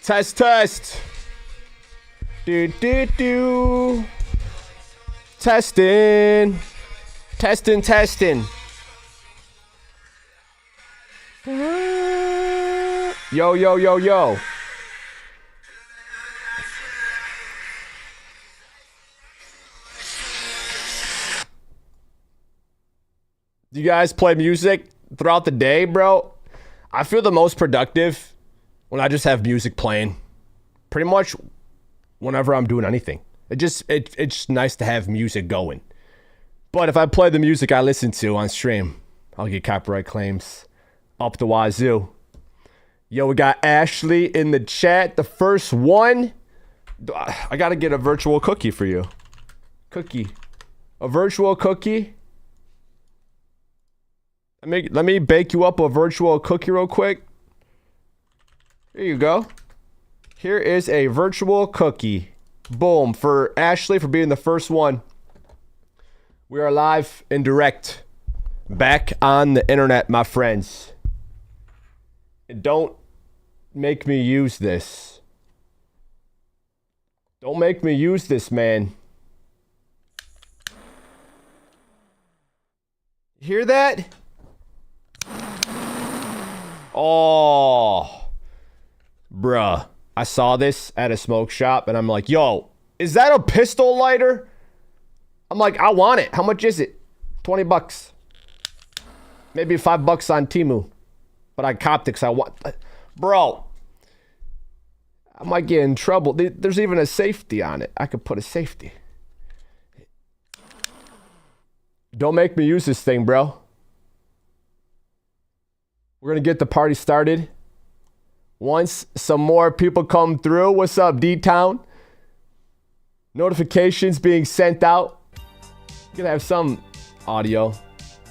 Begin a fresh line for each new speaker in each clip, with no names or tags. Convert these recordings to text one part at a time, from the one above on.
Test, test. Do, do, do. Testing. Testing, testing. Yo, yo, yo, yo. Do you guys play music throughout the day, bro? I feel the most productive when I just have music playing. Pretty much whenever I'm doing anything. It's just nice to have music going. But if I play the music I listen to on stream, I'll get copyright claims up the wazoo. Yo, we got Ashley in the chat. The first one. I gotta get a virtual cookie for you. Cookie. A virtual cookie. Let me bake you up a virtual cookie real quick. Here you go. Here is a virtual cookie. Boom. For Ashley for being the first one. We are live and direct. Back on the internet, my friends. Don't make me use this. Don't make me use this, man. Hear that? Oh, bruh. I saw this at a smoke shop and I'm like, yo, is that a pistol lighter? I'm like, I want it. How much is it? 20 bucks. Maybe $5 on Temu. But I copped it because I want... Bro. I might get in trouble. There's even a safety on it. I could put a safety. Don't make me use this thing, bro. We're going to get the party started. Once some more people come through. What's up, D-Town? Notifications being sent out. We're going to have some audio.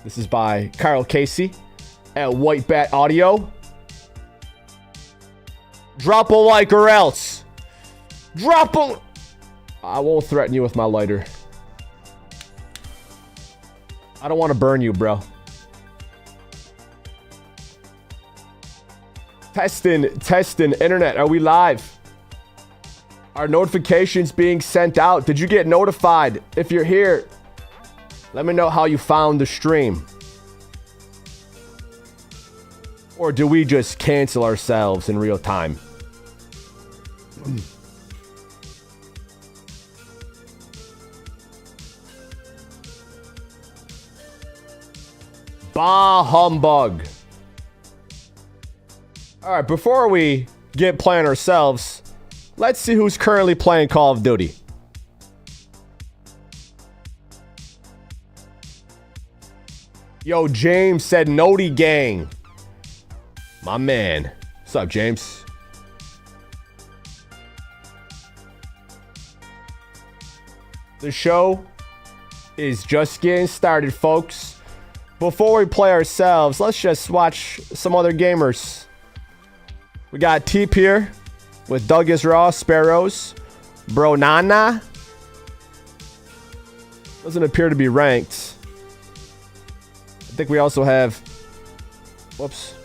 This is by Carl Casey at White Bat Audio. Drop a like or else. Drop a... I won't threaten you with my lighter. I don't want to burn you, bro. Testing, internet. Are we live? Are notifications being sent out? Did you get notified? If you're here, let me know how you found the stream. Or do we just cancel ourselves in real time? Bah humbug. Alright, before we get playing ourselves, let's see who's currently playing Call of Duty. Yo, James said Noti Gang. My man. What's up, James? The show is just getting started, folks. Before we play ourselves, let's just watch some other gamers. We got Teep here with Douglas Raw, Sparrows, Bro Nana. Doesn't appear to be ranked. I think we also have... Whoops.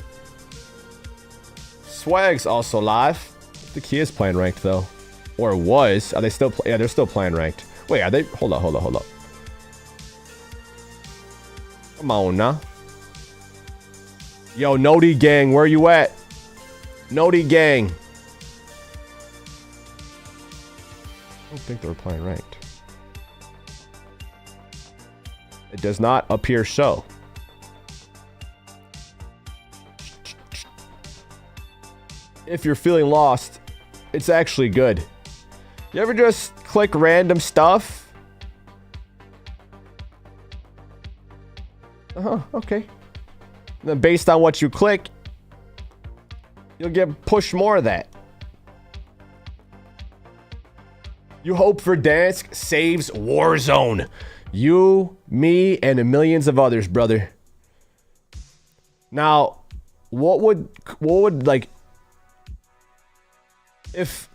Swag's also live. I think he is playing ranked, though. Or was. Are they still... Yeah, they're still playing ranked. Wait, are they... Hold up. Come on, now. Yo, Noti Gang, where you at? Noti Gang. I don't think they were playing ranked. It does not appear so. If you're feeling lost, it's actually good. You ever just click random stuff? Okay. And then based on what you click, you'll get pushed more of that. You hope Verdansk saves Warzone. You, me, and millions of others, brother. Now, what would like, if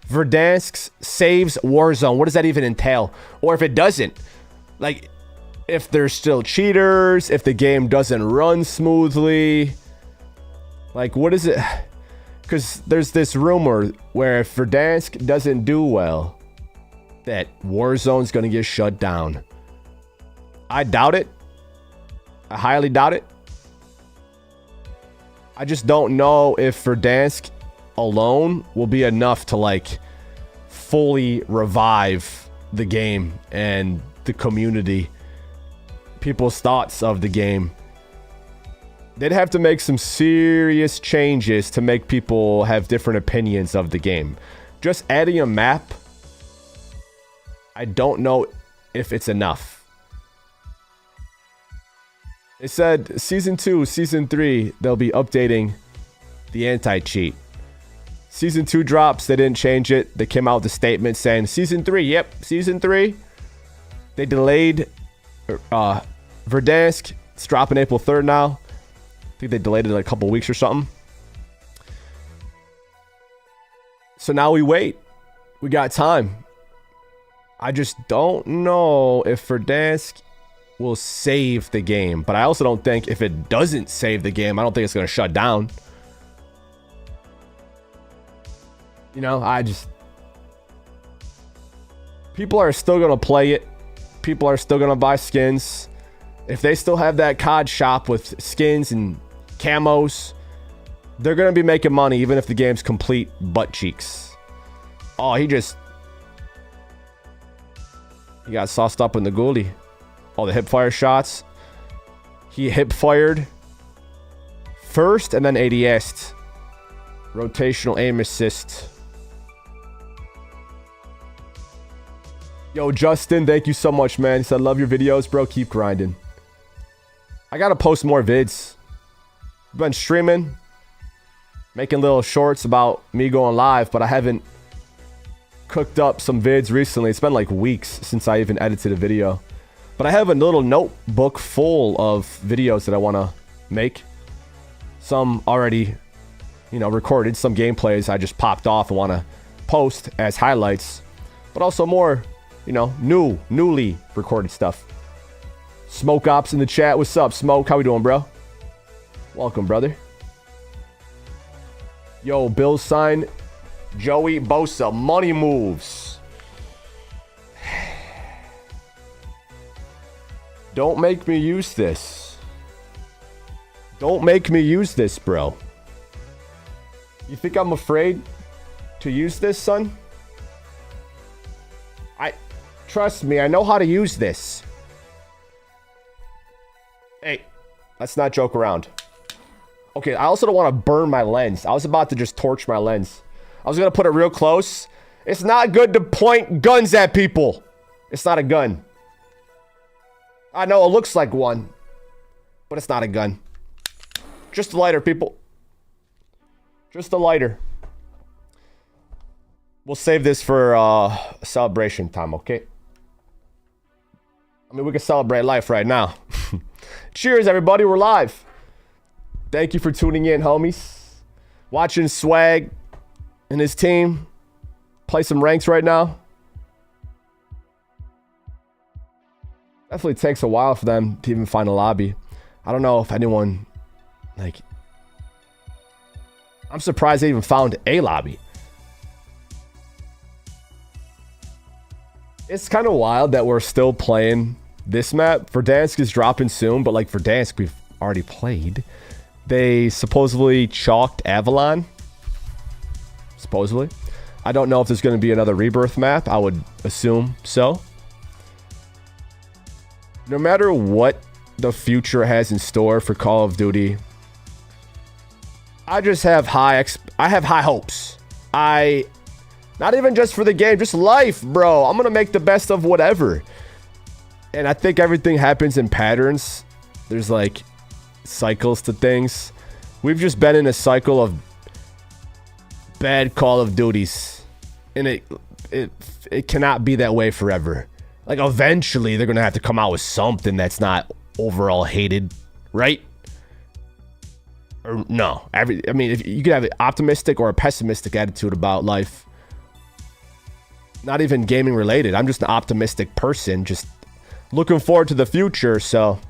Verdansk saves Warzone, what does that even entail? Or if it doesn't, like, if there's still cheaters, if the game doesn't run smoothly, Like, what is it? Because there's this rumor where if Verdansk doesn't do well, that Warzone's going to get shut down. I doubt it. I highly doubt it. I just don't know if Verdansk alone will be enough to, like, fully revive the game and the community, people's thoughts of the game. They'd have to make some serious changes to make people have different opinions of the game. Just adding a map, I don't know if it's enough. It said Season 2, Season 3, they'll be updating the anti-cheat. Season 2 drops, they didn't change it. They came out with a statement saying, Season 3, yep, Season 3. They delayed Verdansk. It's dropping April 3rd now. I think they delayed it like a couple weeks or something. So now we wait. We got time. I just don't know if Verdansk will save the game. But I also don't think if it doesn't save the game, I don't think it's going to shut down. You know, people are still going to play it. People are still going to buy skins. If they still have that COD shop with skins and camos, they're going to be making money even if the game's complete butt cheeks. Oh, he got sauced up in the ghoulie. Oh, the hip fire shots. He hip fired first and then ADS'd. Rotational aim assist. Yo, Justin, thank you so much, man. He said, love your videos, bro. Keep grinding. I gotta post more vids. Been streaming, making little shorts about me going live, but I haven't cooked up some vids recently. It's been like weeks since I even edited a video. But I have a little notebook full of videos that I want to make. Some already, recorded. Some gameplays I just popped off and want to post as highlights. But also more, newly recorded stuff. Smoke Ops in the chat. What's up, Smoke? How we doing, bro? Welcome, brother. Yo, Bills sign Joey Bosa. Money moves. Don't make me use this. Don't make me use this, bro. You think I'm afraid to use this, son? Trust me, I know how to use this. Hey, let's not joke around. Okay, I also don't want to burn my lens. I was about to just torch my lens. I was going to put it real close. It's not good to point guns at people. It's not a gun. I know it looks like one, but it's not a gun. Just a lighter, people. Just a lighter. We'll save this for celebration time, okay? I mean, we can celebrate life right now. Cheers, everybody. We're live. Thank you for tuning in, homies. Watching Swag and his team play some ranks right now. Definitely takes a while for them to even find a lobby. I don't know if anyone, I'm surprised they even found a lobby. It's kind of wild that we're still playing this map. Verdansk is dropping soon, but for Verdansk, we've already played. They supposedly chalked Avalon. Supposedly. I don't know if there's going to be another Rebirth map. I would assume so. No matter what the future has in store for Call of Duty, I just have high hopes. Not even just for the game, just life, bro. I'm going to make the best of whatever. And I think everything happens in patterns. There's cycles to things. We've just been in a cycle of bad Call of Duties. And it cannot be that way forever. Eventually they're going to have to come out with something that's not overall hated, right? Or no. If you could have an optimistic or a pessimistic attitude about life. Not even gaming related. I'm just an optimistic person, just looking forward to the future. So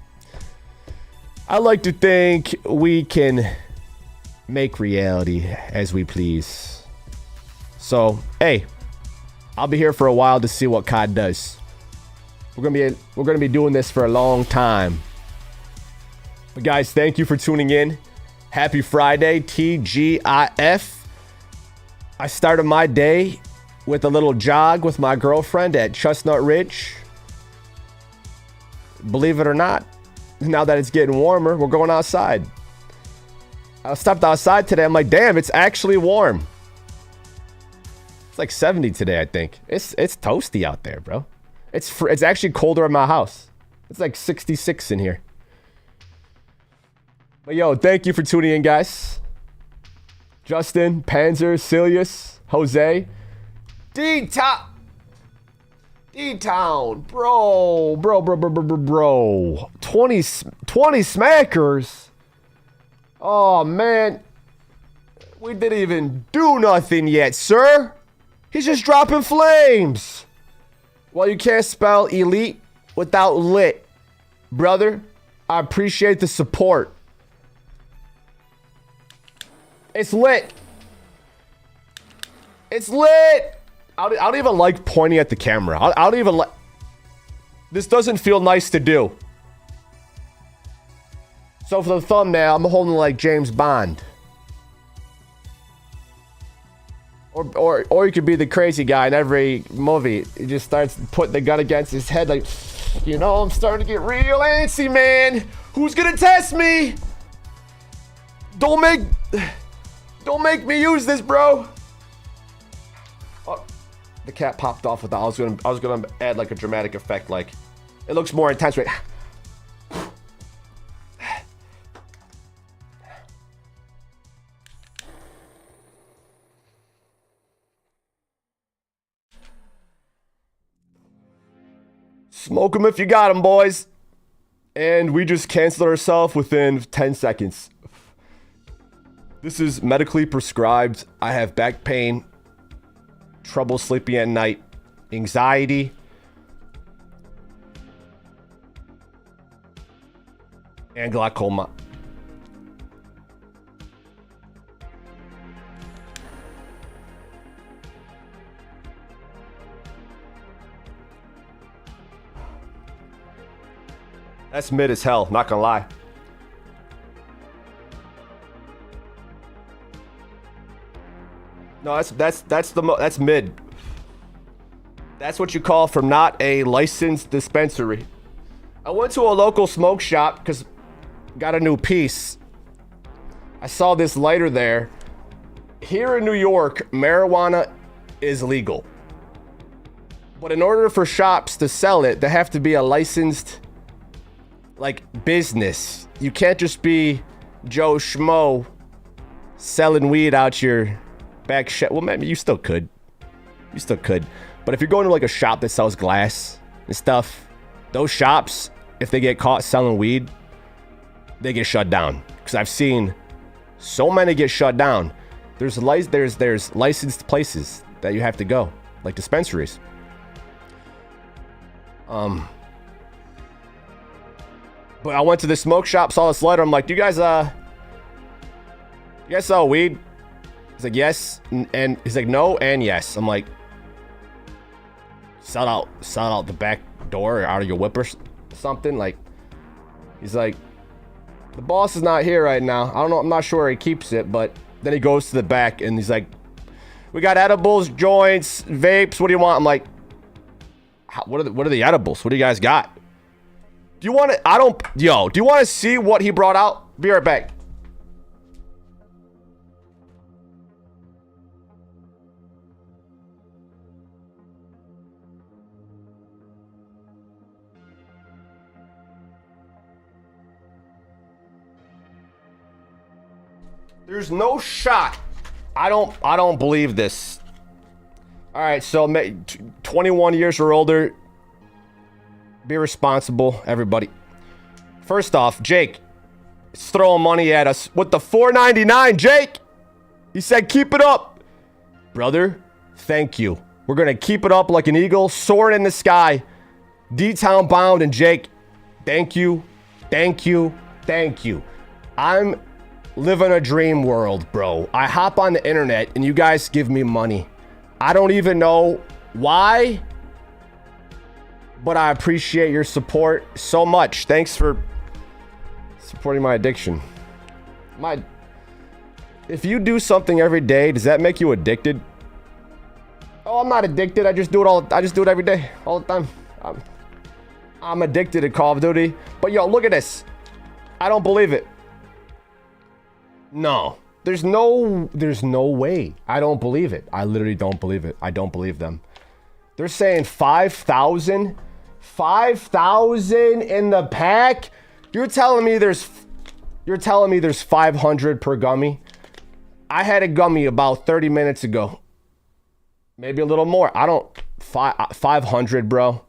I like to think we can make reality as we please. So, hey, I'll be here for a while to see what COD does. We're gonna be doing this for a long time. But guys, thank you for tuning in. Happy Friday, TGIF. I started my day with a little jog with my girlfriend at Chestnut Ridge. Believe it or not, now that it's getting warmer, we're going outside. I stepped outside today. I'm like, damn, it's actually warm. It's like 70 today, I think. It's toasty out there, bro. It's actually colder in my house. It's like 66 in here. But yo, thank you for tuning in, guys. Justin, Panzer, Silius, Jose, D-Town, bro. 20 smackers. Oh, man. We didn't even do nothing yet, sir. He's just dropping flames. Well, you can't spell elite without lit. Brother, I appreciate the support. It's lit. It's lit. I don't even like pointing at the camera. I don't even like... This doesn't feel nice to do. So for the thumbnail, I'm holding like James Bond. Or you could be the crazy guy in every movie. He just starts putting the gun against his head like, you know, I'm starting to get real antsy, man. Who's gonna test me? Don't make me use this, bro. Oh, the cat popped off with that. I was gonna add like a dramatic effect, like it looks more intense, right? Smoke them if you got them, boys. And we just canceled ourselves within 10 seconds. This is medically prescribed. I have back pain, trouble sleeping at night, anxiety, and glaucoma. That's mid as hell, not gonna lie. No, that's mid. That's what you call from not a licensed dispensary. I went to a local smoke shop because got a new piece. I saw this lighter there. Here in New York, marijuana is legal. But in order for shops to sell it, they have to be a licensed like business. You can't just be Joe Schmo selling weed out your back shed. Well, maybe you still could. But if you're going to like a shop that sells glass and stuff, those shops, if they get caught selling weed, they get shut down. Because I've seen so many get shut down. There's licensed places that you have to go, like dispensaries. But I went to the smoke shop, saw this lighter. I'm like, do you guys sell weed? He's like, yes. And he's like, no and yes. I'm like, sell out the back door or out of your whip or something. Like, he's like, the boss is not here right now. I don't know. I'm not sure where he keeps it. But then he goes to the back and he's like, we got edibles, joints, vapes. What do you want? I'm like, what are the edibles? What do you guys got? Do you want to, do you want to see what he brought out? Be right back. There's no shot. I don't believe this. All right, so 21 years or older. Be responsible, everybody. First off, Jake is throwing money at us with the $4.99. Jake, he said, keep it up. Brother, thank you. We're going to keep it up like an eagle, soaring in the sky. D-Town bound. And Jake, thank you. Thank you. Thank you. I'm live in a dream world, bro. I hop on the internet and you guys give me money. I don't even know why, but I appreciate your support so much. Thanks for supporting my addiction. If you do something every day, does that make you addicted? Oh, I'm not addicted. I just do it every day, all the time. I'm addicted to Call of Duty. But yo, look at this. I don't believe it. No. There's no way. I don't believe it. I literally don't believe it. I don't believe them. They're saying 5,000? 5,000 in the pack? You're telling me there's 500 per gummy? I had a gummy about 30 minutes ago. Maybe a little more. 500, bro.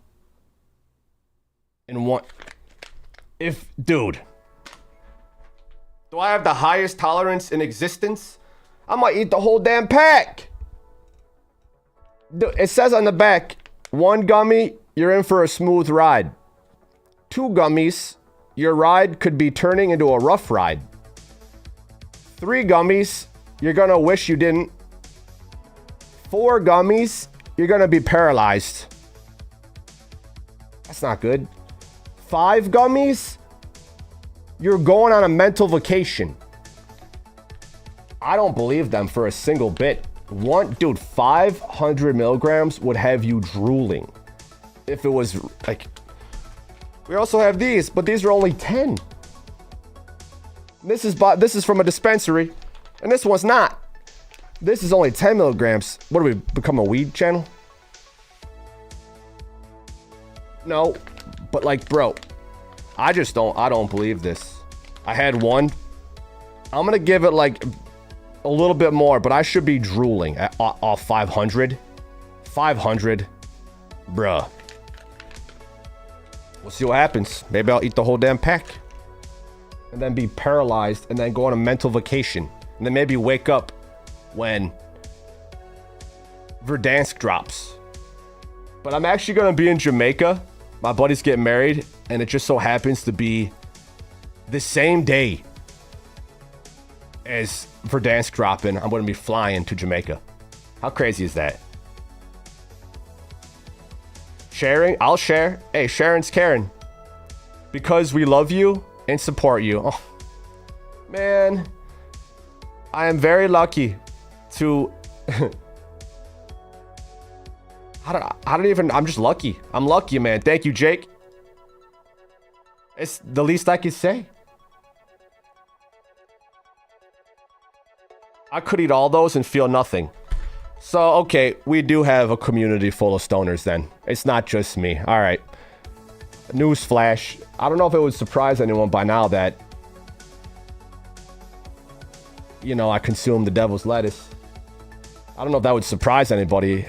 In one. Dude. Do I have the highest tolerance in existence? I might eat the whole damn pack. Dude, it says on the back, 1 gummy, you're in for a smooth ride. 2 gummies, your ride could be turning into a rough ride. 3 gummies, you're gonna wish you didn't. 4 gummies, you're gonna be paralyzed. That's not good. 5 gummies, you're going on a mental vacation. I don't believe them for a single bit. Dude, 500 milligrams would have you drooling. If it was like, we also have these, but these are only 10. This is from a dispensary, and this one's not. This is only 10 milligrams. What do we become, a weed channel? No, but like, bro, I don't believe this. I had one. I'm gonna give it like a little bit more, but I should be drooling off 500. 500, bruh. We'll see what happens. Maybe I'll eat the whole damn pack, and then be paralyzed, and then go on a mental vacation, and then maybe wake up when Verdansk drops. But I'm actually gonna be in Jamaica. My buddy's getting married, and it just so happens to be the same day as Verdansk dropping. I'm gonna be flying to Jamaica. How crazy is that? Sharing? I'll share. Hey, Sharon's Karen. Because we love you and support you. Oh, man. I am very lucky to... I'm just lucky. I'm lucky, man. Thank you, Jake. It's the least I could say. I could eat all those and feel nothing. So, okay, we do have a community full of stoners then. It's not just me. All right. Newsflash. I don't know if it would surprise anyone by now that, you know, I consume the devil's lettuce. I don't know if that would surprise anybody.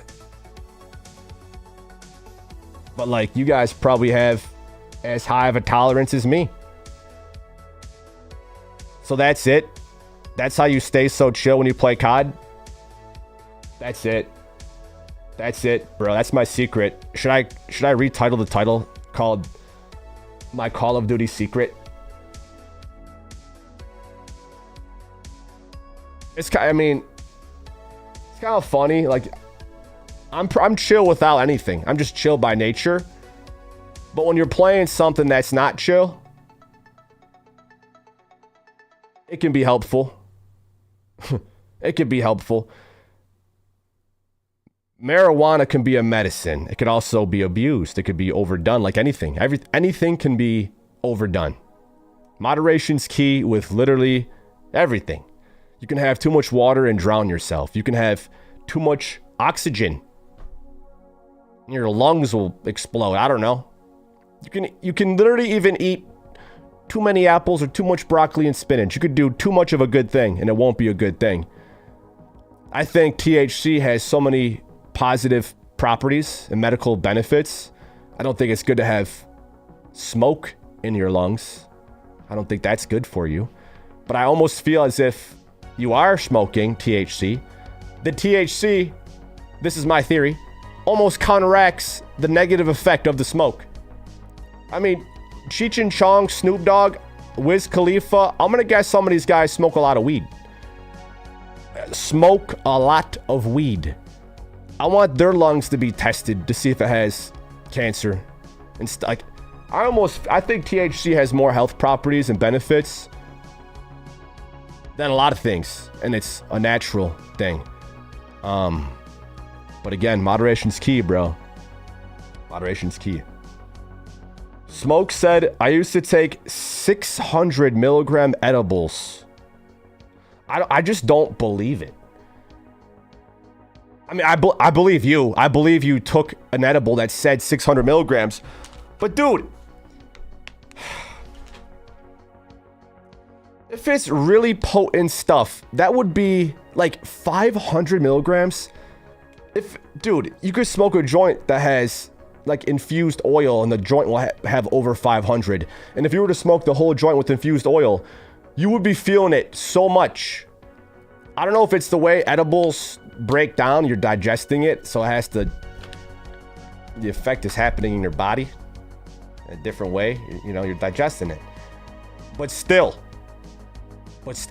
But, like, you guys probably have as high of a tolerance as me. So that's it. That's how you stay so chill when you play COD. That's it. That's it, bro. That's my secret. Should I retitle the title called My Call of Duty Secret? It's kind of funny. Like, I'm chill without anything. I'm just chill by nature. But when you're playing something that's not chill, it can be helpful. It can be helpful. Marijuana can be a medicine. It could also be abused. It could be overdone, like anything. Anything can be overdone. Moderation's key with literally everything. You can have too much water and drown yourself. You can have too much oxygen. Your lungs will explode. I don't know. You can literally even eat too many apples or too much broccoli and spinach. You could do too much of a good thing and it won't be a good thing. I think THC has so many positive properties and medical benefits. I don't think it's good to have smoke in your lungs. I don't think that's good for you. But I almost feel as if you are smoking THC. The THC, this is my theory, almost counteracts the negative effect of the smoke. I mean, Cheech and Chong, Snoop Dogg, Wiz Khalifa. I'm gonna guess some of these guys smoke a lot of weed. Smoke a lot of weed. I want their lungs to be tested to see if it has cancer and like. I think THC has more health properties and benefits than a lot of things, and it's a natural thing. But again, moderation's key, bro. Moderation's key. Smoke said, I used to take 600 milligram edibles. I just don't believe it. I mean, I believe you. I believe you took an edible that said 600 milligrams. But dude, if it's really potent stuff, that would be like 500 milligrams. Dude, you could smoke a joint that has like infused oil and the joint will have over 500. And if you were to smoke the whole joint with infused oil, you would be feeling it so much. I don't know if it's the way edibles break down, you're digesting it, so it has to, the effect is happening in your body in a different way. You know, you're digesting it. But still,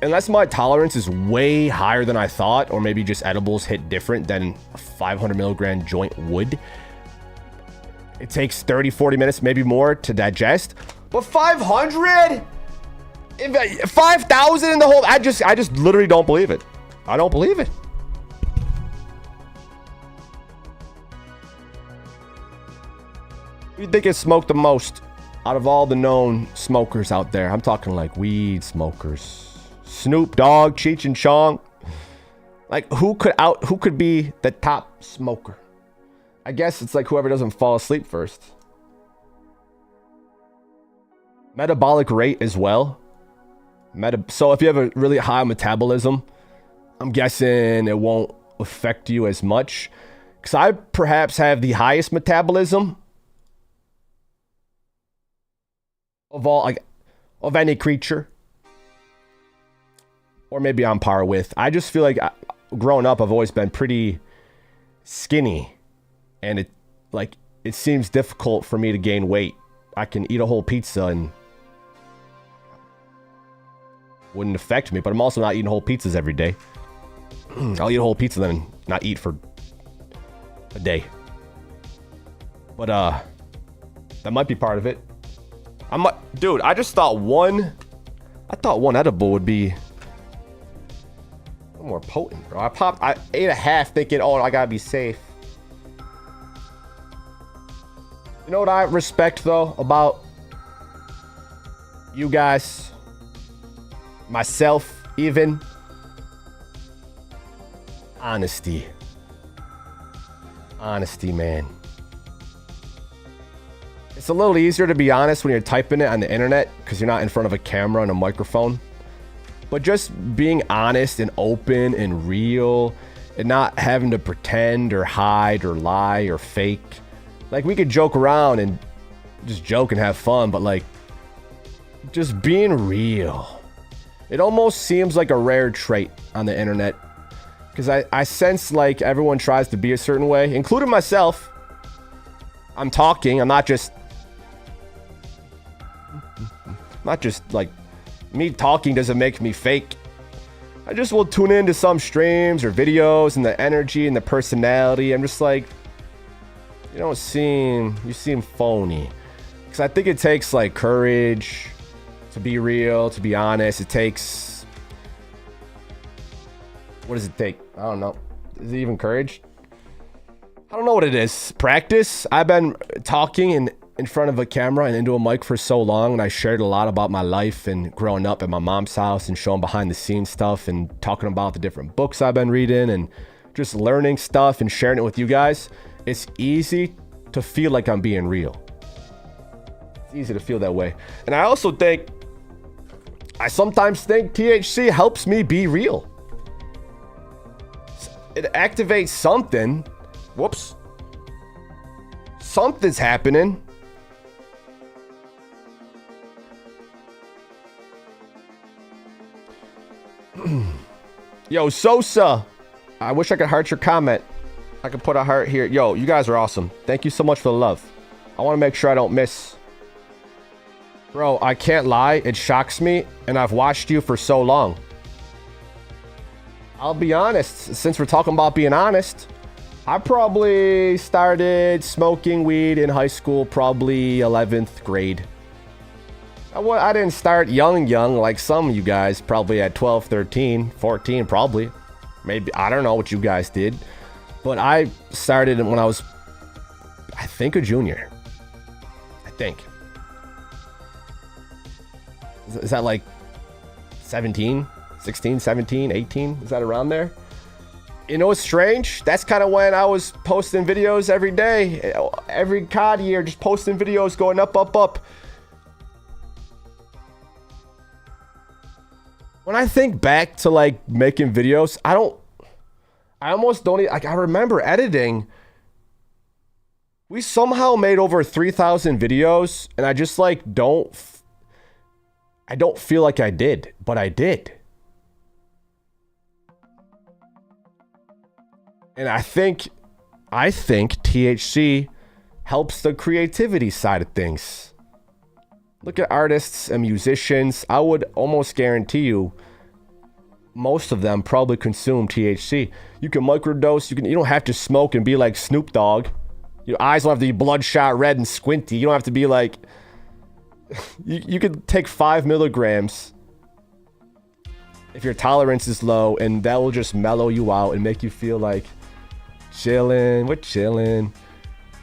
unless my tolerance is way higher than I thought, or maybe just edibles hit different than a 500 milligram joint would, it takes 30-40 minutes, maybe more, to digest. But 500? 5,000 in the whole... I just literally don't believe it. I don't believe it. Who do you think has smoked the most out of all the known smokers out there? I'm talking like weed smokers. Snoop Dogg, Cheech and Chong. Like, who could be the top smoker? I guess it's like whoever doesn't fall asleep first. Metabolic rate as well. So if you have a really high metabolism, I'm guessing it won't affect you as much. Because I perhaps have the highest metabolism of all, like, of any creature. Or maybe on par with. I just feel like growing up, I've always been pretty skinny. And it seems difficult for me to gain weight. I can eat a whole pizza and wouldn't affect me, but I'm also not eating whole pizzas every day. I'll eat a whole pizza then not eat for a day. But that might be part of it. Dude, I just thought one edible would be more potent, bro. I ate a half thinking, oh, I gotta be safe. You know what I respect, though, about you guys, myself, even? Honesty. Honesty, man. It's a little easier to be honest when you're typing it on the internet because you're not in front of a camera and a microphone. But just being honest and open and real and not having to pretend or hide or lie or fake. Like, we could joke around and just joke and have fun, but like, just being real. It almost seems like a rare trait on the internet. Because I sense like everyone tries to be a certain way, including myself. I'm talking, I'm not just like, me talking doesn't make me fake. I just will tune into some streams or videos and the energy and the personality. I'm just like, you seem phony. Because I think it takes like courage to be real, to be honest. It takes, what does it take? I don't know. Is it even courage? I don't know what it is. Practice. I've been talking in front of a camera and into a mic for so long, and I shared a lot about my life and growing up at my mom's house and showing behind the scenes stuff and talking about the different books I've been reading and just learning stuff and sharing it with you guys. It's easy to feel like I'm being real. It's easy to feel that way. And I sometimes think THC helps me be real. It activates something. Whoops. Something's happening. Yo, Sosa. I wish I could heart your comment. I could put a heart here. Yo, you guys are awesome. Thank you so much for the love. I want to make sure I don't miss Bro, I can't lie. It shocks me, and I've watched you for so long. I'll be honest. Since we're talking about being honest, I probably started smoking weed in high school, probably 11th grade. I didn't start young like some of you guys, probably at 12, 13, 14, probably. Maybe, I don't know what you guys did. But I started when I was, I think, a junior. I think. Is that like 17, 16, 17, 18? Is that around there? You know what's strange? That's kind of when I was posting videos every day. Every COD year, just posting videos going up, up, up. When I think back to like making videos, I almost don't like, I remember editing. We somehow made over 3,000 videos, and I just like I don't feel like I did, but I did. And I think THC helps the creativity side of things. Look at artists and musicians. I would almost guarantee you most of them probably consume THC. You can microdose. You don't have to smoke and be like Snoop Dogg. Your eyes don't have to be bloodshot red and squinty. You don't have to be like... You could take 5 milligrams if your tolerance is low, and that will just mellow you out and make you feel like chilling. We're chilling.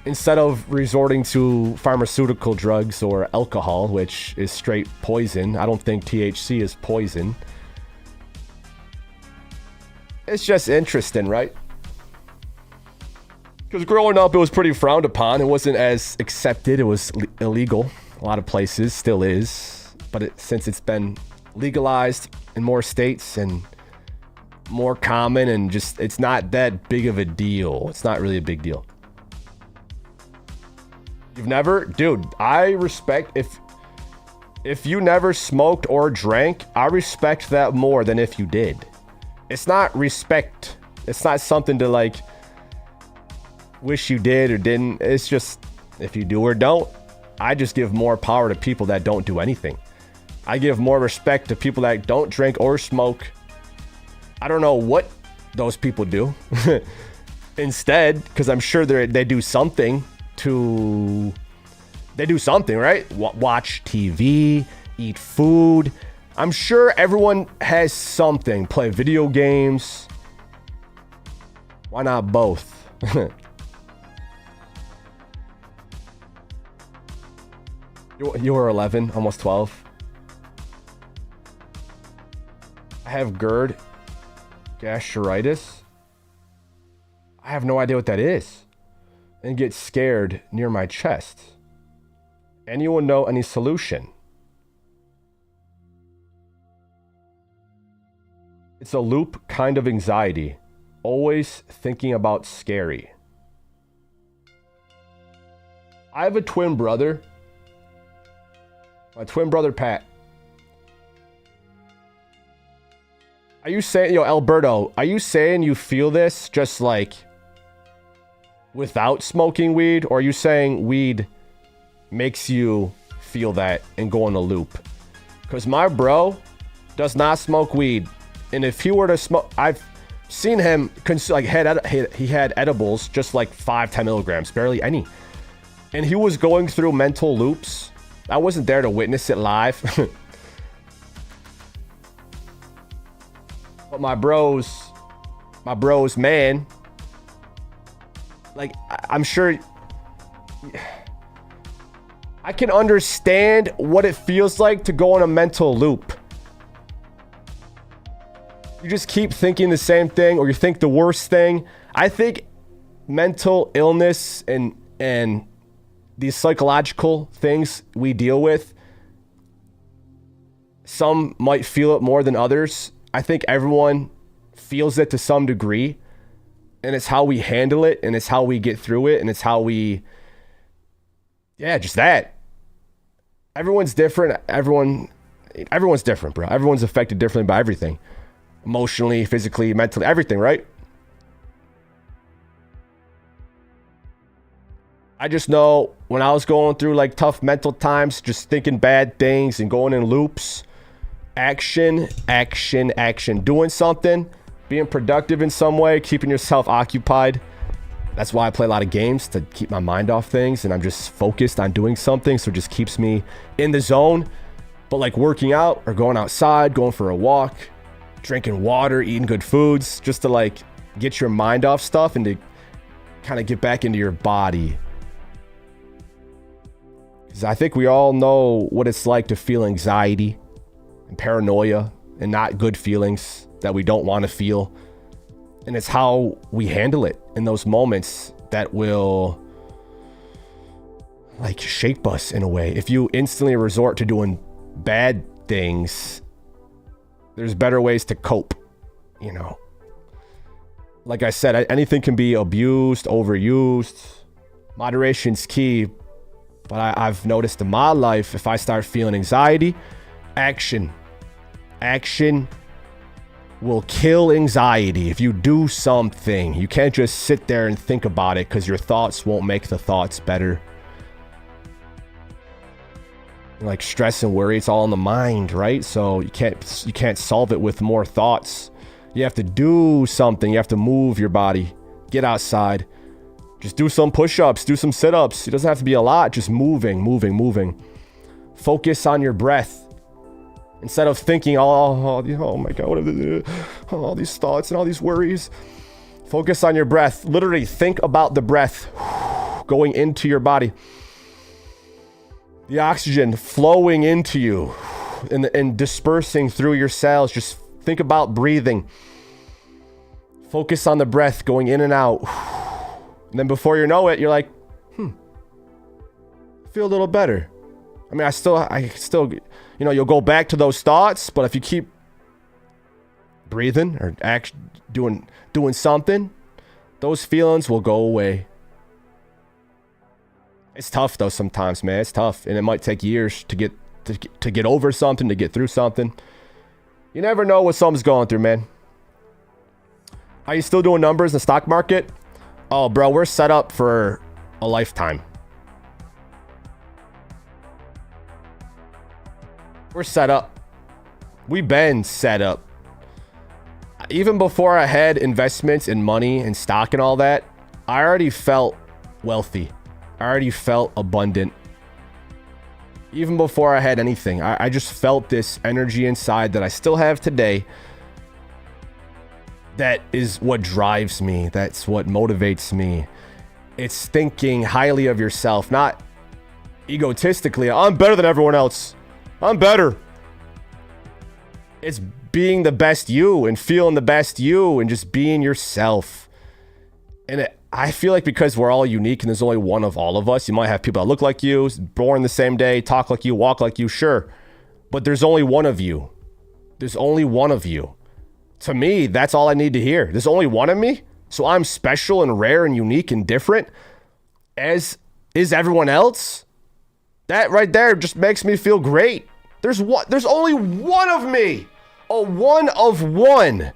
Instead of resorting to pharmaceutical drugs or alcohol, which is straight poison. I don't think THC is poison. It's just interesting, right? Because growing up, it was pretty frowned upon. It wasn't as accepted. It was illegal. A lot of places, still is. But since it's been legalized in more states and more common, and just, it's not that big of a deal. It's not really a big deal. You've never? Dude, I respect, if you never smoked or drank, I respect that more than if you did. It's not respect. It's not something to like wish you did or didn't. It's just, if you do or don't, I just give more power to people that don't do anything. I give more respect to people that don't drink or smoke. I don't know what those people do instead, because I'm sure they do something to... They do something, right? Watch TV, eat food. I'm sure everyone has something. Play video games. Why not both? You were 11, almost 12. I have GERD, gastritis. I have no idea what that is. And get scared near my chest. Anyone know any solution? It's a loop kind of anxiety. Always thinking about scary. I have a twin brother. My twin brother, Pat. Are you saying, yo, Alberto, are you saying you feel this just like without smoking weed? Or are you saying weed makes you feel that and go on a loop? Because my bro does not smoke weed. And if he were to smoke, I've seen him, like, he had edibles, just like 5-10 milligrams, barely any. And he was going through mental loops. I wasn't there to witness it live. But my bros, man, like, I'm sure I can understand what it feels like to go in a mental loop. You just keep thinking the same thing, or you think the worst thing. I think mental illness and these psychological things we deal with, some might feel it more than others. I think everyone feels it to some degree, and it's how we handle it, and it's how we get through it, and it's how we, yeah, just that. Everyone's different. Everyone's different, bro. Everyone's affected differently by everything. Emotionally, physically, mentally, everything, right? I just know when I was going through like tough mental times, just thinking bad things and going in loops, action, action, action, doing something, being productive in some way, keeping yourself occupied. That's why I play a lot of games, to keep my mind off things, and I'm just focused on doing something, so it just keeps me in the zone. But like working out or going outside, going for a walk, drinking water, eating good foods, just to like get your mind off stuff and to kind of get back into your body. Because I think we all know what it's like to feel anxiety and paranoia and not good feelings that we don't want to feel. And it's how we handle it in those moments that will like shape us in a way. If you instantly resort to doing bad things, there's better ways to cope, you know. Like I said, anything can be abused, overused. Moderation's key. But I've noticed in my life, if I start feeling anxiety, action will kill anxiety. If you do something, you can't just sit there and think about it, because your thoughts won't make the thoughts better. Like stress and worry, it's all in the mind, right? So you can't solve it with more thoughts. You have to do something. You have to move your body, get outside, just do some push-ups, do some sit-ups. It doesn't have to be a lot, just moving. Focus on your breath. Instead of thinking, oh my God, what are all these thoughts and all these worries. Focus on your breath. Literally think about the breath going into your body. The oxygen flowing into you and dispersing through your cells. Just think about breathing. Focus on the breath going in and out. And then before you know it, you're like, I feel a little better. I mean, I still, you know, you'll go back to those thoughts, but if you keep breathing or doing something, those feelings will go away. It's tough though sometimes, man. It's tough, and it might take years to get over something, to get through something. You never know what someone's going through, man. Are you still doing numbers in the stock market? Oh, bro, we're set up for a lifetime. We're set up. We've been set up. Even before I had investments in money and stock and all that, I already felt wealthy. I already felt abundant. Even before I had anything, I just felt this energy inside that I still have today. That is what drives me. That's what motivates me. It's thinking highly of yourself, not egotistically. I'm better than everyone else. I'm better. It's being the best you and feeling the best you and just being yourself. And I feel like because we're all unique and there's only one of all of us, you might have people that look like you, born the same day, talk like you, walk like you, sure. But there's only one of you. There's only one of you. To me, that's all I need to hear. There's only one of me. So I'm special and rare and unique and different, as is everyone else. That right there just makes me feel great. There's only one of me. A one of one.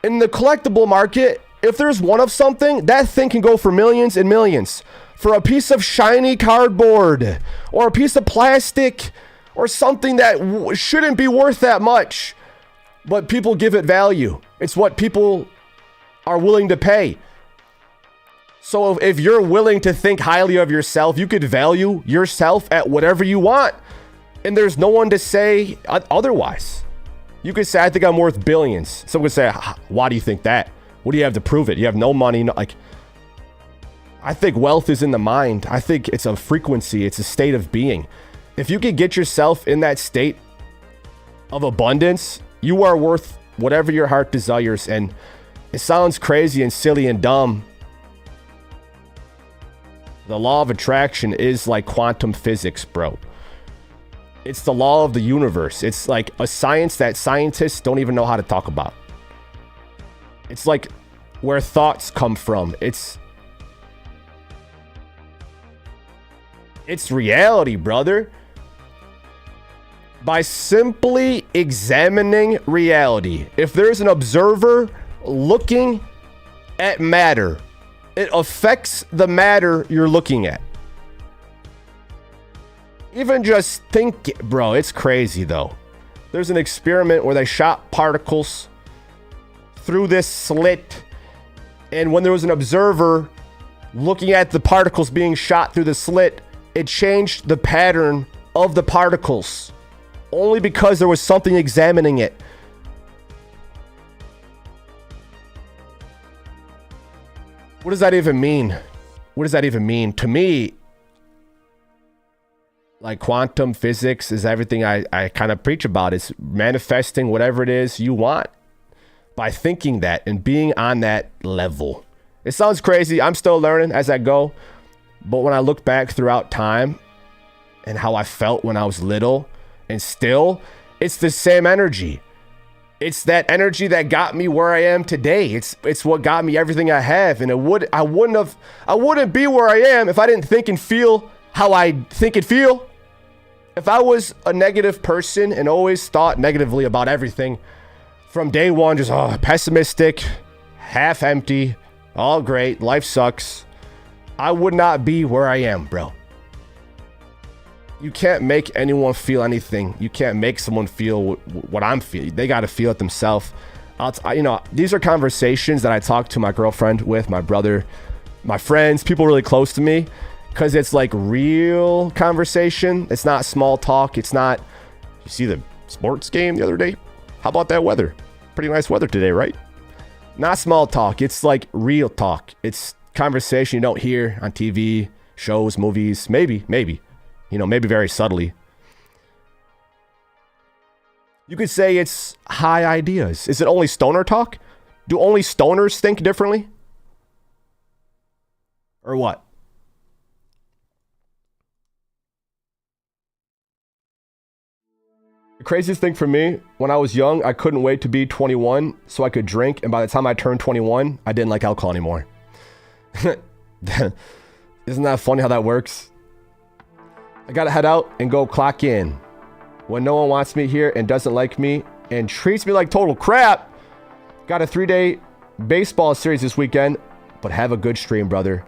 In the collectible market, if there's one of something, that thing can go for millions and millions. For a piece of shiny cardboard or a piece of plastic or something that shouldn't be worth that much, but people give it value. It's what people are willing to pay. So if you're willing to think highly of yourself, you could value yourself at whatever you want. And there's no one to say otherwise. You could say, I think I'm worth billions. Someone could say, why do you think that? What do you have to prove it? You have no money. I think wealth is in the mind. I think it's a frequency. It's a state of being. If you could get yourself in that state of abundance, you are worth whatever your heart desires. And it sounds crazy and silly and dumb. The law of attraction is like quantum physics, bro. It's the law of the universe. It's like a science that scientists don't even know how to talk about. It's like where thoughts come from. It's reality, brother. By simply examining reality, if there's an observer looking at matter, it affects the matter you're looking at. Even just think it, bro, it's crazy though. There's an experiment where they shot particles through this slit, and when there was an observer looking at the particles being shot through the slit, it changed the pattern of the particles only because there was something examining it. What does that even mean? What does that even mean? To me, like, quantum physics is everything I kind of preach about. It's manifesting whatever it is you want by thinking that and being on that level. It sounds crazy. I'm still learning as I go. But when I look back throughout time and how I felt when I was little and still, it's the same energy. It's that energy that got me where I am today. It's what got me everything I have. And I wouldn't be where I am if I didn't think and feel how I think and feel. If I was a negative person and always thought negatively about everything from day one, just pessimistic, half empty, all great, life sucks, I would not be where I am, bro. You can't make anyone feel anything. You can't make someone feel what I'm feeling. They got to feel it themselves. These are conversations that I talk to my girlfriend with, my brother, my friends, people really close to me, because it's like real conversation. It's not small talk. It's not, you see the sports game the other day? How about that weather? Pretty nice weather today, right? Not small talk. It's like real talk. It's conversation you don't hear on TV, shows, movies, maybe, maybe very subtly. You could say it's high ideas. Is it only stoner talk? Do only stoners think differently? Or what? The craziest thing for me, when I was young, I couldn't wait to be 21 so I could drink. And by the time I turned 21, I didn't like alcohol anymore. Isn't that funny how that works? I gotta head out and go clock in. When no one wants me here and doesn't like me and treats me like total crap. Got a 3-day baseball series this weekend, but have a good stream, brother.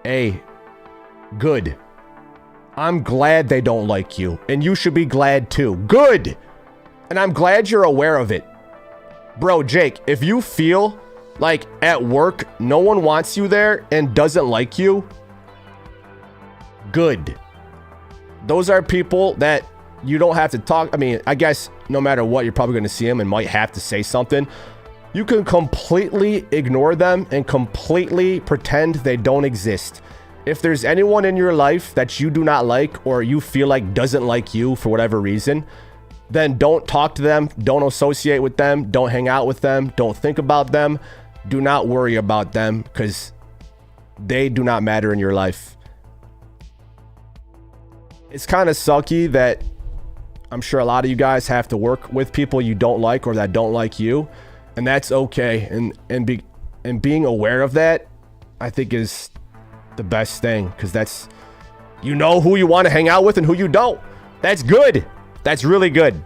Hey, good. I'm glad they don't like you, and you should be glad too. Good. And I'm glad you're aware of it. Bro, Jake, if you feel like at work no one wants you there and doesn't like you, good. Those are people that you don't have to talk. I mean, I guess no matter what, you're probably going to see them and might have to say something. You can completely ignore them and completely pretend they don't exist. If there's anyone in your life that you do not like or you feel like doesn't like you for whatever reason, then don't talk to them. Don't associate with them. Don't hang out with them. Don't think about them. Do not worry about them because they do not matter in your life. It's kind of sucky that I'm sure a lot of you guys have to work with people you don't like or that don't like you, and that's okay. And being aware of that, I think, is the best thing, because that's, you know who you want to hang out with and who you don't. That's good. That's really good.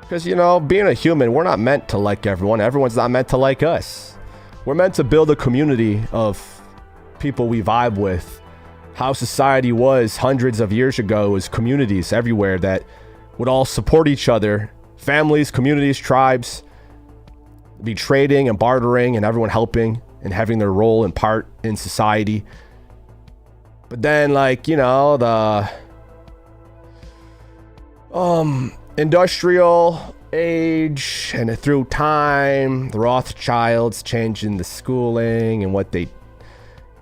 Because, being a human, we're not meant to like everyone. Everyone's not meant to like us. We're meant to build a community of people we vibe with. How society was hundreds of years ago was communities everywhere that would all support each other. Families, communities, tribes, be trading and bartering and everyone helping and having their role and part in society. But then, the industrial age, and through time, the Rothschilds changing the schooling and what they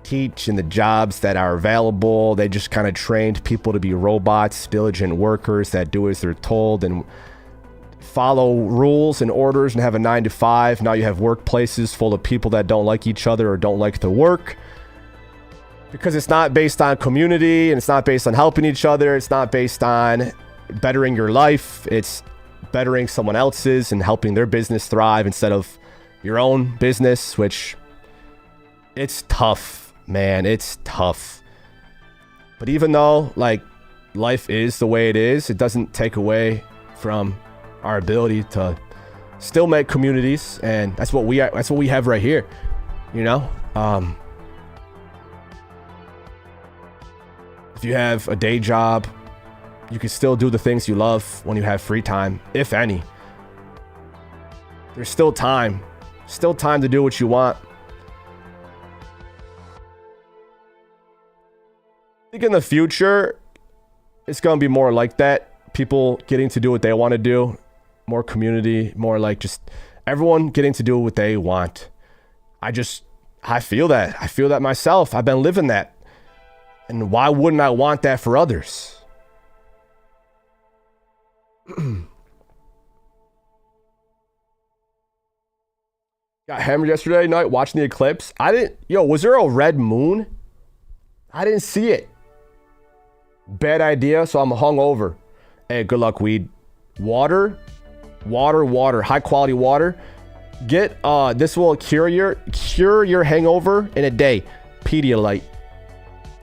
teach and the jobs that are available. They just kind of trained people to be robots, diligent workers that do as they're told and follow rules and orders and have a 9-to-5. Now you have workplaces full of people that don't like each other or don't like the work, because it's not based on community and it's not based on helping each other. It's not based on bettering your life. It's bettering someone else's and helping their business thrive instead of your own business, which it's tough, man. It's tough. But even though life is the way it is, it doesn't take away from our ability to still make communities, and that's what we have right here. If you have a day job, you can still do the things you love when you have free time, if any. There's still time. Still time to do what you want. I think in the future, it's going to be more like that. People getting to do what they want to do. More community, more like just everyone getting to do what they want. I feel that. I feel that myself. I've been living that. And why wouldn't I want that for others? Got hammered yesterday night watching the eclipse. Was there a red moon? I didn't see it. Bad idea, so I'm hungover. Hey, good luck, weed. Water. High quality water. Get this will cure your hangover in a day. Pedialyte.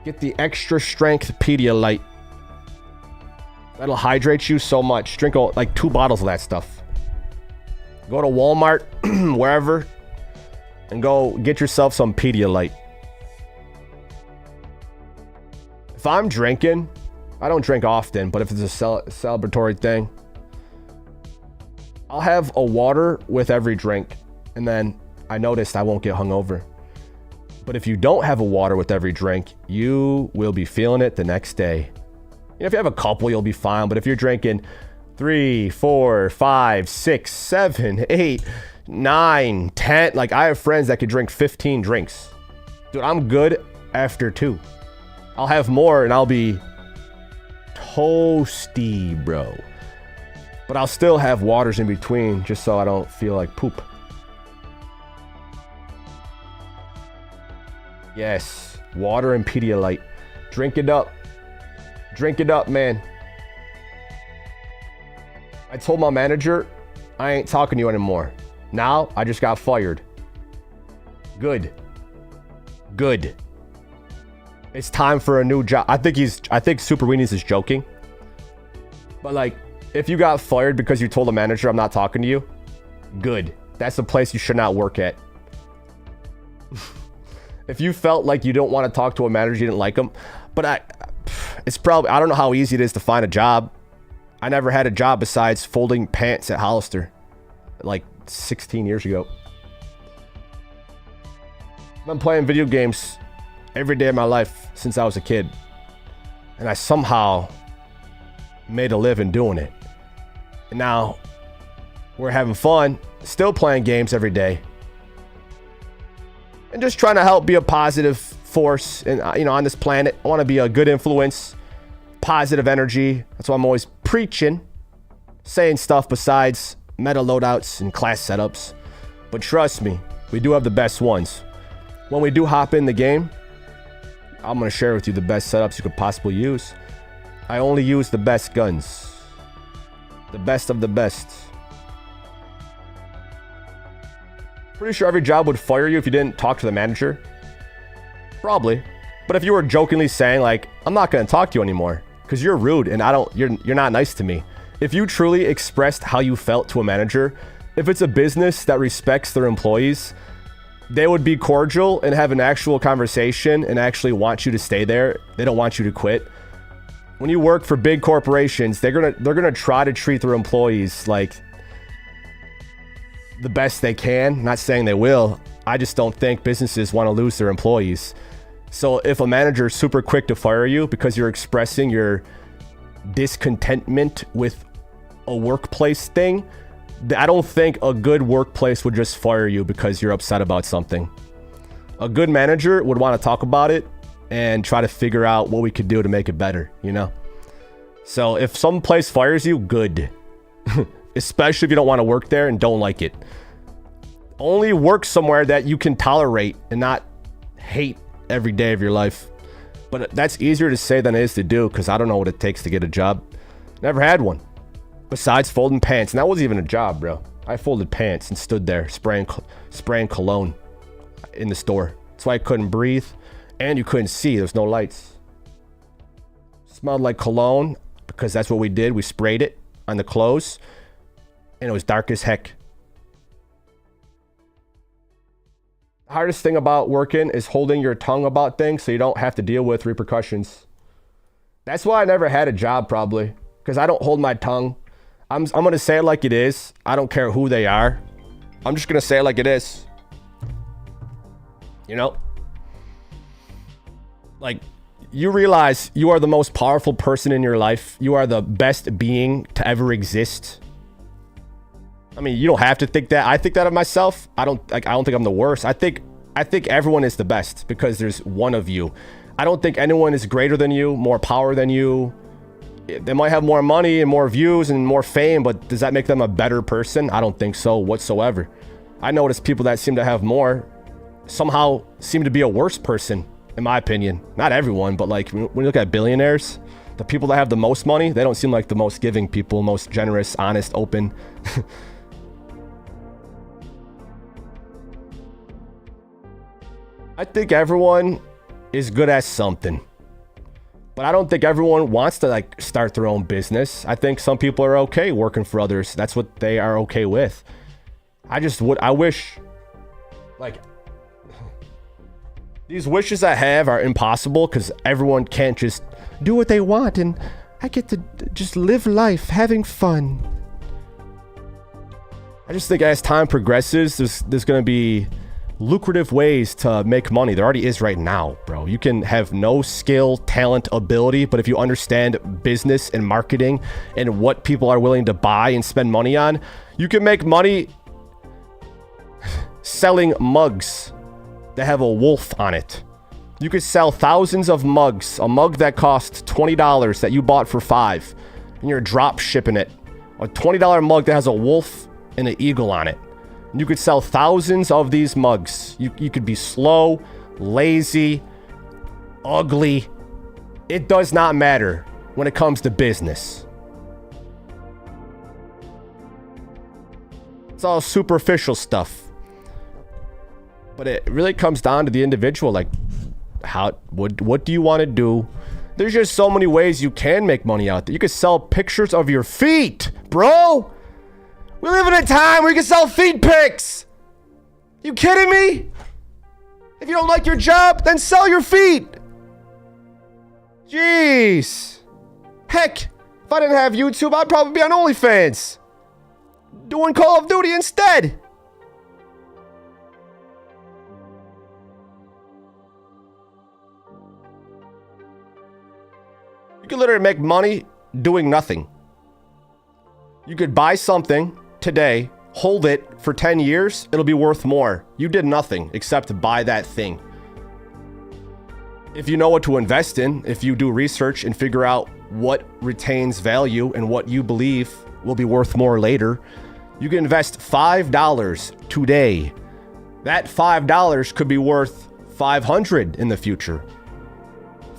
Get the extra strength Pedialyte. That'll hydrate you so much. Drink like 2 bottles of that stuff. Go to Walmart, wherever, and go get yourself some Pedialyte. If I'm drinking, I don't drink often, but if it's a celebratory thing, I'll have a water with every drink, and then I noticed I won't get hungover. But if you don't have a water with every drink, you will be feeling it the next day. You know, if you have a couple, you'll be fine. But if you're drinking 3, 4, 5, 6, 7, 8, 9, 10, like I have friends that could drink 15 drinks. Dude, I'm good after 2. I'll have more and I'll be toasty, bro. But I'll still have waters in between just so I don't feel like poop. Yes, water and Pedialyte. Drink it up. Drink it up, man. I told my manager, I ain't talking to you anymore. Now, I just got fired. Good. Good. It's time for a new job. I think Super Weenies is joking. But like, if you got fired because you told the manager I'm not talking to you, good. That's a place you should not work at. If you felt like you don't want to talk to a manager, you didn't like them. But I don't know how easy it is to find a job. I never had a job besides folding pants at Hollister like 16 years ago. I've been playing video games every day of my life since I was a kid. And I somehow made a living doing it. And now we're having fun, still playing games every day. And just trying to help be a positive force and on this planet. I want to be a good influence, positive energy. That's why I'm always preaching, saying stuff besides meta loadouts and class setups. But trust me, we do have the best ones. When we do hop in the game, I'm going to share with you the best setups you could possibly use. I only use the best guns. The best of the best. Pretty sure every job would fire you if you didn't talk to the manager. Probably. But if you were jokingly saying like, I'm not going to talk to you anymore because you're rude and you're not nice to me. If you truly expressed how you felt to a manager, if it's a business that respects their employees, they would be cordial and have an actual conversation and actually want you to stay there. They don't want you to quit. When you work for big corporations, they're gonna try to treat their employees like the best they can. Not saying they will. I just don't think businesses want to lose their employees. So if a manager is super quick to fire you because you're expressing your discontentment with a workplace thing, I don't think a good workplace would just fire you because you're upset about something. A good manager would want to talk about it and try to figure out what we could do to make it better, you know? So if some place fires you, good. Especially if you don't want to work there and don't like it. Only work somewhere that you can tolerate and not hate every day of your life. But that's easier to say than it is to do because I don't know what it takes to get a job. Never had one. Besides folding pants. And that wasn't even a job, bro. I folded pants and stood there spraying cologne in the store. That's why I couldn't breathe. And you couldn't see. There's no lights. Smelled like cologne because that's what we did. We sprayed it on the clothes. And it was dark as heck. The hardest thing about working is holding your tongue about things so you don't have to deal with repercussions. That's why I never had a job, probably, because I don't hold my tongue. I'm gonna say it like it is. I don't care who they are. I'm just gonna say it like it is. You know? Like, you realize you are the most powerful person in your life. You are the best being to ever exist. I mean, you don't have to think that. I think that of myself. I don't think I'm the worst. I think everyone is the best because there's one of you. I don't think anyone is greater than you, more power than you. They might have more money and more views and more fame, but does that make them a better person? I don't think so whatsoever. I notice people that seem to have more somehow seem to be a worse person, in my opinion. Not everyone, but like when you look at billionaires, the people that have the most money, they don't seem like the most giving people, most generous, honest, open. I think everyone is good at something. But I don't think everyone wants to like start their own business. I think some people are okay working for others. That's what they are okay with. I wish, like, these wishes I have are impossible because everyone can't just do what they want and I get to just live life having fun. I just think as time progresses, there's going to be lucrative ways to make money. There already is right now, bro. You can have no skill, talent, ability, but if you understand business and marketing and what people are willing to buy and spend money on, you can make money selling mugs that have a wolf on it. You could sell thousands of mugs. A mug that costs $20 that you bought for $5 and you're drop shipping it. A $20 mug that has a wolf and an eagle on it. You could sell thousands of these mugs. You could be slow, lazy, ugly. It does not matter when it comes to business. It's all superficial stuff. But it really comes down to the individual. Like, what do you want to do? There's just so many ways you can make money out there. You could sell pictures of your feet, bro. We live in a time where you can sell feet pics. You kidding me? If you don't like your job, then sell your feet. Jeez. Heck, if I didn't have YouTube, I'd probably be on OnlyFans. Doing Call of Duty instead. You can literally make money doing nothing. You could buy something today, hold it for 10 years, it'll be worth more. You did nothing except buy that thing. If you know what to invest in, if you do research and figure out what retains value and what you believe will be worth more later, you can invest $5 today. That $5 could be worth $500 in the future.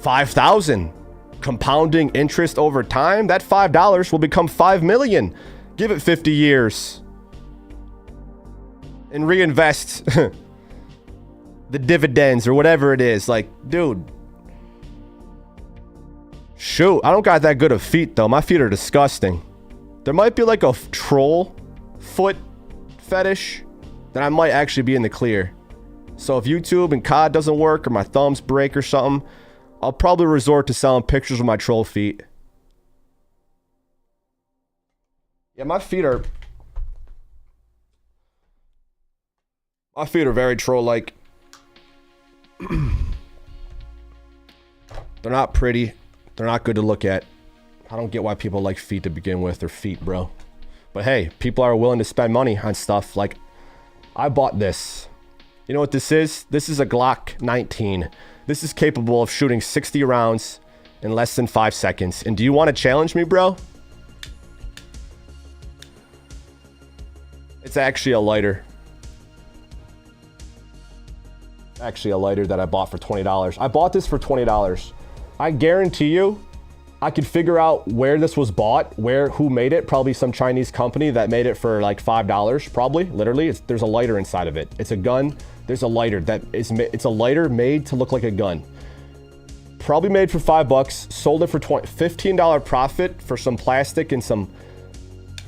$5,000. Compounding interest over time, that $5 will become $5 million. Give it 50 years and reinvest the dividends or whatever it is. Like, dude, shoot, I don't got that good of feet though. My feet are disgusting. There might be like a troll foot fetish that I might actually be in the clear. So if YouTube and COD doesn't work or my thumbs break or something, I'll probably resort to selling pictures of my troll feet. Yeah, my feet are very troll-like. They're not pretty. They're not good to look at. I don't get why people like feet to begin with. They're feet, bro. But hey, people are willing to spend money on stuff. Like, I bought this. You know what this is? This is a Glock 19. This is capable of shooting 60 rounds in less than 5 seconds. And do you want to challenge me, bro? It's actually a lighter. Actually a lighter that I bought for $20. I bought this for $20. I guarantee you, I could figure out where this was bought, who made it. Probably some Chinese company that made it for like $5. Probably, literally. There's a lighter inside of it. It's a gun. There's a lighter it's a lighter made to look like a gun. Probably made for $5. Sold it for $15 profit for some plastic and some,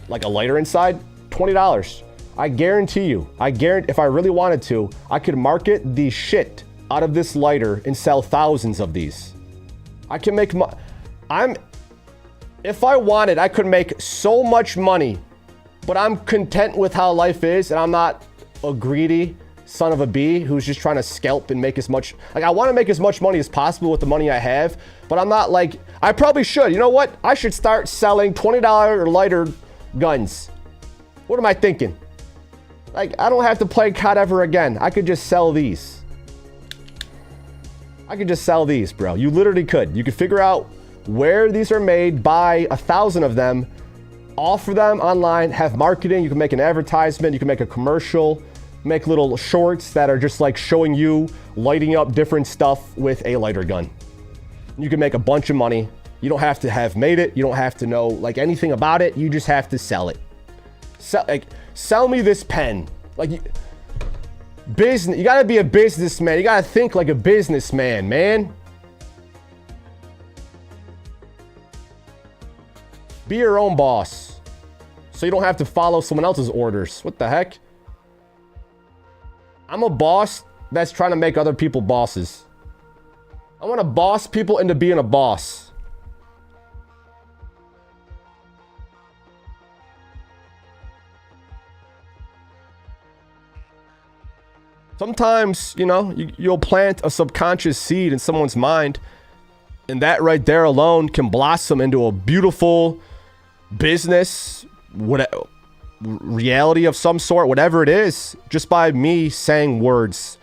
like a lighter inside. $20. I guarantee you, if I really wanted to, I could market the shit out of this lighter and sell thousands of these. I can make If I wanted, I could make so much money, but I'm content with how life is, and I'm not a greedy son of a bee who's just trying to scalp and make as much. Like, I want to make as much money as possible with the money I have, but I'm not like, I probably should. You know what? I should start selling $20 or lighter guns. What am I thinking? Like, I don't have to play COD ever again. I could just sell these. I could just sell these, bro. You literally could. You could figure out where these are made, buy 1,000 of them, offer them online, have marketing. You can make an advertisement. You can make a commercial, make little shorts that are just like showing you lighting up different stuff with a lighter gun. You can make a bunch of money. You don't have to have made it. You don't have to know like anything about it. You just have to sell it. Sell me this pen. Like, business. You gotta be a businessman. You gotta think like a businessman, man. Be your own boss, so you don't have to follow someone else's orders. What the heck? I'm a boss that's trying to make other people bosses. I want to boss people into being a boss. Sometimes, you know, you'll plant a subconscious seed in someone's mind, and that right there alone can blossom into a beautiful business, reality of some sort, whatever it is, just by me saying words.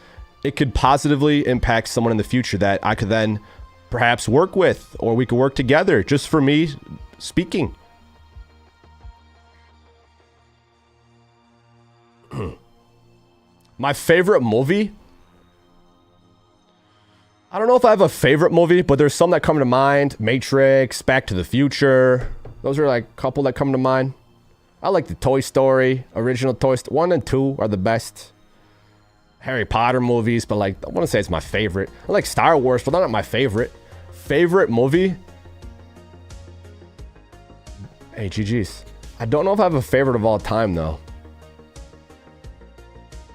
It could positively impact someone in the future that I could then perhaps work with, or we could work together just for me speaking. My favorite movie? I don't know if I have a favorite movie, but there's some that come to mind. Matrix, Back to the Future. Those are like a couple that come to mind. I like the Toy Story, original Toy Story. 1 and 2 are the best. Harry Potter movies, but like, I want to say it's my favorite. I like Star Wars, but they're not my favorite. Favorite movie? Hey, GG's. I don't know if I have a favorite of all time, though.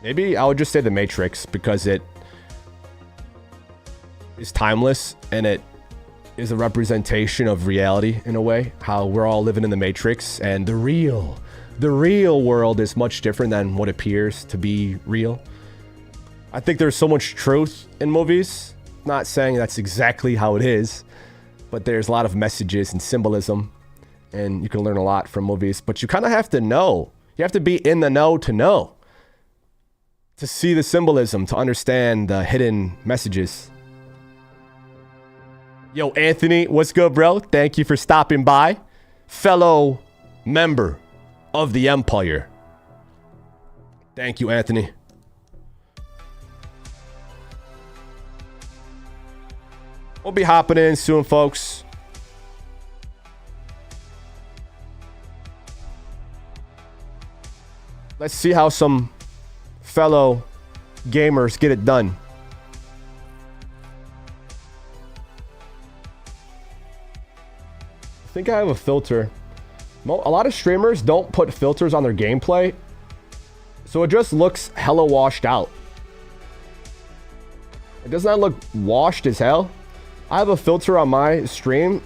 Maybe I would just say The Matrix, because it is timeless, and it is a representation of reality in a way. How we're all living in the Matrix, and the real world is much different than what appears to be real. I think there's so much truth in movies. Not saying that's exactly how it is, but there's a lot of messages and symbolism, and you can learn a lot from movies. But you kind of have to know. You have to be in the know, to see the symbolism, to understand the hidden messages. Yo, Anthony, what's good, bro? Thank you for stopping by. Fellow member of the Empire. Thank you, Anthony. We'll be hopping in soon, folks. Let's see how some fellow gamers get it done. I think I have a filter. A lot of streamers don't put filters on their gameplay, so it just looks hella washed out. It does not look washed as hell. I have a filter on my stream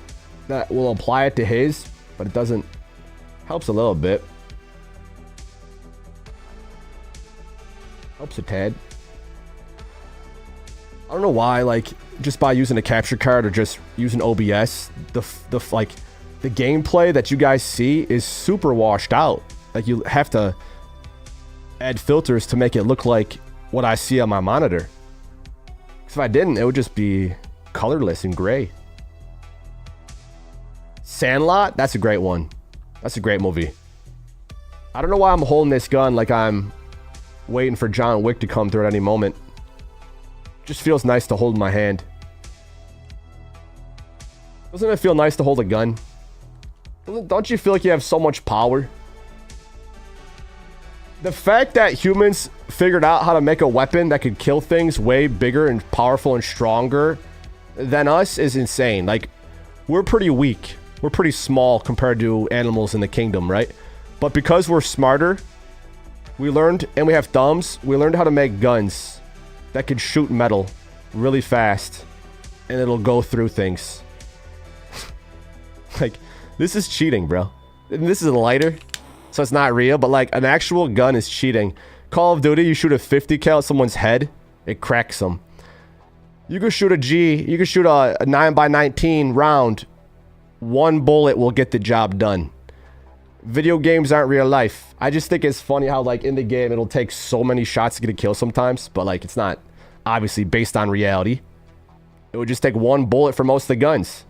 that will apply it to his, but it doesn't. Helps a little bit. Helps a tad. I don't know why, like, just by using a capture card or just using OBS, the gameplay that you guys see is super washed out. Like, you have to add filters to make it look like what I see on my monitor. Because if I didn't, it would just be colorless and gray. Sandlot? That's a great one. That's a great movie. I don't know why I'm holding this gun like I'm waiting for John Wick to come through at any moment. Just feels nice to hold in my hand. Doesn't it feel nice to hold a gun? Don't you feel like you have so much power? The fact that humans figured out how to make a weapon that could kill things way bigger and powerful and stronger than us is insane. Like, we're pretty weak. We're pretty small compared to animals in the kingdom, right? But because we're smarter, we learned, and we have thumbs, we learned how to make guns that could shoot metal really fast, and it'll go through things. Like, this is cheating, bro. And this is a lighter, so it's not real, but like an actual gun is cheating. Call of Duty, you shoot a 50 cal at someone's head, it cracks them. You can shoot a G, you can shoot a 9x19 round. One bullet will get the job done. Video games aren't real life. I just think it's funny how, like, in the game, it'll take so many shots to get a kill sometimes, but, like, it's not obviously based on reality. It would just take one bullet for most of the guns.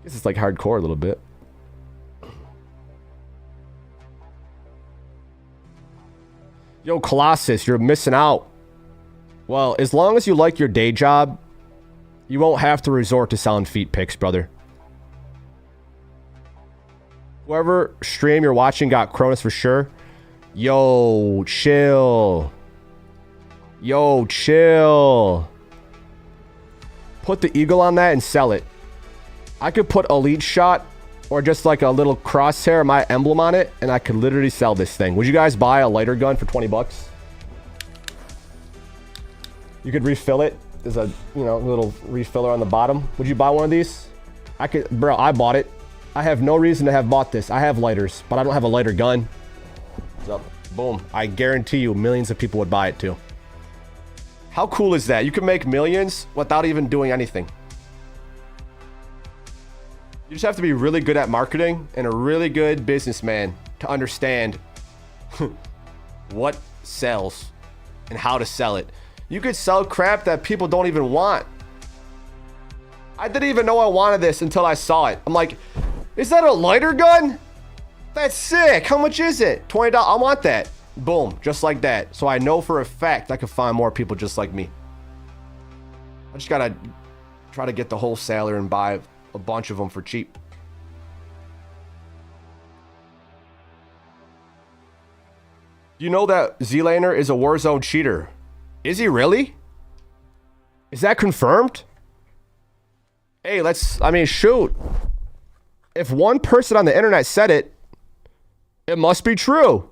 I guess it's, like, hardcore a little bit. Yo, Colossus, you're missing out. Well, as long as you like your day job, you won't have to resort to selling feet pics, brother. Whoever stream you're watching got Cronus for sure. Yo, chill. Yo, chill. Put the eagle on that and sell it. I could put EliteShot or just like a little crosshair, my emblem on it, and I could literally sell this thing. Would you guys buy a lighter gun for 20 bucks? You could refill it. There's a, you know, little refiller on the bottom. Would you buy one of these? I could, bro, I bought it. I have no reason to have bought this. I have lighters, but I don't have a lighter gun. So, boom. I guarantee you millions of people would buy it too. How cool is that? You can make millions without even doing anything. You just have to be really good at marketing and a really good businessman to understand what sells and how to sell it. You could sell crap that people don't even want. I didn't even know I wanted this until I saw it. I'm like, is that a lighter gun? That's sick. How much is it? $20. I want that. Boom. Just like that. So I know for a fact I can find more people just like me. I just gotta try to get the wholesaler and buy a bunch of them for cheap. You know that Z-Laner is a Warzone cheater. Is he really? Is that confirmed? Hey, I mean, shoot. If one person on the internet said it, it must be true.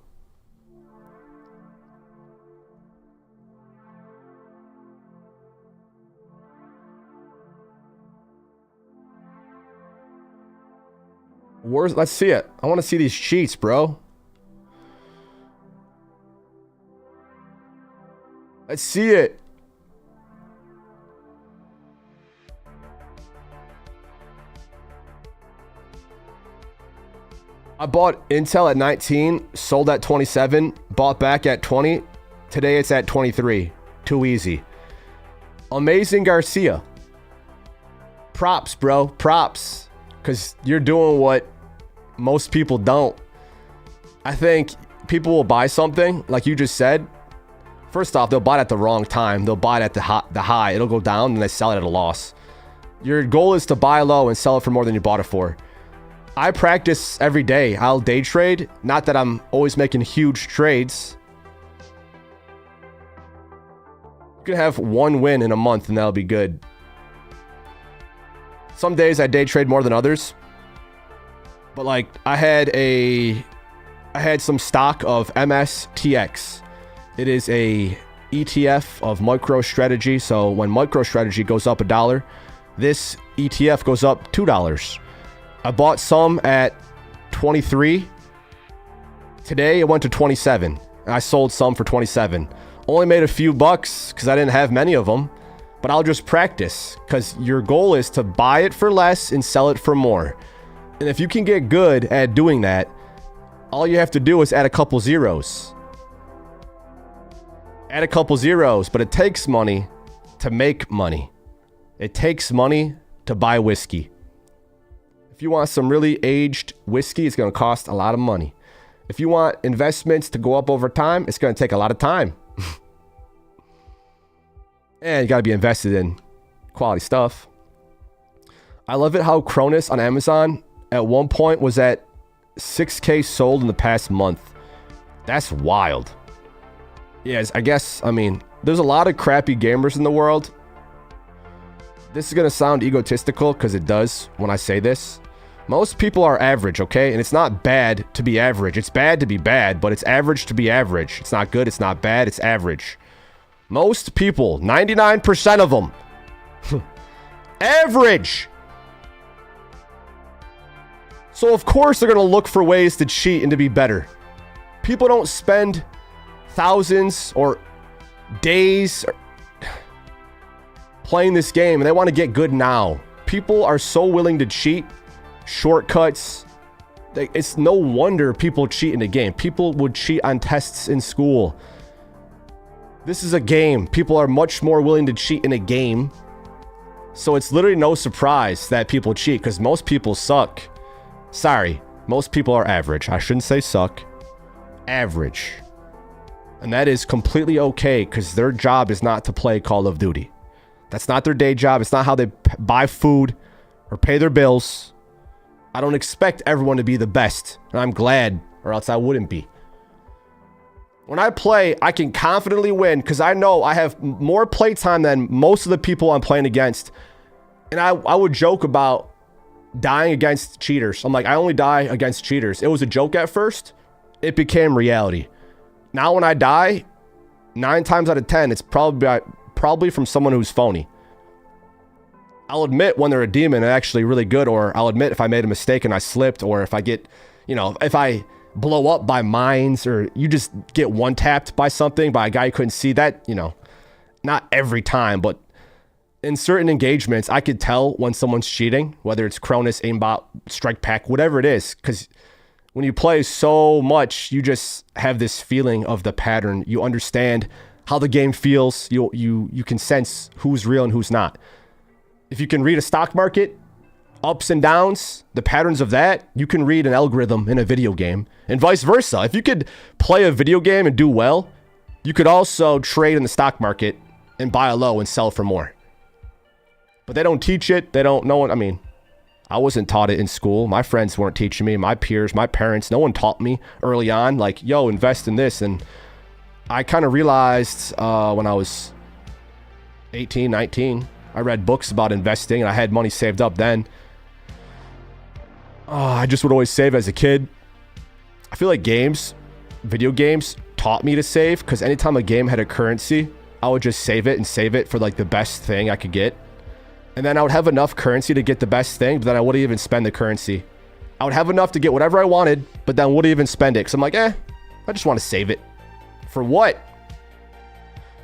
Let's see it. I want to see these cheats, bro. Let's see it. I bought Intel at 19, sold at 27, bought back at 20. Today it's at 23. Too easy. Amazing Garcia. Props, bro. Props. Because you're doing what most people don't. I think people will buy something, like you just said. First off, they'll buy it at the wrong time. They'll buy it at the high. It'll go down and they sell it at a loss. Your goal is to buy low and sell it for more than you bought it for. I practice every day. I'll day trade. Not that I'm always making huge trades. You can have one win in a month and that'll be good. Some days I day trade more than others. But like I had some stock of MSTX. It is a ETF of MicroStrategy. So when MicroStrategy goes up $1, this ETF goes up $2. I bought some at 23. Today it went to 27. I sold some for 27. Only made a few bucks because I didn't have many of them. But I'll just practice because your goal is to buy it for less and sell it for more. And if you can get good at doing that, all you have to do is add a couple zeros. Add a couple zeros, but it takes money to make money. It takes money to buy whiskey. If you want some really aged whiskey, it's going to cost a lot of money. If you want investments to go up over time, it's going to take a lot of time. And you got to be invested in quality stuff. I love it how Cronus on Amazon at one point was at 6K sold in the past month. That's wild. Yes, I guess, I mean, there's a lot of crappy gamers in the world. This is going to sound egotistical because it does when I say this. Most people are average, okay? And it's not bad to be average. It's bad to be bad, but it's average to be average. It's not good, it's not bad, it's average. Most people, 99% of them, average. So of course they're going to look for ways to cheat and to be better. People don't spend thousands or days playing this game and they want to get good now. People are so willing to cheat, shortcuts. It's no wonder people cheat in the game. People would cheat on tests in school. This is a game. People are much more willing to cheat in a game. So it's literally no surprise that people cheat because most people suck. Sorry, most people are average. I shouldn't say suck. Average. And that is completely okay because their job is not to play Call of Duty. That's not their day job. It's not how they buy food or pay their bills. I don't expect everyone to be the best. And I'm glad, or else I wouldn't be. When I play, I can confidently win because I know I have more playtime than most of the people I'm playing against. And I would joke about dying against cheaters. I'm like, I only die against cheaters. It was a joke at first. It became reality. Now when I die, 9 times out of 10, it's probably from someone who's phony. I'll admit when they're a demon and actually really good, or I'll admit if I made a mistake and I slipped, or if I get, if I blow up by mines, or you just get one-tapped by something, by a guy you couldn't see. That, not every time, but in certain engagements, I could tell when someone's cheating, whether it's Cronus, aimbot, strike pack, whatever it is, because when you play so much, you just have this feeling of the pattern. You understand how the game feels. You can sense who's real and who's not. If you can read a stock market, ups and downs, the patterns of that, you can read an algorithm in a video game, and vice versa. If you could play a video game and do well, you could also trade in the stock market and buy a low and sell for more. But they don't teach it. They don't know it. I mean, I wasn't taught it in school. My friends weren't teaching me. My peers, my parents, no one taught me early on, like, yo, invest in this. And I kind of realized when I was 18, 19, I read books about investing and I had money saved up then. I just would always save as a kid. I feel like video games taught me to save, because anytime a game had a currency, I would just save it for like the best thing I could get. And then I would have enough currency to get the best thing, but then I wouldn't even spend the currency. I would have enough to get whatever I wanted, but then wouldn't even spend it. Because I'm like, I just want to save it. For what?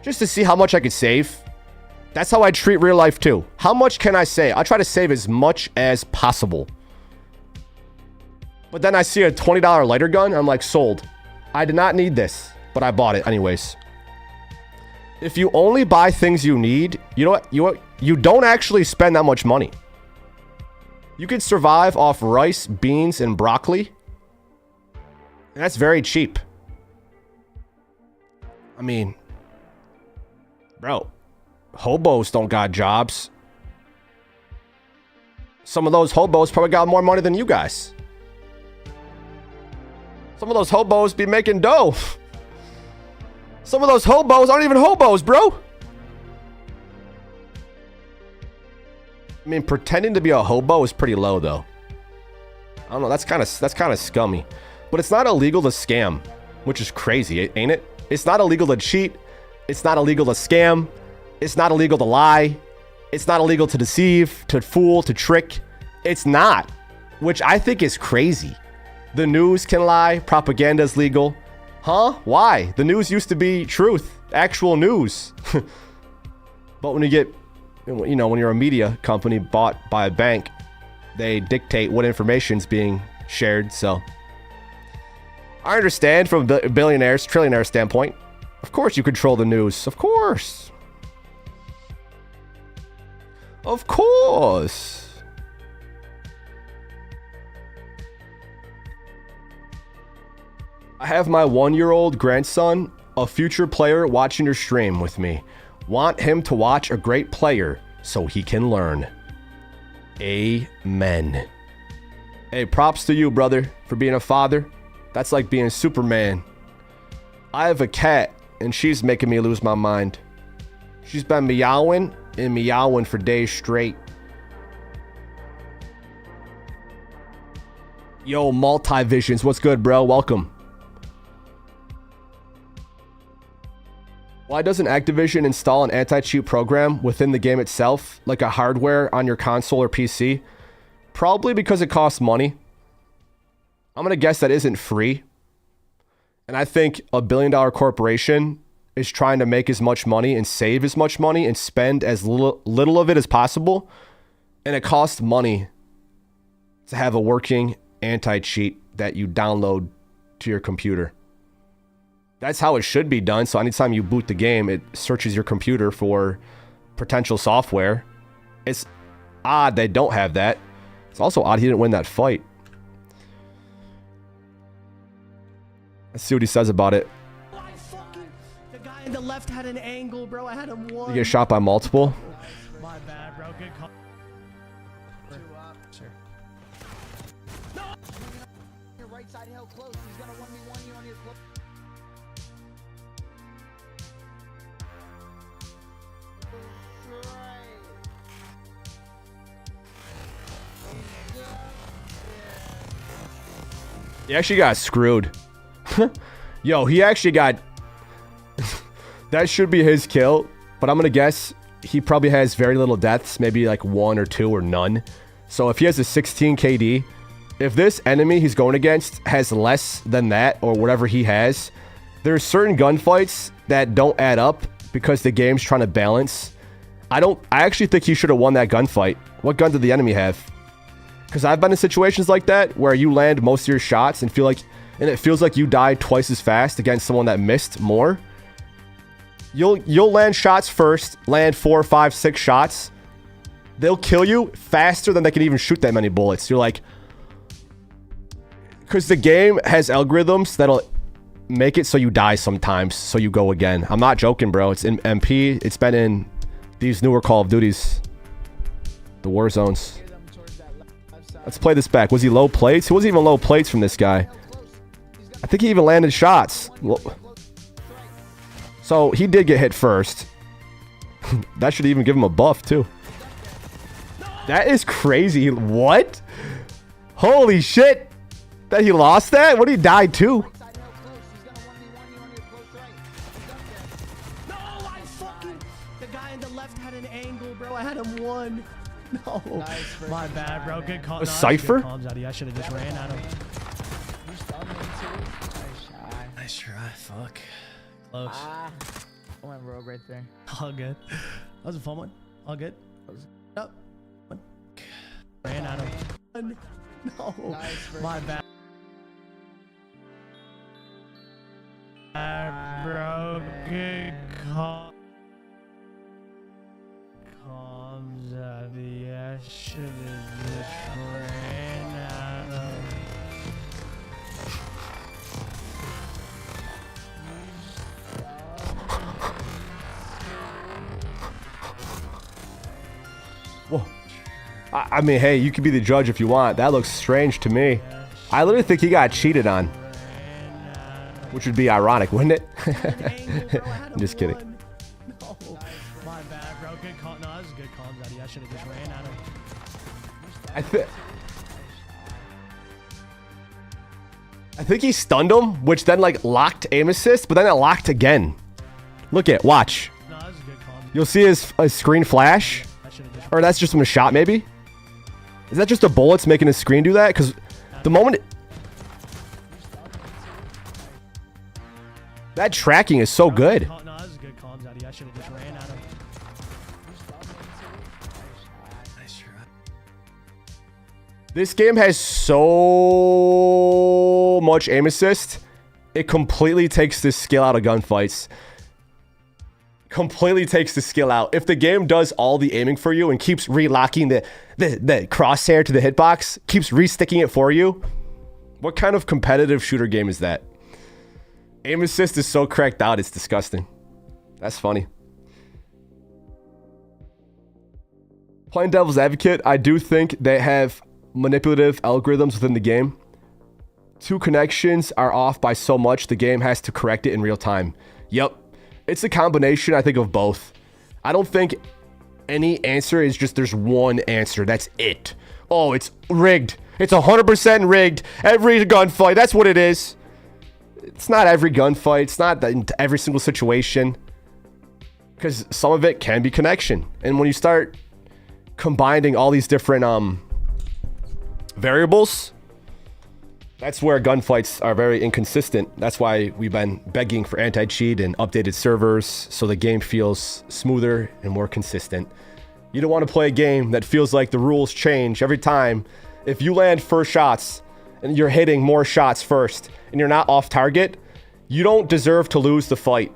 Just to see how much I could save. That's how I treat real life too. How much can I save? I try to save as much as possible. But then I see a $20 lighter gun. I'm like, sold. I did not need this, but I bought it anyways. If you only buy things you need, you know what? You don't actually spend that much money. You could survive off rice, beans, and broccoli. And that's very cheap. I mean, bro, hobos don't got jobs. Some of those hobos probably got more money than you guys. Some of those hobos be making dough. Some of those hobos aren't even hobos, bro. I mean, pretending to be a hobo is pretty low, though. I don't know. That's kind of scummy. But it's not illegal to scam, which is crazy, ain't it? It's not illegal to cheat. It's not illegal to scam. It's not illegal to lie. It's not illegal to deceive, to fool, to trick. It's not, which I think is crazy. The news can lie. Propaganda is legal. Huh? Why? The news used to be truth, actual news. But when you get, when you're a media company bought by a bank, they dictate what information's being shared. So I understand from a billionaire's, trillionaire standpoint. Of course you control the news. Of course. Of course. I have my 1-year-old grandson, a future player, watching your stream with me. Want him to watch a great player so he can learn. Amen. Hey, props to you, brother, for being a father. That's like being Superman. I have a cat, and she's making me lose my mind. She's been meowing and meowing for days straight. Yo, Multivisions, what's good, bro? Welcome. Why doesn't Activision install an anti-cheat program within the game itself, like a hardware on your console or PC? Probably because it costs money. I'm going to guess that isn't free. And I think a billion-dollar corporation is trying to make as much money and save as much money and spend as little of it as possible. And it costs money to have a working anti-cheat that you download to your computer. That's how it should be done. So anytime you boot the game, it searches your computer for potential software. It's odd they don't have that. It's also odd he didn't win that fight. Let's see what he says about it.
The guy in the left had an angle, bro. I had him one.
You get shot by multiple.
My bad, bro. Good call. Sure. No! Your right side held close. He's gonna 1v1 you on your close.
He actually got screwed. Yo, he actually got... That should be his kill, but I'm going to guess he probably has very little deaths, maybe like 1 or 2 or none. So if he has a 16 KD, if this enemy he's going against has less than that or whatever he has, there's certain gunfights that don't add up because the game's trying to balance. I actually think he should have won that gunfight. What gun did the enemy have? Because I've been in situations like that where you land most of your shots and it feels like you died twice as fast against someone that missed more. You'll land shots first, land 4, 5, 6 shots. They'll kill you faster than they can even shoot that many bullets. You're like, because the game has algorithms that'll make it so you die sometimes, so you go again. I'm not joking, bro. It's in MP. It's been in these newer Call of Duties, the Warzones. Let's play this back. Was he low plates? He wasn't even low plates from this guy. I think he even landed shots. Well, so he did get hit first. That should even give him a buff too. That is crazy. What? Holy shit. That he lost that? What did he die to?
No, I fucking... The guy in the left had an angle, bro. I had him one. No. Nice, my bad, bro. Good call.
A cipher?
I should have just ran at him. Nice try. Fuck. Close.
I went rogue right there.
All good. That was a fun one. All good. Up. One. Ran at him. No. Nice, my bad. Bro, good call. Comes out the ass. Should have just ran at him.
Whoa. I mean, hey, you can be the judge if you want. That looks strange to me. I literally think he got cheated on. Which would be ironic, wouldn't it? I'm just kidding.
No. My bad, bro. Good call. No, that was a good call, Zaddy. I should have just ran at him.
I think he stunned him, which then like locked aim assist, but then it locked again. Look at, watch.
No, that was a good call.
You'll see his screen flash. Or that's just from a shot, maybe? Is that just the bullets making his screen do that? Because the moment... That tracking is so good.
No, that was a good call, Zaddy. I should have just ran at him. Nice try.
This game has so much aim assist. It completely takes the skill out of gunfights. Completely takes the skill out. If the game does all the aiming for you and keeps relocking the crosshair to the hitbox, keeps resticking it for you, what kind of competitive shooter game is that? Aim assist is so cracked out, it's disgusting. That's funny. Playing devil's advocate, I do think they have manipulative algorithms within the game. 2 connections are off by so much, the game has to correct it in real time. Yep. It's a combination, I think, of both. I don't think any answer is just there's one answer. That's it. Oh, it's rigged. It's 100% rigged. Every gunfight, that's what it is. It's not every gunfight. It's not in every single situation. Because some of it can be connection. And when you start combining all these different variables, That's where gunfights are very inconsistent. That's why we've been begging for anti-cheat and updated servers so the game feels smoother and more consistent. You don't want to play a game that feels like the rules change every time. If you land first shots and you're hitting more shots first and you're not off target, you don't deserve to lose the fight.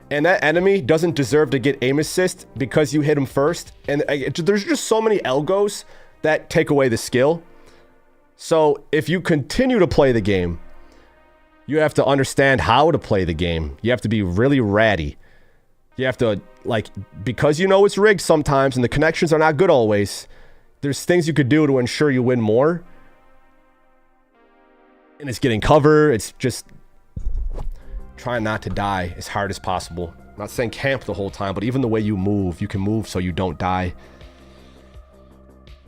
And that enemy doesn't deserve to get aim assist because you hit him first. And there's just so many algos that take away the skill. So if you continue to play the game, you have to understand how to play the game. You have to be really ratty. You have to, like, because you know it's rigged sometimes and the connections are not good always, there's things you could do to ensure you win more. And it's getting cover. It's just trying not to die as hard as possible. I'm not saying camp the whole time, but even the way you can move so you don't die.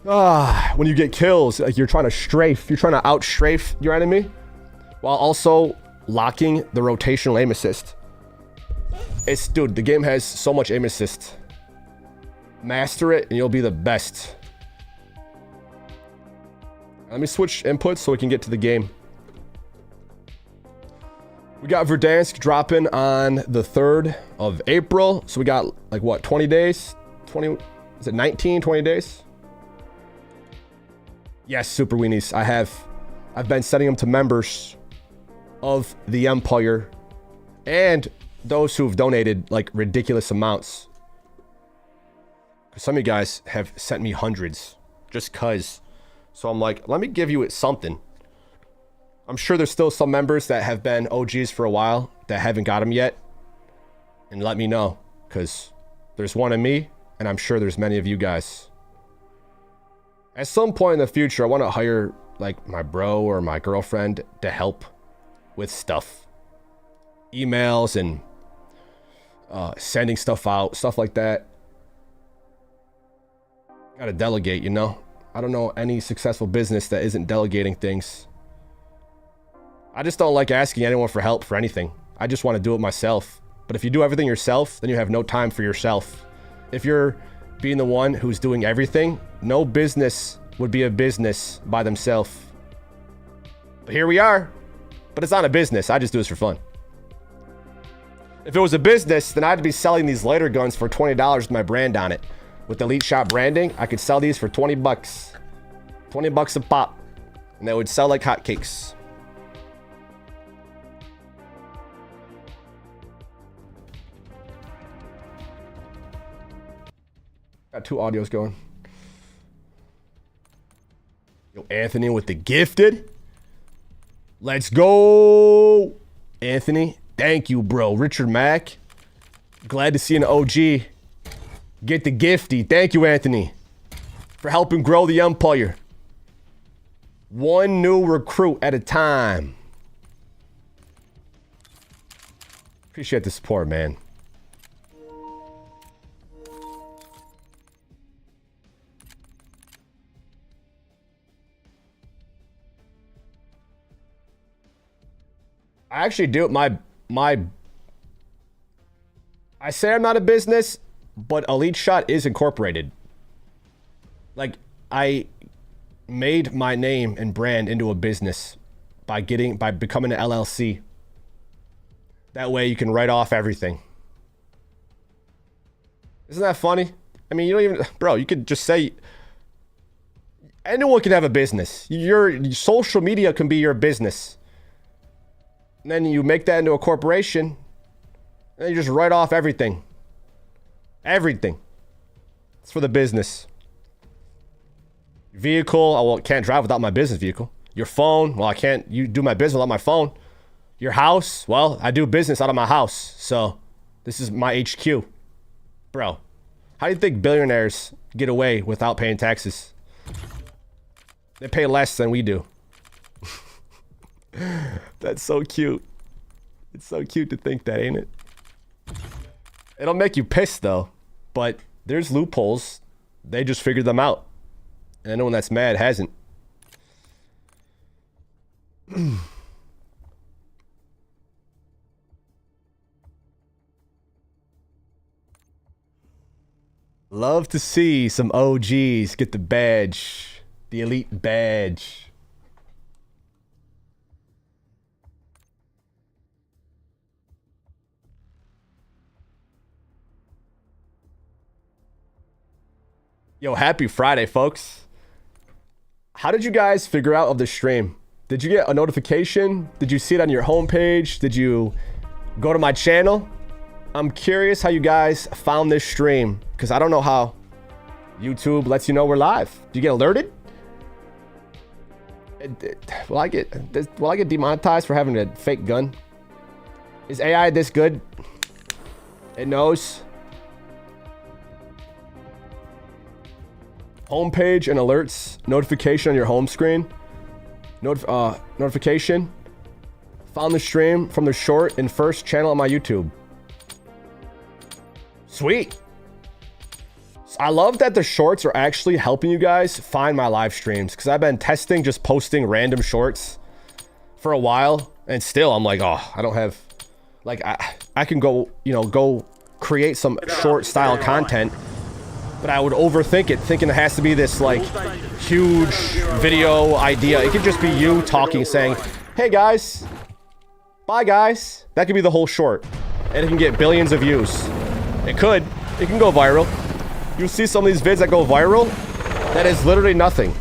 When you get kills, like you're trying to strafe, you're trying to out-strafe your enemy while also locking the rotational aim assist. Dude, the game has so much aim assist. Master it and you'll be the best. Let me switch inputs so we can get to the game. We got Verdansk dropping on the 3rd of April. So we got like what, 20 days? 20, is it 19, 20 days? Yes, Super Weenies. I've been sending them to members of the Empire and those who've donated like ridiculous amounts. Some of you guys have sent me hundreds just cuz. So I'm like, let me give you something. I'm sure there's still some members that have been OGs for a while that haven't got them yet. And let me know, because there's one of me, and I'm sure there's many of you guys. At some point in the future, I want to hire like my bro or my girlfriend to help with stuff. Emails and sending stuff out, stuff like that. Gotta delegate, you know? I don't know any successful business that isn't delegating things. I just don't like asking anyone for help for anything. I just want to do it myself. But if you do everything yourself, then you have no time for yourself. If you're being the one who's doing everything, no business would be a business by themselves. But here we are. But it's not a business. I just do this for fun. If it was a business, then I'd be selling these lighter guns for $20 with my brand on it. With EliteShot branding, I could sell these for 20 bucks. 20 bucks a pop. And they would sell like hotcakes. Got 2 audios going. Yo, Anthony with the gifted. Let's go. Anthony, thank you, bro. Richard Mack. Glad to see an OG get the gifty. Thank you, Anthony, for helping grow the Empire. One new recruit at a time. Appreciate the support, man. I actually do I say I'm not a business, but EliteShot is incorporated. Like, I made my name and brand into a business by becoming an LLC. That way you can write off everything. Isn't that funny? I mean, you don't even, bro, you could just say anyone can have a business. Your social media can be your business. And then you make that into a corporation, and you just write off everything. Everything. It's for the business. Vehicle, I can't drive without my business vehicle. Your phone, well, I can't do my business without my phone. Your house, well, I do business out of my house. So this is my HQ. Bro, how do you think billionaires get away without paying taxes? They pay less than we do. That's so cute. It's so cute to think that, ain't it? It'll make you pissed though, but there's loopholes. They just figured them out. And anyone that's mad hasn't. Love to see some OGs get the badge. The elite badge. Yo, happy Friday, folks. How did you guys figure out of the stream? Did you get a notification? Did you see it on your homepage? Did you go to my channel? I'm curious how you guys found this stream, because I don't know how YouTube lets you know we're live. Do you get alerted? Will I get demonetized for having a fake gun? Is AI this good? It knows. Homepage and alerts, notification on your home screen. Notification. Found the stream from the short and first channel on my YouTube. Sweet. I love that the shorts are actually helping you guys find my live streams, because I've been testing just posting random shorts for a while, and still I'm like, oh, I don't have, like, I can go, you know, go create some short style content, but I would overthink it, thinking it has to be this like huge video idea. It could just be you talking, saying, hey guys, bye guys. That could be the whole short, and it can get billions of views. It can go viral. You'll see some of these vids that go viral, that is literally nothing.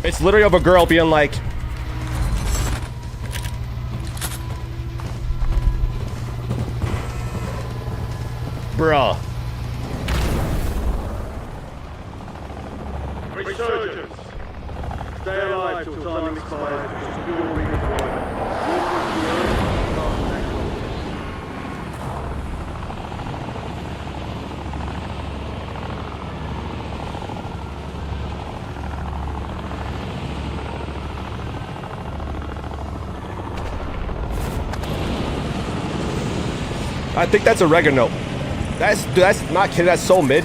It's literally of a girl being like, bruh.
Resurgence. Stay alive till time expires. Fuel redeployment.
I think that's oregano. That's not kidding. That's so mid.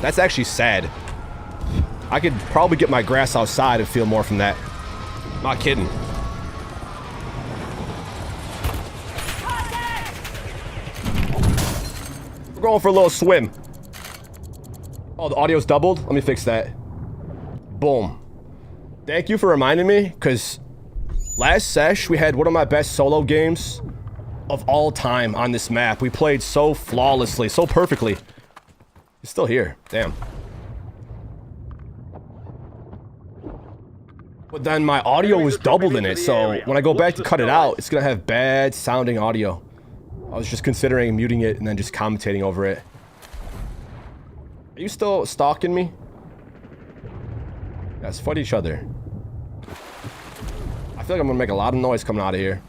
That's actually sad. I could probably get my grass outside and feel more from that. Not kidding. We're going for a little swim. Oh, the audio's doubled? Let me fix that. Boom. Thank you for reminding me, because last sesh we had one of my best solo games of all time on this map. We played so flawlessly, so perfectly. He's still here. Damn. But then my audio was doubled in it, so when I go back to cut it out, it's gonna have bad sounding audio. I was just considering muting it and then just commentating over it. Are you still stalking me? Let's fight each other. I feel like I'm gonna make a lot of noise coming out of here.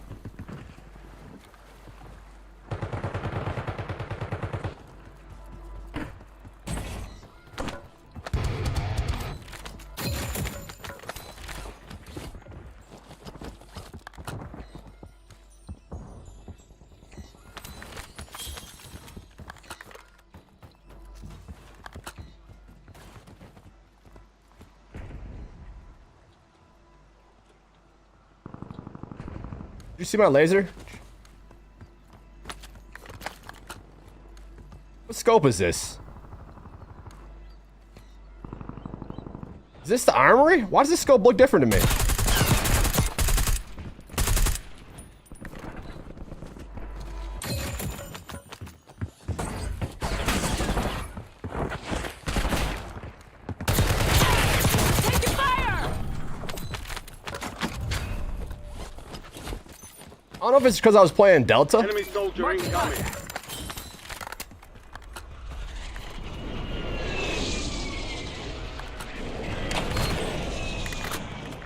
You see my laser? What scope is this? Is this the armory? Why does this scope look different to me? I don't know if it's because I was playing Delta.
Enemy soldier incoming.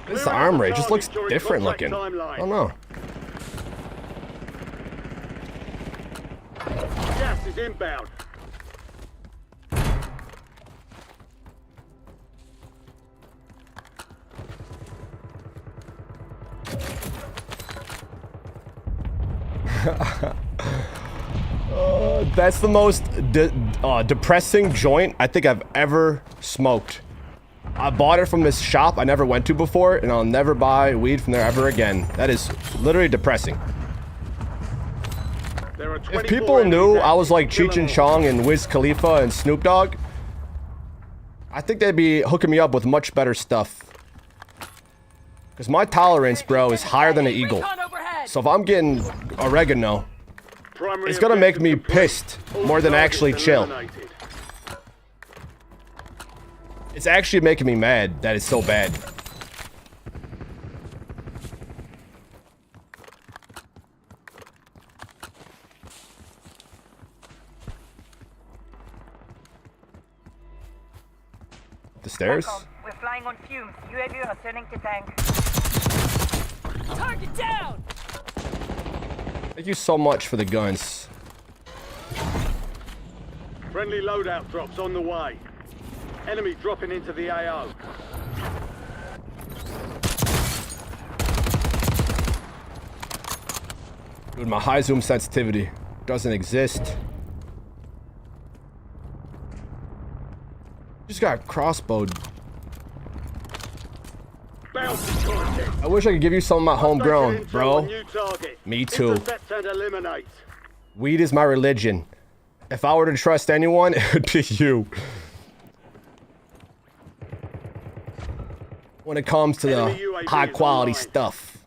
This is the armory. It just looks different looking. I don't know.
Gas is inbound.
That's the most depressing joint I think I've ever smoked. I bought it from this shop I never went to before, and I'll never buy weed from there ever again. That is literally depressing. If people knew I was like Cheech and Chong and Wiz Khalifa and Snoop Dogg, I think they'd be hooking me up with much better stuff. Because my tolerance, bro, is higher than an eagle. So if I'm getting oregano, it's gonna make me pissed more than actually chill. It's actually making me mad that it's so bad. The stairs?
We're flying on fumes. UAV returning to tank.
Target down!
Thank you so much for the guns.
Friendly loadout drops on the way. Enemy dropping into the AO.
Dude, my high zoom sensitivity doesn't exist. Just got crossbowed. I wish I could give you some of my homegrown, bro. Me too. Weed is my religion. If I were to trust anyone, it would be you. When it comes to the high quality stuff.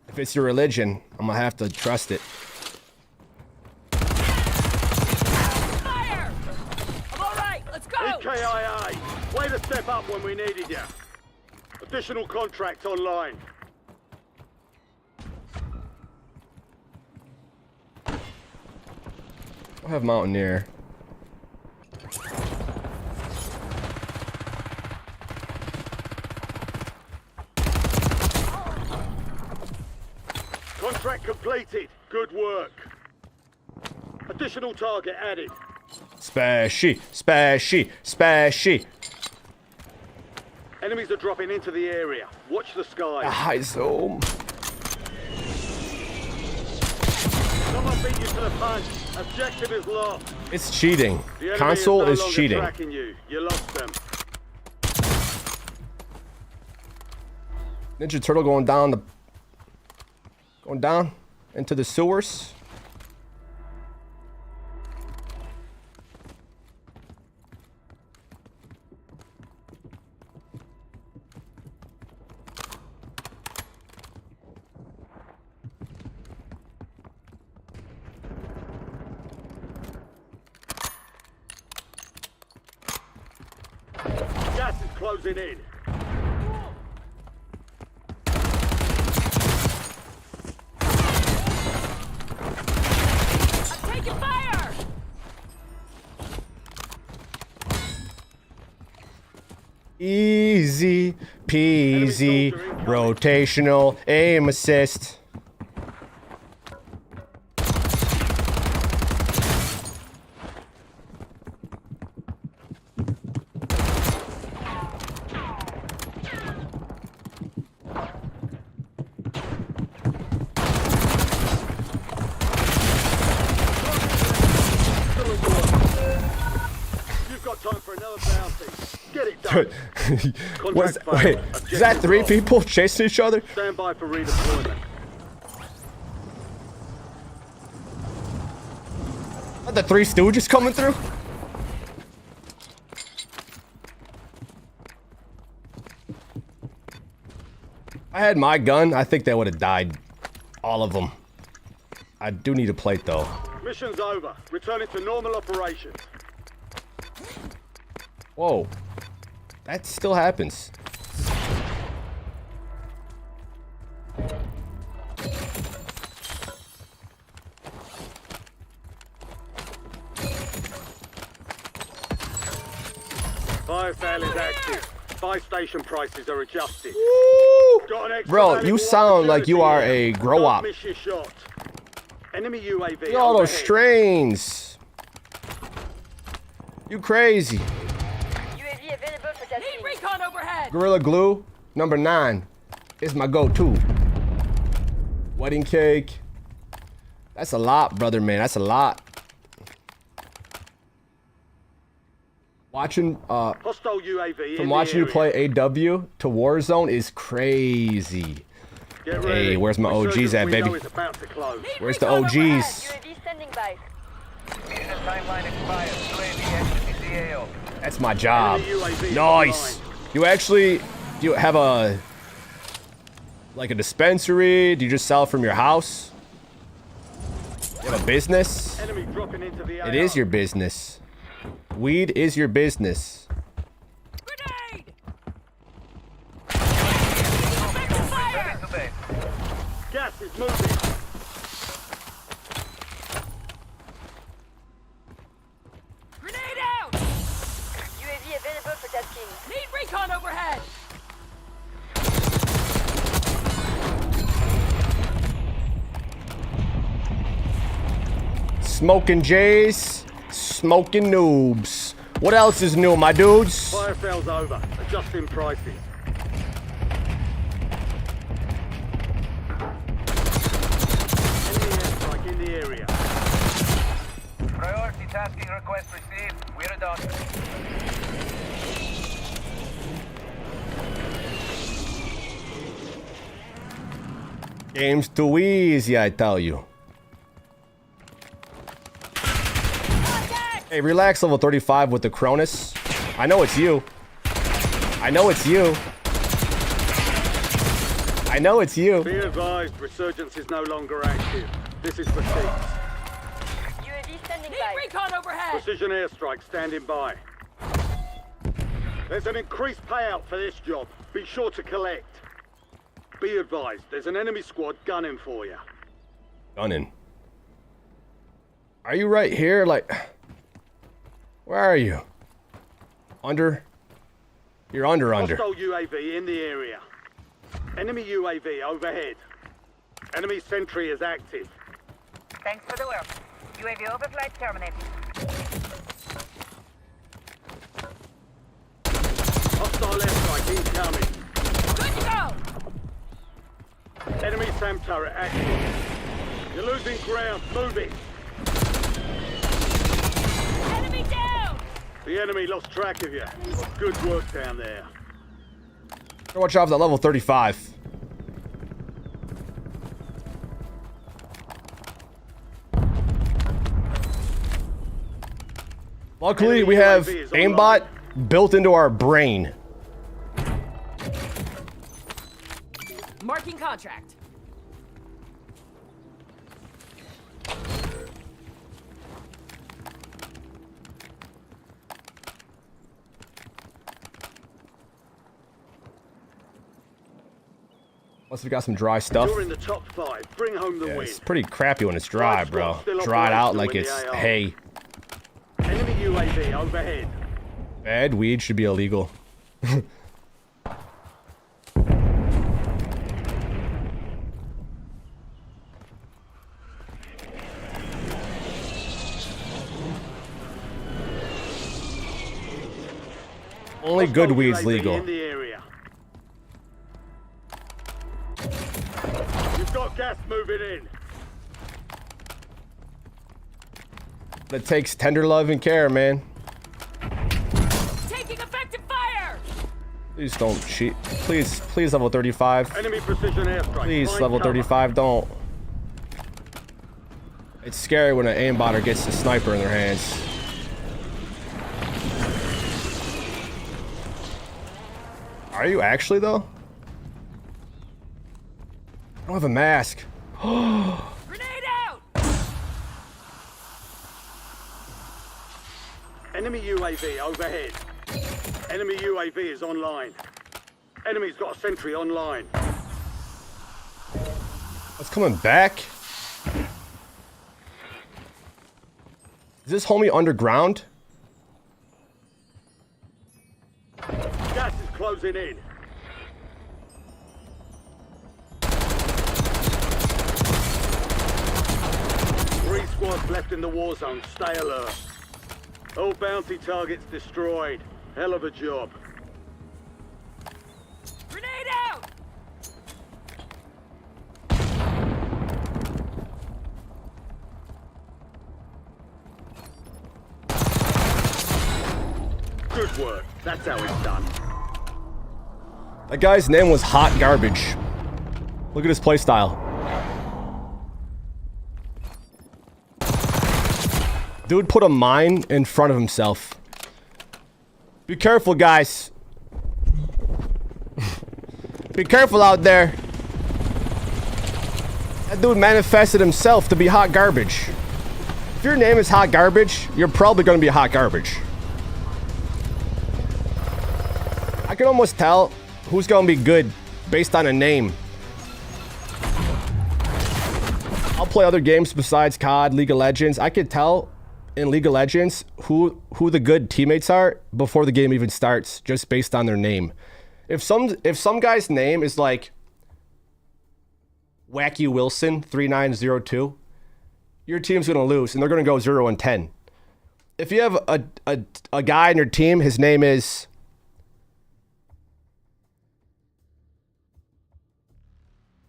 If it's your religion, I'm gonna have to trust it.
Fire! I'm alright, let's go!
EKIA, way to step up when we needed you. Additional contract online.
I have Mountaineer.
Contract completed. Good work. Additional target added.
Spashy, spashy, spashy.
Enemies are dropping into the area. Watch the sky.
High zoom.
Someone beat you to the punch. Objective is lost.
It's cheating.
The enemy
Console
no
is
longer
cheating.
tracking you. You lost them.
Ninja Turtle going down into the sewers.
Gas is closing in.
I'm taking fire!
Easy peasy, rotational aim assist.
You've got time for another bounty. Get it done.
Wait, is that three people chasing each other?
Stand by for redeployment.
Are the Three Stooges coming through? If I had my gun, I think they would have died. All of them. I do need a plate though.
Mission's over. Returning to normal operations.
Whoa. That still happens.
Fire sale is active. Buy station prices are adjusted. Got an extra
Bro, you
valuable
sound like you are
opportunity
a
here.
grow
Don't
up.
miss your shot. Enemy UAV
Look at all those
overhead.
strains. You crazy.
UAV available for
Need
testing.
recon overhead!
Gorilla Glue, number 9, is my go-to. Wedding cake. That's a lot, brother, man. That's a lot. Watching,
Hostile UAV
from
in
watching
the
you play
area.
AW to Warzone is crazy.
Get
Hey,
ready.
where's my OGs
Resurgence
at,
window
baby?
is about to close.
Need
Where's the
recon
OGs?
UAV standing by.
Timeline expired. UAV entering the AO.
That's my job.
Enemy UAV
Nice. Do you have a, like a dispensary? Do you just sell from your house? You have a business?
Enemy dropping into the AO.
It is your business. Weed is your business.
is moving.
Grenade out!
UAV available for tasking.
Need recon overhead!
Smoking Jays, smoking noobs. What else is new, my dudes?
Fire sales over. Adjusting prices. Enemy airstrike in the area.
Priority tasking request received. We're done.
Game's too easy, I tell you. Hey, relax, level 35 with the Cronus. I know it's you. I know it's you. I know it's you.
Be advised, resurgence is no longer active. This is for keeps.
UAV standing
Need
by.
recon overhead!
Precision airstrike standing by. There's an increased payout for this job. Be sure to collect. Be advised, there's an enemy squad gunning for you.
Gunning. Are you right here? Like, where are you? Under? You're under.
Hostile UAV in the area. Enemy UAV overhead. Enemy sentry is active.
Thanks for the work. UAV overflight terminated.
Hostile airstrike incoming.
Good to go!
Enemy SAM turret active. You're losing ground. Move it.
Enemy down!
The enemy lost track of you. Good work down there.
Watch out for that level 35. Luckily, we have aimbot built into our brain.
Marking contract.
Unless we got some dry stuff.
You're in the top 5. Bring home the
Yeah,
win.
it's pretty crappy when it's dry, bro. Dried out like it's hay.
Enemy UAV overhead.
Bad weed should be illegal. Only good
Hostile
weed's
UAV
legal.
in the area. You've got gas moving in.
That takes tender love and care, man.
Taking effective fire!
Please don't cheat. Please level 35.
Enemy precision airstrike.
Please
Find
level
cover.
35, don't. It's scary when an aimbotter gets a sniper in their hands. Are you actually, though? I don't have a mask.
Grenade out!
Enemy UAV overhead. Enemy UAV is online. Enemy's got a sentry online.
It's coming back. Is this homie underground?
Gas is closing in. Three squads left in the war zone. Stay alert. All bounty targets destroyed. Hell of a job.
Grenade out!
Good work. That's how it's done.
That guy's name was Hot Garbage. Look at his playstyle. Dude put a mine in front of himself. Be careful, guys. Be careful out there. That dude manifested himself to be hot garbage. If your name is Hot Garbage, you're probably gonna be hot garbage. I can almost tell who's gonna be good based on a name. I'll play other games besides COD, League of Legends. I could tell in League of Legends who the good teammates are before the game even starts, just based on their name. If some guy's name is like Wacky Wilson 3902, your team's gonna lose and they're gonna go 0-10. If you have a guy in your team, his name is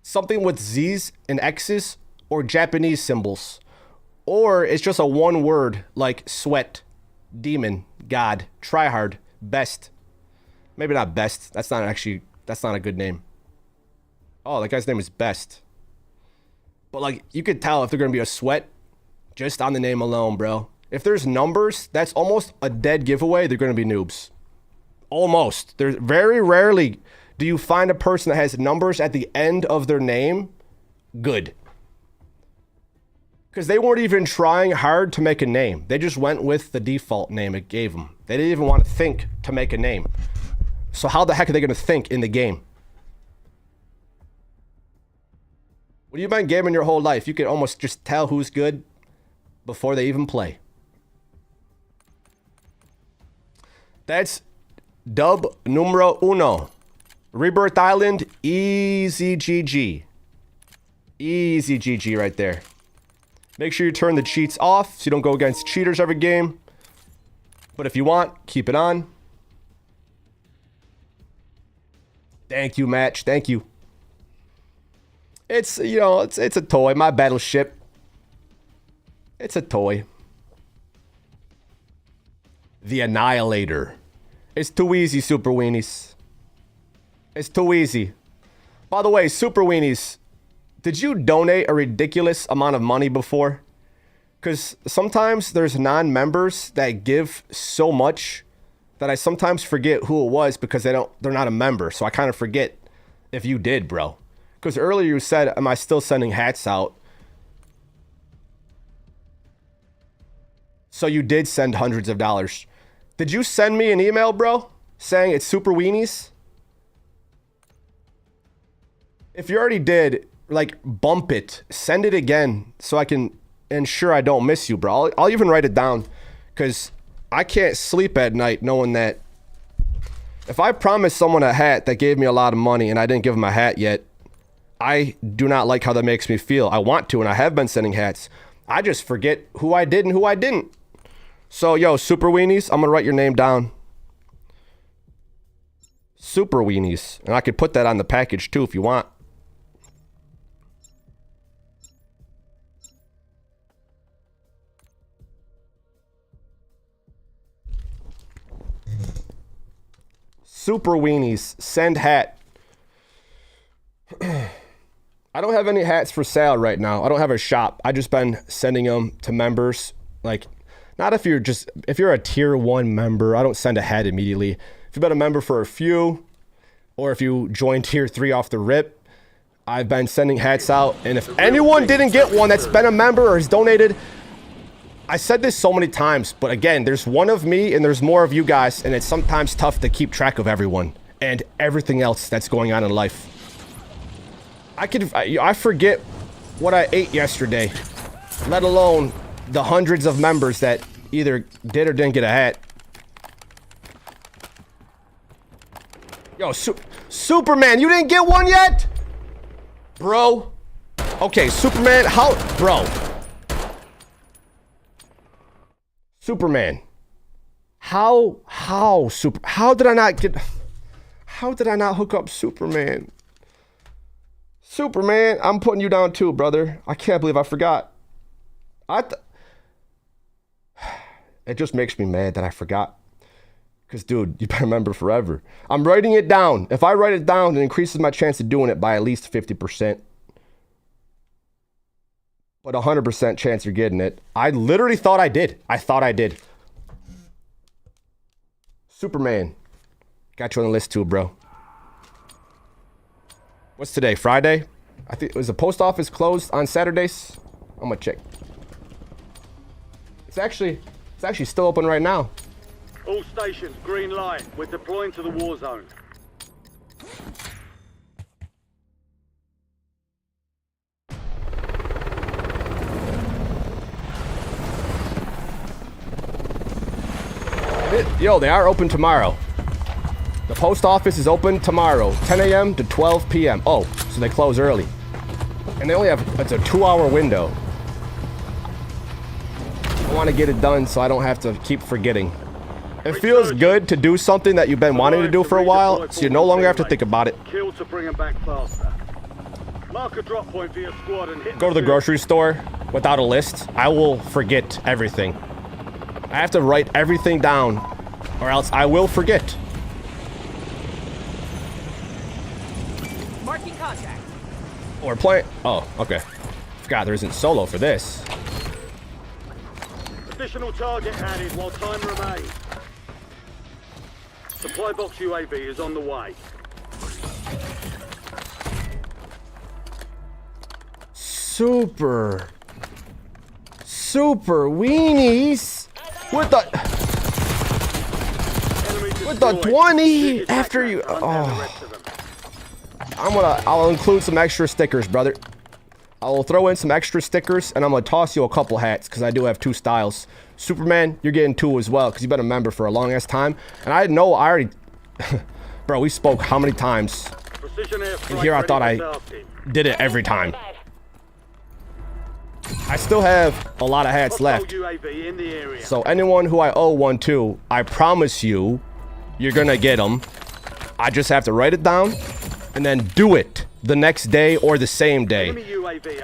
something with Z's and X's or Japanese symbols, or it's just a one word like sweat, demon, God, tryhard, best. Maybe not best. That's not a good name. Oh, that guy's name is Best. But like, you could tell if they're gonna be a sweat just on the name alone, bro. If there's numbers, that's almost a dead giveaway. They're gonna be noobs. Almost. There's very rarely do you find a person that has numbers at the end of their name good. Because they weren't even trying hard to make a name. They just went with the default name it gave them. They didn't even want to think to make a name. So how the heck are they going to think in the game? When you've been gaming your whole life, you can almost just tell who's good before they even play. That's dub numero uno. Rebirth Island, easy GG. Easy GG right there. Make sure you turn the cheats off so you don't go against cheaters every game. But if you want, keep it on. Thank you, Match. Thank you. It's, you know, it's a toy. My battleship. It's a toy. The Annihilator. It's too easy, Super Weenies. It's too easy. By the way, Super Weenies, did you donate a ridiculous amount of money before? Because sometimes there's non-members that give so much that I sometimes forget who it was because they're not a member. So I kind of forget if you did, bro. Because earlier you said, am I still sending hats out? So you did send hundreds of dollars. Did you send me an email, bro, saying it's Super Weenies? If you already did, like, bump it. Send it again so I can ensure I don't miss you, bro. I'll even write it down because I can't sleep at night knowing that if I promised someone a hat that gave me a lot of money and I didn't give them a hat yet, I do not like how that makes me feel. I want to, and I have been sending hats. I just forget who I did and who I didn't. So, yo, Super Weenies, I'm going to write your name down. Super Weenies. And I could put that on the package, too, if you want. Super Weenies, send hat. I don't have any hats for sale right now. I don't have a shop. I just been sending them to members. Like, not if you're a tier 1 member, I don't send a hat immediately. If you've been a member for a few, or if you join tier 3 off the rip, I've been sending hats out. And if anyone didn't get one that's been a member or has donated, I said this so many times, but again, there's one of me and there's more of you guys, and it's sometimes tough to keep track of everyone and everything else that's going on in life. I forget what I ate yesterday, let alone the hundreds of members that either did or didn't get a hat. Yo, Superman, you didn't get one yet? Bro. Okay, Superman, bro. Superman. How did I not hook up Superman? Superman, I'm putting you down too, brother. I can't believe I forgot. It just makes me mad that I forgot. Because, dude, you've been a member forever. I'm writing it down. If I write it down, it increases my chance of doing it by at least 50%. But 100% chance you're getting it. I literally thought I did. I thought I did. Superman. Got you on the list too, bro. What's today? Friday? I think, was the post office closed on Saturdays? I'm gonna check. It's actually still open right now.
All stations, green light. We're deploying to the war zone.
Yo, they are open tomorrow. The post office is open tomorrow, 10 a.m. to 12 p.m. Oh, so they close early. And they only have, it's a 2-hour window. I want to get it done so I don't have to keep forgetting. It feels good to do something that you've been wanting to do for a while, so you no longer have to think about it.
Kill to bring them back faster. Mark a drop point for your squad and hit.
Go to the grocery store without a list. I will forget everything. I have to write everything down, or else I will forget.
Marking contact.
We're playing. Oh, okay. Forgot there isn't solo for this.
Additional target added while time remains. Supply box UAV is on the way.
Super weenies with the 20 after you. Oh, I'll include some extra stickers, brother. I will throw in some extra stickers, and I'm gonna toss you a couple hats because I do have 2 styles. Superman, you're getting 2 as well because you've been a member for a long ass time, and I know I already. Bro, we spoke how many times? And here I thought I did it every time. I still have a lot of hats left. So anyone who I owe one to, I promise you, you're gonna get them. I just have to write it down and then do it the next day or the same day.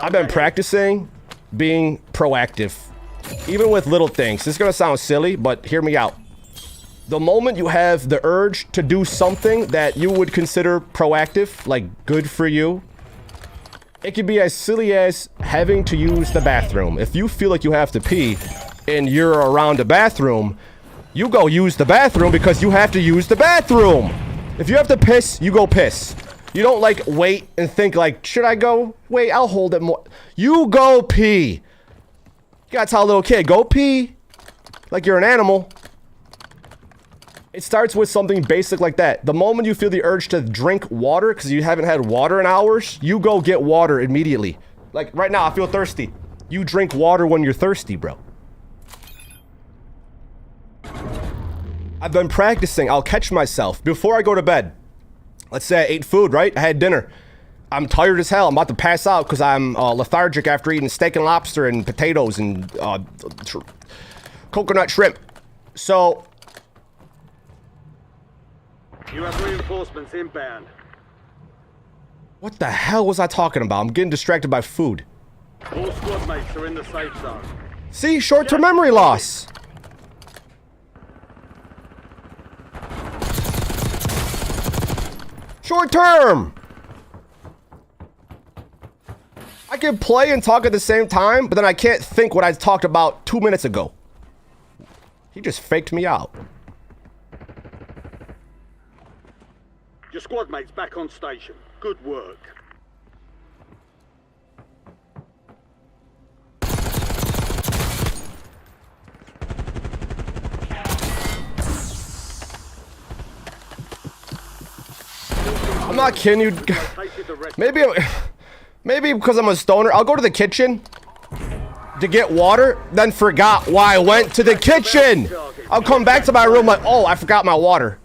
I've been practicing being proactive, even with little things. This is gonna sound silly, but hear me out. The moment you have the urge to do something that you would consider proactive, like good for you, it could be as silly as having to use the bathroom. If you feel like you have to pee and you're around a bathroom, you go use the bathroom because you have to use the bathroom. If you have to piss, you go piss. You don't like wait and think like, should I go? Wait, I'll hold it more. You go pee. You gotta tell a little kid, go pee. Like you're an animal. It starts with something basic like that. The moment you feel the urge to drink water because you haven't had water in hours, you go get water immediately. Like right now, I feel thirsty. You drink water when you're thirsty, bro. I've been practicing. I'll catch myself before I go to bed. Let's say I ate food, right? I had dinner. I'm tired as hell. I'm about to pass out because I'm lethargic after eating steak and lobster and potatoes and coconut shrimp. So
you have reinforcements inbound.
what the hell was I talking about? I'm getting distracted by food.
All squad mates are in the safe zone.
See, short-term memory loss. Short term. I can play and talk at the same time, but then I can't think what I talked about 2 minutes ago. He just faked me out.
Your squad mates back on station. Good work.
I'm not kidding you. Maybe because I'm a stoner, I'll go to the kitchen to get water, then forgot why I went to the kitchen. I'll come back to my room like, oh, I forgot my water.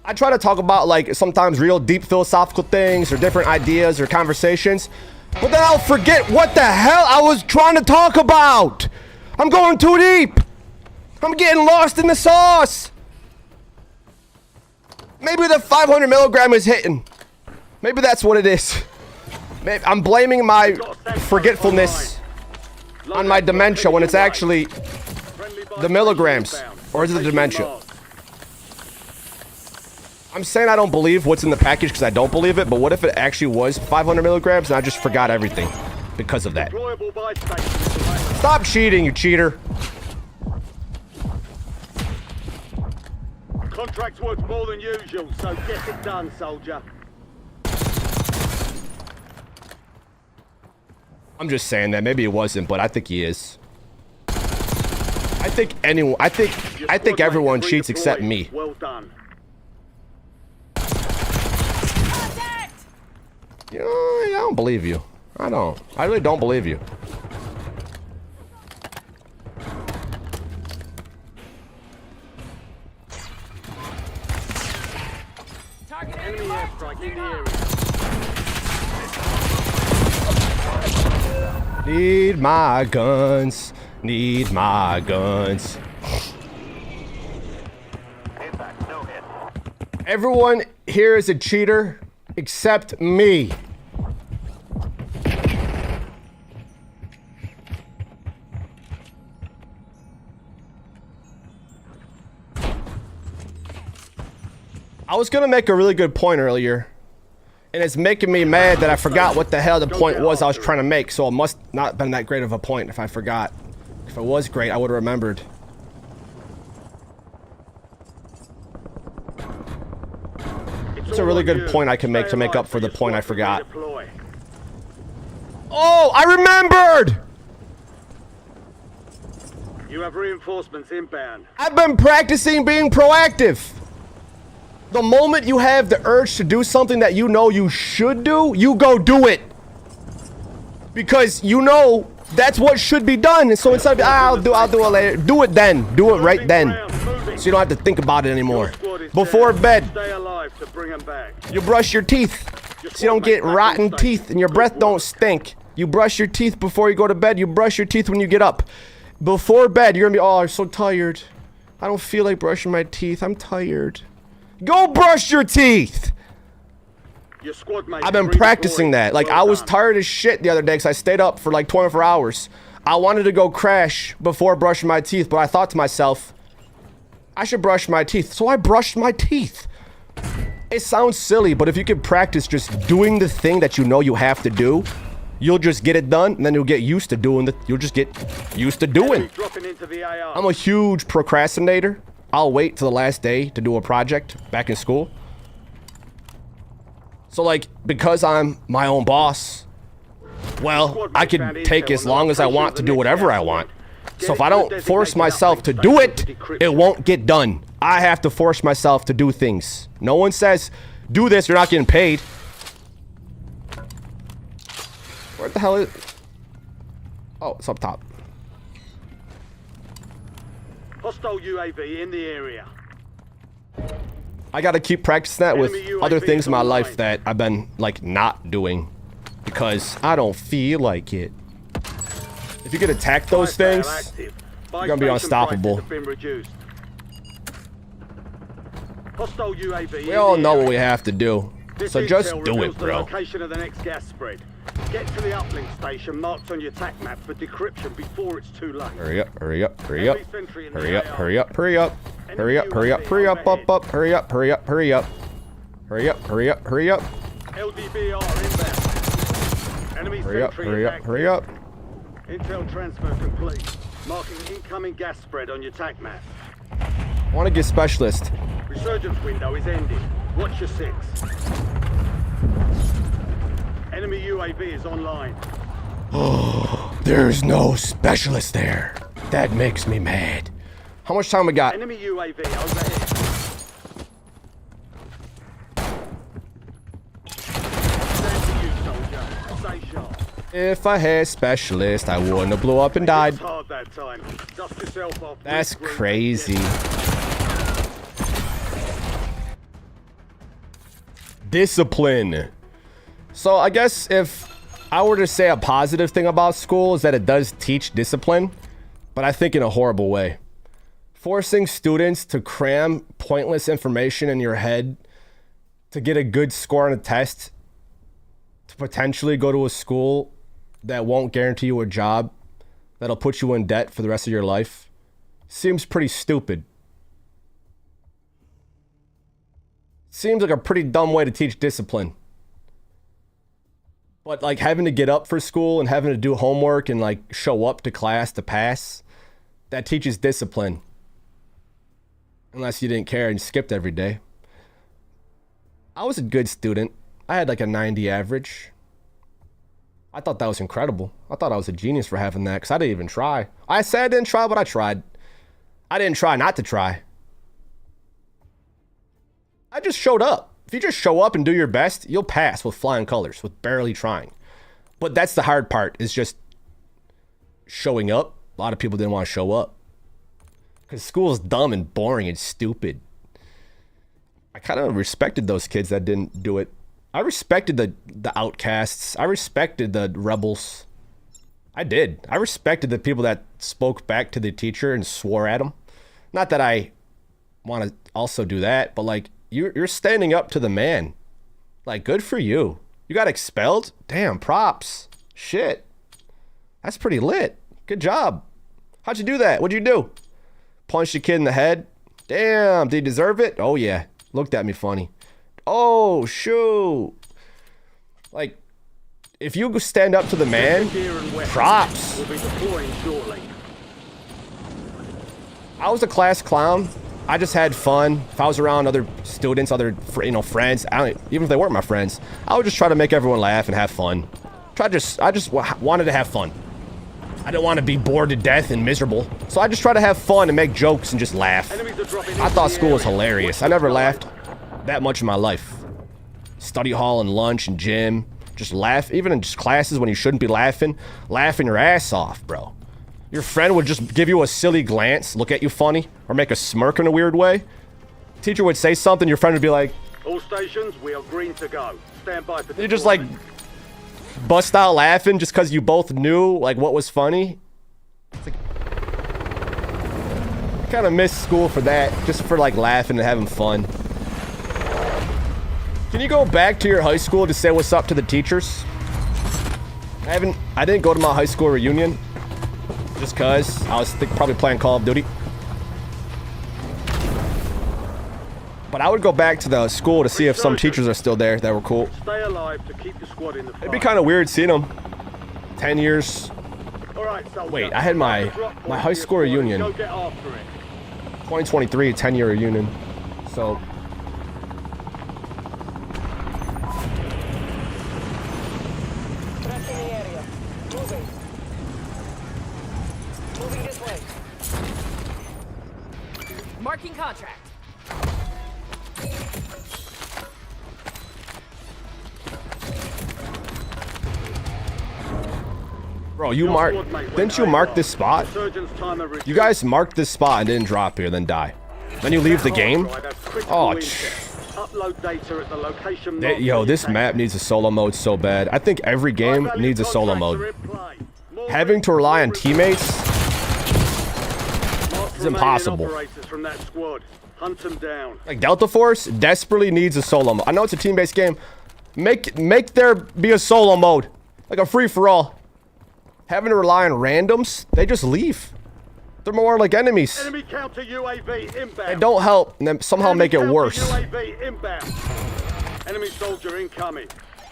I try to talk about like sometimes real deep philosophical things or different ideas or conversations, but then I'll forget what the hell I was trying to talk about. I'm going too deep. I'm getting lost in the sauce. Maybe the 500 milligram is hitting. Maybe that's what it is. Maybe I'm blaming my forgetfulness on my dementia when it's actually the milligrams. Or is it the dementia? I'm saying I don't believe what's in the package because I don't believe it, but what if it actually was 500 milligrams and I just forgot everything because of that? Stop cheating, you cheater.
Contract's worth more than usual, so get it done, soldier.
I'm just saying that. Maybe it wasn't, but I think he is. I think everyone cheats except me.
Well done.
You know, I don't believe you. I don't. I really don't believe you. Need my guns. Need my guns.
Impact, no hit.
Everyone here is a cheater except me. I was gonna make a really good point earlier, and it's making me mad that I forgot what the hell the point was I was trying to make, so it must not have been that great of a point if I forgot. If it was great, I would have remembered. It's a really good point I can make to make up for the point I forgot. Oh, I remembered!
You have reinforcements inbound.
I've been practicing being proactive. The moment you have the urge to do something that you know you should do, you go do it. Because you know that's what should be done. And so instead of, I'll do it later, do it then. Do it right then. So you don't have to think about it anymore. Before bed,
Stay alive to bring them back.
you brush your teeth. So you don't get rotten teeth and your breath don't stink. You brush your teeth before you go to bed. You brush your teeth when you get up. Before bed, you're gonna be, oh, I'm so tired. I don't feel like brushing my teeth. I'm tired. Go brush your teeth.
Your squad mates
I've been
redeployed.
practicing that. Like,
Well
I was
done.
tired as shit the other day because I stayed up for like 24 hours. I wanted to go crash before brushing my teeth, but I thought to myself, I should brush my teeth. So I brushed my teeth. It sounds silly, but if you can practice just doing the thing that you know you have to do, you'll just get it done, and then you'll get used to doing it. You'll just get used to doing.
Enemy dropping into the AR.
I'm a huge procrastinator. I'll wait till the last day to do a project back in school. So like, because I'm my own boss, well, I can take as long as I want to do whatever I want. So if I don't force myself to do it, it won't get done. I have to force myself to do things. No one says, do this, you're not getting paid. Where the hell is... Oh, it's up top.
Hostile UAV in the area.
I gotta keep practicing that with
Enemy UAV
other things
is
in my
online.
life that I've been, like, not doing. Because I don't feel like it. If you could attack those
Fire sale
things,
active.
you're gonna be
Buy station
unstoppable.
prices have been reduced. Hostile UAV
We
in
all
the
know what
area.
we have to do.
This
So just
intel
do
reveals
it,
the
bro.
location of the next gas spread. Get to the uplink station marked on your TAC map for decryption before it's too late.
Hurry up, hurry up, hurry up.
Enemy sentry in the
Hurry up,
AR.
hurry up, hurry up. Hurry up, hurry up, hurry up, up, hurry up, hurry up, hurry up. Hurry up, hurry up, hurry up.
LDBR inbound. Enemy
Hurry up,
sentry
hurry
is
up,
active.
hurry up.
Intel transfer complete. Marking incoming gas spread on your TAC map.
I wanna get specialist.
Resurgence window is ending. Watch your six. Enemy UAV is online.
There's no specialist there. That makes me mad. How much time we got?
Enemy UAV overhead. Stand to you, soldier. Stay sharp.
If I had specialist, I wouldn't have blew up and died.
It's hard that time. Dust yourself off.
That's
regroup,
crazy. Discipline. So I guess if I were to say a positive thing about school is that it does teach discipline, but I think in a horrible way. Forcing students to cram pointless information in your head to get a good score on a test, to potentially go to a school that won't guarantee you a job, that'll put you in debt for the rest of your life, seems pretty stupid. Seems like a pretty dumb way to teach discipline. But like having to get up for school and having to do homework and like show up to class to pass, that teaches discipline. Unless you didn't care and skipped every day. I was a good student. I had like a 90 average. I thought that was incredible. I thought I was a genius for having that because I didn't even try. I said I didn't try, but I tried. I didn't try not to try. I just showed up. If you just show up and do your best, you'll pass with flying colors, with barely trying. But that's the hard part, is just showing up. A lot of people didn't want to show up. Because school is dumb and boring and stupid. I kind of respected those kids that didn't do it. I respected the outcasts. I respected the rebels. I did. I respected the people that spoke back to the teacher and swore at him. Not that I want to also do that, but like you're standing up to the man. Like, good for you. You got expelled? Damn, props. Shit. That's pretty lit. Good job. How'd you do that? What'd you do? Punched a kid in the head? Damn, did he deserve it? Oh yeah. Looked at me funny. Oh, shoot. Like, if you stand up to the man, props. I was a class clown. I just had fun. If I was around other students, other friends, even if they weren't my friends, I would just try to make everyone laugh and have fun. I just wanted to have fun. I didn't want to be bored to death and miserable, so I just try to have fun and make jokes and just laugh. I thought school was hilarious. I never laughed that much in my life. Study hall and lunch and gym. Just laugh, even in just classes when you shouldn't be laughing your ass off, bro. Your friend would just give you a silly glance, look at you funny, or make a smirk in a weird way. Teacher would say something, your friend would be like,
all stations, we are green to go. Stand by for
you just like bust out laughing just because you both knew like what was funny. It's like, I kind of miss school for that, just for like laughing and having fun. Can you go back to your high school to say what's up to the teachers? I didn't go to my high school reunion just cause I was probably playing Call of Duty. But I would go back to the school to see if some teachers are still there that were cool.
Stay alive to keep the squad in the fight.
It'd be kind of weird seeing them 10 years.
All right, soldier.
Wait, I had my high school reunion.
Go get after it.
2023, 10-year reunion. So
Marking contract.
bro, didn't you mark this spot? You guys marked this spot and didn't drop here, then die. Then you leave the game? Oh, yo, this map needs a solo mode so bad. I think every game needs a solo mode. Having to rely on teammates is impossible. Like Delta Force desperately needs a solo mode. I know it's a team-based game. Make there be a solo mode, like a free-for-all. Having to rely on randoms, they just leave. They're more like enemies.
Enemy counter UAV inbound.
They don't help, and then somehow make it worse.
UAV inbound. Enemy soldier incoming.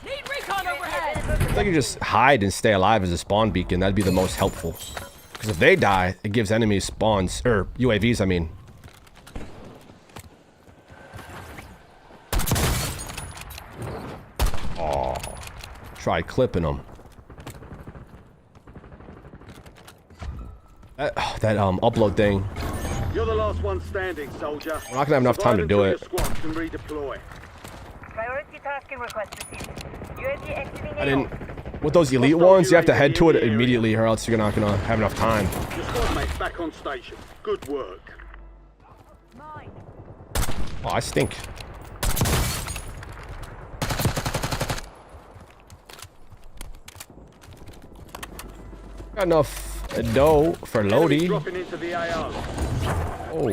Need recon overhead.
I think you just hide and stay alive as a spawn beacon. That'd be the most helpful. Because if they die, it gives enemies spawns, or UAVs, I mean. Oh, tried clipping them. That upload thing.
You're the last one standing, soldier.
We're not gonna have enough time to do it.
Priority tasking request received. UAV exiting
I didn't. With those elite ones, you have to head to it immediately, or else you're not gonna have enough time.
Your squad mate's back on station. Good work.
Mine.
Oh, I stink. Got enough dough for Lodi.
Dropping into the AO.
Oh.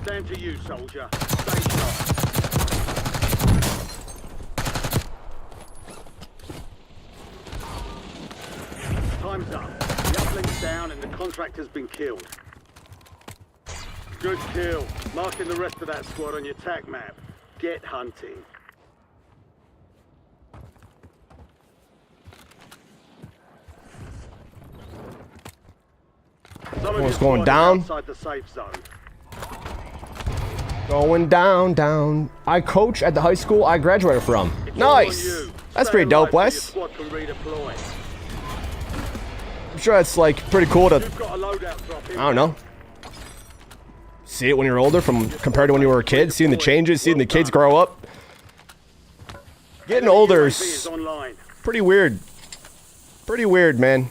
Stand to you, soldier. Stay sharp. Time's up. The uplink's down and the contract has been killed. Good kill. Marking the rest of that squad on your TAC map. Get hunting.
What's going down?
Outside the safe zone.
Going down. I coach at the high school I graduated from. Nice. That's pretty dope, Wes. I'm sure it's like pretty cool to, I don't know, see it when you're older compared to when you were a kid, seeing the changes, seeing the kids grow up. Getting older is pretty weird. Pretty weird, man.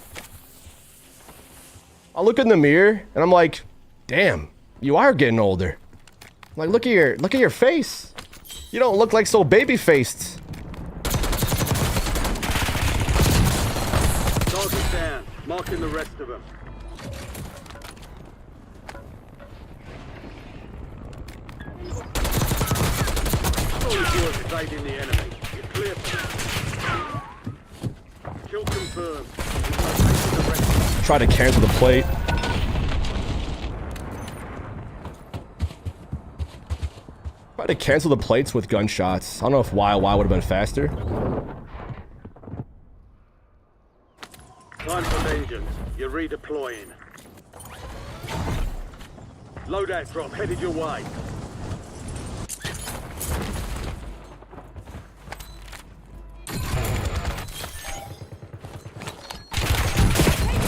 I look in the mirror and I'm like, damn, you are getting older. I'm like, look at your face. You don't look like so baby-faced.
Target down. Marking the rest of them. All yours is aiding the enemy. You're clear for that. Kill confirmed. You've located the rest.
Try to cancel the plate. Try to cancel the plates with gunshots. I don't know if Y would have been faster.
Time for vengeance. You're redeploying. Loadout drop headed your way.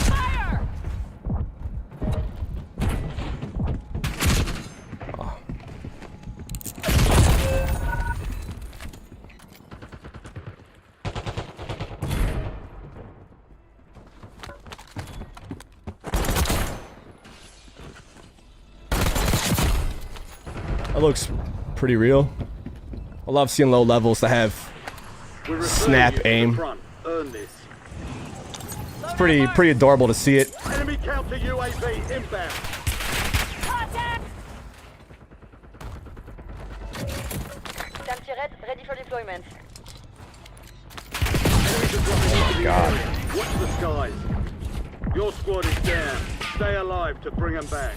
Fire!
That looks pretty real. I love seeing low levels that have
We're returning
snap
you to the
aim.
front. Earn this.
It's pretty adorable to see it.
Enemy counter UAV inbound.
Contact!
Red, ready for deployment.
Enemies are dropping into the
God.
area. Watch the skies. Your squad is down. Stay alive to bring them back.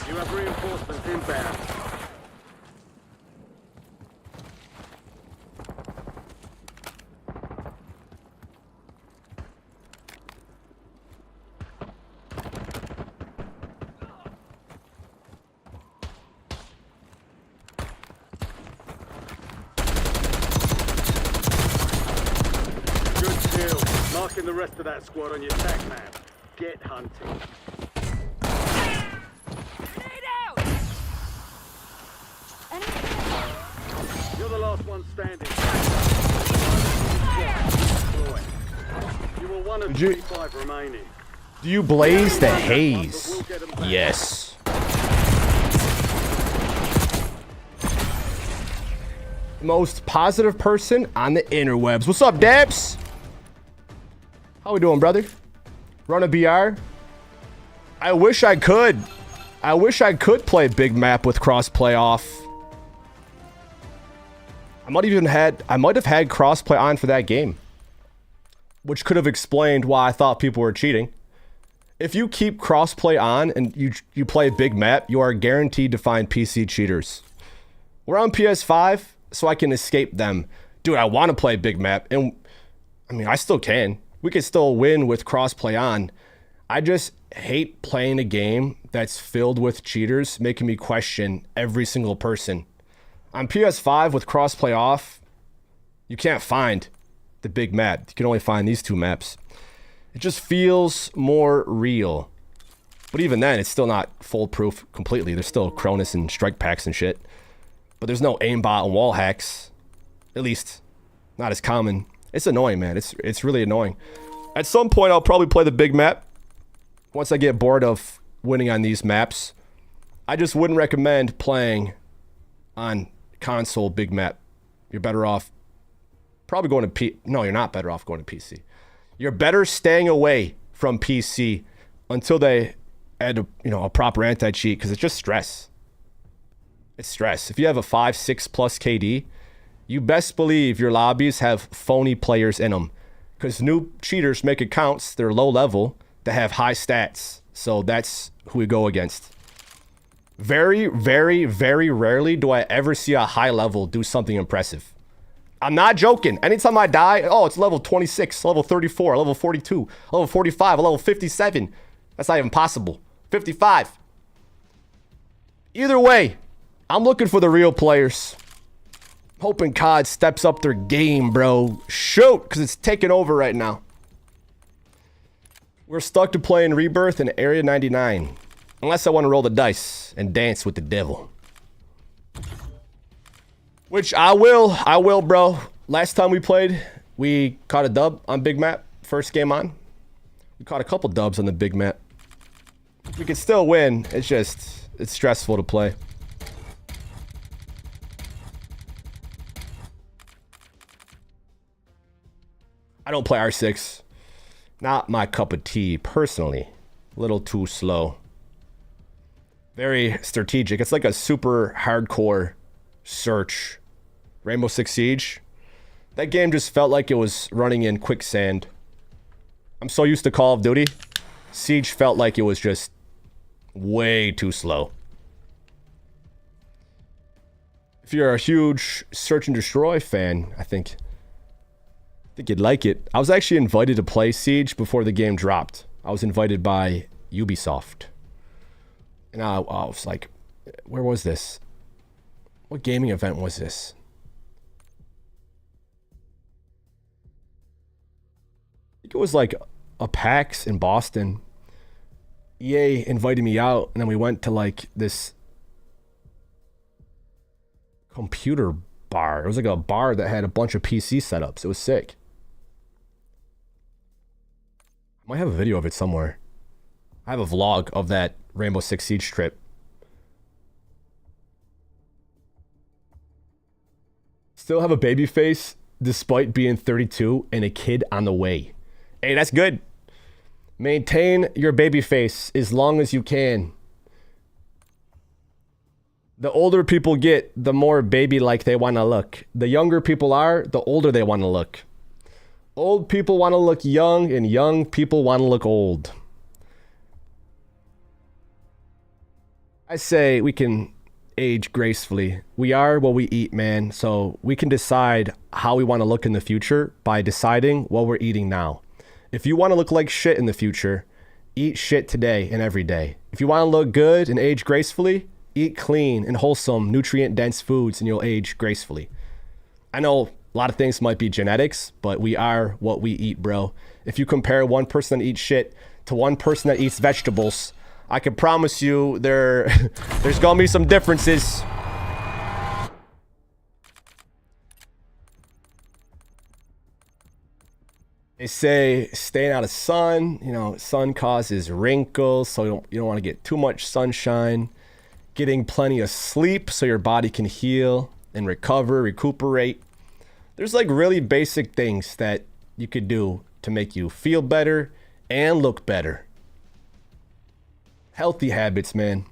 You have reinforcements inbound. Good kill. Marking the rest of that squad on your attack map. Get hunting.
Grenade out!
You're the last one standing. You were one of
Did you-
25 remaining.
Do you blaze the haze? Yes. Most positive person on the interwebs. What's up, Dabs? How we doing, brother? Run a BR? I wish I could. I wish I could play big map with crossplay off. I might have had crossplay on for that game, which could have explained why I thought people were cheating. If you keep crossplay on and you play a big map, you are guaranteed to find PC cheaters. We're on PS5, so I can escape them. Dude, I want to play big map, and I mean, I still can. We can still win with crossplay on. I just hate playing a game that's filled with cheaters, making me question every single person. On PS5 with crossplay off, you can't find the big map. You can only find these two maps. It just feels more real. But even then, it's still not foolproof completely. There's still Cronus and strike packs and shit. But there's no aimbot and wall hacks. At least, not as common. It's annoying, man. It's really annoying. At some point, I'll probably play the big map. Once I get bored of winning on these maps. I just wouldn't recommend playing on console big map. You're better off probably going to No, you're not better off going to PC. You're better staying away from PC until they add a proper anti-cheat, because it's just stress. It's stress. If you have a 5-6 plus KD, you best believe your lobbies have phony players in them, because new cheaters make accounts, they're low level, that have high stats. So that's who we go against. Very, very, very rarely do I ever see a high level do something impressive. I'm not joking. Anytime I die, oh, it's level 26, level 34, level 42, level 45, level 57. That's not even possible. 55. Either way, I'm looking for the real players. Hoping COD steps up their game, bro. Shoot, because it's taking over right now. We're stuck to playing Rebirth in Area 99. Unless I want to roll the dice and dance with the devil. Which I will, bro. Last time we played, we caught a dub on big map. First game on. We caught a couple dubs on the big map. We can still win. It's just, it's stressful to play. I don't play R6. Not my cup of tea, personally. A little too slow. Very strategic. It's like a super hardcore search. Rainbow Six Siege. That game just felt like it was running in quicksand. I'm so used to Call of Duty. Siege felt like it was just way too slow. If you're a huge Search and Destroy fan, I think you'd like it. I was actually invited to play Siege before the game dropped. I was invited by Ubisoft. And I was like, where was this? What gaming event was this? I think it was like a PAX in Boston. EA invited me out, and then we went to like this computer bar. It was like a bar that had a bunch of PC setups. It was sick. I might have a video of it somewhere. I have a vlog of that Rainbow Six Siege trip. Still have a baby face despite being 32 and a kid on the way. Hey, that's good. Maintain your baby face as long as you can. The older people get, the more baby-like they want to look. The younger people are, the older they want to look. Old people want to look young, and young people want to look old. I say we can age gracefully. We are what we eat, man. So we can decide how we want to look in the future by deciding what we're eating now. If you want to look like shit in the future, eat shit today and every day. If you want to look good and age gracefully, eat clean and wholesome, nutrient-dense foods and you'll age gracefully. I know a lot of things might be genetics, but we are what we eat, bro. If you compare one person that eats shit to one person that eats vegetables, I can promise you there's gonna be some differences. They say staying out of sun, you know, sun causes wrinkles, so you don't want to get too much sunshine. Getting plenty of sleep so your body can heal and recuperate. There's like really basic things that you could do to make you feel better and look better. Healthy habits, man.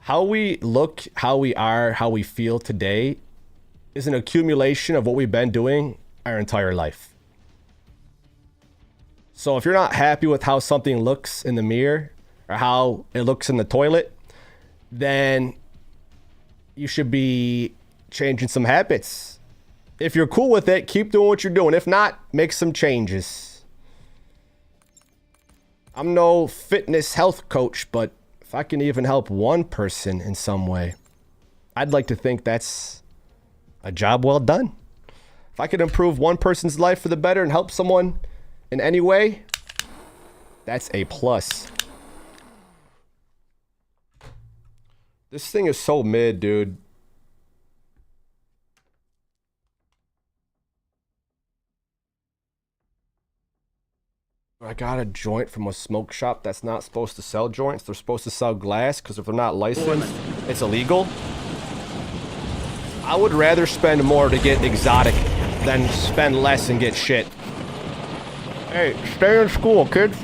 How we look, how we are, how we feel today is an accumulation of what we've been doing our entire life. So if you're not happy with how something looks in the mirror or how it looks in the toilet, then you should be changing some habits. If you're cool with it, keep doing what you're doing. If not, make some changes. I'm no fitness health coach, but if I can even help one person in some way, I'd like to think that's a job well done. If I could improve one person's life for the better and help someone in any way, that's a plus. This thing is so mid, dude. I got a joint from a smoke shop that's not supposed to sell joints. They're supposed to sell glass because if they're not licensed, it's illegal. I would rather spend more to get exotic than spend less and get shit. Hey, stay in school, kids.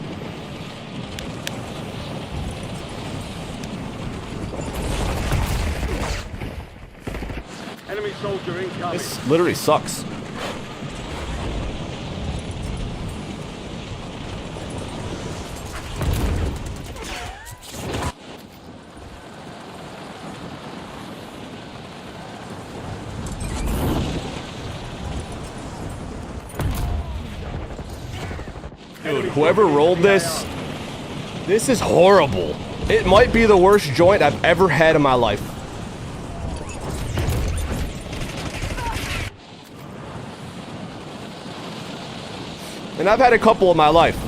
Enemy soldier incoming.
This literally sucks. Dude, whoever rolled this is horrible. It might be the worst joint I've ever had in my life. And I've had a couple in my life.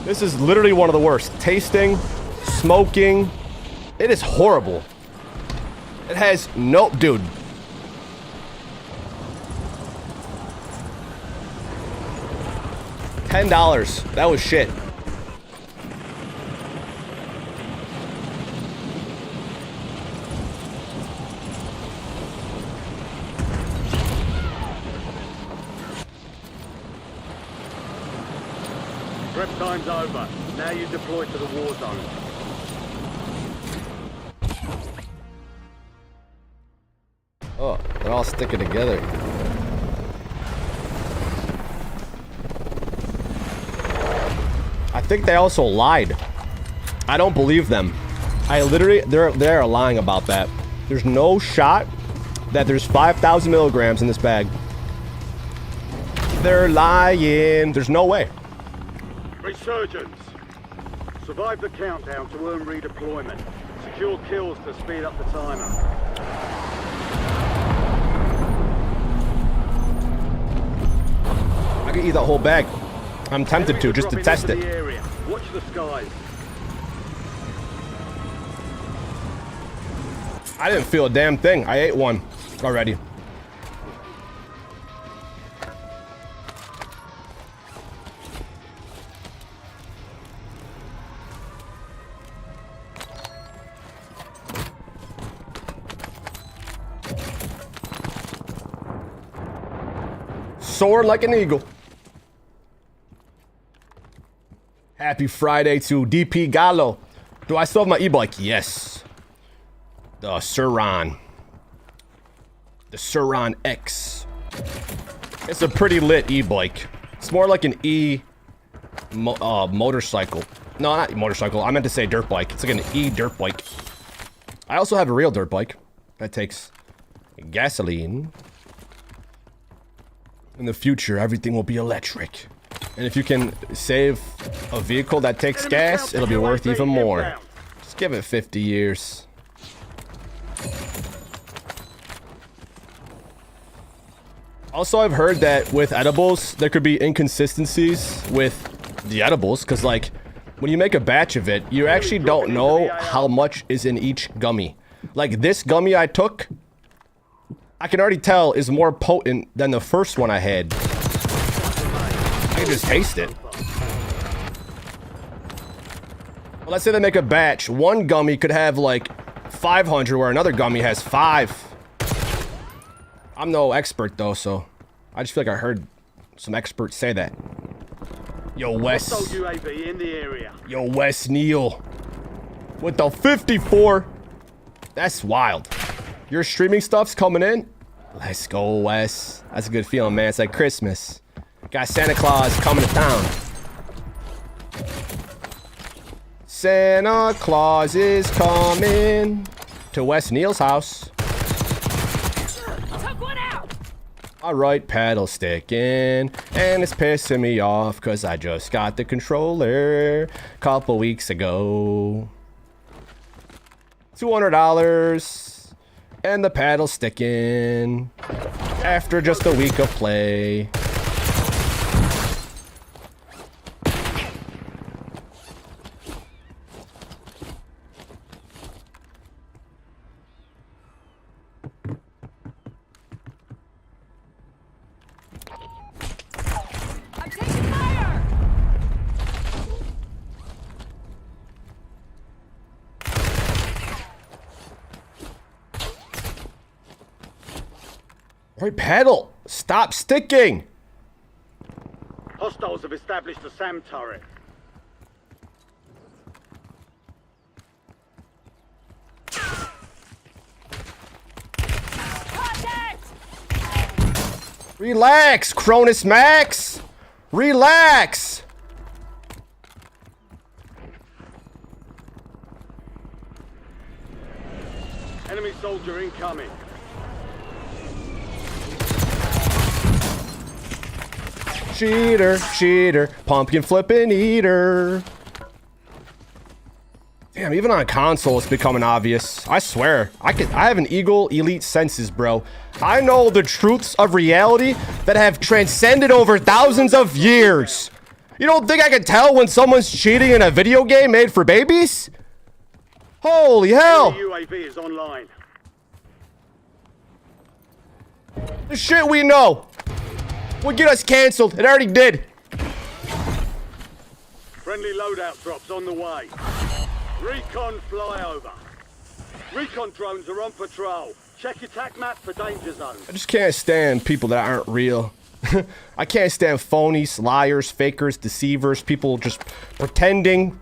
This is literally one of the worst. Tasting, smoking, it is horrible. It has no, dude. $10. That was shit.
Prep time's over. Now you deploy to the war zone.
Oh, they're all sticking together. I think they also lied. I don't believe them. I literally, they're lying about that. There's no shot that there's 5,000 milligrams in this bag. They're lying. There's no way.
Resurgence. Survive the countdown to earn redeployment. Secure kills to speed up the timer.
I could eat that whole bag. I'm tempted
Enemies
to,
are
just to
dropping
test
into
it.
the area. Watch the skies.
I didn't feel a damn thing. I ate one already. Soar like an eagle. Happy Friday to DP Gallo. Do I still have my e-bike? Yes. The Suron. The Suron X. It's a pretty lit e-bike. It's more like an motorcycle. No, not motorcycle. I meant to say dirt bike. It's like an e-dirt bike. I also have a real dirt bike that takes gasoline. In the future, everything will be electric. And if you can save a vehicle that takes gas, it'll be worth even more. Just give it 50 years. Also, I've heard that with edibles, there could be inconsistencies with the edibles. Because, like, when you make a batch of it, you actually don't know how much is in each gummy. Like, this gummy I took, I can already tell is more potent than the first one I had. I can just taste it. Well, let's say they make a batch. One gummy could have like 500 where another gummy has 5. I'm no expert though, so I just feel like I heard some experts say that. Yo, Wes.
UAV in the area.
Yo, Wes Neal. With the 54. That's wild. Your streaming stuff's coming in? Let's go, Wes. That's a good feeling, man. It's like Christmas. Got Santa Claus coming to town. Santa Claus is coming to Wes Neal's house.
Took one out.
Alright, paddle sticking. And it's pissing me off because I just got the controller a couple weeks ago. $200. And the paddle sticking after just a week of play.
I'm taking fire.
Alright, paddle. Stop sticking.
Hostiles have established a SAM turret.
Contact.
Relax, Cronus Max. Relax.
Enemy soldier incoming.
Cheater, cheater, pumpkin flipping eater. Damn, even on console, it's becoming obvious. I swear, I have an Eagle Elite senses, bro. I know the truths of reality that have transcended over thousands of years. You don't think I can tell when someone's cheating in a video game made for babies? Holy hell!
Enemy UAV is online.
The shit we know would get us canceled. It already did.
Friendly loadout drops on the way. Recon flyover. Recon drones are on patrol. Check your attack map for danger zones.
I just can't stand people that aren't real. I can't stand phonies, liars, fakers, deceivers, people just pretending.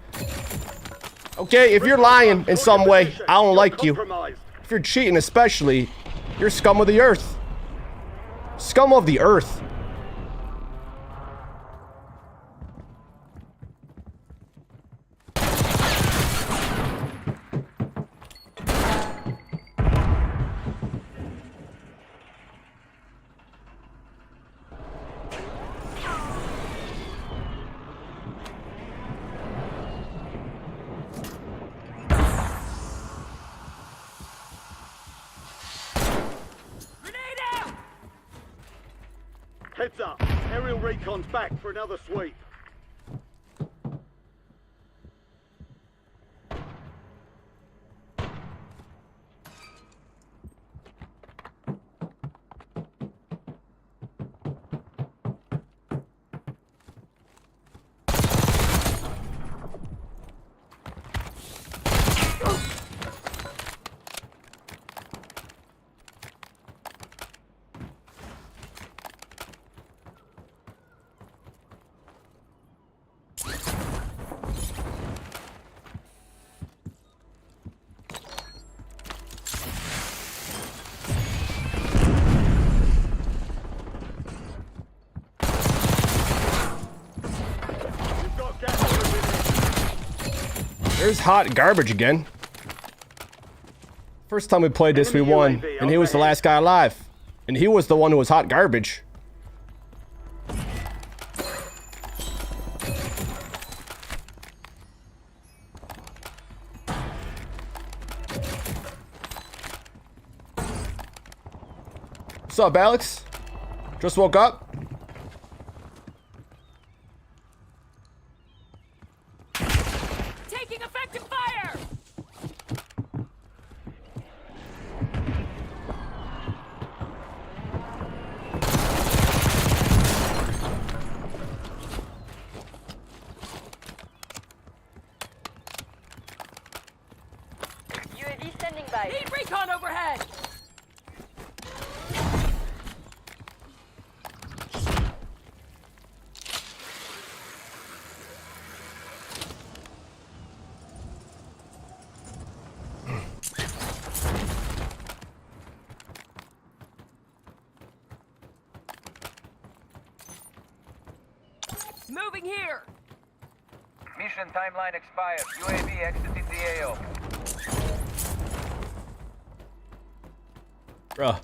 Okay, if you're lying in some way, I don't like you. If you're cheating especially, you're scum of the earth. Scum of the earth.
Heads up. Aerial recon's back for another sweep.
There's hot garbage again. First time we played this, we won, and he was the last guy alive. And he was the one who was hot garbage. What's up, Alex? Just woke up?
Taking effective fire!
UAV standing by.
Need recon overhead! Moving here!
Mission timeline expired. UAV exiting the AO.
Bruh.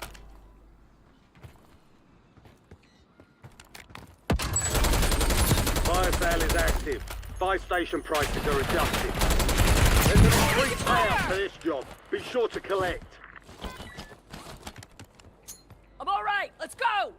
Fire sale is active. Buy station prices are adjusted. There's an increased payout for this job. Be sure to collect.
I'm alright, let's go!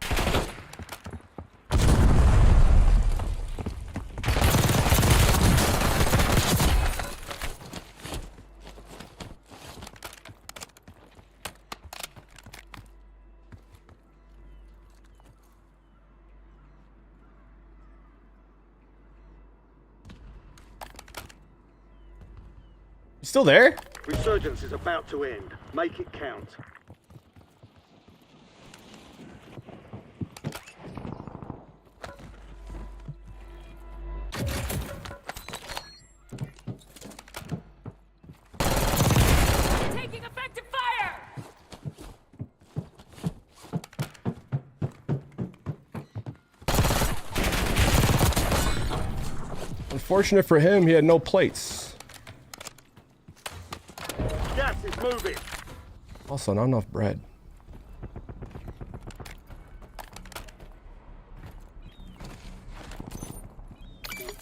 You still there?
Resurgence is about to end. Make it count.
Taking effective fire!
Unfortunate for him, he had no plates.
Gas is moving.
Also, not enough bread.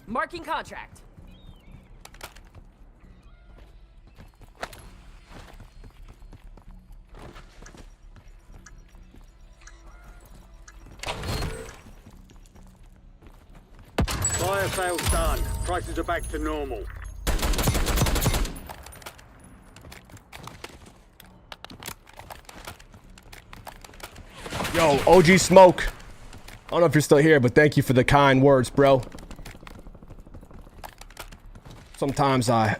Marking contract.
Fire sale's done. Prices are back to normal.
Yo, OG Smoke. I don't know if you're still here, but thank you for the kind words, bro. Sometimes I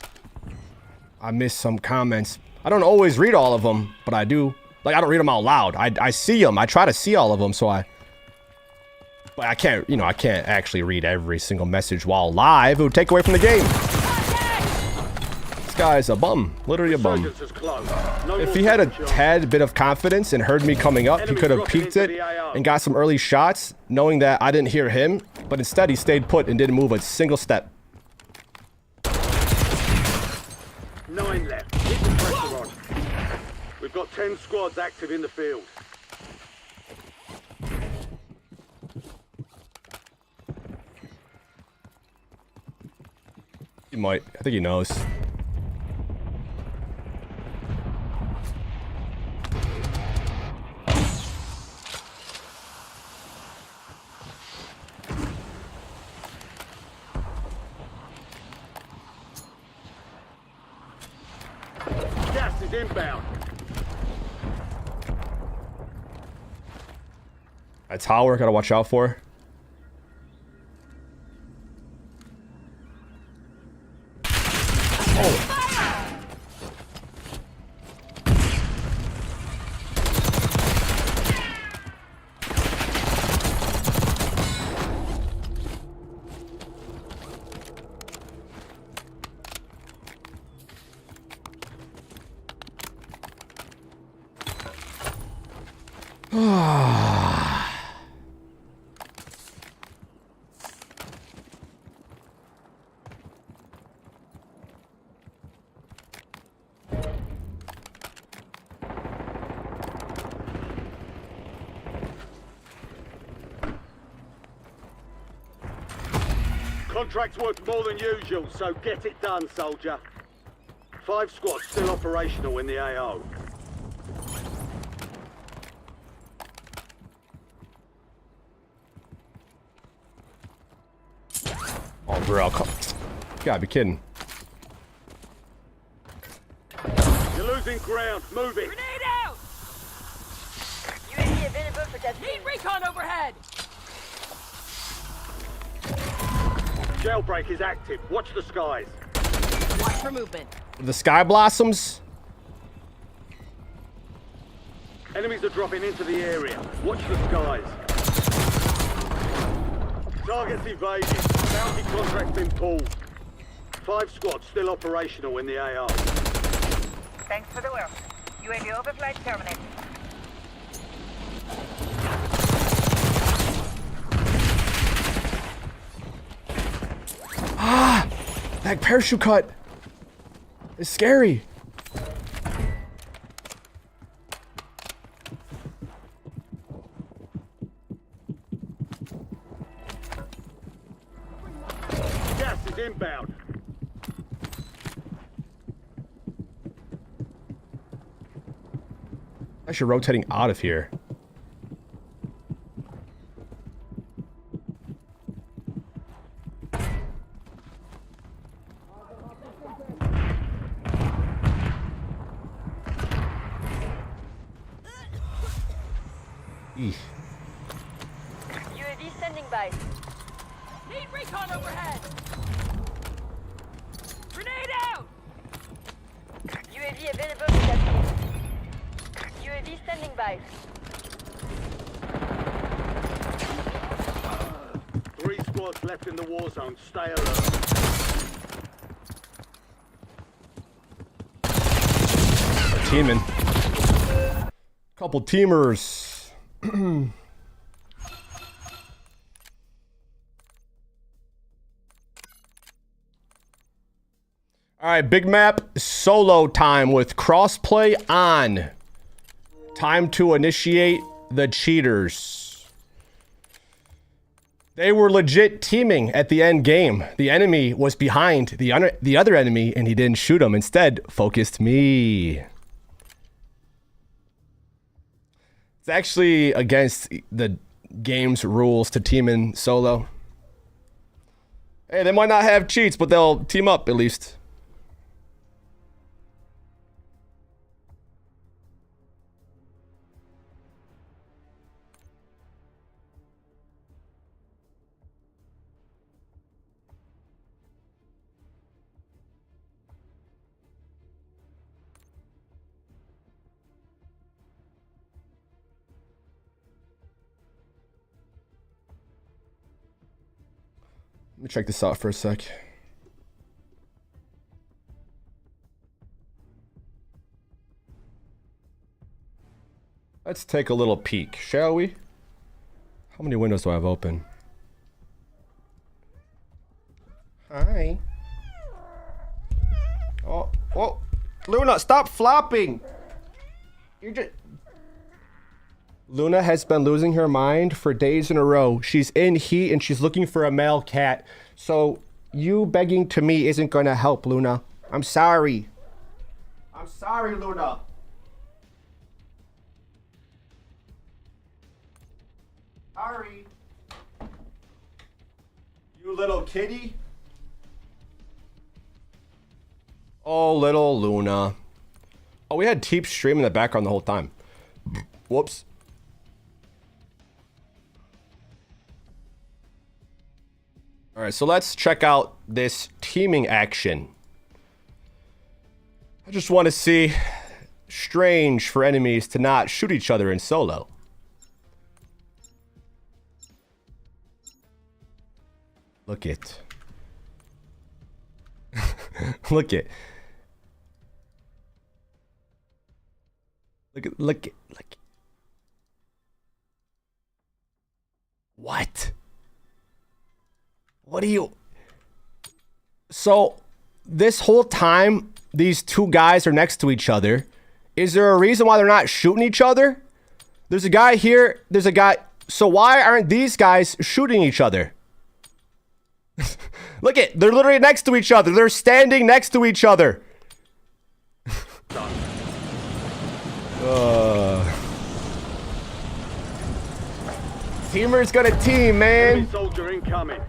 miss some comments. I don't always read all of them, but I do. Like, I don't read them out loud. I see them. I try to see all of them, so I But I can't, you know, I can't actually read every single message while live. It would take away from the game. This guy's a bum. Literally a bum. If he had a tad bit of confidence and heard me coming up, he could have peeked it and got some early shots, knowing that I didn't hear him. But instead, he stayed put and didn't move a single step.
9 left. Keep the pressure on. We've got 10 squads active in the field.
He might. I think he knows.
Gas is inbound.
That tower, gotta watch out for.
Contract's worth more than usual, so get it done, soldier. 5 squads still operational in the AO.
Oh, bro, come. You gotta be kidding.
You're losing ground. Move it.
Grenade out!
UAV available for that.
Need recon overhead!
Jailbreak is active. Watch the skies.
Watch for movement.
The sky blossoms.
Enemies are dropping into the area. Watch the skies. Targets evaded. Bounty contract's been pulled. 5 squads still operational in the AO.
Thanks for the work. UAV overflight terminated.
Ah! That parachute cut is scary.
Gas is inbound.
Actually rotating out of here. Eesh.
UAV standing by.
Need recon overhead! Grenade out!
UAV available for that. UAV standing by.
3 squads left in the war zone. Stay alert.
Teaming. Couple teamers. All right, big map solo time with crossplay on. Time to initiate the cheaters. They were legit teaming at the end game. The enemy was behind the other enemy and he didn't shoot him. Instead, focused me. It's actually against the game's rules to team in solo. Hey, they might not have cheats, but they'll team up at least. Let me check this out for a sec. Let's take a little peek, shall we? How many windows do I have open? Hi. Oh, oh, Luna, stop flopping. You're just... Luna has been losing her mind for days in a row. She's in heat and she's looking for a male cat. So you begging to me isn't going to help, Luna. I'm sorry. I'm sorry, Luna. Sorry. You little kitty. Oh, little Luna. Oh, we had Teep stream in the background the whole time. Whoops. All right, so let's check out this teaming action. I just want to see. Strange for enemies to not shoot each other in solo. Look it. Look it. Look it. What? What do you... So, this whole time, these two guys are next to each other. Is there a reason why they're not shooting each other? There's a guy here. There's a guy... So why aren't these guys shooting each other? Look it. They're literally next to each other. They're standing next to each other. Teamer's gonna team, man.
Enemy soldier incoming.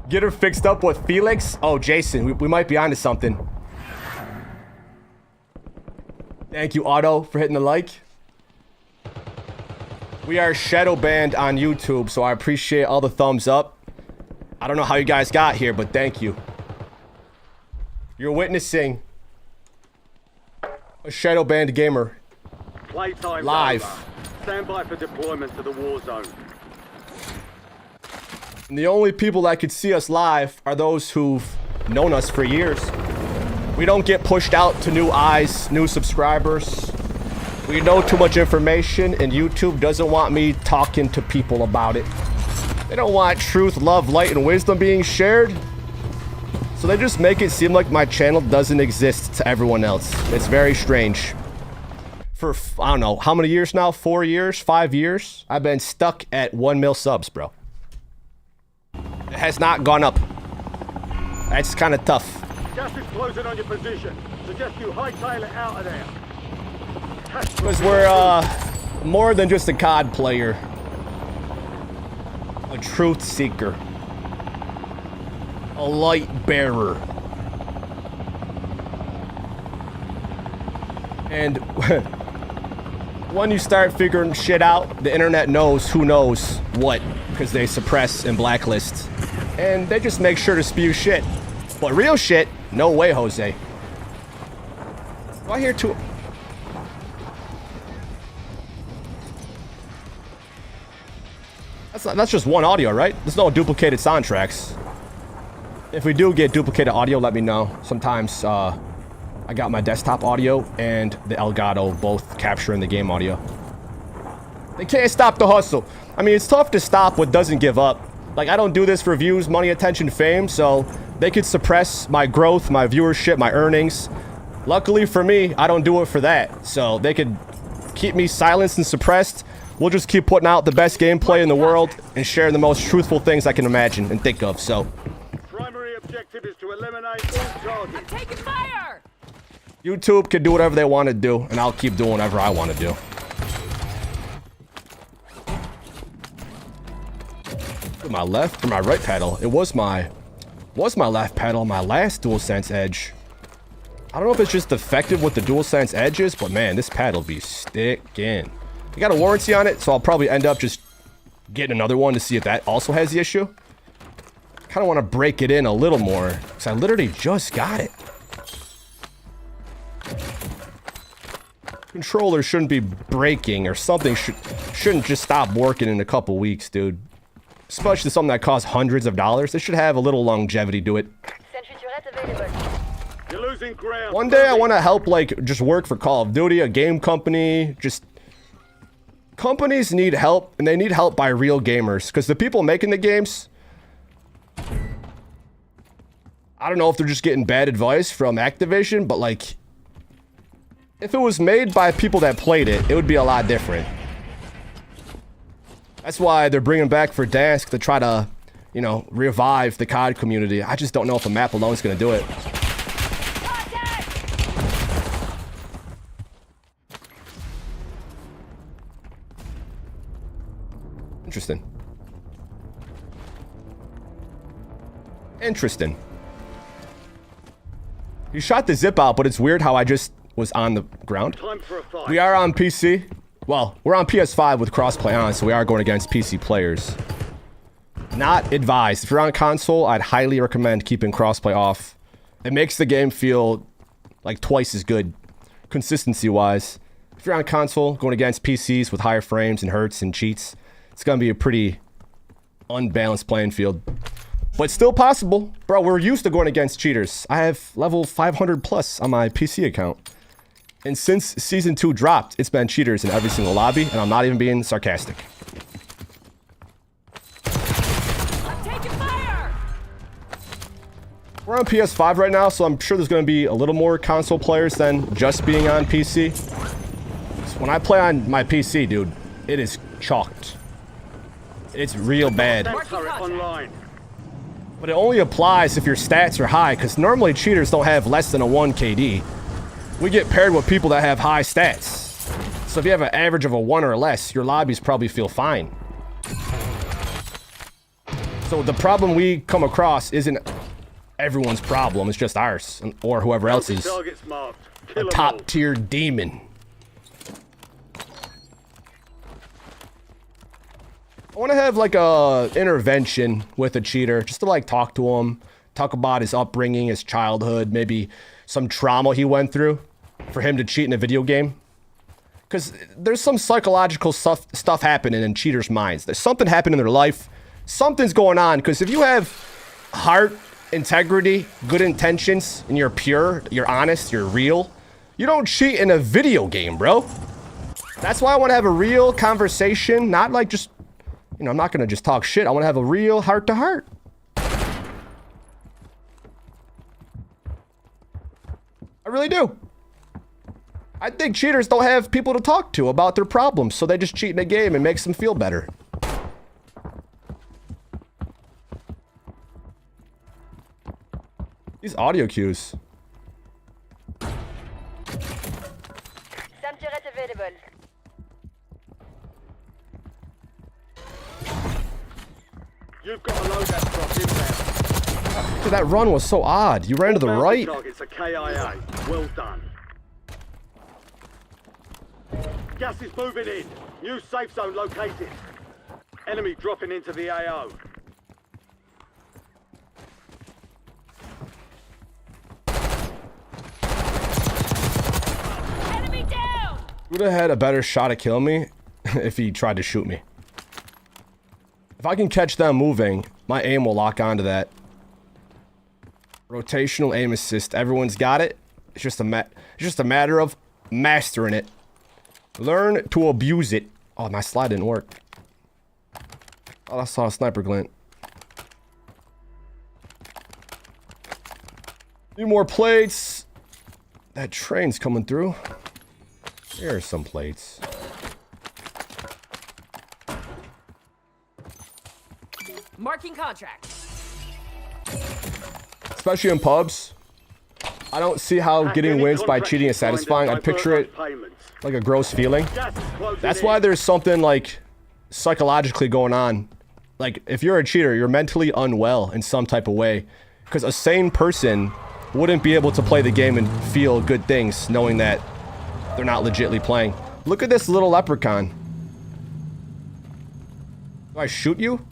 Get her fixed up with Felix. Oh, Jason, we might be onto something. Thank you, Otto, for hitting the like. We are shadow banned on YouTube, so I appreciate all the thumbs up. I don't know how you guys got here, but thank you. You're witnessing a shadow banned gamer
Playtime
live.
over. Stand by for deployment to the war zone.
And the only people that could see us live are those who've known us for years. We don't get pushed out to new eyes, new subscribers. We know too much information, and YouTube doesn't want me talking to people about it. They don't want truth, love, light, and wisdom being shared. So they just make it seem like my channel doesn't exist to everyone else. It's very strange. For, I don't know, how many years now? 4 years? 5 years? I've been stuck at 1 mil subs, bro. It has not gone up. That's kind of tough.
Gas is closing on your position. Suggest you hightail it out of there.
Because we're, more than just a COD player. A truth seeker. A light bearer. And when you start figuring shit out, the internet knows who knows what, because they suppress and blacklist. And they just make sure to spew shit. But real shit, no way, Jose. Do I hear two... That's just one audio, right? There's no duplicated soundtracks. If we do get duplicated audio, let me know. Sometimes, I got my desktop audio and the Elgato both capturing the game audio. They can't stop the hustle. I mean, it's tough to stop what doesn't give up. Like, I don't do this for views, money, attention, fame, so they could suppress my growth, my viewership, my earnings. Luckily for me, I don't do it for that. So they could keep me silenced and suppressed. We'll just keep putting out the best gameplay in the world and sharing the most truthful things I can imagine and think of, so.
Primary objective is to eliminate all targets.
I'm taking fire!
YouTube can do whatever they want to do, and I'll keep doing whatever I want to do. My left or my right paddle? It was my left paddle, my last DualSense Edge. I don't know if it's just defective with the DualSense Edges, but man, this paddle be sticking. I got a warranty on it, so I'll probably end up just getting another one to see if that also has the issue. Kind of want to break it in a little more, because I literally just got it. Controller shouldn't be breaking, or something shouldn't just stop working in a couple weeks, dude. especially something that costs hundreds of dollars. It should have a little longevity to it.
Sentry turret available.
You're losing ground.
One day I want to help, like, just work for Call of Duty, a game company. Just companies need help, and they need help by real gamers, because the people making the games, I don't know if they're just getting bad advice from Activision, but like, if it was made by people that played it, it would be a lot different. That's why they're bringing back Verdansk to try to, you know, revive the COD community. I just don't know if a map alone is going to do it. Interesting. Interesting. You shot the zip out, but it's weird how I just was on the ground.
Time for a fight.
We are on PC. Well, we're on PS5 with crossplay on, so we are going against PC players. Not advised. If you're on console, I'd highly recommend keeping crossplay off. It makes the game feel like twice as good, consistency-wise. If you're on console, going against PCs with higher frames and hertz and cheats, it's going to be a pretty unbalanced playing field. But still possible. Bro, we're used to going against cheaters. I have level 500 plus on my PC account. And since Season 2 dropped, it's been cheaters in every single lobby, and I'm not even being sarcastic.
I'm taking fire!
We're on PS5 right now, so I'm sure there's going to be a little more console players than just being on PC. So when I play on my PC, dude, it is chalked. It's real bad.
Turret online.
But it only applies if your stats are high, because normally cheaters don't have less than a 1 KD. We get paired with people that have high stats. So if you have an average of a 1 or less, your lobbies probably feel fine. So the problem we come across isn't everyone's problem, it's just ours, or whoever else's.
Targets marked.
A
Kill 'em all.
top tier demon. I want to have like a intervention with a cheater, just to like talk to him, talk about his upbringing, his childhood, maybe some trauma he went through for him to cheat in a video game. Because there's some psychological stuff happening in cheaters' minds. There's something happening in their life. Something's going on. Because if you have heart, integrity, good intentions, and you're pure, you're honest, you're real, you don't cheat in a video game, bro. That's why I want to have a real conversation, not like just, you know, I'm not going to just talk shit. I want to have a real heart-to-heart. I really do. I think cheaters don't have people to talk to about their problems, so they just cheat in a game and makes them feel better. These audio cues.
Some turret available.
You've got a loadout drop inbound.
Dude, that run was so odd. You ran to the
Bounty
right.
Targets are KIA. Well done. Gas is moving in. New safe zone located. Enemy dropping into the AO.
Enemy down!
Would have had a better shot at killing me if he tried to shoot me. If I can catch them moving, my aim will lock onto that. Rotational aim assist. Everyone's got it. It's just a matter of mastering it. Learn to abuse it. Oh, my slide didn't work. Oh, I saw a sniper glint. Need more plates. That train's coming through. Here are some plates.
Marking contract.
Especially in pubs. I don't see how getting wins by cheating is satisfying. I picture it like a gross feeling. That's why there's something like psychologically going on. Like if you're a cheater, you're mentally unwell in some type of way. Because a sane person wouldn't be able to play the game and feel good things knowing that they're not legitly playing. Look at this little leprechaun. Do I shoot you?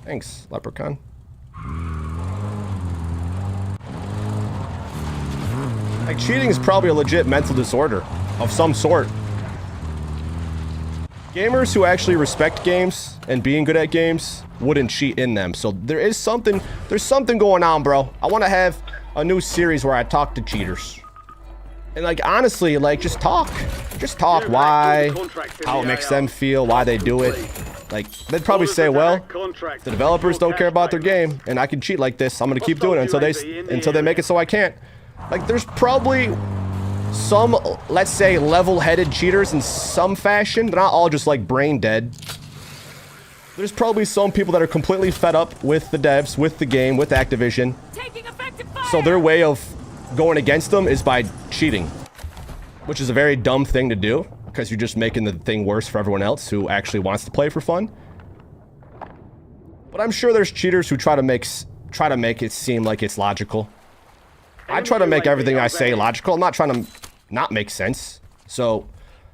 Thanks, leprechaun. Like, cheating is probably a legit mental disorder of some sort. Gamers who actually respect games and being good at games wouldn't cheat in them. So there's something going on, bro. I want to have a new series where I talk to cheaters. And like, honestly, like, just talk why, how it makes them feel, why they do it. Like, they'd probably say, well, the developers don't care about their game, and I can cheat like this. I'm gonna keep doing it until they make it so I can't. Like, there's probably some, let's say, level-headed cheaters in some fashion. They're not all just like brain dead. There's probably some people that are completely fed up with the devs, with the game, with Activision. So their way of going against them is by cheating, which is a very dumb thing to do because you're just making the thing worse for everyone else who actually wants to play for fun. But I'm sure there's cheaters who try to make it seem like it's logical. I try to make everything I say logical. I'm not trying to not make sense. So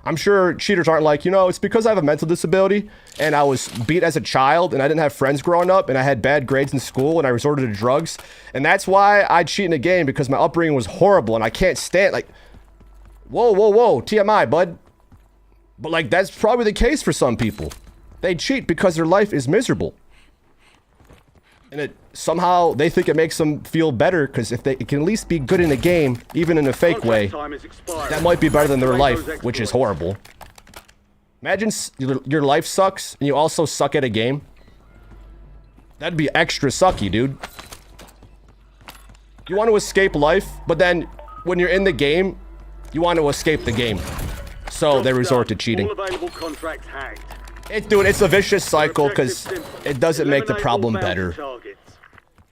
I'm sure cheaters aren't like, you know, it's because I have a mental disability and I was beat as a child and I didn't have friends growing up and I had bad grades in school and I resorted to drugs. And that's why I cheat in a game, because my upbringing was horrible and I can't stand, like, whoa, TMI, bud. But like, that's probably the case for some people. They cheat because their life is miserable. And somehow they think it makes them feel better because if they can at least be good in a game, even in a fake way, that might be better than their life, which is horrible. Imagine your life sucks and you also suck at a game. That'd be extra sucky, dude. You want to escape life, but then when you're in the game, you want to escape the game. So they resort to cheating. Dude, it's a vicious cycle because it doesn't make the problem better.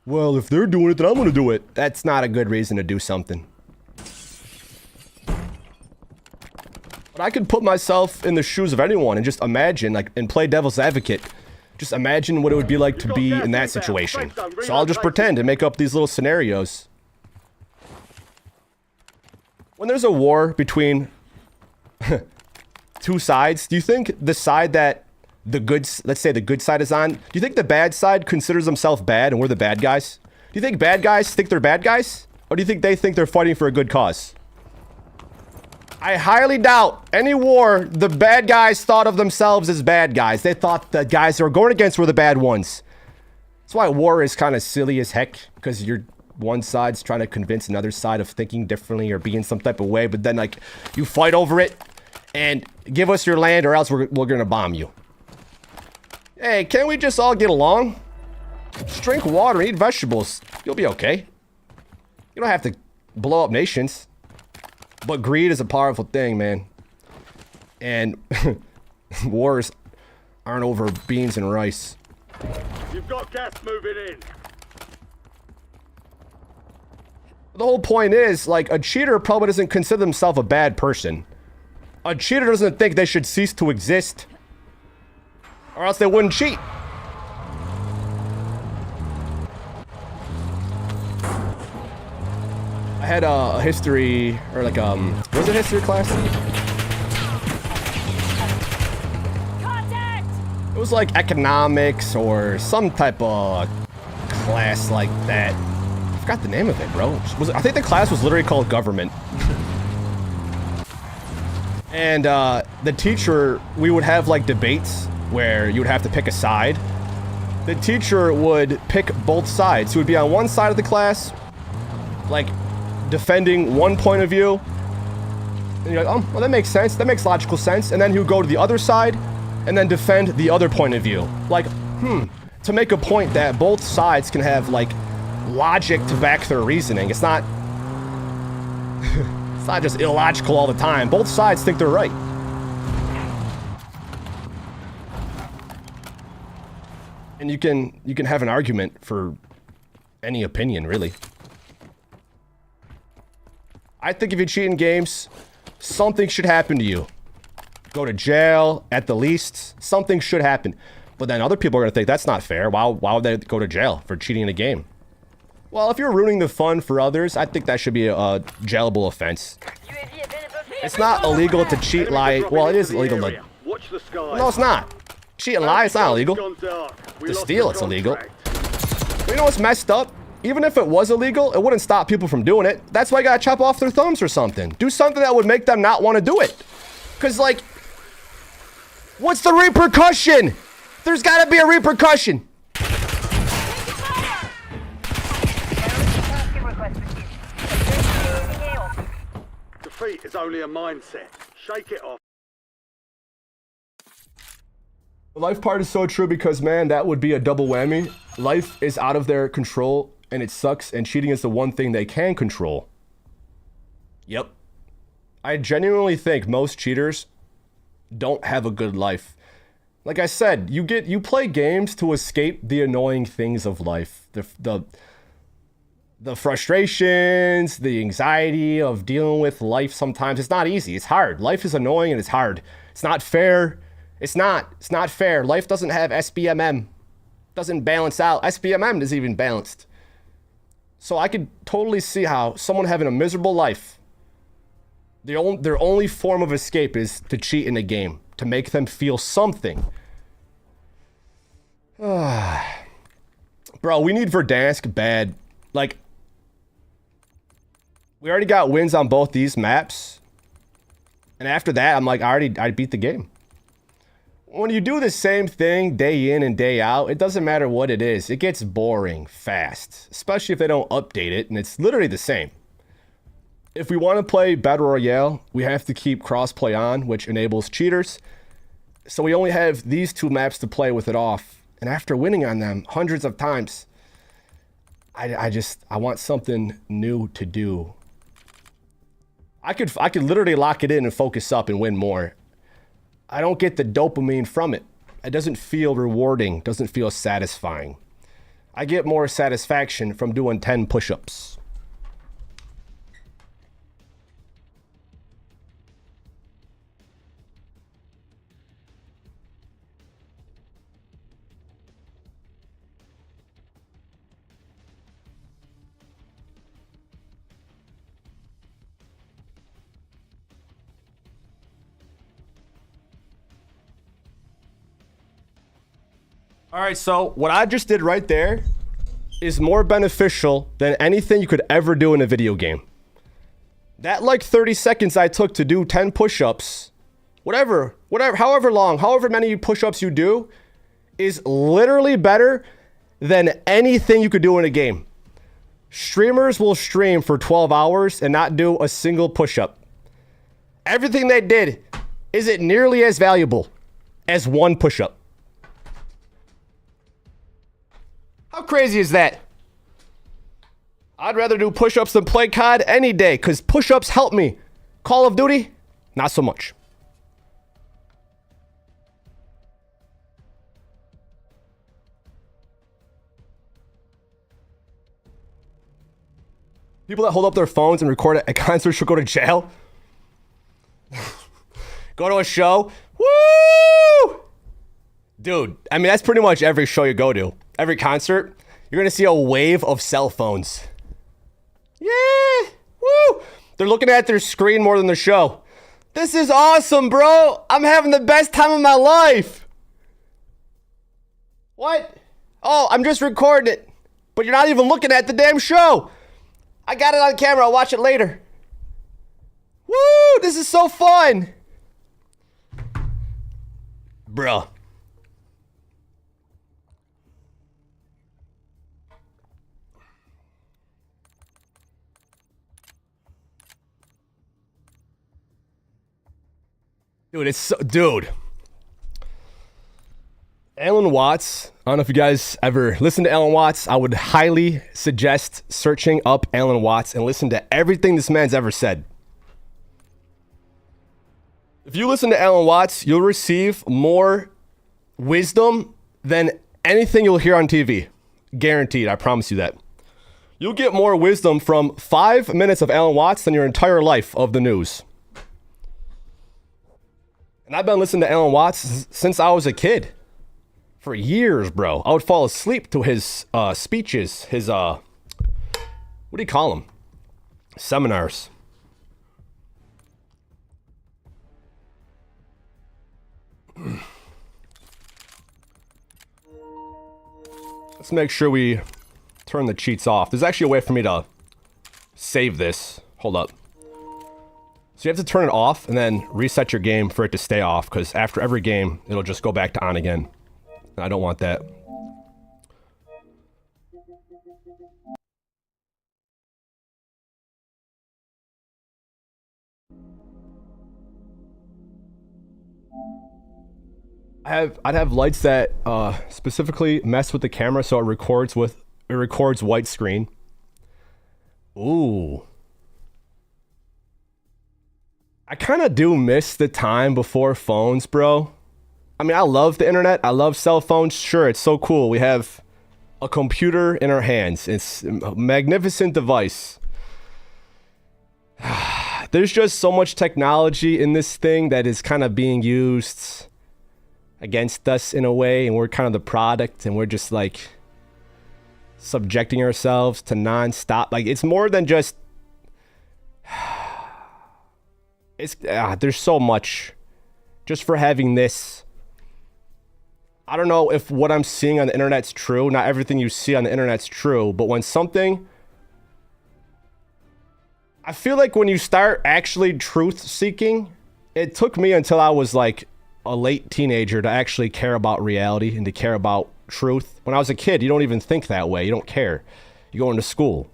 Well, if they're doing it, then I'm gonna do it. That's not a good reason to do something. But I could put myself in the shoes of anyone and just imagine, like, and play devil's advocate. Just imagine what it would be like to be in that situation. So I'll just pretend and make up these little scenarios. When there's a war between two sides, do you think the side that let's say the good side is on, do you think the bad side considers themselves bad and we're the bad guys? Do you think bad guys think they're bad guys? Or do you think they think they're fighting for a good cause? I highly doubt any war the bad guys thought of themselves as bad guys. They thought the guys they were going against were the bad ones. That's why war is kind of silly as heck, because one side's trying to convince another side of thinking differently or being some type of way, but then like you fight over it and give us your land or else we're gonna bomb you. Hey, can't we just all get along? Just drink water, eat vegetables. You'll be okay. You don't have to blow up nations. But greed is a powerful thing, man. And wars aren't over beans and rice.
You've got gas moving in.
The whole point is, like, a cheater probably doesn't consider himself a bad person. A cheater doesn't think they should cease to exist, or else they wouldn't cheat. I had a history, or like, was it history class?
Contact!
It was like economics or some type of class like that. I forgot the name of it, bro. I think the class was literally called government. And the teacher, we would have like debates where you would have to pick a side. The teacher would pick both sides. He would be on one side of the class, like defending one point of view. And you're like, oh, well, that makes sense. That makes logical sense. And then he would go to the other side and then defend the other point of view. Like, to make a point that both sides can have like logic to back their reasoning. It's not it's not just illogical all the time. Both sides think they're right. And you can have an argument for any opinion, really. I think if you cheat in games, something should happen to you. Go to jail, at the least. Something should happen. But then other people are going to think that's not fair. Why would they go to jail for cheating in a game? Well, if you're ruining the fun for others, I think that should be a jailable offense. It's not illegal to cheat, lie. Well, it is illegal to... No, it's not. Cheat and lie, it's not illegal. To steal, it's illegal. But you know what's messed up? Even if it was illegal, it wouldn't stop people from doing it. That's why you gotta chop off their thumbs or something. Do something that would make them not want to do it. Because, like, What's the repercussion? There's gotta be a repercussion.
Defeat is only a mindset. Shake it off.
The life part is so true because, man, that would be a double whammy. Life is out of their control and it sucks, and cheating is the one thing they can control. Yep. I genuinely think most cheaters don't have a good life. Like I said, you play games to escape the annoying things of life. The frustrations, the anxiety of dealing with life sometimes. It's not easy. It's hard. Life is annoying and it's hard. It's not fair. It's not fair. Life doesn't have SBMM. Doesn't balance out. SBMM isn't even balanced. So I could totally see how someone having a miserable life, their only form of escape is to cheat in a game, to make them feel something. Bro, we need Verdansk bad. Like, we already got wins on both these maps. And after that, I'm like, I beat the game. When you do the same thing day in and day out, it doesn't matter what it is. It gets boring fast, especially if they don't update it, and it's literally the same. If we want to play Battle Royale, we have to keep crossplay on, which enables cheaters. So we only have these two maps to play with it off. And after winning on them hundreds of times, I want something new to do. I could literally lock it in and focus up and win more. I don't get the dopamine from it. It doesn't feel rewarding, doesn't feel satisfying. I get more satisfaction from doing 10 push-ups. All right, so what I just did right there is more beneficial than anything you could ever do in a video game. That like 30 seconds I took to do 10 push-ups, whatever, however long, however many push-ups you do, is literally better than anything you could do in a game. Streamers will stream for 12 hours and not do a single push-up. Everything they did isn't nearly as valuable as one push-up. How crazy is that? I'd rather do push-ups than play COD any day, because push-ups help me. Call of Duty, not so much. People that hold up their phones and record at concerts should go to jail. Go to a show. Woo! Dude, I mean, that's pretty much every show you go to. Every concert, you're gonna see a wave of cell phones. Yeah! Woo! They're looking at their screen more than the show. This is awesome, bro! I'm having the best time of my life! What? Oh, I'm just recording it. But you're not even looking at the damn show! I got it on camera, I'll watch it later. Woo! This is so fun! Bruh. Dude, it's so, dude. Alan Watts, I don't know if you guys ever listen to Alan Watts. I would highly suggest searching up Alan Watts and listen to everything this man's ever said. If you listen to Alan Watts, you'll receive more wisdom than anything you'll hear on TV. Guaranteed, I promise you that. You'll get more wisdom from 5 minutes of Alan Watts than your entire life of the news. And I've been listening to Alan Watts since I was a kid. For years, bro. I would fall asleep to his speeches, his, what do you call them? Seminars. Let's make sure we turn the cheats off. There's actually a way for me to save this. Hold up. So you have to turn it off and then reset your game for it to stay off, because after every game, it'll just go back to on again. And I don't want that. I'd have lights that specifically mess with the camera, so it records white screen. Ooh. I kind of do miss the time before phones, bro. I mean, I love the internet. I love cell phones. Sure, it's so cool. We have a computer in our hands. It's a magnificent device. There's just so much technology in this thing that is kind of being used against us in a way, and we're kind of the product, and we're just like subjecting ourselves to non-stop. Like, it's more than just there's so much just for having this. I don't know if what I'm seeing on the internet's true. Not everything you see on the internet's true, but when something, I feel like when you start actually truth seeking, it took me until I was like a late teenager to actually care about reality and to care about truth. When I was a kid, you don't even think that way. You don't care. You go into school.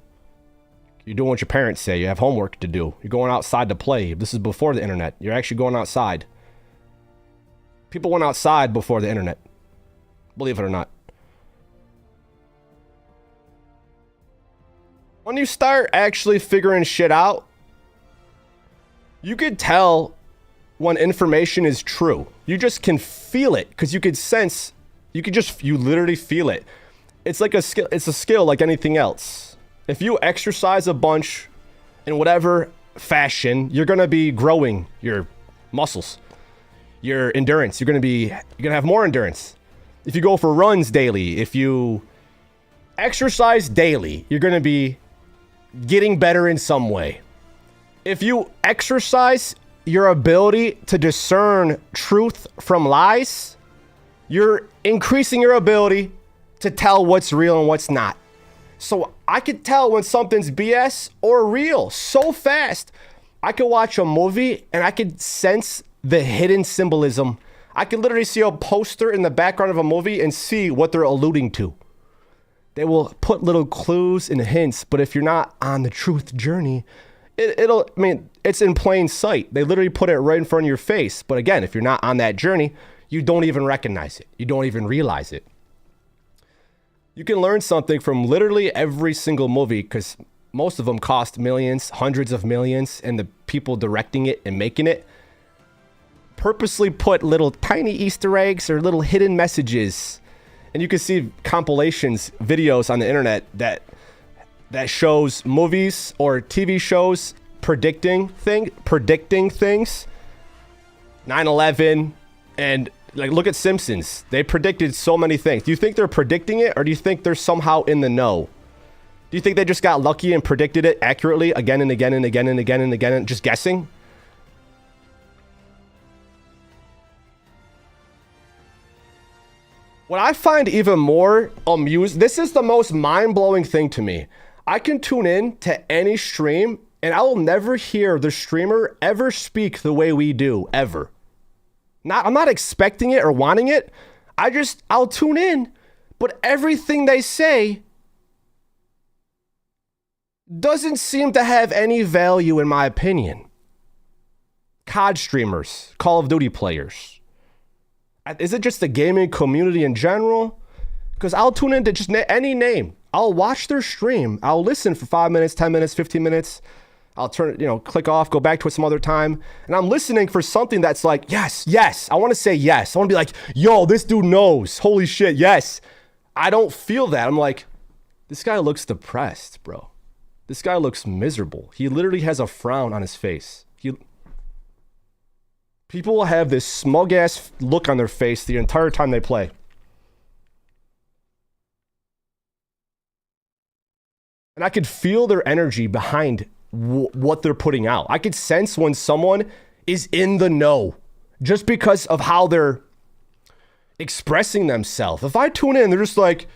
You're doing what your parents say. You have homework to do. You're going outside to play. This is before the internet. You're actually going outside. People went outside before the internet. Believe it or not. When you start actually figuring shit out, you could tell when information is true. You just can feel it, because you could sense, you literally feel it. It's like a skill. It's a skill like anything else. If you exercise a bunch in whatever fashion, you're going to be growing your muscles, your endurance. You're going to have more endurance. If you go for runs daily, if you exercise daily, you're going to be getting better in some way. If you exercise your ability to discern truth from lies, you're increasing your ability to tell what's real and what's not. So I could tell when something's BS or real so fast. I could watch a movie and I could sense the hidden symbolism. I could literally see a poster in the background of a movie and see what they're alluding to. They will put little clues and hints, but if you're not on the truth journey, it's in plain sight. They literally put it right in front of your face. But again, if you're not on that journey, you don't even recognize it. You don't even realize it. You can learn something from literally every single movie, because most of them cost millions, hundreds of millions, and the people directing it and making it purposely put little tiny Easter eggs or little hidden messages. And you can see compilations, videos on the internet that shows movies or TV shows predicting things. 9/11, and like, look at Simpsons. They predicted so many things. Do you think they're predicting it, or do you think they're somehow in the know? Do you think they just got lucky and predicted it accurately again and again and again and again and again and just guessing? What I find even more amusing, this is the most mind-blowing thing to me. I can tune in to any stream and I will never hear the streamer ever speak the way we do, ever. I'm not expecting it or wanting it. I'll tune in, but everything they say doesn't seem to have any value in my opinion. COD streamers, Call of Duty players. Is it just the gaming community in general? Because I'll tune into just any name. I'll watch their stream. I'll listen for 5 minutes, 10 minutes, 15 minutes. I'll turn it, click off, go back to it some other time. And I'm listening for something that's like, yes. I want to say yes. I want to be like, yo, this dude knows. Holy shit, yes. I don't feel that. I'm like, this guy looks depressed, bro. This guy looks miserable. He literally has a frown on his face. People will have this smug-ass look on their face the entire time they play. And I could feel their energy behind what they're putting out. I could sense when someone is in the know just because of how they're expressing themselves. If I tune in, they're just like,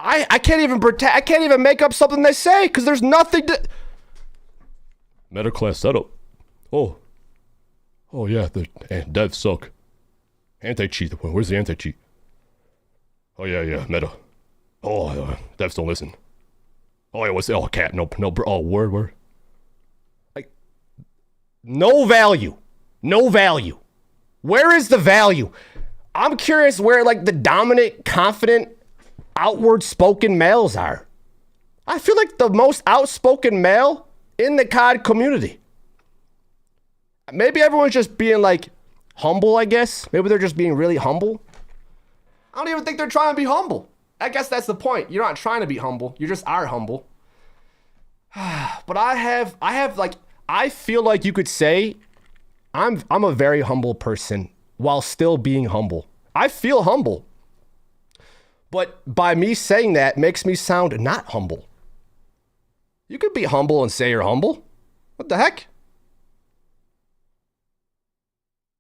I can't even pretend. I can't even make up something they say because there's nothing to. Meta class setup. Oh yeah, the devs suck. Anti-cheat. Where's the anti-cheat? Oh yeah, meta. Oh, devs don't listen. Oh yeah, what's cat? No, bro. Oh, word. Like, no value. Where is the value? I'm curious where like the dominant, confident, outward spoken males are. I feel like the most outspoken male in the COD community. Maybe everyone's just being like humble, I guess. Maybe they're just being really humble. I don't even think they're trying to be humble. I guess that's the point. You're not trying to be humble. You just are humble. But I feel like you could say I'm a very humble person while still being humble. I feel humble. But by me saying that makes me sound not humble. You could be humble and say you're humble. What the heck?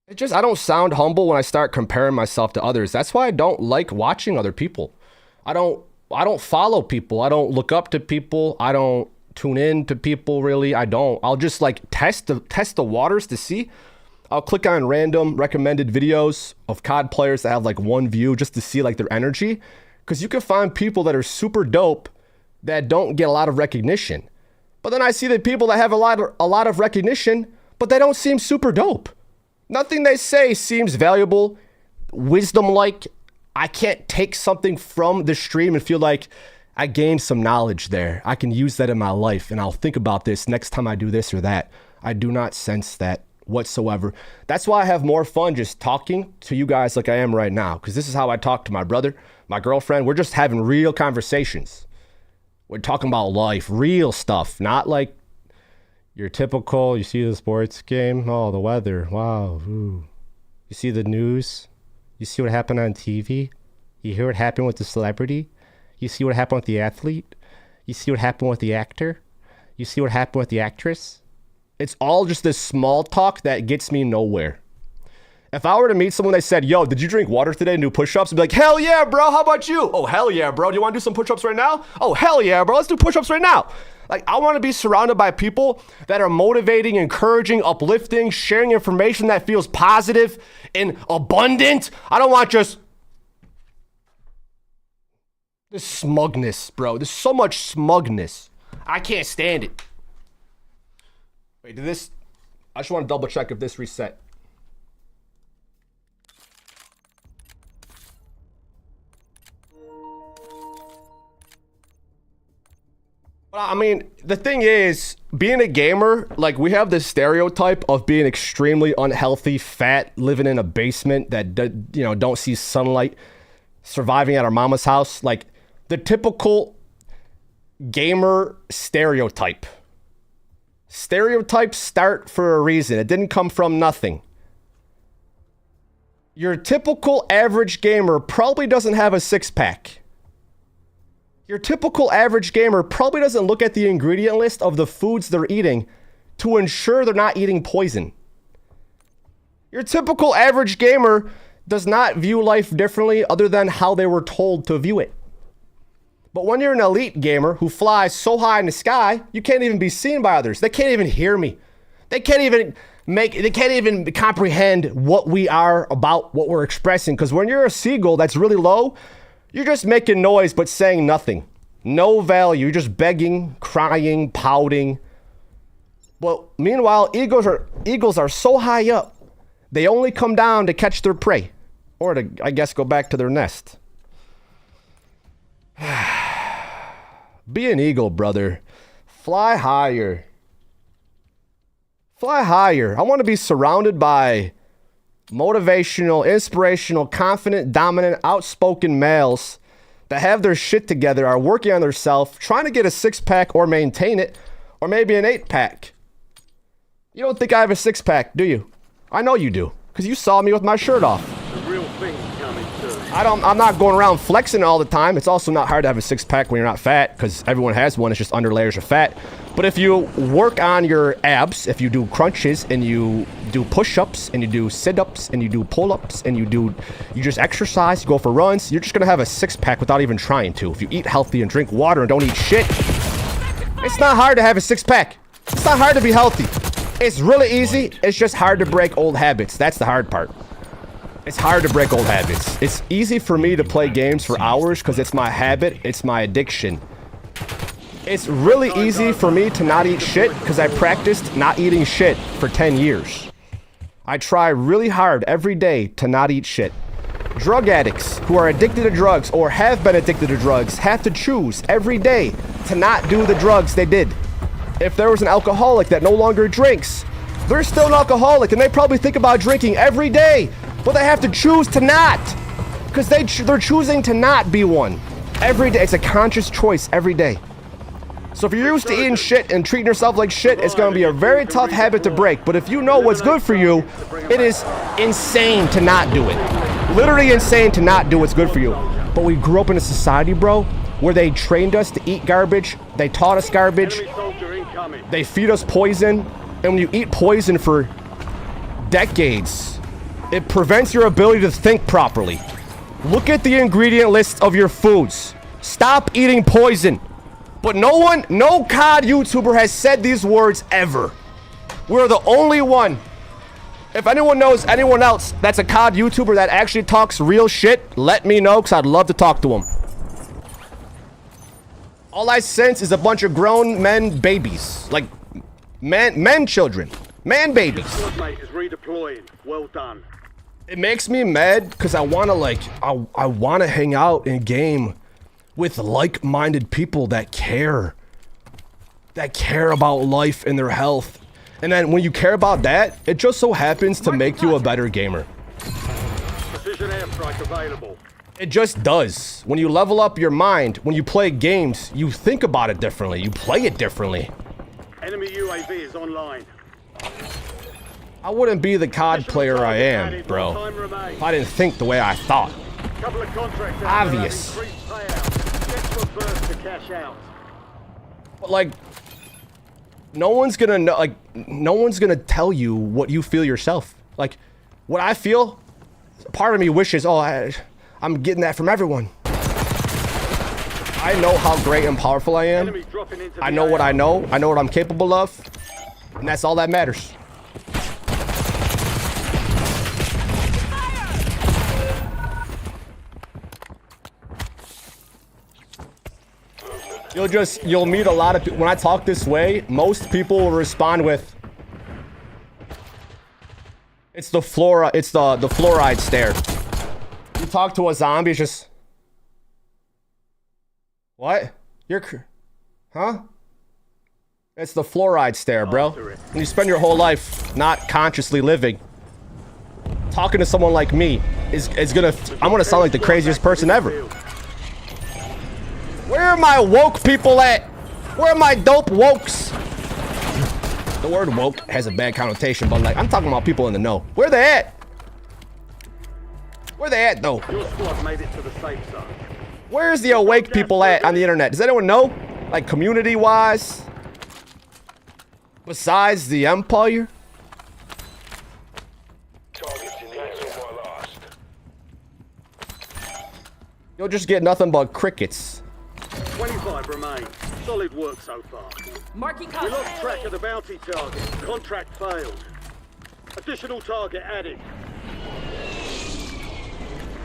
I don't sound humble when I start comparing myself to others. That's why I don't like watching other people. I don't follow people. I don't look up to people. I don't tune in to people really. I don't. I'll just like test the waters to see. I'll click on random recommended videos of COD players that have like one view just to see like their energy. Because you can find people that are super dope that don't get a lot of recognition. But then I see the people that have a lot of recognition, but they don't seem super dope. Nothing they say seems valuable, wisdom-like. I can't take something from the stream and feel like I gained some knowledge there. I can use that in my life, and I'll think about this next time I do this or that. I do not sense that whatsoever. That's why I have more fun just talking to you guys like I am right now, because this is how I talk to my brother, my girlfriend. We're just having real conversations. We're talking about life, real stuff, not like your typical, you see the sports game, oh, the weather, wow, ooh. You see the news, you see what happened on TV, you hear what happened with the celebrity, you see what happened with the athlete, you see what happened with the actor, you see what happened with the actress. It's all just this small talk that gets me nowhere. If I were to meet someone that said, yo, did you drink water today and do push-ups? I'd be like, hell yeah, bro, how about you? Oh, hell yeah, bro, do you want to do some push-ups right now? Oh, hell yeah, bro, let's do push-ups right now. Like, I want to be surrounded by people that are motivating, encouraging, uplifting, sharing information that feels positive and abundant. I don't want just this smugness, bro. There's so much smugness. I can't stand it. Wait, did this... I just want to double check if this reset. I mean, the thing is, being a gamer, like, we have this stereotype of being extremely unhealthy, fat, living in a basement that, don't see sunlight, surviving at our mama's house. Like, the typical gamer stereotype. Stereotypes start for a reason. It didn't come from nothing. Your typical average gamer probably doesn't have a six-pack. Your typical average gamer probably doesn't look at the ingredient list of the foods they're eating to ensure they're not eating poison. Your typical average gamer does not view life differently other than how they were told to view it. But when you're an elite gamer who flies so high in the sky, you can't even be seen by others. They can't even hear me. They can't even comprehend what we are about, what we're expressing. Because when you're a seagull that's really low, you're just making noise but saying nothing. No value. You're just begging, crying, pouting. Well, meanwhile, eagles are so high up, they only come down to catch their prey. Or to, I guess, go back to their nest. Be an eagle, brother. Fly higher. Fly higher. I want to be surrounded by motivational, inspirational, confident, dominant, outspoken males that have their shit together, are working on themselves, trying to get a six-pack or maintain it, or maybe an eight-pack. You don't think I have a six-pack, do you? I know you do, because you saw me with my shirt off.
The real thing's coming soon.
I'm not going around flexing all the time. It's also not hard to have a six-pack when you're not fat, because everyone has one. It's just under layers of fat. But if you work on your abs, if you do crunches and you do push-ups and you do sit-ups and you do pull-ups and you just exercise, you go for runs, you're just gonna have a six-pack without even trying to. If you eat healthy and drink water and don't eat shit, it's not hard to have a six-pack. It's not hard to be healthy. It's really easy. It's just hard to break old habits. That's the hard part. It's hard to break old habits. It's easy for me to play games for hours because it's my habit. It's my addiction. It's really easy for me to not eat shit because I practiced not eating shit for 10 years. I try really hard every day to not eat shit. Drug addicts who are addicted to drugs or have been addicted to drugs have to choose every day to not do the drugs they did. If there was an alcoholic that no longer drinks, they're still an alcoholic and they probably think about drinking every day, but they have to choose to not because they're choosing to not be one every day. It's a conscious choice every day. So if you're used to eating shit and treating yourself like shit, it's going to be a very tough habit to break. But if you know what's good for you, it is insane to not do it. Literally insane to not do what's good for you. But we grew up in a society, bro, where they trained us to eat garbage. They taught us garbage. They feed us poison. And when you eat poison for decades, it prevents your ability to think properly. Look at the ingredient list of your foods. Stop eating poison. But no COD YouTuber has said these words ever. We're the only one. If anyone knows anyone else that's a COD YouTuber that actually talks real shit, let me know because I'd love to talk to them. All I sense is a bunch of grown men babies. Like, men children. Man babies.
Squadmate is redeploying. Well done.
It makes me mad because I want to I want to hang out in game with like-minded people that care about life and their health. And then when you care about that, it just so happens to make you a better gamer.
Precision airstrike available.
It just does. When you level up your mind, when you play games, you think about it differently. You play it differently.
Enemy UAV is online.
I wouldn't be the COD player I am, bro, if I didn't think the way I thought.
Couple of contracts
Obvious.
To cash out.
But like, no one's gonna know. Like, no one's gonna tell you what you feel yourself. Like, what I feel, part of me wishes, oh, I'm getting that from everyone. I know how great and powerful I am. I know what I know. I know what I'm capable of, and that's all that matters. You'll meet a lot of people. When I talk this way, most people will respond with, it's the fluoride stare. You talk to a zombie, it's just, what? Huh? It's the fluoride stare, bro. When you spend your whole life not consciously living, talking to someone like me I'm gonna sound like the craziest person ever. Where are my woke people at? Where are my dope wokes? The word woke has a bad connotation, but like, I'm talking about people in the know. Where they at? Where they at, though?
Your squad made it to the safe zone.
Where's the awake people at on the internet? Does anyone know? Like, community-wise? Besides the Empire? You'll just get nothing but crickets.
25 remain. Solid work so far.
Marking
We lost
contract.
track of the bounty target. Contract failed. Additional target added.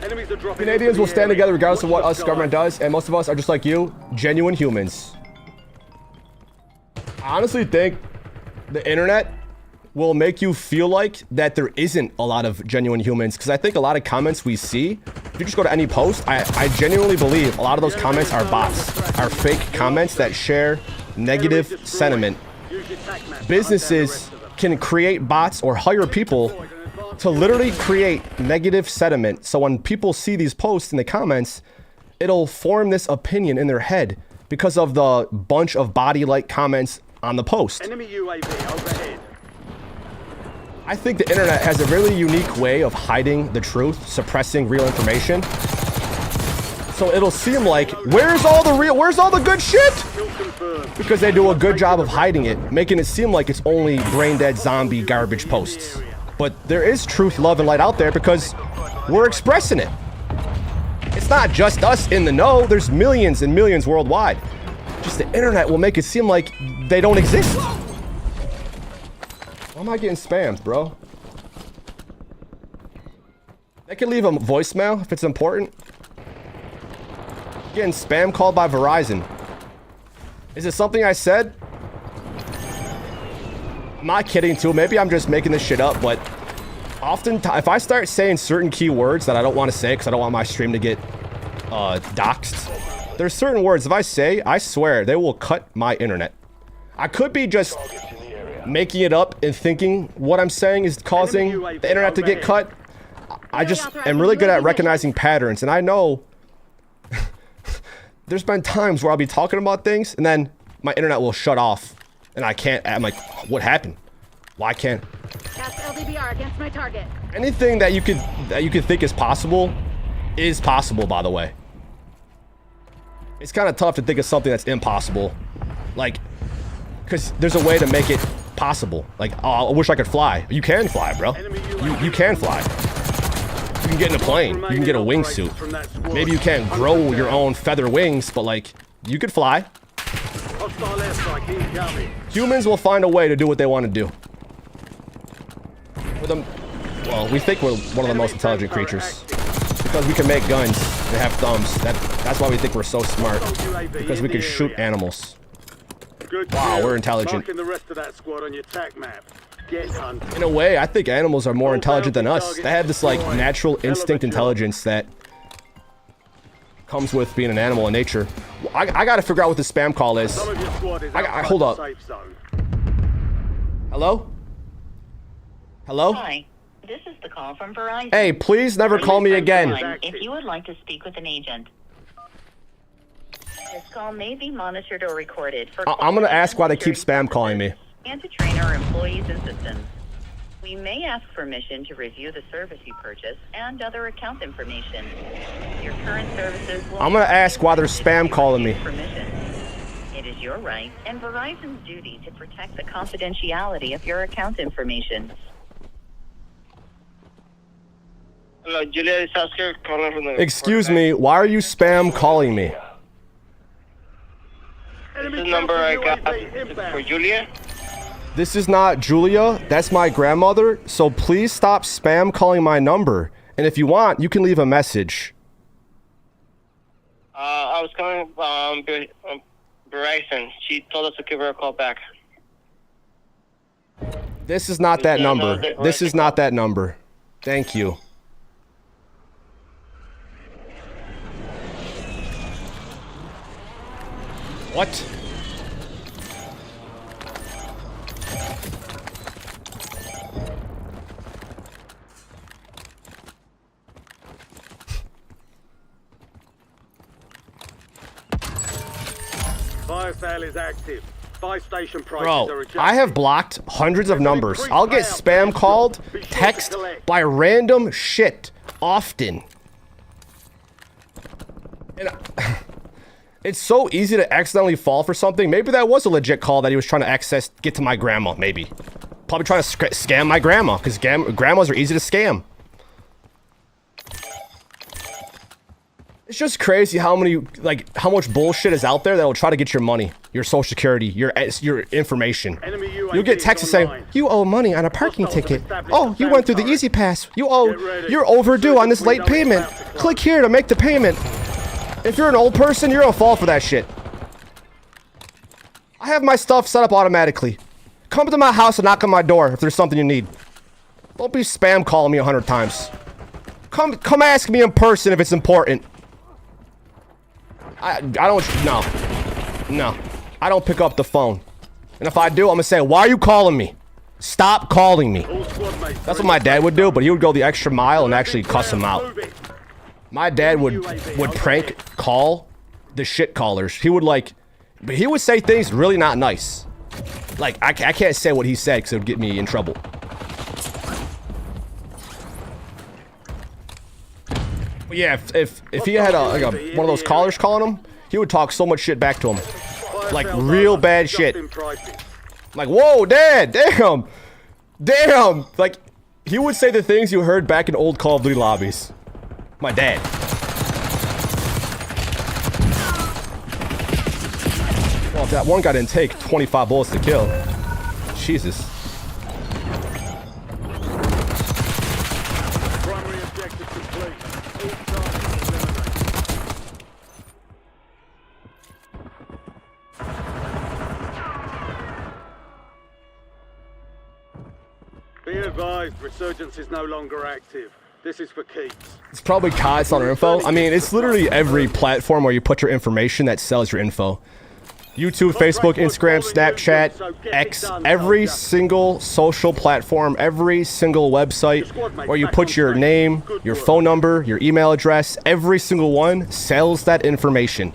Enemies are dropping.
Canadians will stand together regardless of what us government does, and most of us are just like you, genuine humans. I honestly think the internet will make you feel like that there isn't a lot of genuine humans, because I think a lot of comments we see, if you just go to any post, I genuinely believe a lot of those comments are bots, are fake comments that share negative sentiment. Businesses can create bots or hire people to literally create negative sentiment. So when people see these posts in the comments, it'll form this opinion in their head because of the bunch of body-like comments on the post.
Enemy UAV overhead.
I think the internet has a really unique way of hiding the truth, suppressing real information. So it'll seem like, where's all the good shit? Because they do a good job of hiding it, making it seem like it's only brain-dead zombie garbage posts. But there is truth, love, and light out there because we're expressing it. It's not just us in the know, there's millions and millions worldwide. Just the internet will make it seem like they don't exist. Why am I getting spammed, bro? They can leave a voicemail if it's important. Getting spam called by Verizon. Is it something I said? I'm not kidding too. Maybe I'm just making this shit up, but often if I start saying certain keywords that I don't want to say because I don't want my stream to get doxxed, there's certain words if I say, I swear they will cut my internet. I could be just making it up and thinking what I'm saying is causing the internet to get cut. I just am really good at recognizing patterns, and I know there's been times where I'll be talking about things and then my internet will shut off and I can't. I'm like, what happened? Why can't?
Cast LDBR against my target.
Anything that you could think is possible, by the way. It's kind of tough to think of something that's impossible, like, because there's a way to make it possible. Like, oh, I wish I could fly. You can fly, bro. You can fly. You can get in a plane. You can get a wingsuit. Maybe you can't grow your own feather wings, but like, you could fly. Humans will find a way to do what they want to do. Well, we think we're one of the most intelligent creatures because we can make guns and have thumbs. That's why we think we're so smart, because we can shoot animals. Wow, we're intelligent. In a way, I think animals are more intelligent than us. They have this like natural instinct intelligence that comes with being an animal in nature. I gotta figure out what this spam call is. Hold up. Hello? Hello?
Hi, this is the call from Verizon.
Hey, please never call me again.
If you would like to speak with an agent. This call may be monitored or recorded for
I'm gonna ask why they keep spam calling me.
And to train our employees and systems. We may ask permission to review the service you purchase and other account information. Your current services will...
I'm gonna ask why they're spam calling me.
Permission. It is your right and Verizon's duty to protect the confidentiality of your account information.
Hello, Julia is asking, calling from the...
Excuse me, why are you spam calling me?
This is the number I got for Julia.
This is not Julia, that's my grandmother, so please stop spam calling my number. And if you want, you can leave a message.
I was calling Verizon. She told us to give her a call back.
This is not that number. This is not that number. Thank you. What?
Fire sale is active. Buy station prices are
Bro,
adjusted.
I have blocked hundreds of numbers. I'll get spam called, text by random shit often. And it's so easy to accidentally fall for something. Maybe that was a legit call that he was trying to get to my grandma, maybe. Probably trying to scam my grandma, because grandmas are easy to scam. It's just crazy how much bullshit is out there that will try to get your money, your social security, your information. You'll get texts saying, you owe money on a parking ticket. Oh, you went through the Easy Pass. You're overdue on this late payment. Click here to make the payment. If you're an old person, you're gonna fall for that shit. I have my stuff set up automatically. Come to my house and knock on my door if there's something you need. Don't be spam calling me 100 times. Come ask me in person if it's important. I don't pick up the phone. And if I do, I'm gonna say, why are you calling me? Stop calling me. That's what my dad would do, but he would go the extra mile and actually cuss him out. My dad would prank call the shit callers. He would say things really not nice. Like, I can't say what he said because it would get me in trouble. But yeah, if he had one of those callers calling him, he would talk so much shit back to him. Like, real bad shit. Like, whoa, Dad, damn. Like, he would say the things you heard back in old Call of Duty lobbies. My dad. Well, if that one guy didn't take 25 bullets to kill. Jesus.
Be advised, Resurgence is no longer active. This is for keeps.
It's probably COD's on our info. I mean, it's literally every platform where you put your information that sells your info. YouTube, Facebook, Instagram, Snapchat, X, every single social platform, every single website where you put your name, your phone number, your email address, every single one sells that information.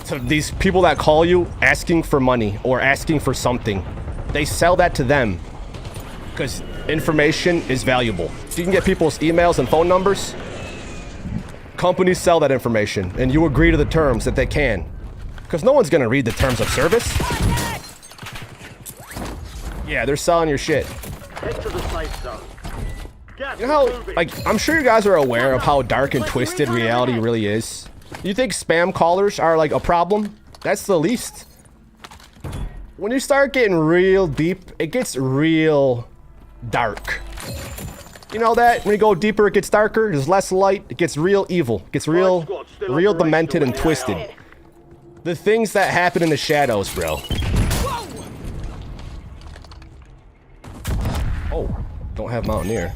So these people that call you asking for money or asking for something, they sell that to them because information is valuable. If you can get people's emails and phone numbers, companies sell that information and you agree to the terms that they can. Because no one's gonna read the terms of service. Yeah, they're selling your shit.
Head to the safe zone. Gas
You know
is
how,
moving.
like, I'm sure you guys are aware of how dark and twisted reality really is. You think spam callers are like a problem? That's the least. When you start getting real deep, it gets real dark. You know that? When you go deeper, it gets darker. There's less light. It gets real evil. It gets real demented and twisted. The things that happen in the shadows, bro. Oh, don't have Mountaineer.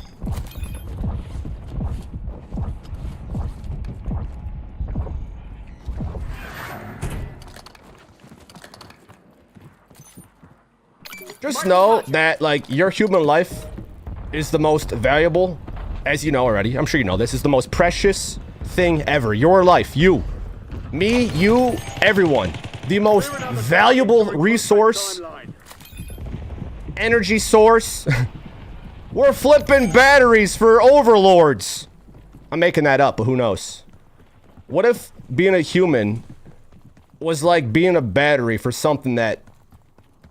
Just know that, like, your human life is the most valuable, as you know already. I'm sure you know this, is the most precious thing ever. Your life, you. Me, you, everyone. The most valuable resource, energy source. We're flipping batteries for overlords. I'm making that up, but who knows? What if being a human was like being a battery for something that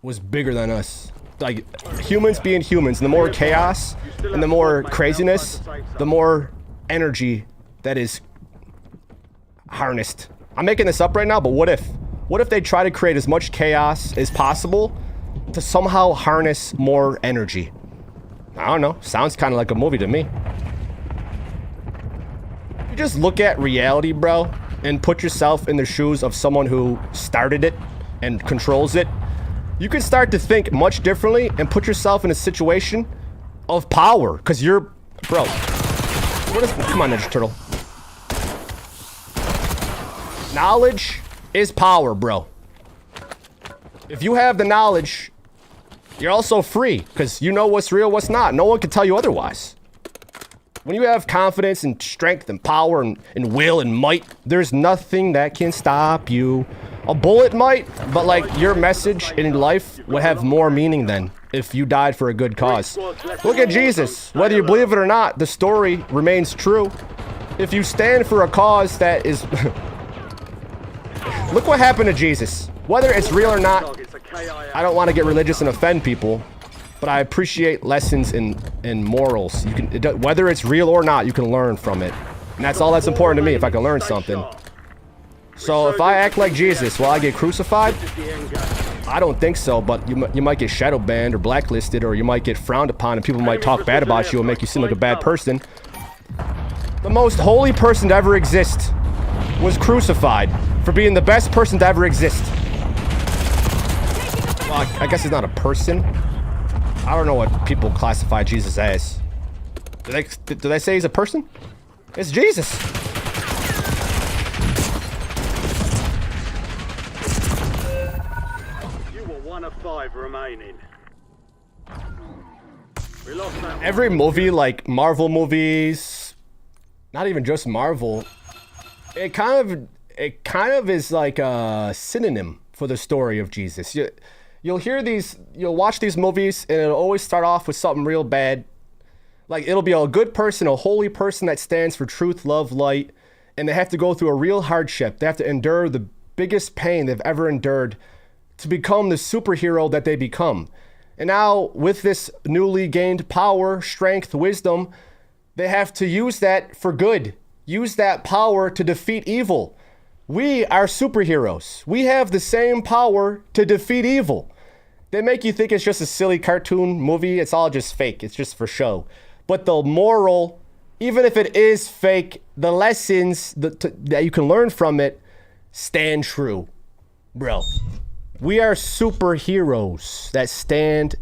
was bigger than us? Like, humans being humans, and the more chaos and the more craziness, the more energy that is harnessed. I'm making this up right now, but what if? What if they try to create as much chaos as possible to somehow harness more energy? I don't know. Sounds kind of like a movie to me. You just look at reality, bro, and put yourself in the shoes of someone who started it and controls it. You can start to think much differently and put yourself in a situation of power. Because you're... Bro. Come on, Ninja Turtle. Knowledge is power, bro. If you have the knowledge, you're also free. Because you know what's real, what's not. No one can tell you otherwise. When you have confidence and strength and power and will and might, there's nothing that can stop you. A bullet might, but like your message in life would have more meaning then if you died for a good cause. Look at Jesus. Whether you believe it or not, the story remains true. If you stand for a cause that is... Look what happened to Jesus. Whether it's real or not, I don't want to get religious and offend people, but I appreciate lessons in morals. You can, whether it's real or not, you can learn from it. And that's all that's important to me, if I can learn something. So if I act like Jesus, will I get crucified? I don't think so, but you might get shadow banned or blacklisted, or you might get frowned upon and people might talk bad about you and make you seem like a bad person. The most holy person to ever exist was crucified for being the best person to ever exist. Well, I guess he's not a person. I don't know what people classify Jesus as. Do they say he's a person? It's Jesus.
You were one of 5 remaining. We lost that.
Every movie, like Marvel movies, not even just Marvel, it kind of is like a synonym for the story of Jesus. You'll watch these movies and it'll always start off with something real bad. Like, it'll be a good person, a holy person that stands for truth, love, light, and they have to go through a real hardship. They have to endure the biggest pain they've ever endured to become the superhero that they become. And now, with this newly gained power, strength, wisdom, they have to use that for good. Use that power to defeat evil. We are superheroes. We have the same power to defeat evil. They make you think it's just a silly cartoon movie. It's all just fake. It's just for show. But the moral, even if it is fake, the lessons that you can learn from it stand true. Bro, we are superheroes that stand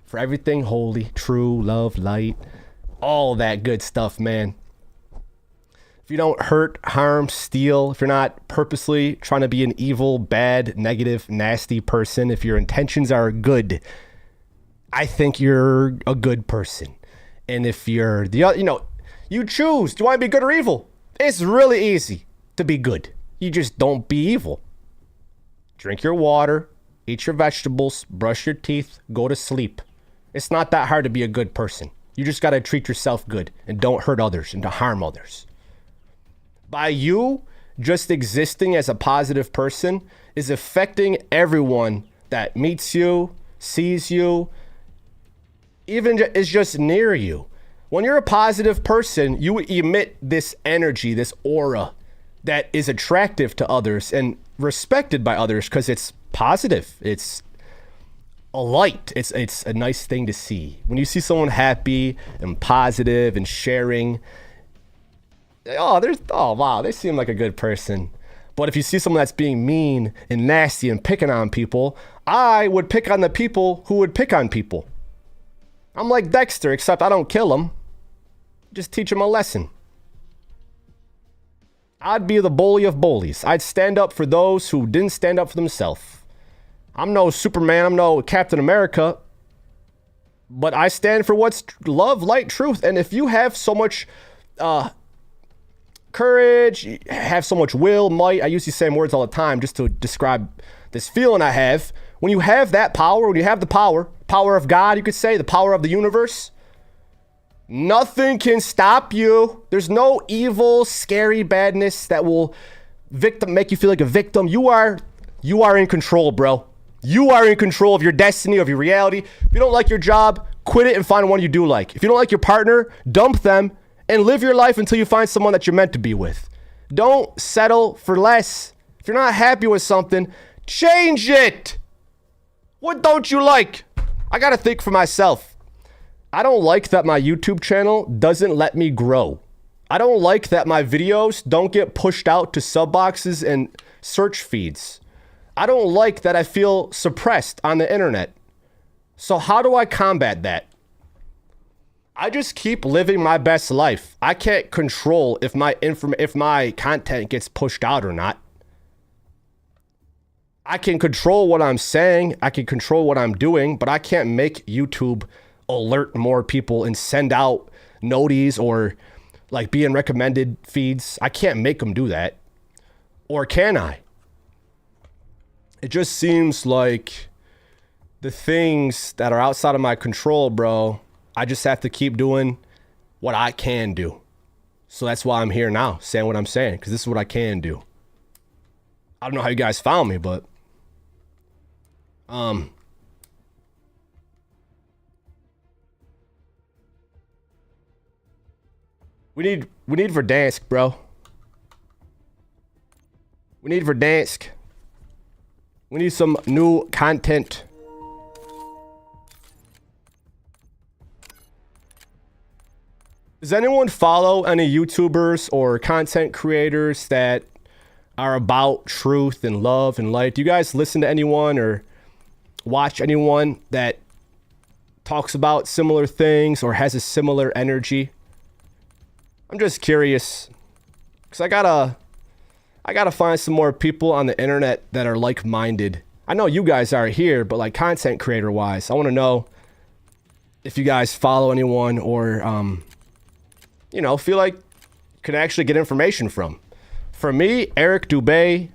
for everything holy, true, love, light, all that good stuff, man. If you don't hurt, harm, steal, if you're not purposely trying to be an evil, bad, negative, nasty person, if your intentions are good, I think you're a good person. And if you're the other, you choose, do you want to be good or evil? It's really easy to be good. You just don't be evil. Drink your water, eat your vegetables, brush your teeth, go to sleep. It's not that hard to be a good person. You just got to treat yourself good and don't hurt others and to harm others. By you just existing as a positive person is affecting everyone that meets you, sees you, even is just near you. When you're a positive person, you emit this energy, this aura that is attractive to others and respected by others because it's positive. It's a light. It's a nice thing to see. When you see someone happy and positive and sharing, wow, they seem like a good person. But if you see someone that's being mean and nasty and picking on people, I would pick on the people who would pick on people. I'm like Dexter, except I don't kill them. Just teach them a lesson. I'd be the bully of bullies. I'd stand up for those who didn't stand up for themselves. I'm no Superman. I'm no Captain America. But I stand for what's love, light, truth. And if you have so much courage, have so much will, might, I use these same words all the time just to describe this feeling I have. When you have that power, when you have the power of God, you could say, the power of the universe, nothing can stop you. There's no evil, scary badness that will make you feel like a victim. You are in control, bro. You are in control of your destiny, of your reality. If you don't like your job, quit it and find one you do like. If you don't like your partner, dump them and live your life until you find someone that you're meant to be with. Don't settle for less. If you're not happy with something, change it. What don't you like? I gotta think for myself. I don't like that my YouTube channel doesn't let me grow. I don't like that my videos don't get pushed out to sub boxes and search feeds. I don't like that I feel suppressed on the internet. So how do I combat that? I just keep living my best life. I can't control if my content gets pushed out or not. I can control what I'm saying. I can control what I'm doing, but I can't make YouTube alert more people and send out noties or like be in recommended feeds. I can't make them do that. Or can I? It just seems like the things that are outside of my control, bro, I just have to keep doing what I can do. So that's why I'm here now, saying what I'm saying, because this is what I can do. I don't know how you guys found me, but we need Verdansk, bro. We need Verdansk. We need some new content. Does anyone follow any YouTubers or content creators that are about truth and love and light? Do you guys listen to anyone or watch anyone that talks about similar things or has a similar energy? I'm just curious, because I gotta find some more people on the internet that are like-minded. I know you guys are here, but like content creator wise, I want to know if you guys follow anyone or feel like you can actually get information from. For me, Eric Dubay,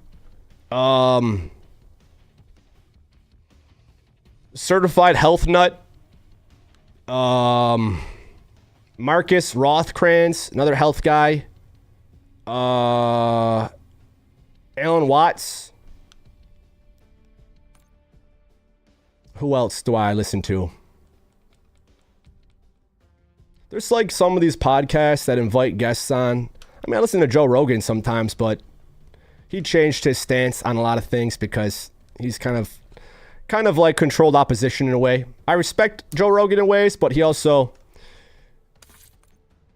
Certified Health Nut, Marcus Rothkranz, another health guy, Alan Watts. Who else do I listen to? There's like some of these podcasts that invite guests on. I mean, I listen to Joe Rogan sometimes, but he changed his stance on a lot of things because he's kind of like controlled opposition in a way. I respect Joe Rogan in ways, but he also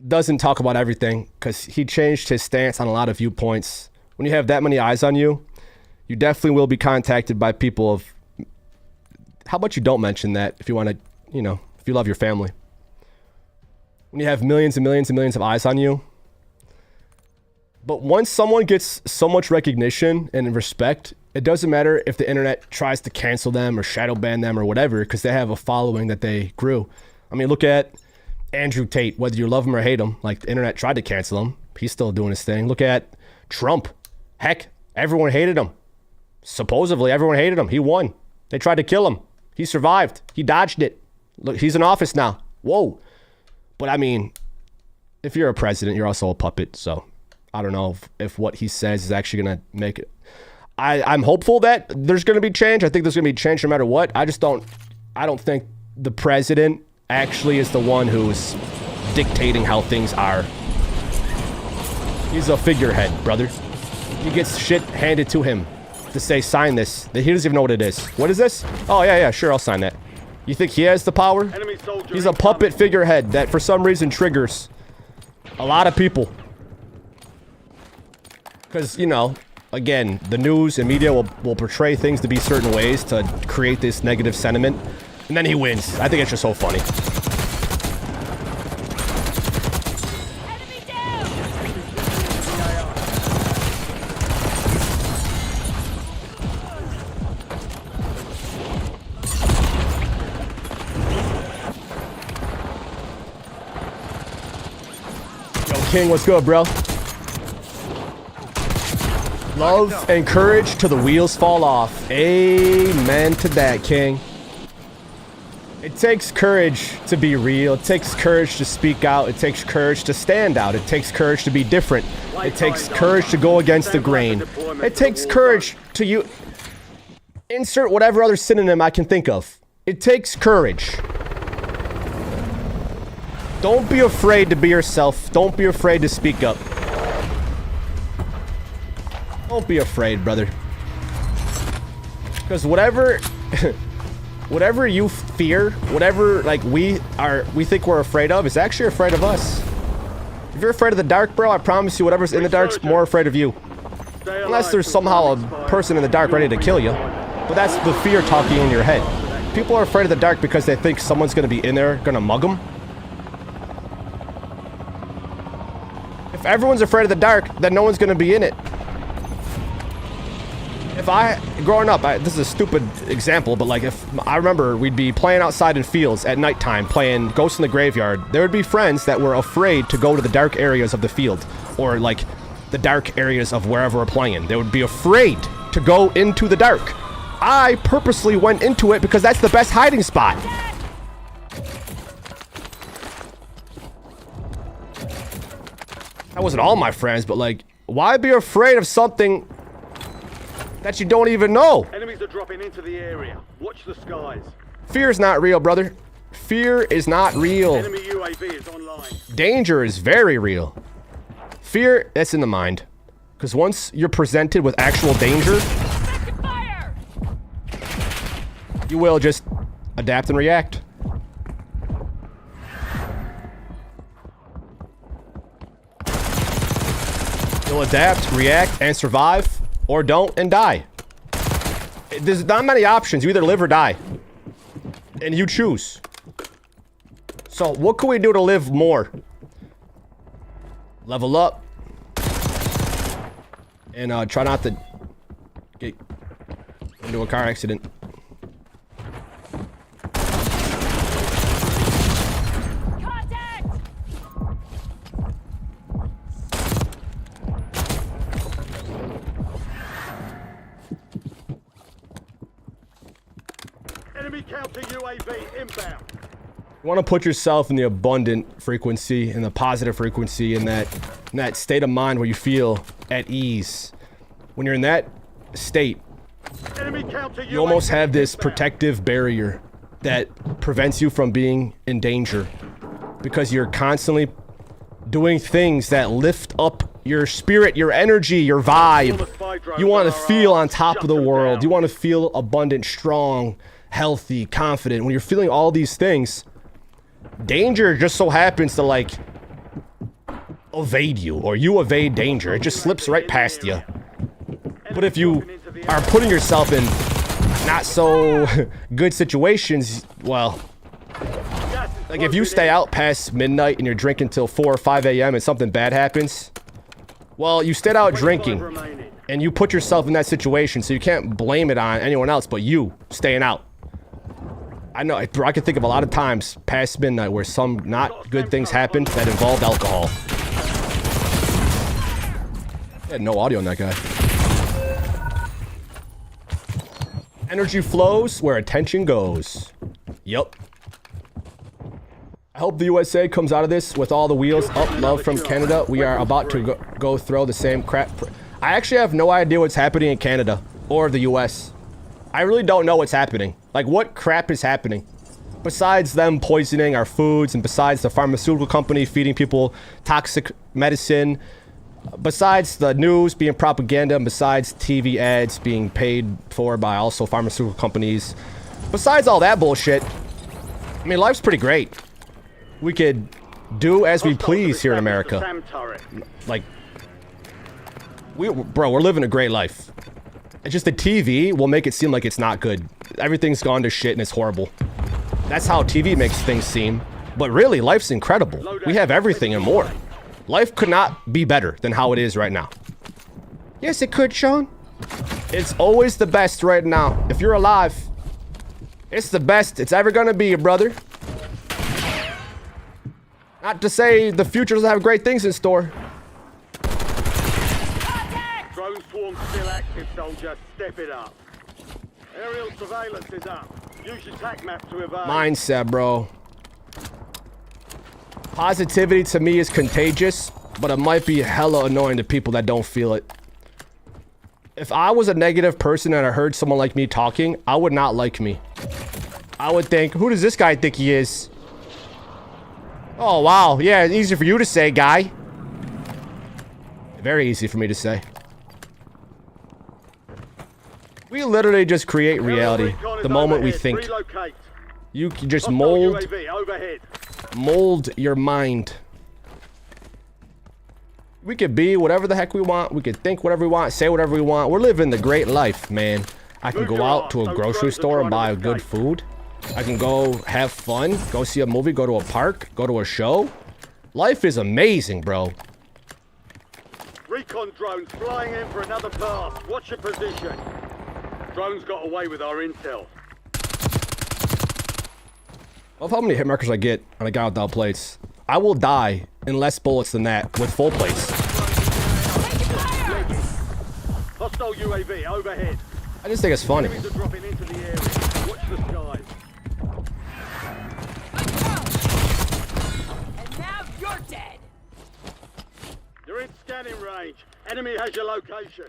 doesn't talk about everything because he changed his stance on a lot of viewpoints. When you have that many eyes on you, you definitely will be contacted by people of... How about you don't mention that if you want to you know, if you love your family. When you have millions and millions and millions of eyes on you. But once someone gets so much recognition and respect, it doesn't matter if the internet tries to cancel them or shadow ban them or whatever, because they have a following that they grew. I mean, look at Andrew Tate, whether you love him or hate him, like the internet tried to cancel him. He's still doing his thing. Look at Trump. Heck, everyone hated him. Supposedly, everyone hated him. He won. They tried to kill him. He survived. He dodged it. Look, he's in office now. Whoa. But I mean, if you're a president, you're also a puppet. So I don't know if what he says is actually going to make it. I'm hopeful that there's going to be change. I think there's going to be change no matter what. I don't think the president actually is the one who's dictating how things are. He's a figurehead, brother. He gets shit handed to him to say, sign this. He doesn't even know what it is. What is this? Oh, yeah, sure, I'll sign that. You think he has the power? He's a puppet figurehead that for some reason triggers a lot of people. Because, you know, again, the news and media will portray things to be certain ways to create this negative sentiment. And then he wins. I think it's just so funny.
Enemy down!
Yo, King, what's good, bro? Love and courage till the wheels fall off. Amen to that, King. It takes courage to be real. It takes courage to speak out. It takes courage to stand out. It takes courage to be different. It takes courage to go against the grain. It takes courage to insert whatever other synonym I can think of. It takes courage. Don't be afraid to be yourself. Don't be afraid to speak up. Don't be afraid, brother. Because whatever you fear, whatever like we think we're afraid of is actually afraid of us. If you're afraid of the dark, bro, I promise you whatever's in the dark's more afraid of you. Unless there's somehow a person in the dark ready to kill you. But that's the fear talking in your head. People are afraid of the dark because they think someone's gonna be in there, gonna mug them. If everyone's afraid of the dark, then no one's gonna be in it. Growing up, this is a stupid example, but like if I remember we'd be playing outside in fields at nighttime, playing Ghosts in the Graveyard, there would be friends that were afraid to go to the dark areas of the field, or like the dark areas of wherever we're playing. They would be afraid to go into the dark. I purposely went into it because that's the best hiding spot. That wasn't all my friends, but like, why be afraid of something that you don't even know?
Enemies are dropping into the area. Watch the skies.
Fear is not real, brother. Fear is not real.
Enemy UAV is online.
Danger is very real. Fear, that's in the mind. Because once you're presented with actual danger,
Fire!
you will just adapt and react. You'll adapt, react, and survive, or don't and die. There's not many options. You either live or die. And you choose. So what can we do to live more? Level up. And try not to get into a car accident.
Enemy counter UAV inbound.
You want to put yourself in the abundant frequency, in the positive frequency, in that state of mind where you feel at ease. When you're in that state,
Enemy counter UAV
you almost have this
inbound.
protective barrier that prevents you from being in danger, because you're constantly doing things that lift up your spirit, your energy, your vibe. You want to feel on top of the world. You want to feel abundant, strong, healthy, confident. When you're feeling all these things, danger just so happens to like evade you, or you evade danger. It just slips right past you. But if you are putting yourself in not so good situations, well, Like, if you stay out past midnight and you're drinking till 4 or 5 a.m. and something bad happens, well, you stayed out drinking and you put yourself in that situation, so you can't blame it on anyone else but you staying out. I know, bro, I can think of a lot of times past midnight where some not good things happened that involved alcohol. I had no audio on that guy. Energy flows where attention goes. Yup. I hope the USA comes out of this with all the wheels up. Love from Canada. We are about to go throw the same crap. I actually have no idea what's happening in Canada or the US. I really don't know what's happening. Like, what crap is happening? Besides them poisoning our foods, and besides the pharmaceutical company feeding people toxic medicine, besides the news being propaganda, and besides TV ads being paid for by also pharmaceutical companies, besides all that bullshit, I mean, life's pretty great. We could do as we please here in America. Like, bro, we're living a great life. It's just the TV will make it seem like it's not good. Everything's gone to shit and it's horrible. That's how TV makes things seem. But really, life's incredible. We have everything and more. Life could not be better than how it is right now. Yes, it could, Sean. It's always the best right now. If you're alive, it's the best it's ever gonna be, brother. Not to say the future doesn't have great things in store.
Drone swarm still active, soldier. Step it up. Aerial surveillance is up. Use your tac map to evade.
Mindset, bro. Positivity to me is contagious, but it might be hella annoying to people that don't feel it. If I was a negative person and I heard someone like me talking, I would not like me. I would think, who does this guy think he is? Oh, wow. Yeah, it's easy for you to say, guy. Very easy for me to say. We literally just create reality the moment we think. You can just mold your mind. We could be whatever the heck we want. We could think whatever we want, say whatever we want. We're living the great life, man. I can go out to a grocery store and buy good food. I can go have fun, go see a movie, go to a park, go to a show. Life is amazing, bro.
Recon drones flying in for another pass. Watch your position. Drones got away with our intel.
Love how many hit markers I get on a guy without plates. I will die in less bullets than that with full plates.
Hostile UAV overhead.
I just think it's funny.
Enemies are dropping into the area. Watch the skies.
And now you're dead.
You're in scanning range. Enemy has your location.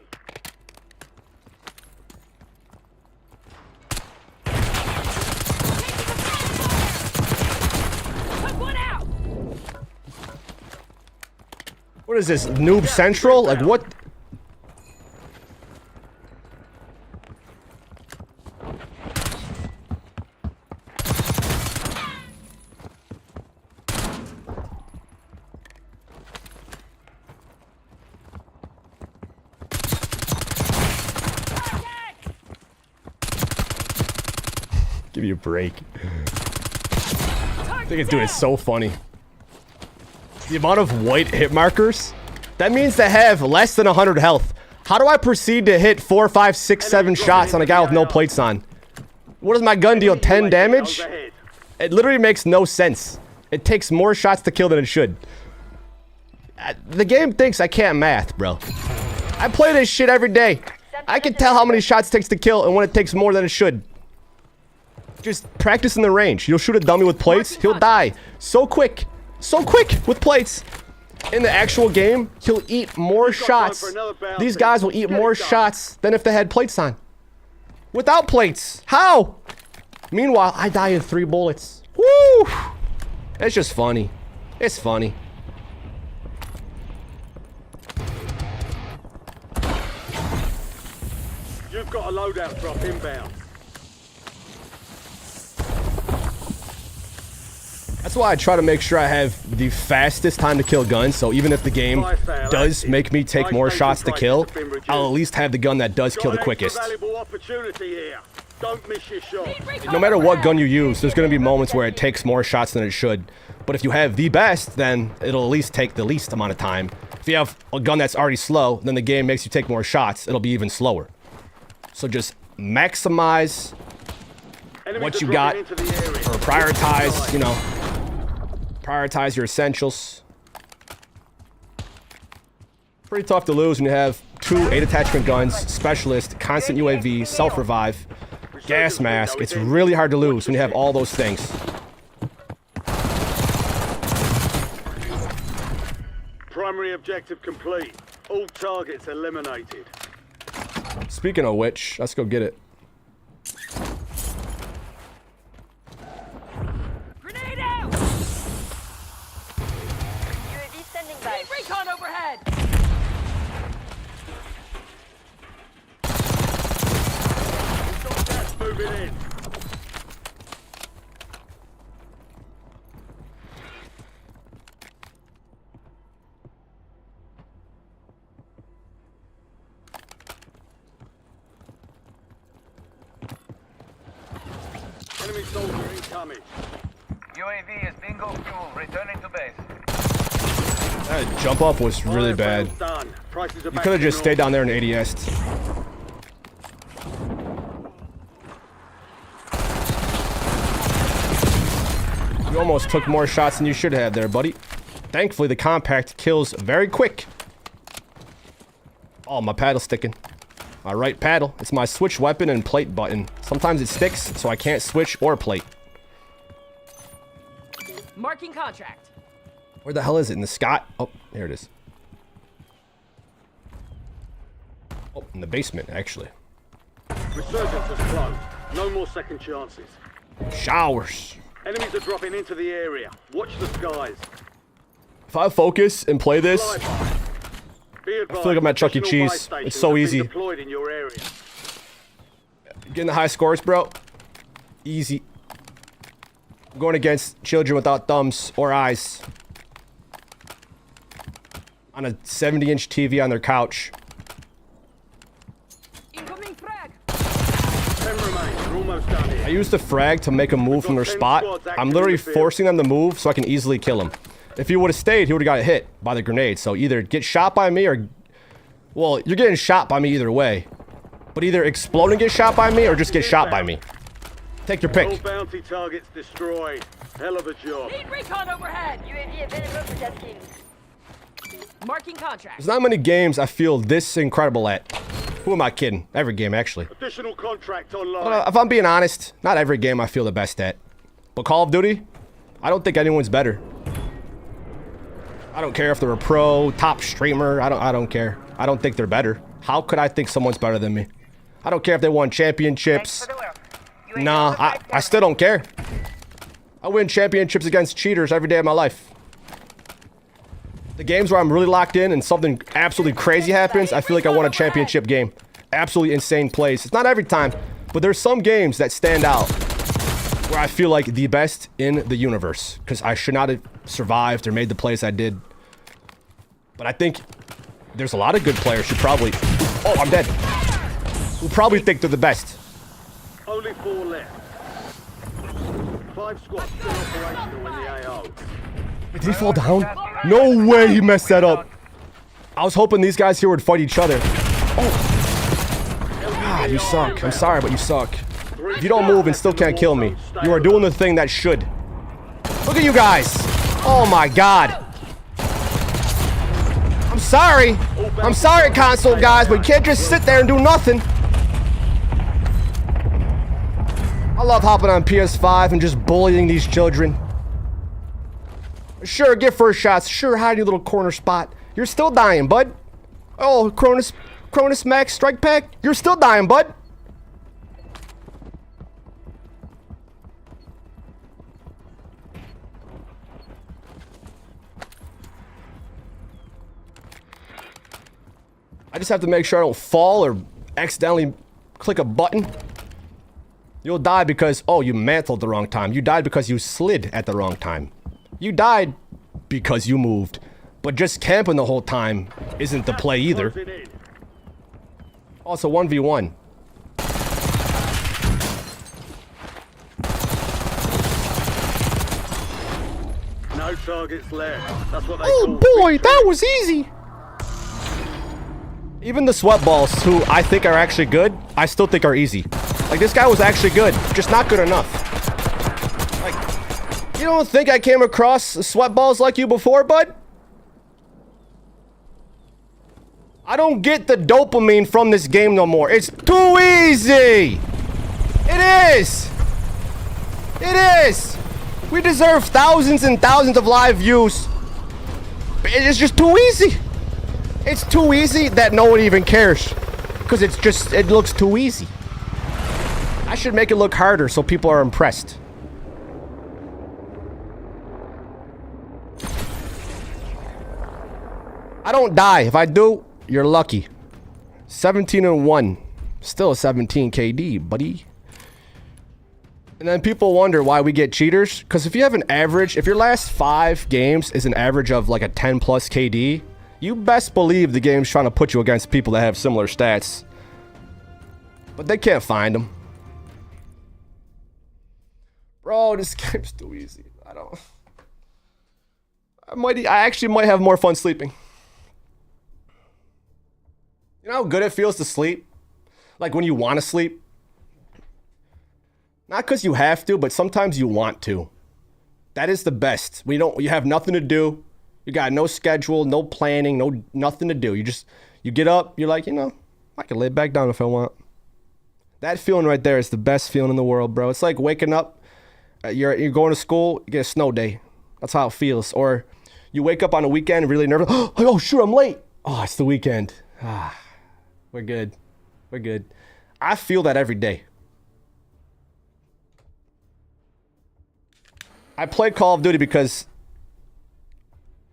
Took one out.
What is this, Noob Central? Like, what? Give me a break. I think it's doing it so funny. The amount of white hit markers, that means they have less than 100 health. How do I proceed to hit 4, 5, 6, 7 shots on a guy with no plates on? What does my gun deal, 10 damage? It literally makes no sense. It takes more shots to kill than it should. The game thinks I can't math, bro. I play this shit every day. I can tell how many shots it takes to kill and when it takes more than it should. Just practice in the range. You'll shoot a dummy with plates, he'll die. So quick with plates. In the actual game, he'll eat more shots. These guys will eat more shots than if they had plates on. Without plates. How? Meanwhile, I die in 3 bullets. Woo! It's just funny. It's funny.
You've got a loadout drop inbound.
That's why I try to make sure I have the fastest time to kill guns, so even if the game does make me take more shots to kill, I'll at least have the gun that does kill the quickest.
Valuable opportunity here. Don't miss your shot.
No matter what gun you use, there's going to be moments where it takes more shots than it should. But if you have the best, then it'll at least take the least amount of time. If you have a gun that's already slow, then the game makes you take more shots. It'll be even slower. So just maximize what you got, or prioritize, you know, prioritize your essentials. Pretty tough to lose when you have 2 8 attachment guns, specialist, constant UAV, self-revive, gas mask. It's really hard to lose when you have all those things.
Primary objective complete. All targets eliminated.
Speaking of which, let's go get it.
Grenade out!
UAV standing by.
Recon overhead!
Gas moving in. Enemy soldier incoming.
UAV is bingo fuel. Returning to base.
That jump up was really bad.
Done. Prices are
You
back
could have
to
just stayed
normal.
down there and ADS'd. You almost took more shots than you should have there, buddy. Thankfully, the compact kills very quick. Oh, my paddle's sticking. My right paddle. It's my switch weapon and plate button. Sometimes it sticks, so I can't switch or plate.
Marking contract.
Where the hell is it? In the sky? Oh, there it is. Oh, in the basement, actually.
Resurgence is closed. No more second chances.
Showers.
Enemies are dropping into the area. Watch the skies.
If I focus and play this,
Flyby. Be
I
advised,
feel like I'm at Chuck E.
additional buy
Cheese.
stations
It's so
have been
easy.
deployed in your area.
Getting the high scores, bro. Easy. I'm going against children without thumbs or eyes. On a 70-inch TV on their couch.
Incoming frag.
10 remain. We're almost done here.
I use the frag to make them move from their spot. I'm literally forcing them to move so I can easily kill them. If he would have stayed, he would have got hit by the grenade. So either get shot by me or... Well, you're getting shot by me either way. But either explode and get shot by me or just get shot by me. Take your
All
pick.
bounty targets destroyed. Hell of a job.
Need recon overhead.
UAV available for tasking.
Marking contract.
There's not many games I feel this incredible at. Who am I kidding? Every game, actually.
Additional contract online.
If I'm being honest, not every game I feel the best at. But Call of Duty, I don't think anyone's better. I don't care if they're a pro, top streamer. I don't care. I don't think they're better. How could I think someone's better than me? I don't care if they won championships. Nah, I still don't care. I win championships against cheaters every day of my life. The games where I'm really locked in and something absolutely crazy happens, I feel like I won a championship game. Absolutely insane plays. It's not every time, but there's some games that stand out where I feel like the best in the universe because I should not have survived or made the plays I did. But I think there's a lot of good players who probably... Oh, I'm dead. Who probably think they're the best.
Only 4 left. 5 squads still operational in the AO.
Did he fall down? No way he messed that up. I was hoping these guys here would fight each other. Oh. God, you suck. I'm sorry, but you suck. If you don't move and still can't kill me, you are doing the thing that should. Look at you guys. Oh my God. I'm sorry. I'm sorry, console guys, but you can't just sit there and do nothing. I love hopping on PS5 and just bullying these children. Sure, get first shots. Sure, hide your little corner spot. You're still dying, bud. Oh, Cronus Max Strike Pack. You're still dying, bud. I just have to make sure I don't fall or accidentally click a button. You'll die because, oh, you mantled the wrong time. You died because you slid at the wrong time. You died because you moved. But just camping the whole time isn't the play either. Also, 1v1.
targets left. That's what they
Oh
call
boy, that was easy. Even the sweat balls, who I think are actually good, I still think are easy. Like, this guy was actually good, just not good enough. Like, you don't think I came across sweat balls like you before, bud? I don't get the dopamine from this game no more. It's too easy. It is. It is. We deserve thousands and thousands of live views. It's just too easy. It's too easy that no one even cares. Because it looks too easy. I should make it look harder so people are impressed. I don't die. If I do, you're lucky. 17-1. Still a 17 KD, buddy. And then people wonder why we get cheaters. Because if you have an average, if your last 5 games is an average of like a 10 plus KD, you best believe the game's trying to put you against people that have similar stats. But they can't find them. Bro, this game's too easy. I actually might have more fun sleeping. You know how good it feels to sleep? Like when you want to sleep? Not because you have to, but sometimes you want to. That is the best. You have nothing to do. You got no schedule, no planning, nothing to do. You get up, you're like, I can lay back down if I want. That feeling right there is the best feeling in the world, bro. It's like waking up, you're going to school, you get a snow day. That's how it feels. Or you wake up on a weekend really nervous. Oh, shoot, I'm late. Oh, it's the weekend. We're good. We're good. I feel that every day. I played Call of Duty because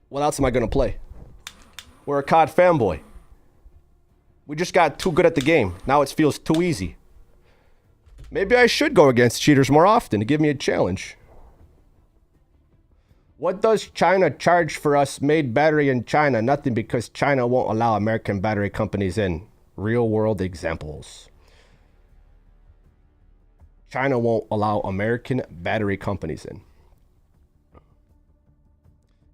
what else am I going to play? We're a COD fanboy. We just got too good at the game. Now it feels too easy. Maybe I should go against cheaters more often to give me a challenge. What does China charge for us made battery in China? Nothing, because China won't allow American battery companies in. Real world examples. China won't allow American battery companies in.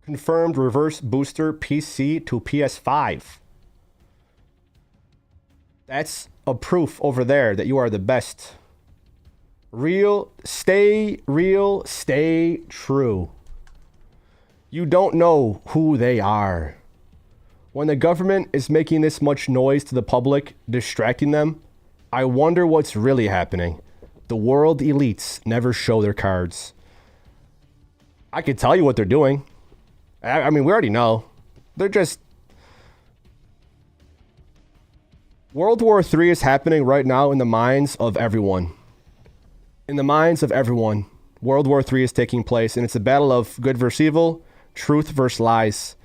Confirmed reverse booster PC to PS5. That's a proof over there that you are the best. Stay true. You don't know who they are. When the government is making this much noise to the public, distracting them, I wonder what's really happening. The world elites never show their cards. I can tell you what they're doing. I mean, we already know. They're just... World War III is happening right now in the minds of everyone. In the minds of everyone. World War III is taking place, and it's a battle of good versus evil, truth versus lies.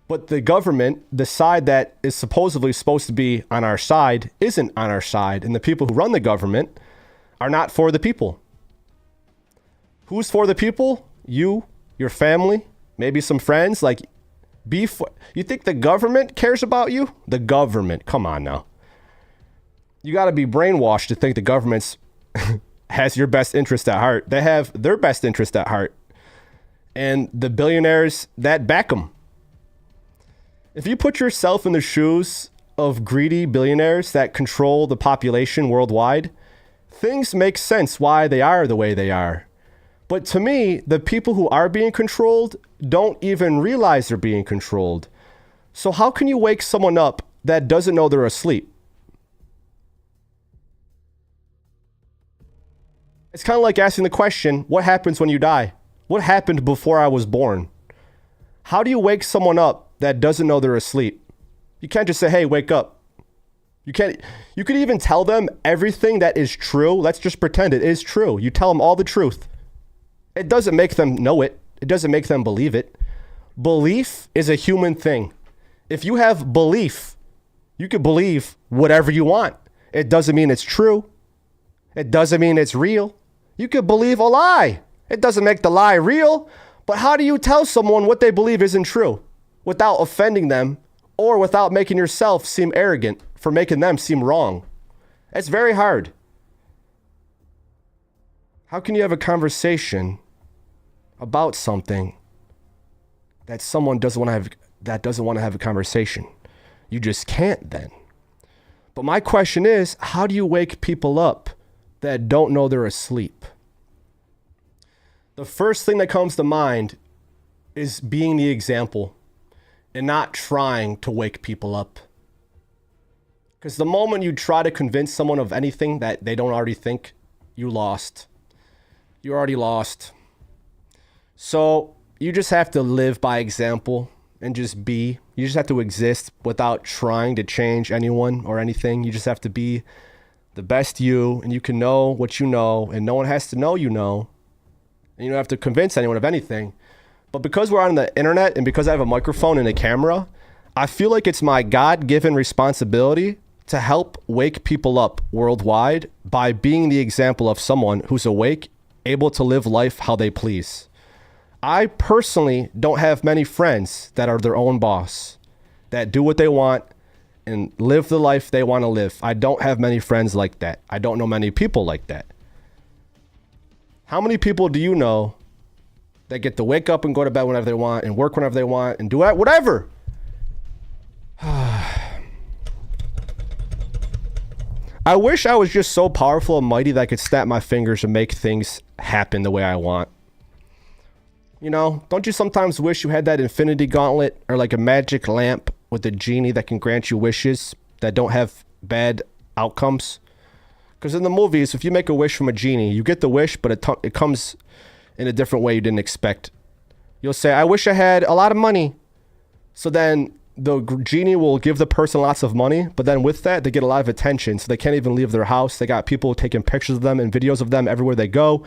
But the government, the side that is supposedly supposed to be on our side, isn't on our side. And the people who run the government are not for the people. Who's for the people? You, your family, maybe some friends. Like, you think the government cares about you? The government, come on now. You got to be brainwashed to think the government's has your best interest at heart. They have their best interest at heart. And the billionaires that back them. If you put yourself in the shoes of greedy billionaires that control the population worldwide, things make sense why they are the way they are. But to me, the people who are being controlled don't even realize they're being controlled. So how can you wake someone up that doesn't know they're asleep? It's kind of like asking the question, what happens when you die? What happened before I was born? How do you wake someone up that doesn't know they're asleep? You can't just say, hey, wake up. You could even tell them everything that is true. Let's just pretend it is true. You tell them all the truth. It doesn't make them know it. It doesn't make them believe it. Belief is a human thing. If you have belief, you can believe whatever you want. It doesn't mean it's true. It doesn't mean it's real. You could believe a lie. It doesn't make the lie real. But how do you tell someone what they believe isn't true without offending them or without making yourself seem arrogant for making them seem wrong? It's very hard. How can you have a conversation about something that someone doesn't want to have a conversation. You just can't then. But my question is, how do you wake people up that don't know they're asleep? The first thing that comes to mind is being the example and not trying to wake people up. Because the moment you try to convince someone of anything that they don't already think, you lost. You already lost. So you just have to live by example and just be. You just have to exist without trying to change anyone or anything. You just have to be the best you, and you can know what you know, and no one has to know you know. And you don't have to convince anyone of anything. But because we're on the internet and because I have a microphone and a camera, I feel like it's my God-given responsibility to help wake people up worldwide by being the example of someone who's awake, able to live life how they please. I personally don't have many friends that are their own boss, that do what they want and live the life they want to live. I don't have many friends like that. I don't know many people like that. How many people do you know that get to wake up and go to bed whenever they want and work whenever they want and do whatever? I wish I was just so powerful and mighty that I could snap my fingers and make things happen the way I want. You know, don't you sometimes wish you had that infinity gauntlet or like a magic lamp with a genie that can grant you wishes that don't have bad outcomes? Because in the movies, if you make a wish from a genie, you get the wish, but it comes in a different way you didn't expect. You'll say, I wish I had a lot of money. So then the genie will give the person lots of money, but then with that, they get a lot of attention. So they can't even leave their house. They got people taking pictures of them and videos of them everywhere they go.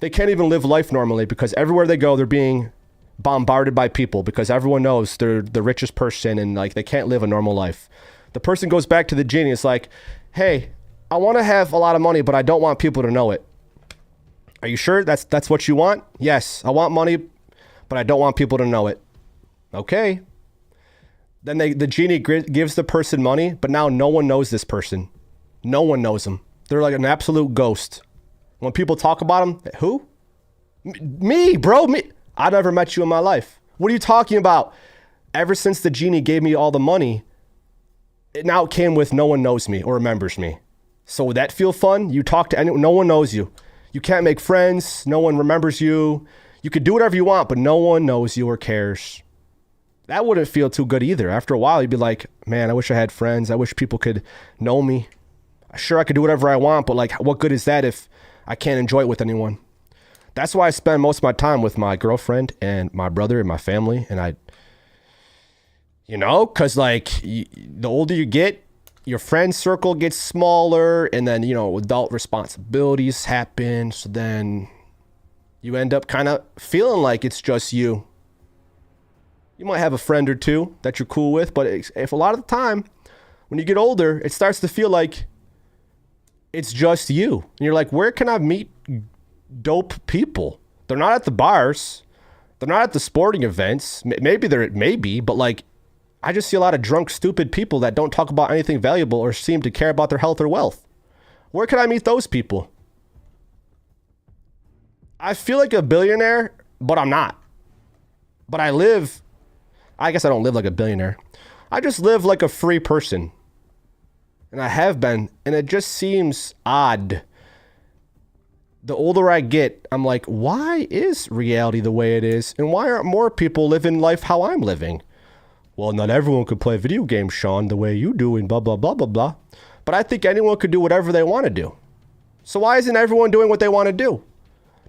They can't even live life normally because everywhere they go, they're being bombarded by people because everyone knows they're the richest person and like they can't live a normal life. The person goes back to the genie. It's like, hey, I want to have a lot of money, but I don't want people to know it. Are you sure that's what you want? Yes, I want money, but I don't want people to know it. Okay. Then the genie gives the person money, but now no one knows this person. No one knows them. They're like an absolute ghost. When people talk about them, who? Me, bro. Me. I never met you in my life. What are you talking about? Ever since the genie gave me all the money, it now came with no one knows me or remembers me. So would that feel fun? You talk to anyone, no one knows you. You can't make friends. No one remembers you. You could do whatever you want, but no one knows you or cares. That wouldn't feel too good either. After a while, you'd be like, man, I wish I had friends. I wish people could know me. Sure, I could do whatever I want, but like, what good is that if I can't enjoy it with anyone? That's why I spend most of my time with my girlfriend and my brother and my family. And because like the older you get, your friend circle gets smaller, and then, adult responsibilities happen. So then you end up kind of feeling like it's just you. You might have a friend or two that you're cool with, but if a lot of the time when you get older, it starts to feel like it's just you. And you're like, where can I meet dope people? They're not at the bars. They're not at the sporting events. Maybe, but like, I just see a lot of drunk, stupid people that don't talk about anything valuable or seem to care about their health or wealth. Where can I meet those people? I feel like a billionaire, but I'm not. But I guess I don't live like a billionaire. I just live like a free person. And I have been, and it just seems odd. The older I get, I'm like, why is reality the way it is? And why aren't more people living life how I'm living? Well, not everyone could play video games, Sean, the way you do and blah, blah, blah, blah, blah. But I think anyone could do whatever they want to do. So why isn't everyone doing what they want to do?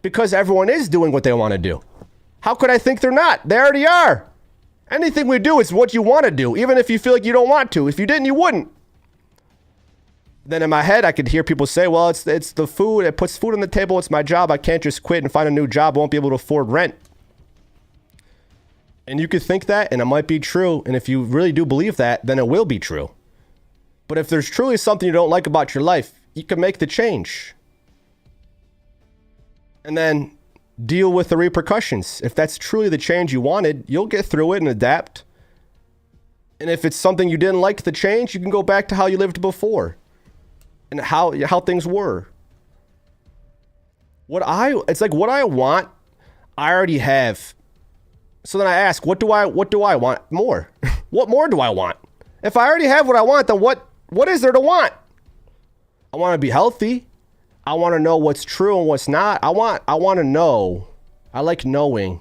Because everyone is doing what they want to do. How could I think they're not? They already are. Anything we do is what you want to do, even if you feel like you don't want to. If you didn't, you wouldn't. Then in my head, I could hear people say, well, it's the food. It puts food on the table. It's my job. I can't just quit and find a new job. I won't be able to afford rent. And you could think that, and it might be true. And if you really do believe that, then it will be true. But if there's truly something you don't like about your life, you can make the change. And then deal with the repercussions. If that's truly the change you wanted, you'll get through it and adapt. And if it's something you didn't like the change, you can go back to how you lived before and how things were. What I want, I already have So then I ask, what do I want more? What more do I want? If I already have what I want, then what is there to want? I want to be healthy. I want to know what's true and what's not. I want to know. I like knowing.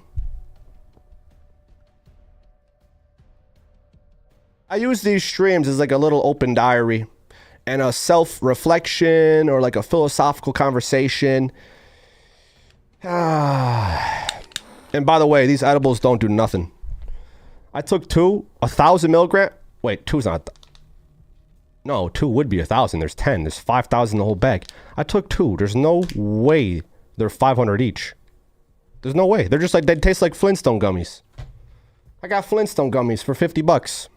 I use these streams as like a little open diary and a self-reflection or like a philosophical conversation. And by the way, these edibles don't do nothing. I took 1,000 milligram. Wait, two's not. No, 2 would be 1,000. There's 10. There's 5,000 in the whole bag. I took 2. There's no way they're 500 each. There's no way. They're just like, they taste like Flintstone gummies. I got Flintstone gummies for $50.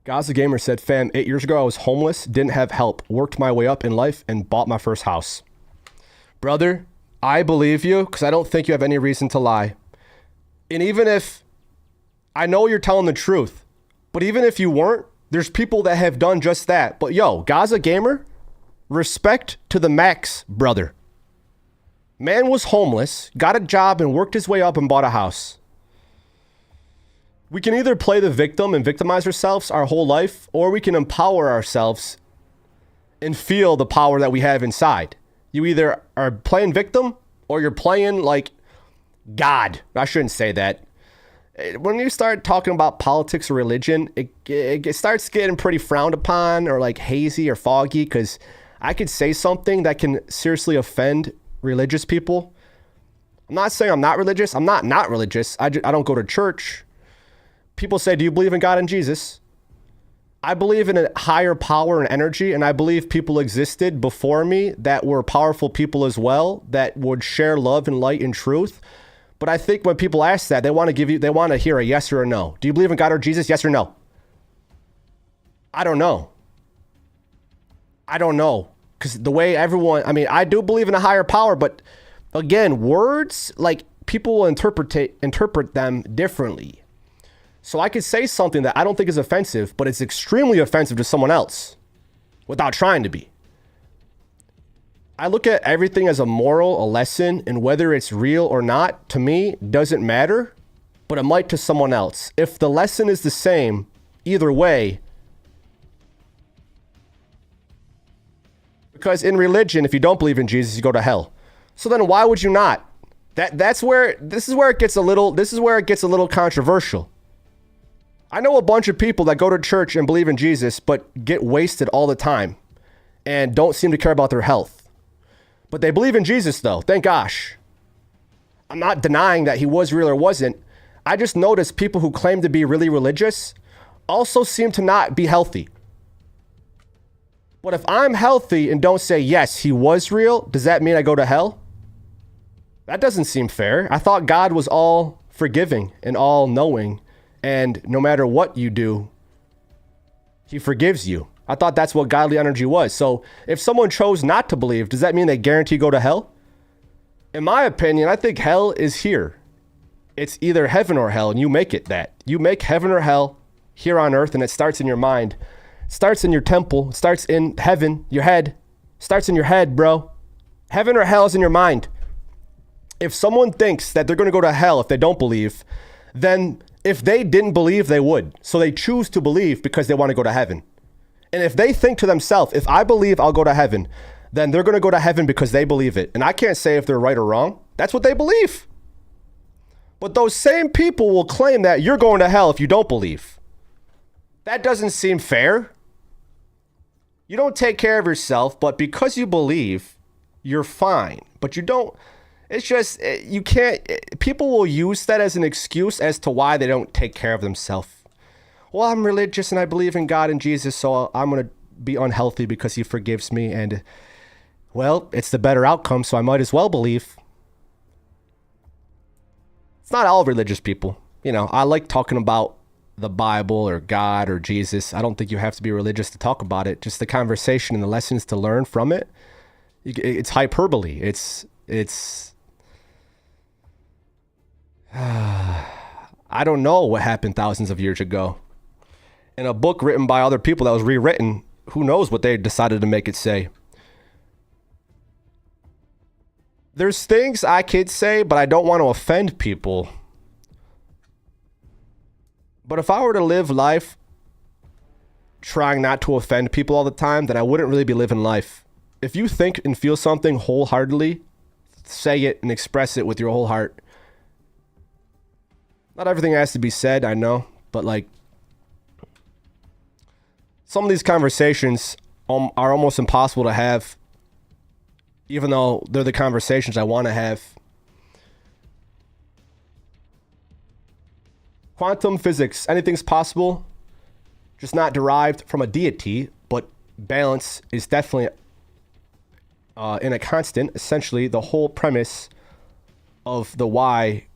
Gaza Gamer said, fam, 8 years ago I was homeless, didn't have help, worked my way up in life, and bought my first house. Brother, I believe you because I don't think you have any reason to lie. And even if, I know you're telling the truth, but even if you weren't, there's people that have done just that. But yo, Gaza Gamer, respect to the max, brother. Man was homeless, got a job, and worked his way up and bought a house. We can either play the victim and victimize ourselves our whole life, or we can empower ourselves and feel the power that we have inside. You either are playing victim or you're playing like God. I shouldn't say that. When you start talking about politics or religion, it starts getting pretty frowned upon or like hazy or foggy, because I could say something that can seriously offend religious people. I'm not saying I'm not religious. I'm not religious. I don't go to church. People say, do you believe in God and Jesus? I believe in a higher power and energy, and I believe people existed before me that were powerful people as well, that would share love and light and truth. But I think when people ask that, they want to hear a yes or a no. Do you believe in God or Jesus? Yes or no? I don't know. Because the way everyone, I mean, I do believe in a higher power, but again, words, like, people will interpret them differently. So I could say something that I don't think is offensive, but it's extremely offensive to someone else without trying to be. I look at everything as a moral, a lesson, and whether it's real or not, to me, doesn't matter, but it might to someone else. If the lesson is the same, either way, because in religion, if you don't believe in Jesus, you go to hell. So then why would you not? This is where it gets a little controversial. I know a bunch of people that go to church and believe in Jesus, but get wasted all the time and don't seem to care about their health. But they believe in Jesus though, thank gosh. I'm not denying that he was real or wasn't. I just noticed people who claim to be really religious also seem to not be healthy. But if I'm healthy and don't say, yes, he was real, does that mean I go to hell? That doesn't seem fair. I thought God was all forgiving and all knowing. And no matter what you do, he forgives you. I thought that's what godly energy was. So if someone chose not to believe, does that mean they guarantee go to hell? In my opinion, I think hell is here. It's either heaven or hell, and you make it that. You make heaven or hell here on earth, and it starts in your mind. It starts in your temple. It starts in heaven, your head. It starts in your head, bro. Heaven or hell is in your mind. If someone thinks that they're going to go to hell if they don't believe, then if they didn't believe, they would. So they choose to believe because they want to go to heaven. And if they think to themselves, if I believe I'll go to heaven, then they're going to go to heaven because they believe it. And I can't say if they're right or wrong. That's what they believe. But those same people will claim that you're going to hell if you don't believe. That doesn't seem fair. You don't take care of yourself, but because you believe, you're fine. But you don't. It's just, you can't, people will use that as an excuse as to why they don't take care of themselves. Well, I'm religious and I believe in God and Jesus, so I'm going to be unhealthy because he forgives me. And, well, it's the better outcome, so I might as well believe. It's not all religious people. You know, I like talking about the Bible or God or Jesus. I don't think you have to be religious to talk about it. Just the conversation and the lessons to learn from it. It's hyperbole. It's I don't know what happened thousands of years ago. In a book written by other people that was rewritten, who knows what they decided to make it say. there's things I could say, but I don't want to offend people. But if I were to live life trying not to offend people all the time, then I wouldn't really be living life. If you think and feel something wholeheartedly, say it and express it with your whole heart. Not everything has to be said, I know, but like some of these conversations are almost impossible to have, even though they're the conversations I want to have. Quantum physics, anything's possible, just not derived from a deity, but balance is definitely in a constant. Essentially, the whole premise of the why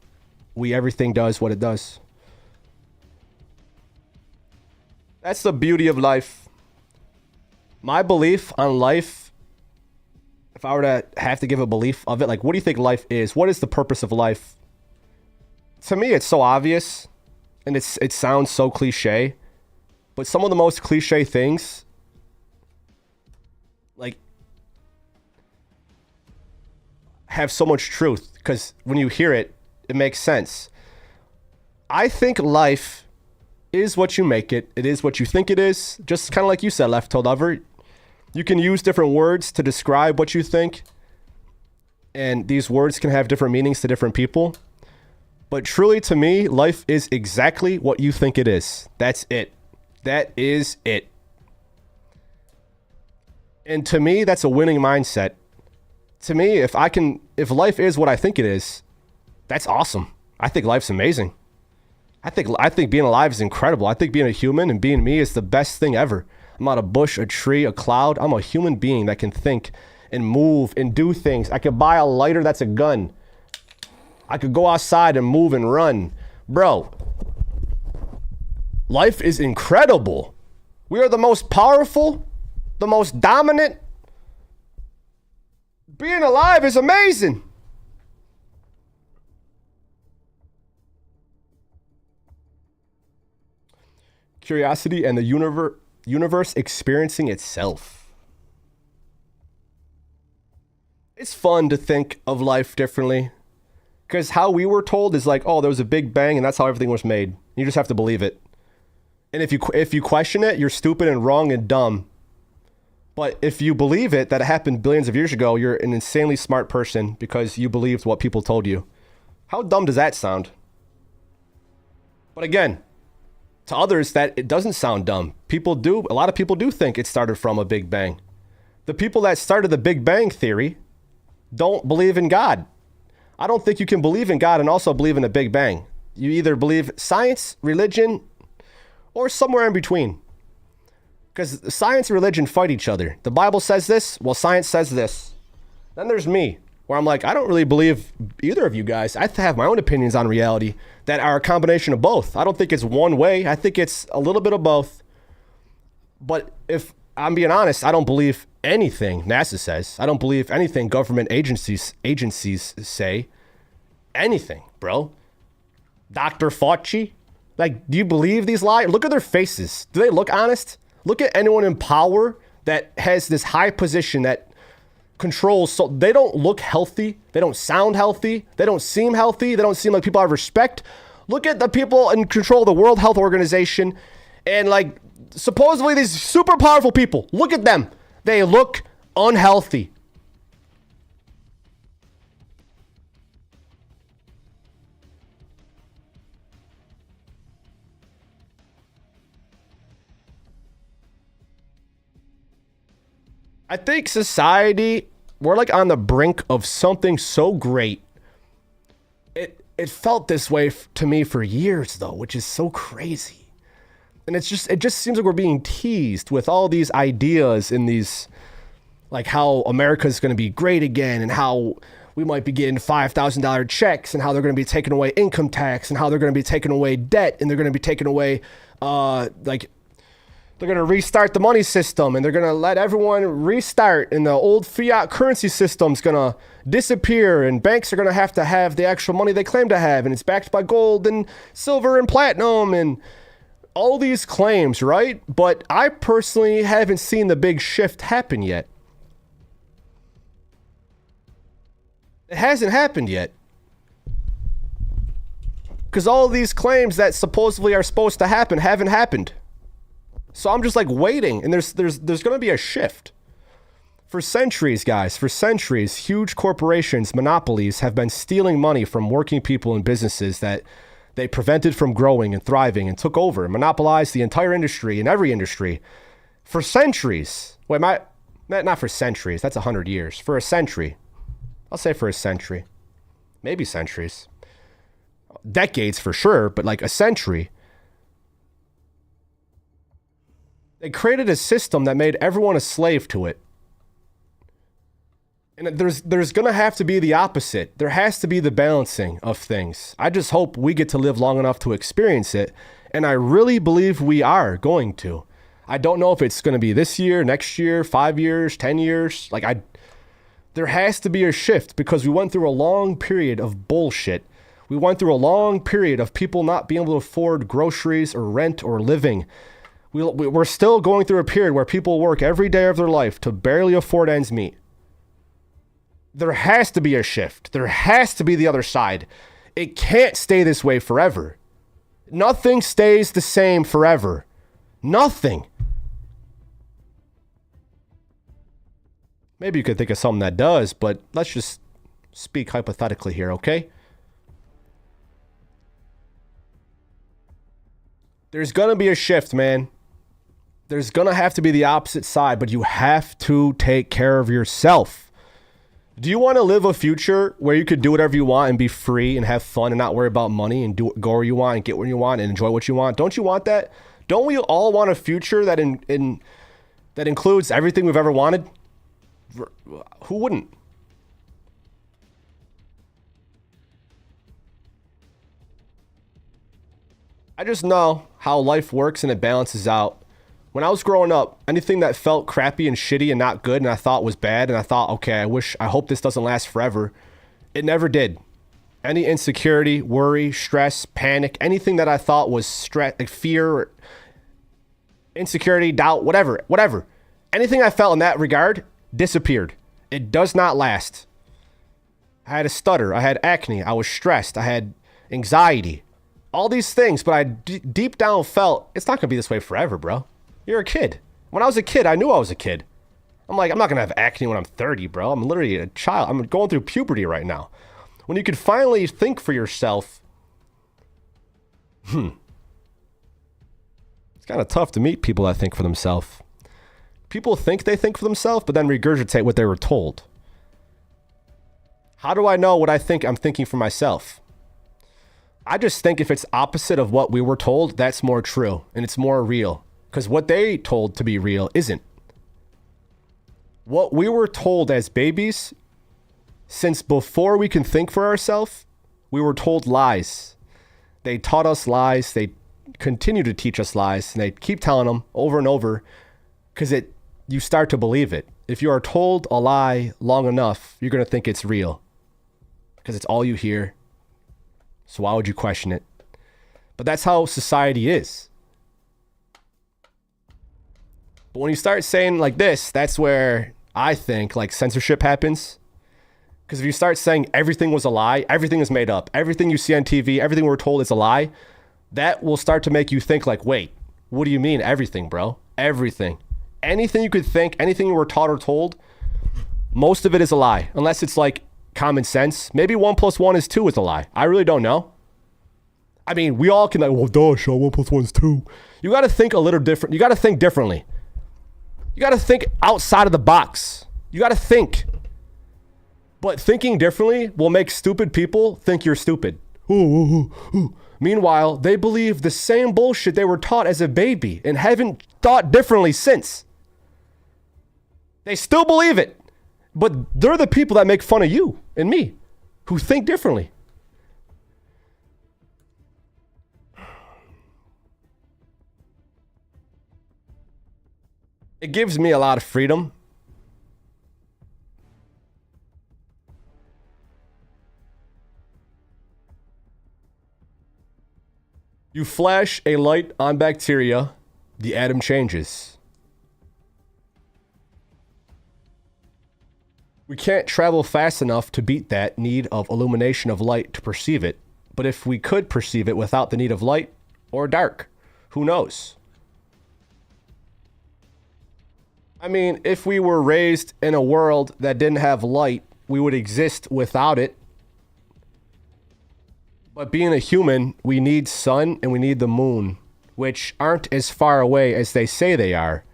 everything does what it does. That's the beauty of life. My belief on life, if I were to have to give a belief of it, like, what do you think life is? What is the purpose of life? To me, it's so obvious, and it sounds so cliche, but some of the most cliche things, like, have so much truth, because when you hear it, it makes sense. I think life is what you make it. It is what you think it is. Just kind of like you said, Left Told Over. You can use different words to describe what you think, and these words can have different meanings to different people. But truly, to me, life is exactly what you think it is. That's it. That is it. And to me, that's a winning mindset. To me, if life is what I think it is, that's awesome. I think life's amazing. I think being alive is incredible. I think being a human and being me is the best thing ever. I'm not a bush, a tree, a cloud. I'm a human being that can think and move and do things. I could buy a lighter that's a gun. I could go outside and move and run. Bro, life is incredible. We are the most powerful, the most dominant. Being alive is amazing. Curiosity and the universe experiencing itself. It's fun to think of life differently, because how we were told is like, oh, there was a big bang and that's how everything was made. You just have to believe it. And if you question it, you're stupid and wrong and dumb. But if you believe it, that it happened billions of years ago, you're an insanely smart person because you believed what people told you. How dumb does that sound? But again, to others, that it doesn't sound dumb. A lot of people do think it started from a big bang. The people that started the Big Bang Theory don't believe in God. I don't think you can believe in God and also believe in a Big Bang. You either believe science, religion, or somewhere in between. Because science and religion fight each other. The Bible says this, well, science says this. Then there's me, where I'm like, I don't really believe either of you guys. I have my own opinions on reality that are a combination of both. I don't think it's one way. I think it's a little bit of both. But if I'm being honest, I don't believe anything NASA says. I don't believe anything government agencies say. Anything, bro. Dr. Fauci? Like, do you believe these lies? Look at their faces. Do they look honest? Look at anyone in power that has this high position that controls, so they don't look healthy. They don't sound healthy. They don't seem healthy. They don't seem like people I have respect. Look at the people in control of the World Health Organization and like supposedly these super powerful people. Look at them. They look unhealthy. I think society, we're like on the brink of something so great. It felt this way to me for years though, which is so crazy. And it just seems like we're being teased with all these ideas in these, like how America's going to be great again and how we might be getting $5,000 checks and how they're going to be taking away income tax and how they're going to be taking away debt and they're going to be taking away they're going to restart the money system and they're going to let everyone restart and the old fiat currency system's going to disappear and banks are going to have the actual money they claim to have and it's backed by gold and silver and platinum and all these claims, right? But I personally haven't seen the big shift happen yet. It hasn't happened yet. Because all of these claims that supposedly are supposed to happen haven't happened. So I'm just like waiting, and there's going to be a shift. For centuries, guys, for centuries, huge corporations, monopolies have been stealing money from working people and businesses that they prevented from growing and thriving and took over and monopolized the entire industry and every industry for centuries. Wait, not for centuries. That's 100 years. For a century. I'll say for a century. Maybe centuries. Decades for sure, but like a century. They created a system that made everyone a slave to it. And there's going to have to be the opposite. There has to be the balancing of things. I just hope we get to live long enough to experience it. And I really believe we are going to. I don't know if it's going to be this year, next year, 5 years, 10 years. There has to be a shift because we went through a long period of bullshit. We went through a long period of people not being able to afford groceries or rent or living. We're still going through a period where people work every day of their life to barely afford ends meet. There has to be a shift. There has to be the other side. It can't stay this way forever. Nothing stays the same forever. Nothing. Maybe you could think of something that does, but let's just speak hypothetically here, okay? There's going to be a shift, man. There's going to have to be the opposite side, but you have to take care of yourself. Do you want to live a future where you could do whatever you want and be free and have fun and not worry about money and go where you want and get where you want and enjoy what you want? Don't you want that? Don't we all want a future that that includes everything we've ever wanted? Who wouldn't? I just know how life works and it balances out. When I was growing up, anything that felt crappy and shitty and not good and I thought was bad and I thought, okay, I hope this doesn't last forever, it never did. Any insecurity, worry, stress, panic, anything that I thought was stress, like fear, insecurity, doubt, whatever. Anything I felt in that regard disappeared. It does not last. I had a stutter. I had acne. I was stressed. I had anxiety. All these things, but I deep down felt it's not going to be this way forever, bro. You're a kid. When I was a kid, I knew I was a kid. I'm like, I'm not going to have acne when I'm 30, bro. I'm literally a child. I'm going through puberty right now. When you could finally think for yourself, it's kind of tough to meet people that think for themselves. People think they think for themselves, but then regurgitate what they were told. How do I know what I think I'm thinking for myself? I just think if it's opposite of what we were told, that's more true and it's more real. Because what they told to be real isn't. What we were told as babies, since before we can think for ourselves, we were told lies. They taught us lies. They continue to teach us lies. And they keep telling them over and over because you start to believe it. If you are told a lie long enough, you're going to think it's real because it's all you hear. So why would you question it? But that's how society is. But when you start saying like this, that's where I think like censorship happens. Because if you start saying everything was a lie, everything is made up, everything you see on TV, everything we're told is a lie, that will start to make you think like, wait, what do you mean everything, bro? Everything. Anything you could think, anything you were taught or told, most of it is a lie. Unless it's like common sense. Maybe 1 + 1 is 2 is a lie. I really don't know. I mean, we all can like, well, duh, show 1 + 1 is 2. You got to think a little different. You got to think differently. You got to think outside of the box. You got to think. But thinking differently will make stupid people think you're stupid. Meanwhile, they believe the same bullshit they were taught as a baby and haven't thought differently since. They still believe it. But they're the people that make fun of you and me who think differently. It gives me a lot of freedom. You flash a light on bacteria, the atom changes. We can't travel fast enough to beat that need of illumination of light to perceive it. But if we could perceive it without the need of light or dark, who knows? I mean, if we were raised in a world that didn't have light, we would exist without it. But being a human, we need sun and we need the moon, which aren't as far away as they say they are.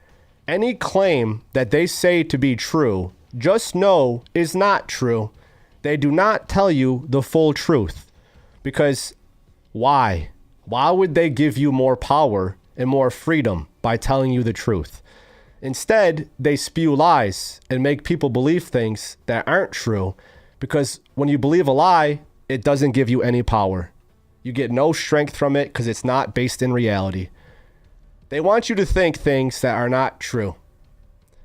Any claim that they say to be true, just know is not true. They do not tell you the full truth. Because why? Why would they give you more power and more freedom by telling you the truth? Instead, they spew lies and make people believe things that aren't true. Because when you believe a lie, it doesn't give you any power. You get no strength from it because it's not based in reality. They want you to think things that are not true.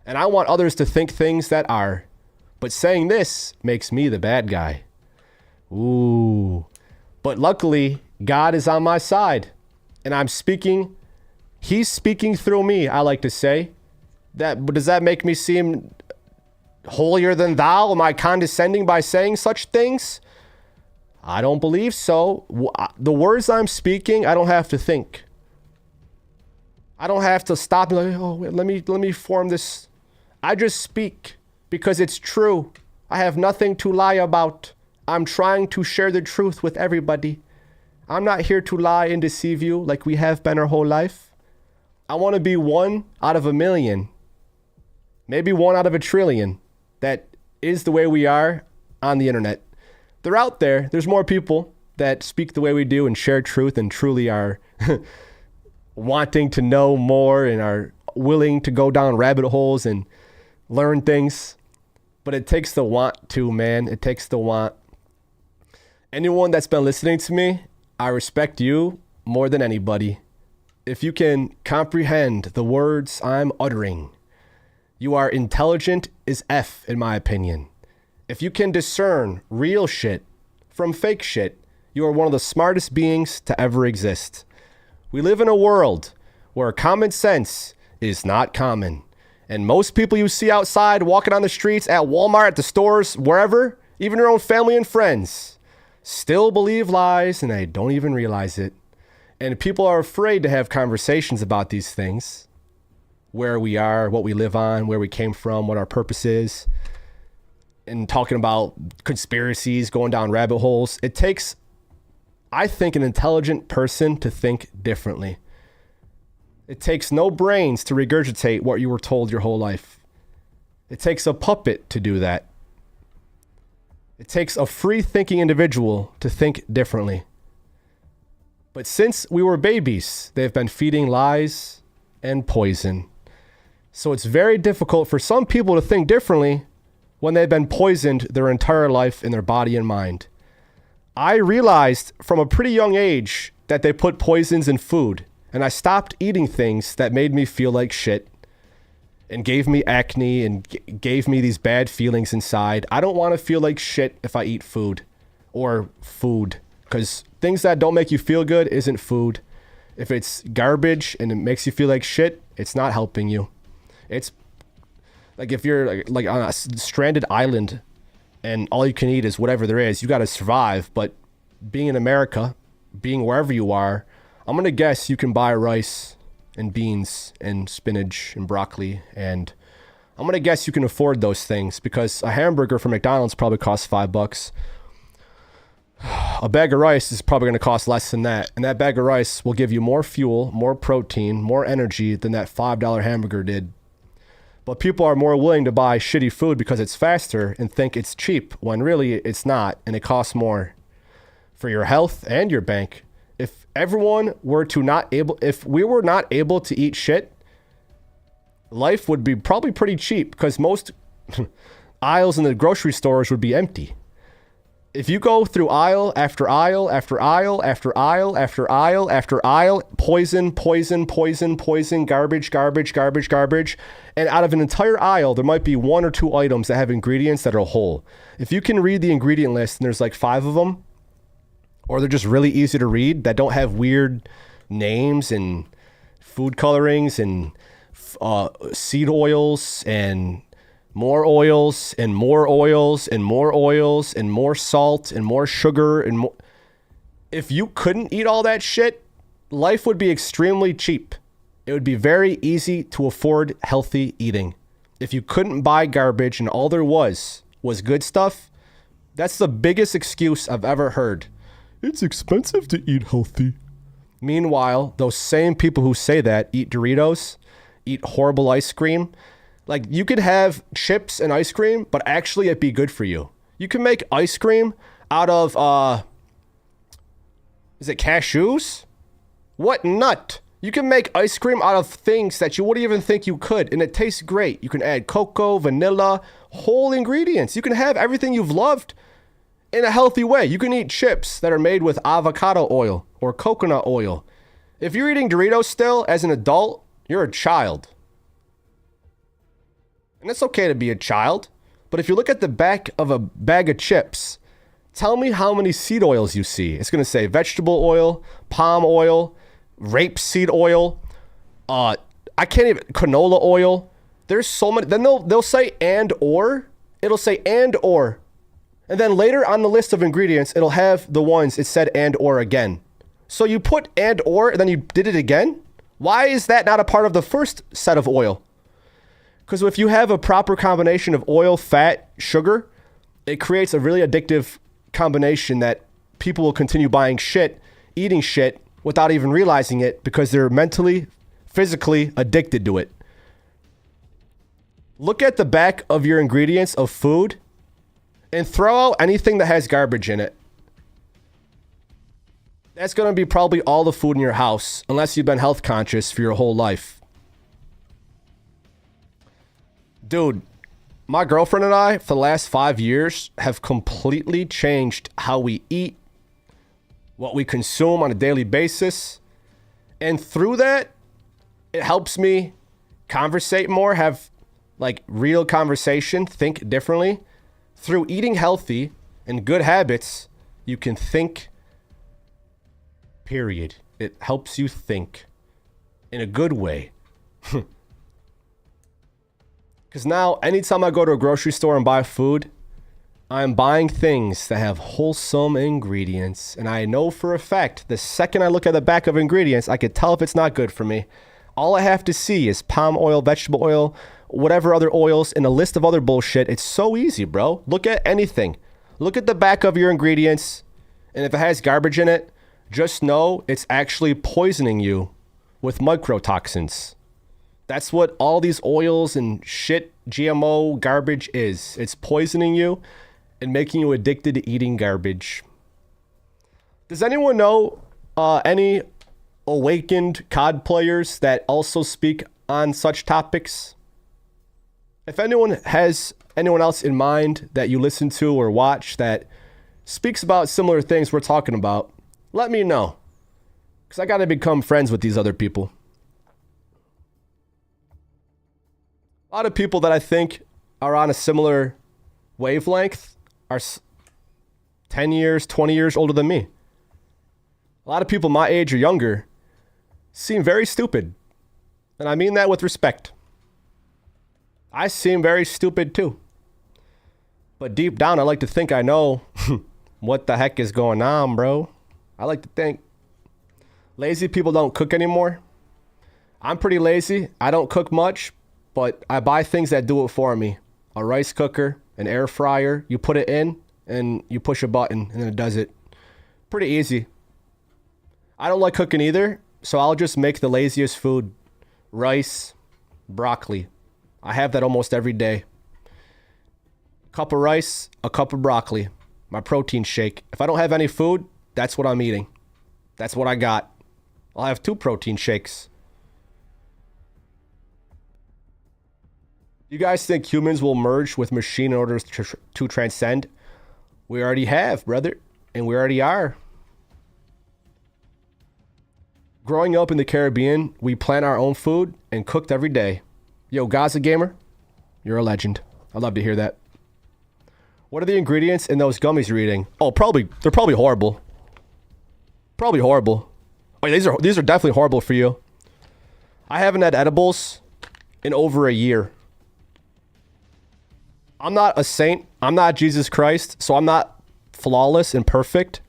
And I want others to think things that are. But saying this makes me the bad guy. Ooh. But luckily, God is on my side. And I'm speaking. He's speaking through me, I like to say. Does that make me seem holier than thou? Am I condescending by saying such things? I don't believe so. The words I'm speaking, I don't have to think. I don't have to stop and like, oh, wait, let me form this. I just speak because it's true. I have nothing to lie about. I'm trying to share the truth with everybody. I'm not here to lie and deceive you like we have been our whole life. I want to be 1 out of 1,000,000. Maybe 1 out of 1,000,000,000,000. That is the way we are on the internet. They're out there. There's more people that speak the way we do and share truth and truly are wanting to know more and are willing to go down rabbit holes and learn things. But it takes the want to, man. It takes the want. Anyone that's been listening to me, I respect you more than anybody. If you can comprehend the words I'm uttering, you are intelligent as F, in my opinion. If you can discern real shit from fake shit, you are one of the smartest beings to ever exist. We live in a world where common sense is not common. And most people you see outside, walking on the streets, at Walmart, at the stores, wherever, even your own family and friends, still believe lies and they don't even realize it. And people are afraid to have conversations about these things. Where we are, what we live on, where we came from, what our purpose is. And talking about conspiracies, going down rabbit holes. It takes, I think, an intelligent person to think differently. It takes no brains to regurgitate what you were told your whole life. It takes a puppet to do that. It takes a free-thinking individual to think differently. But since we were babies, they've been feeding lies and poison. So it's very difficult for some people to think differently when they've been poisoned their entire life in their body and mind. I realized from a pretty young age that they put poisons in food, and I stopped eating things that made me feel like shit and gave me acne and gave me these bad feelings inside. I don't want to feel like shit if I eat food or food, because things that don't make you feel good isn't food. If it's garbage and it makes you feel like shit, it's not helping you. It's like if you're like on a stranded island and all you can eat is whatever there is, you got to survive. But being in America, being wherever you are, I'm going to guess you can buy rice and beans and spinach and broccoli. And I'm going to guess you can afford those things because a hamburger from McDonald's probably costs $5. A bag of rice is probably going to cost less than that. And that bag of rice will give you more fuel, more protein, more energy than that $5 hamburger did. But people are more willing to buy shitty food because it's faster and think it's cheap when really it's not, and it costs more for your health and your bank. If everyone were to if we were not able to eat shit, life would be probably pretty cheap because most aisles in the grocery stores would be empty. If you go through aisle after aisle after aisle after aisle after aisle after aisle, poison, poison, poison, poison, garbage, garbage, garbage, garbage, and out of an entire aisle, there might be 1 or 2 items that have ingredients that are whole. If you can read the ingredient list and there's like 5 of them, or they're just really easy to read that don't have weird names and food colorings and seed oils and More oils and more oils and more oils and more salt and more sugar and more. If you couldn't eat all that shit, life would be extremely cheap. It would be very easy to afford healthy eating. If you couldn't buy garbage and all there was good stuff, that's the biggest excuse I've ever heard. It's expensive to eat healthy. Meanwhile, those same people who say that eat Doritos, eat horrible ice cream. Like, you could have chips and ice cream, but actually it'd be good for you. You can make ice cream out of, is it cashews? What nut? You can make ice cream out of things that you wouldn't even think you could, and it tastes great. You can add cocoa, vanilla, whole ingredients. You can have everything you've loved in a healthy way. You can eat chips that are made with avocado oil or coconut oil. If you're eating Doritos still as an adult, you're a child. And it's okay to be a child. But if you look at the back of a bag of chips, tell me how many seed oils you see. It's going to say vegetable oil, palm oil, rapeseed oil, I can't even, canola oil. There's so many. Then they'll say and or. It'll say and or. And then later on the list of ingredients, it'll have the ones it said and or again. So you put and or and then you did it again? Why is that not a part of the first set of oil? Because if you have a proper combination of oil, fat, sugar, it creates a really addictive combination that people will continue buying shit, eating shit without even realizing it because they're mentally, physically addicted to it. Look at the back of your ingredients of food and throw out anything that has garbage in it. That's going to be probably all the food in your house, unless you've been health conscious for your whole life. Dude, my girlfriend and I, for the last 5 years, have completely changed how we eat, what we consume on a daily basis. And through that, it helps me conversate more, have like real conversation, think differently. Through eating healthy and good habits, you can think, period. It helps you think in a good way. Because now, anytime I go to a grocery store and buy food, I'm buying things that have wholesome ingredients. And I know for a fact, the second I look at the back of ingredients, I could tell if it's not good for me. All I have to see is palm oil, vegetable oil, whatever other oils, and a list of other bullshit. It's so easy, bro. Look at anything. Look at the back of your ingredients. And if it has garbage in it, just know it's actually poisoning you with microtoxins. That's what all these oils and shit, GMO garbage is. It's poisoning you and making you addicted to eating garbage. Does anyone know any awakened COD players that also speak on such topics? If anyone has anyone else in mind that you listen to or watch that speaks about similar things we're talking about, let me know. Because I got to become friends with these other people. A lot of people that I think are on a similar wavelength are 10 years, 20 years older than me. A lot of people my age or younger seem very stupid. And I mean that with respect. I seem very stupid too. But deep down, I like to think I know what the heck is going on, bro. I like to think. Lazy people don't cook anymore. I'm pretty lazy. I don't cook much. But I buy things that do it for me. A rice cooker, an air fryer. You put it in and you push a button and it does it. Pretty easy. I don't like cooking either, so I'll just make the laziest food. Rice, broccoli. I have that almost every day. Cup of rice, a cup of broccoli. My protein shake. If I don't have any food, that's what I'm eating. That's what I got. I'll have 2 protein shakes. You guys think humans will merge with machine in order to transcend? We already have, brother. And we already are. Growing up in the Caribbean, we plant our own food and cooked every day. Yo, Gaza Gamer, you're a legend. I'd love to hear that. What are the ingredients in those gummies you're eating? Oh, they're probably horrible. Probably horrible. Oh, these are definitely horrible for you. I haven't had edibles in over a year. I'm not a saint. I'm not Jesus Christ. So I'm not flawless and perfect.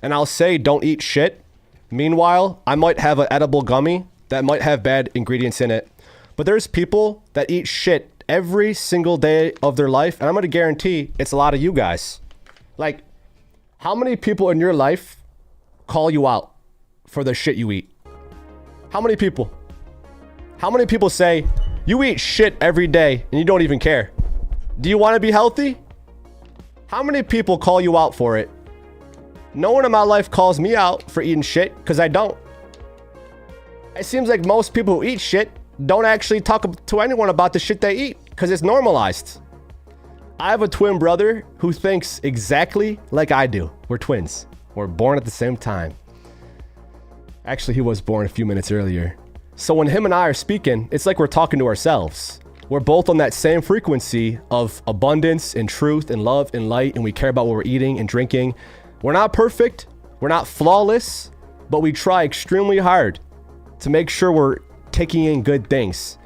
And I'll say don't eat shit. Meanwhile, I might have an edible gummy that might have bad ingredients in it. But there's people that eat shit every single day of their life. And I'm going to guarantee it's a lot of you guys. Like, how many people in your life call you out for the shit you eat? How many people? How many people say, you eat shit every day and you don't even care? Do you want to be healthy? How many people call you out for it? No one in my life calls me out for eating shit because I don't. It seems like most people who eat shit don't actually talk to anyone about the shit they eat because it's normalized. I have a twin brother who thinks exactly like I do. We're twins. We're born at the same time. Actually, he was born a few minutes earlier. So when him and I are speaking, it's like we're talking to ourselves. We're both on that same frequency of abundance and truth and love and light, and we care about what we're eating and drinking. We're not perfect. We're not flawless, but we try extremely hard to make sure we're taking in good things.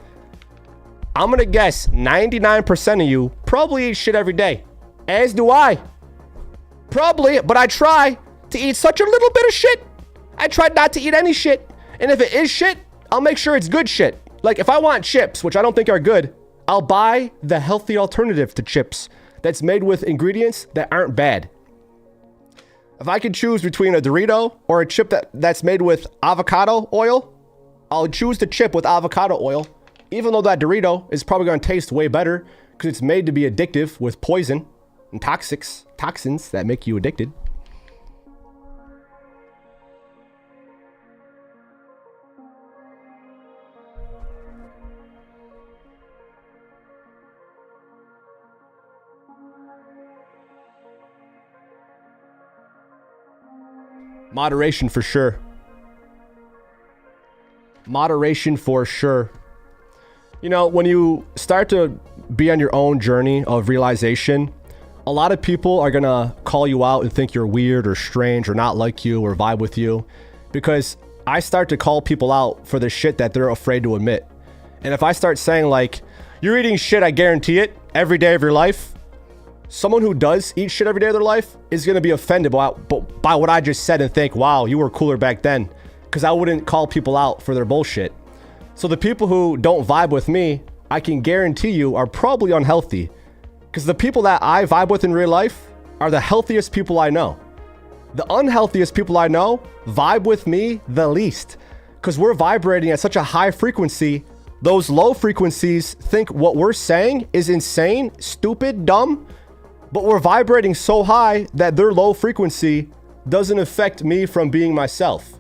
I'm going to guess 99% of you probably eat shit every day. As do I. Probably, but I try to eat such a little bit of shit. I try not to eat any shit. And if it is shit, I'll make sure it's good shit. Like if I want chips, which I don't think are good, I'll buy the healthy alternative to chips that's made with ingredients that aren't bad. If I could choose between a Dorito or a chip that's made with avocado oil, I'll choose the chip with avocado oil, even though that Dorito is probably going to taste way better because it's made to be addictive with poison and toxins that make you addicted. Moderation for sure. Moderation for sure. You know, when you start to be on your own journey of realization, a lot of people are gonna call you out and think you're weird or strange or not like you or vibe with you, because I start to call people out for the shit that they're afraid to admit. And if I start saying like, you're eating shit, I guarantee it, every day of your life, someone who does eat shit every day of their life is going to be offended by what I just said and think, wow, you were cooler back then. Because I wouldn't call people out for their bullshit. So the people who don't vibe with me, I can guarantee you are probably unhealthy. Because the people that I vibe with in real life are the healthiest people I know. The unhealthiest people I know vibe with me the least. Because we're vibrating at such a high frequency, those low frequencies think what we're saying is insane, stupid, dumb. But we're vibrating so high that their low frequency doesn't affect me from being myself.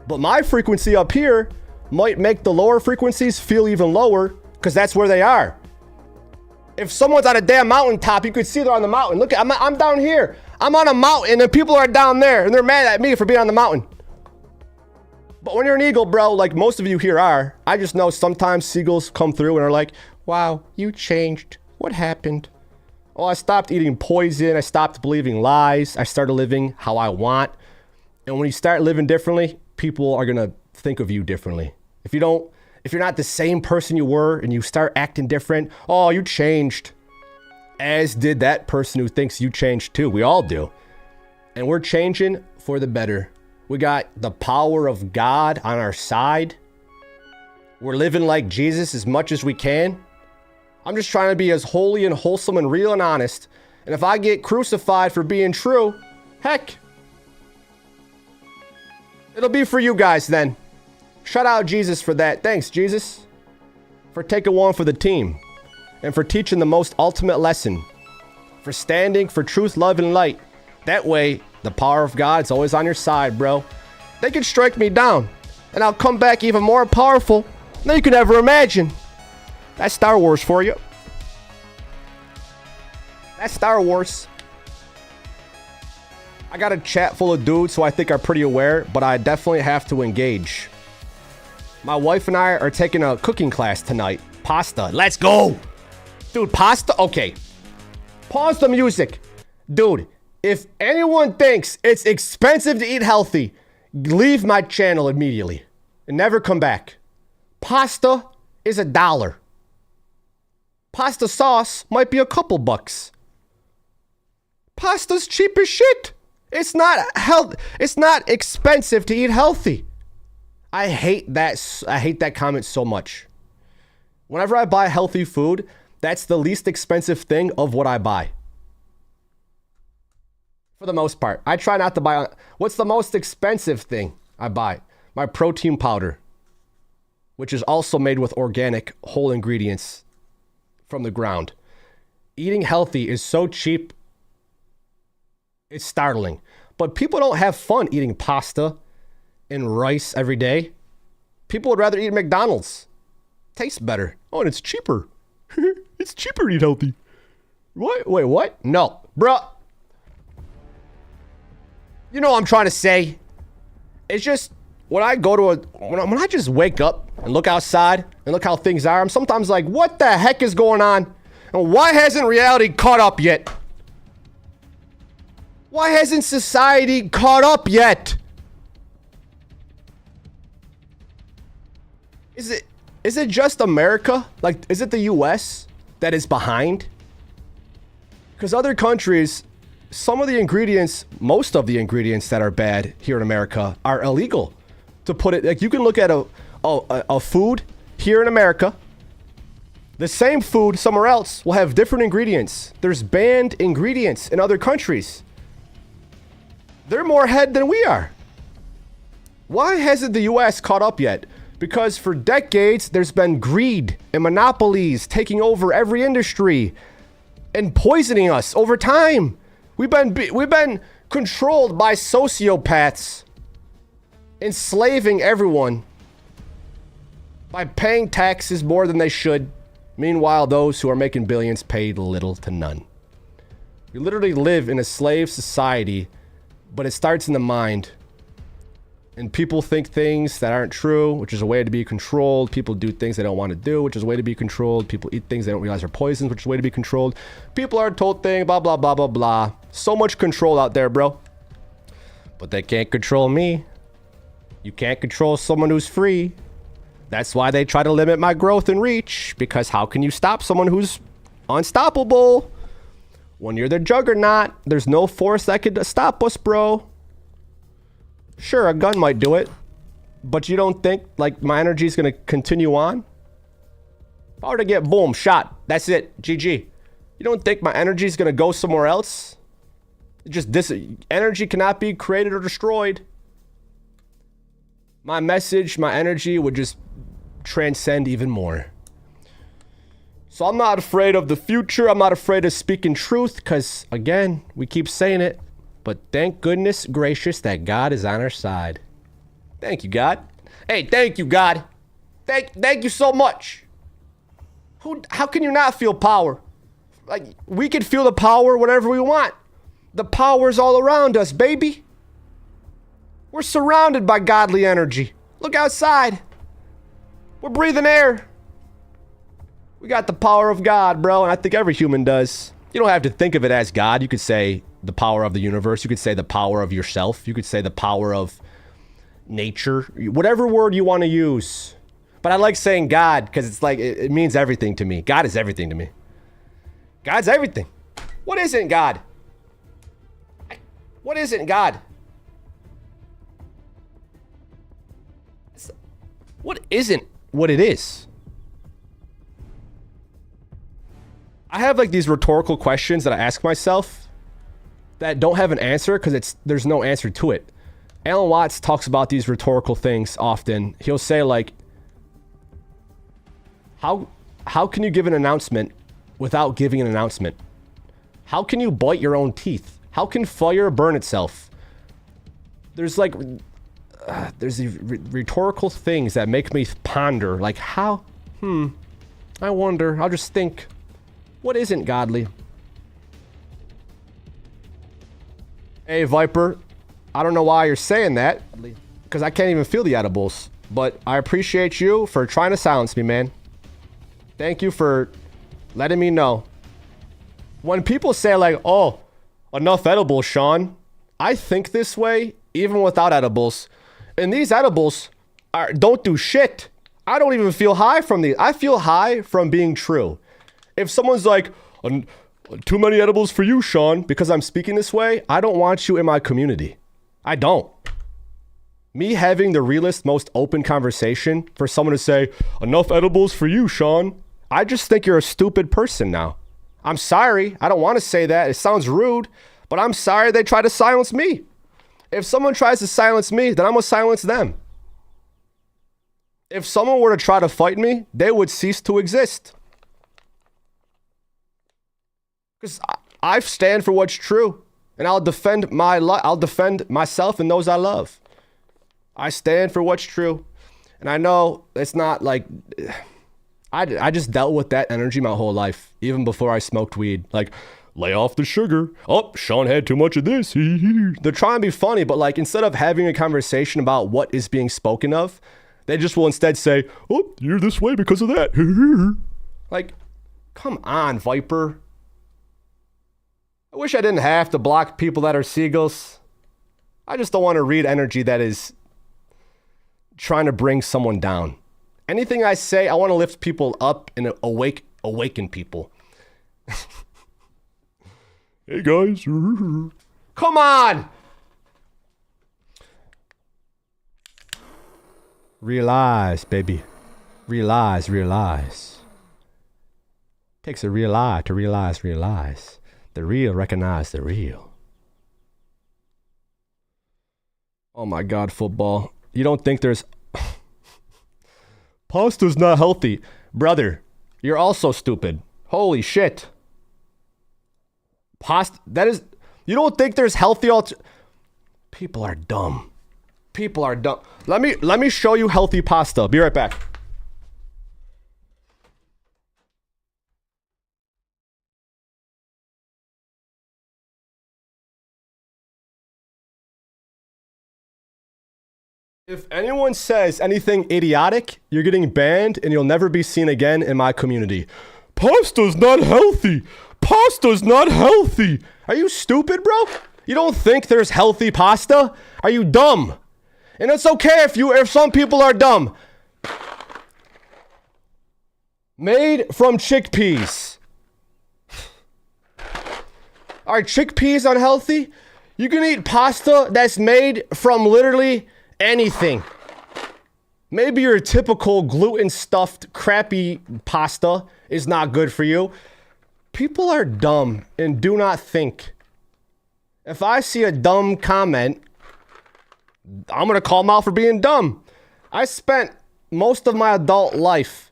But my frequency up here might make the lower frequencies feel even lower because that's where they are. If someone's on a damn mountaintop, you could see they're on the mountain. Look, I'm down here. I'm on a mountain and people are down there and they're mad at me for being on the mountain. But when you're an eagle, bro, like most of you here are, I just know sometimes seagulls come through and are like, wow, you changed. What happened? Oh, I stopped eating poison. I stopped believing lies. I started living how I want. And when you start living differently, people are going to think of you differently. If you're not the same person you were and you start acting different, oh, you changed. As did that person who thinks you changed too. We all do. And we're changing for the better. We got the power of God on our side. We're living like Jesus as much as we can. I'm just trying to be as holy and wholesome and real and honest. And if I get crucified for being true, heck, it'll be for you guys then. Shout out Jesus for that. Thanks, Jesus, for taking one for the team and for teaching the most ultimate lesson, for standing for truth, love, and light. That way, the power of God's always on your side, bro. They can strike me down, and I'll come back even more powerful than you could ever imagine. That's Star Wars for you. That's Star Wars. I got a chat full of dudes who I think are pretty aware, but I definitely have to engage. My wife and I are taking a cooking class tonight. Pasta. Let's go. Dude, pasta? Okay. Pause the music. Dude, if anyone thinks it's expensive to eat healthy, leave my channel immediately and never come back. Pasta is $1. Pasta sauce might be a couple bucks. Pasta's cheap as shit. It's not it's not expensive to eat healthy. I hate that comment so much. Whenever I buy healthy food, that's the least expensive thing of what I buy. For the most part. I try not to buy. What's the most expensive thing I buy? My protein powder, which is also made with organic whole ingredients from the ground. Eating healthy is so cheap. It's startling. But people don't have fun eating pasta and rice every day. People would rather eat McDonald's. Tastes better. Oh, and it's cheaper. It's cheaper to eat healthy. What? Wait, what? No. Bruh. You know what I'm trying to say? It's just, when I go to when I just wake up and look outside and look how things are, I'm sometimes like, what the heck is going on? And why hasn't reality caught up yet? Why hasn't society caught up yet? Is it just America? Like, is it the US that is behind? Because other countries, some of the ingredients, most of the ingredients that are bad here in America are illegal. To put it, like, you can look at a food here in America. The same food somewhere else will have different ingredients. There's banned ingredients in other countries. They're more ahead than we are. Why hasn't the US caught up yet? Because for decades, there's been greed and monopolies taking over every industry and poisoning us over time. We've been controlled by sociopaths, enslaving everyone by paying taxes more than they should. Meanwhile, those who are making billions paid little to none. We literally live in a slave society, but it starts in the mind. And people think things that aren't true, which is a way to be controlled. People do things they don't want to do, which is a way to be controlled. People eat things they don't realize are poisons, which is a way to be controlled. People are told things, blah, blah, blah, blah, blah. So much control out there, bro. But they can't control me. You can't control someone who's free. That's why they try to limit my growth and reach. Because how can you stop someone who's unstoppable? When you're the juggernaut, there's no force that could stop us, bro. Sure, a gun might do it, but you don't think, like, my energy is going to continue on? If I were to get, boom, shot, that's it, GG. You don't think my energy is going to go somewhere else? Energy cannot be created or destroyed. My message, my energy would just transcend even more. So I'm not afraid of the future. I'm not afraid of speaking truth, because, again, we keep saying it. But thank goodness gracious that God is on our side. Thank you, God. Hey, thank you, God. Thank you so much. How can you not feel power? Like, we can feel the power whenever we want. The power's all around us, baby. We're surrounded by godly energy. Look outside. We're breathing air. We got the power of God, bro, and I think every human does. You don't have to think of it as God. You could say the power of the universe. You could say the power of yourself. You could say the power of nature. Whatever word you want to use. But I like saying God because it's like, it means everything to me. God is everything to me. God's everything. What isn't God? What isn't God? What isn't what it is? I have like these rhetorical questions that I ask myself that don't have an answer because there's no answer to it. Alan Watts talks about these rhetorical things often. He'll say like, how can you give an announcement without giving an announcement? How can you bite your own teeth? How can fire burn itself? There's like, there's these rhetorical things that make me ponder like how, I wonder, I'll just think, what isn't godly? Hey, Viper, I don't know why you're saying that, because I can't even feel the edibles, but I appreciate you for trying to silence me, man. Thank you for letting me know. When people say like, oh, enough edibles, Sean, I think this way even without edibles. And these edibles don't do shit. I don't even feel high from these. I feel high from being true. if someone's like, too many edibles for you, Sean, because I'm speaking this way, I don't want you in my community. I don't. Me having the realest, most open conversation for someone to say, enough edibles for you, Sean. I just think you're a stupid person now. I'm sorry. I don't want to say that. It sounds rude, but I'm sorry they try to silence me. If someone tries to silence me, then I'm going to silence them. If someone were to try to fight me, they would cease to exist. Because I stand for what's true, and I'll defend myself and those I love. I stand for what's true, and I know it's not like I just dealt with that energy my whole life, even before I smoked weed. Like, lay off the sugar. Oh, Sean had too much of this. They're trying to be funny, but like instead of having a conversation about what is being spoken of, they just will instead say, oh, you're this way because of that. Like, come on, Viper. I wish I didn't have to block people that are seagulls. I just don't want to read energy that is trying to bring someone down. Anything I say, I want to lift people up and awaken people. Hey guys. Come on. Realize, baby. Realize. Takes a real eye to realize. The real recognize the real. Oh my God, football. You don't think there's... Pasta's not healthy. Brother, you're also stupid. Holy shit. Pasta, that is... You don't think there's healthy People are dumb. Let me show you healthy pasta. Be right back. If anyone says anything idiotic, you're getting banned and you'll never be seen again in my community. Pasta's not healthy. Are you stupid, bro? You don't think there's healthy pasta? Are you dumb? And it's okay if some people are dumb. Made from chickpeas. Are chickpeas unhealthy? You can eat pasta that's made from literally anything. Maybe your typical gluten-stuffed crappy pasta is not good for you. People are dumb and do not think. If I see a dumb comment, I'm going to call them out for being dumb. I spent most of my adult life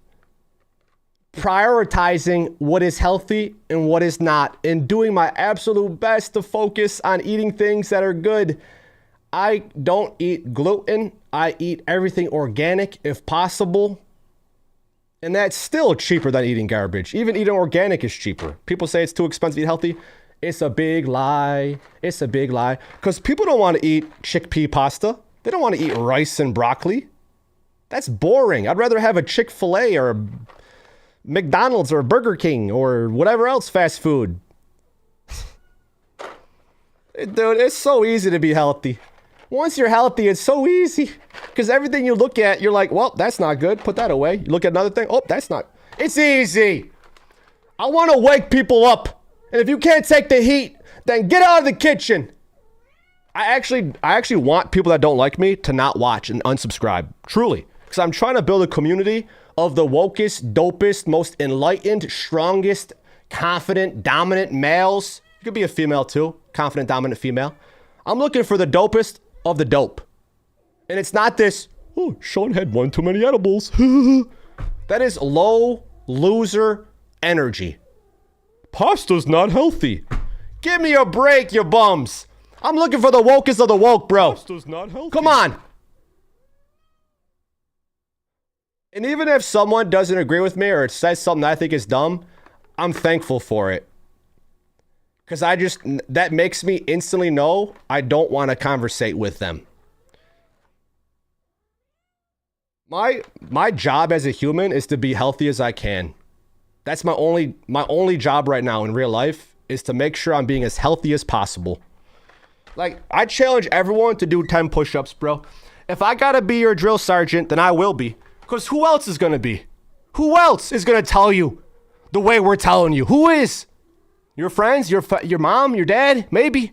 prioritizing what is healthy and what is not, and doing my absolute best to focus on eating things that are good. I don't eat gluten. I eat everything organic if possible. And that's still cheaper than eating garbage. Even eating organic is cheaper. People say it's too expensive to eat healthy. It's a big lie. Because people don't want to eat chickpea pasta. They don't want to eat rice and broccoli. That's boring. I'd rather have a Chick-fil-A or a McDonald's or a Burger King or whatever else fast food. Dude, it's so easy to be healthy. Once you're healthy, it's so easy. Because everything you look at, you're like, well, that's not good. Put that away. You look at another thing. Oh, that's not. It's easy. I want to wake people up. And if you can't take the heat, then get out of the kitchen. I actually want people that don't like me to not watch and unsubscribe. Truly. Because I'm trying to build a community of the wokest, dopest, most enlightened, strongest, confident, dominant males. You could be a female too. Confident, dominant female. I'm looking for the dopest of the dope. And it's not this, oh, Sean had one too many edibles. That is low loser energy. Pasta's not healthy. Give me a break, you bums. I'm looking for the wokest of the woke, bro. Pasta's not healthy. Come on. And even if someone doesn't agree with me or says something that I think is dumb, I'm thankful for it. Because that makes me instantly know I don't want to conversate with them. My job as a human is to be healthy as I can. That's my only job right now in real life, is to make sure I'm being as healthy as possible. Like, I challenge everyone to do 10 push-ups, bro. If I gotta be your drill sergeant, then I will be. Because who else is gonna be? Who else is gonna tell you the way we're telling you. Who is? Your friends? Your mom? Your dad? Maybe?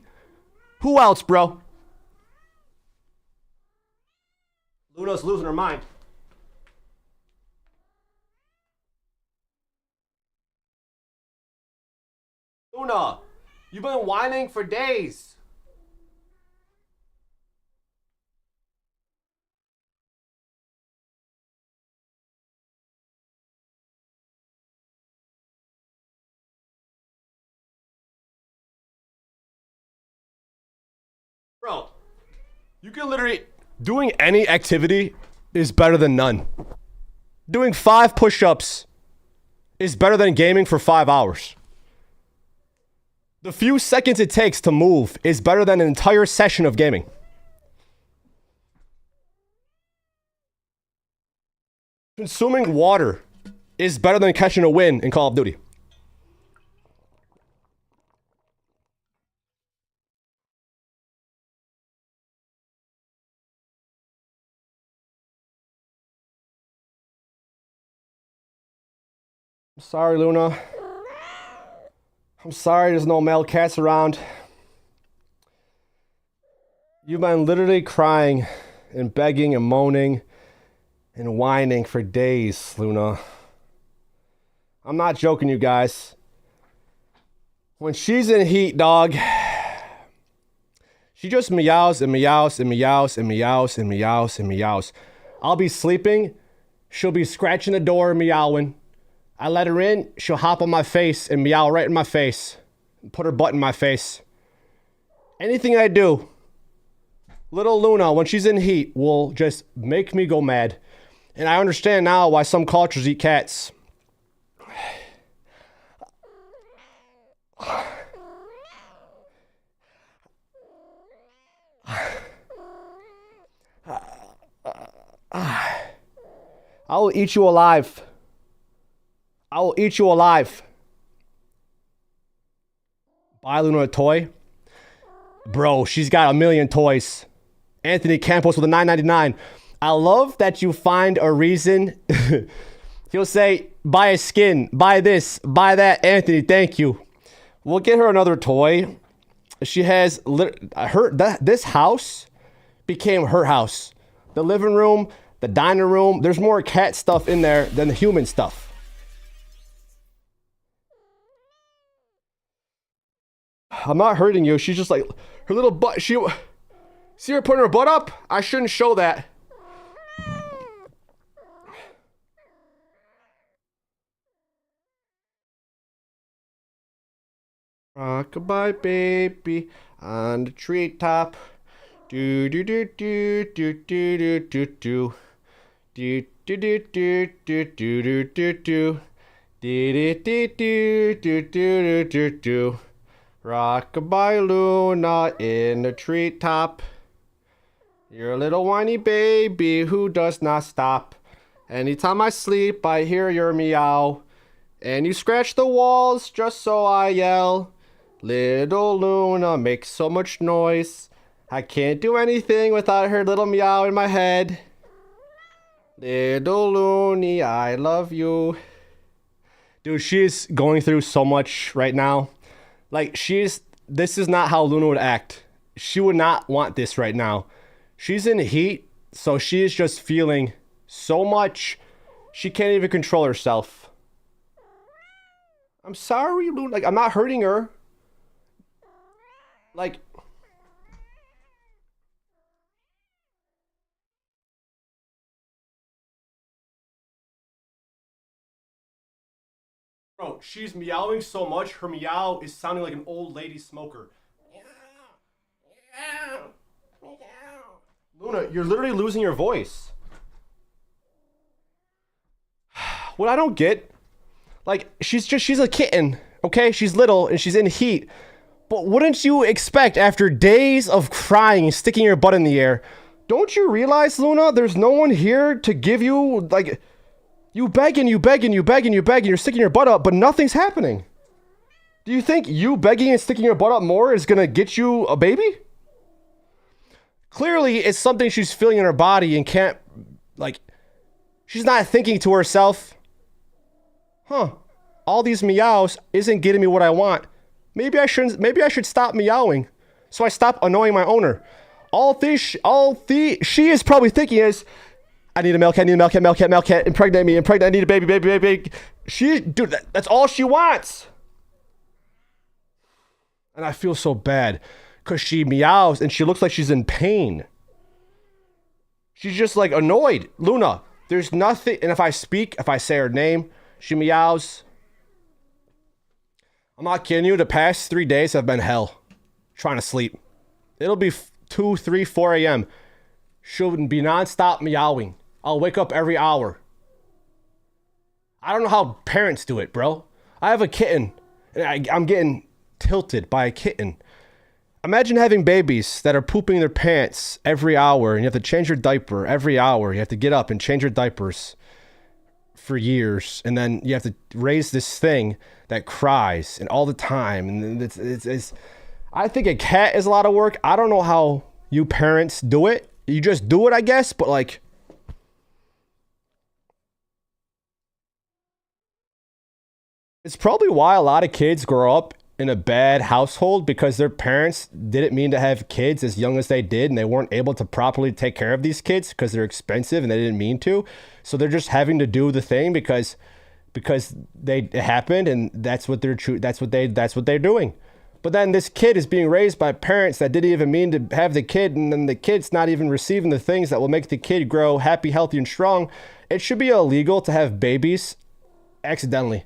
Who else, bro? Luna's losing her mind. Luna, you've been whining for days. Bro, you can literally, doing any activity is better than none. Doing 5 push-ups is better than gaming for 5 hours. The few seconds it takes to move is better than an entire session of gaming. Consuming water is better than catching a win in Call of Duty. I'm sorry, Luna. I'm sorry there's no male cats around. You've been literally crying and begging and moaning and whining for days, Luna. I'm not joking, you guys. When she's in heat, dog, she just meows and meows and meows and meows and meows and meows. I'll be sleeping. She'll be scratching the door, meowing. I let her in, she'll hop on my face and meow right in my face. Put her butt in my face. Anything I do, little Luna, when she's in heat, will just make me go mad. And I understand now why some cultures eat cats. I will eat you alive. I will eat you alive. Buy Luna a toy? Bro, she's got a million toys. Anthony Campos with a $9.99. I love that you find a reason. He'll say, buy a skin, buy this, buy that. Anthony, thank you. We'll get her another toy. She has this house became her house. The living room, the dining room. There's more cat stuff in there than the human stuff. I'm not hurting you. She's just like, her little butt. See her putting her butt up? I shouldn't show that. Rockabye baby on the treetop. Do do do do do do do do do. Do do do do do do do do do. Do do do do do do do. Rockabye Luna in the treetop. You're a little whiny baby who does not stop. Anytime I sleep, I hear your meow. And you scratch the walls just so I yell. Little Luna makes so much noise. I can't do anything without her little meow in my head. Little Looney, I love you. Dude, she's going through so much right now. Like, this is not how Luna would act. She would not want this right now. She's in heat, so she is just feeling so much. She can't even control herself. I'm sorry, Luna. Like, I'm not hurting her. Like, bro, she's meowing so much, her meow is sounding like an old lady smoker. Luna, you're literally losing your voice. What I don't get, like, she's a kitten, okay? She's little and she's in heat. But wouldn't you expect, after days of crying and sticking your butt in the air, don't you realize, Luna, there's no one here to give you, like, you beg and you beg and you beg and you beg and you're sticking your butt up, but nothing's happening. Do you think you begging and sticking your butt up more is gonna get you a baby? Clearly, it's something she's feeling in her body and can't, like, she's not thinking to herself, huh, all these meows isn't getting me what I want. Maybe I should stop meowing. So I stop annoying my owner. All she is probably thinking is, I need a male cat, impregnate me, I need a baby. Dude, that's all she wants. And I feel so bad because she meows and she looks like she's in pain. She's just like annoyed. Luna, there's nothing. And if I say her name, she meows. I'm not kidding you. The past 3 days have been hell trying to sleep. It'll be 2, 3, 4 a.m. She'll be nonstop meowing. I'll wake up every hour. I don't know how parents do it, bro. I have a kitten and I'm getting tilted by a kitten. Imagine having babies that are pooping their pants every hour and you have to change your diaper every hour. You have to get up and change your diapers for years. And then you have to raise this thing that cries and all the time. And it's I think a cat is a lot of work. I don't know how you parents do it. You just do it, I guess. But like, it's probably why a lot of kids grow up in a bad household because their parents didn't mean to have kids as young as they did and they weren't able to properly take care of these kids because they're expensive and they didn't mean to. So they're just having to do the thing because it happened and that's what they're doing. But then this kid is being raised by parents that didn't even mean to have the kid, and then the kid's not even receiving the things that will make the kid grow happy, healthy, and strong. It should be illegal to have babies accidentally.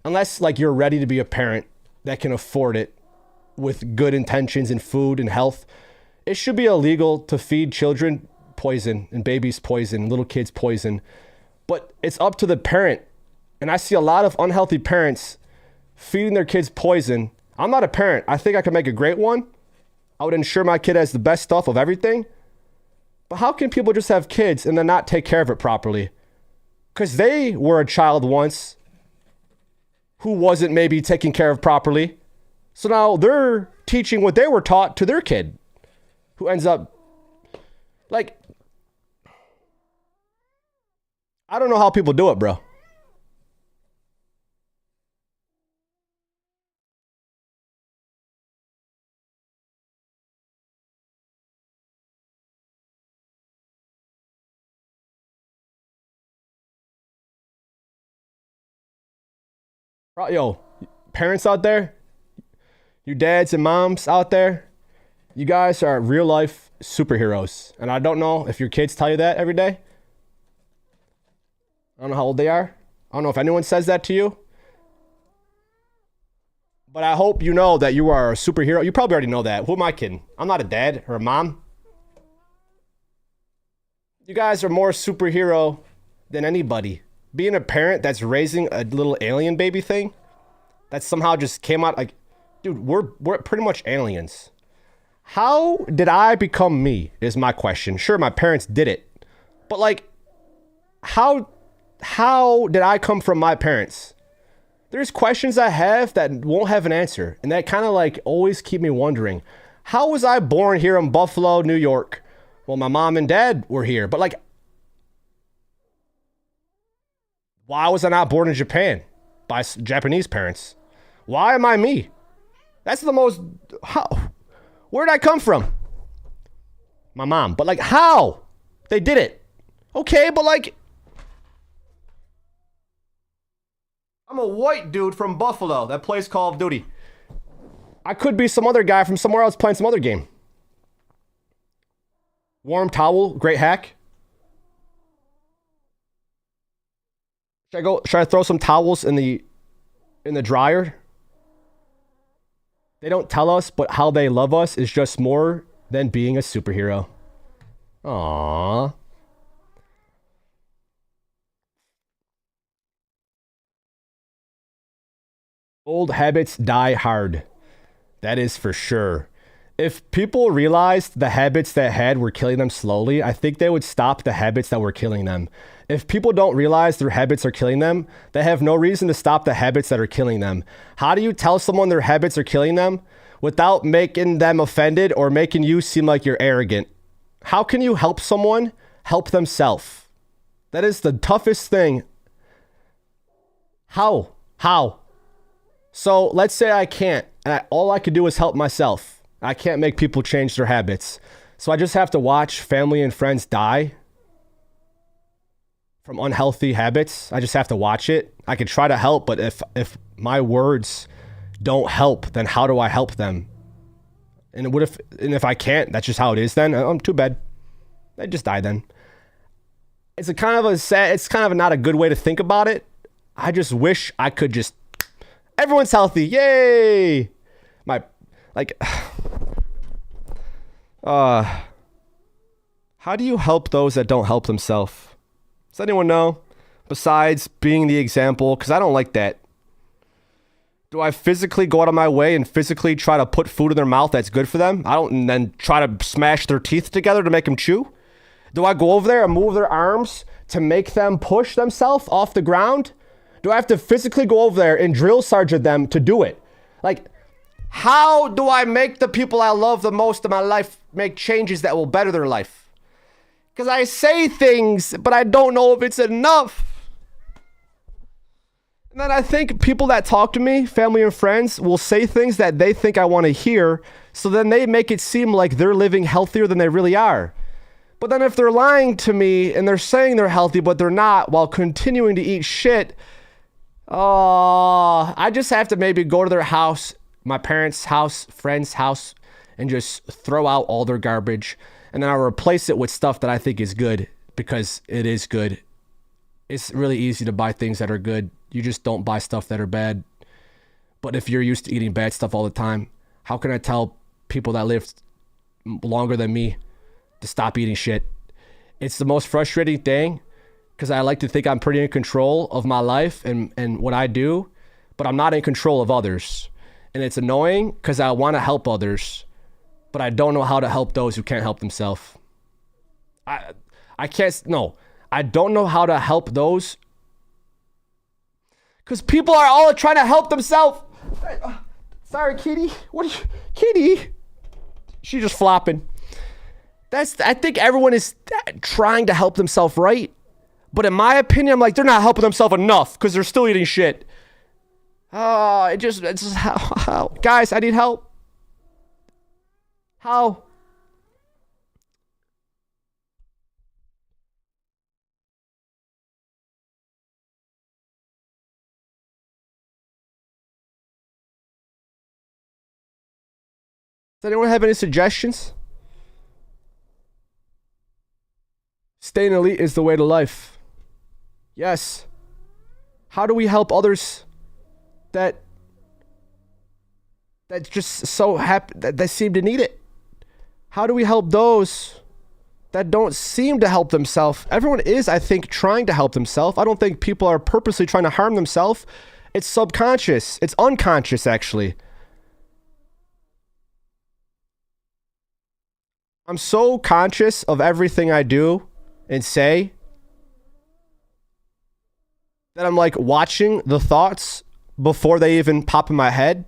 Unless like you're ready to be a parent that can afford it with good intentions and food and health. It should be illegal to feed children poison and babies poison and little kids poison. But it's up to the parent. And I see a lot of unhealthy parents feeding their kids poison. I'm not a parent. I think I could make a great one. I would ensure my kid has the best stuff of everything. But how can people just have kids and then not take care of it properly? Because they were a child once who wasn't maybe taken care of properly. So now they're teaching what they were taught to their kid, who ends up like, I don't know how people do it, bro. Yo, parents out there, you dads and moms out there, you guys are real life superheroes. And I don't know if your kids tell you that every day. I don't know how old they are. I don't know if anyone says that to you. But I hope you know that you are a superhero. You probably already know that. Who am I kidding? I'm not a dad or a mom. You guys are more superhero than anybody. Being a parent that's raising a little alien baby thing that somehow just came out like, dude, we're pretty much aliens. How did I become me is my question. Sure, my parents did it. But like, how did I come from my parents? There's questions I have that won't have an answer. And that kind of like always keep me wondering. How was I born here in Buffalo, New York? Well, my mom and dad were here. But like, why was I not born in Japan by Japanese parents? Why am I me? That's the most... Where did I come from? My mom. But like, how? They did it. Okay, but like... I'm a white dude from Buffalo that plays Call of Duty. I could be some other guy from somewhere else playing some other game. Warm towel, great hack. Should I throw some towels in the dryer? They don't tell us, but how they love us is just more than being a superhero. Aww. Old habits die hard. That is for sure. If people realized the habits that had were killing them slowly, I think they would stop the habits that were killing them. If people don't realize their habits are killing them, they have no reason to stop the habits that are killing them. How do you tell someone their habits are killing them without making them offended or making you seem like you're arrogant? How can you help someone help themselves? That is the toughest thing. How? How? So let's say I can't, and all I can do is help myself. I can't make people change their habits. So I just have to watch family and friends die from unhealthy habits. I just have to watch it. I can try to help, but if my words don't help, then how do I help them? And if I can't, that's just how it is then. I'm too bad. They just die then. It's kind of not a good way to think about it. I just wish I could just, everyone's healthy. Yay. How do you help those that don't help themselves? Does anyone know? Besides being the example, because I don't like that. Do I physically go out of my way and physically try to put food in their mouth that's good for them? And then try to smash their teeth together to make them chew? Do I go over there and move their arms to make them push themselves off the ground? Do I have to physically go over there and drill sergeant them to do it? Like, how do I make the people I love the most in my life make changes that will better their life? Because I say things, but I don't know if it's enough. And then I think people that talk to me, family and friends, will say things that they think I want to hear, so then they make it seem like they're living healthier than they really are. But then if they're lying to me and they're saying they're healthy, but they're not, while continuing to eat shit, I just have to maybe go to their house, my parents' house, friend's house, and just throw out all their garbage. And then I'll replace it with stuff that I think is good, because it is good. It's really easy to buy things that are good. You just don't buy stuff that are bad. But if you're used to eating bad stuff all the time, how can I tell people that live longer than me to stop eating shit? It's the most frustrating thing, because I like to think I'm pretty in control of my life and what I do, but I'm not in control of others. And it's annoying because I want to help others, but I don't know how to help those who can't help themselves. I don't know how to help those, because people are all trying to help themselves. Sorry, Kitty. Kitty? She's just flopping. I think everyone is trying to help themselves, right? But in my opinion, I'm like, they're not helping themselves enough because they're still eating shit. It's just how? Guys, I need help. How? Does anyone have any suggestions? Staying elite is the way to life. Yes. How do we help others that just so happy that they seem to need it? How do we help those that don't seem to help themselves? Everyone is, I think, trying to help themselves. I don't think people are purposely trying to harm themselves. It's subconscious. It's unconscious, actually. I'm so conscious of everything I do and say that I'm like watching the thoughts before they even pop in my head.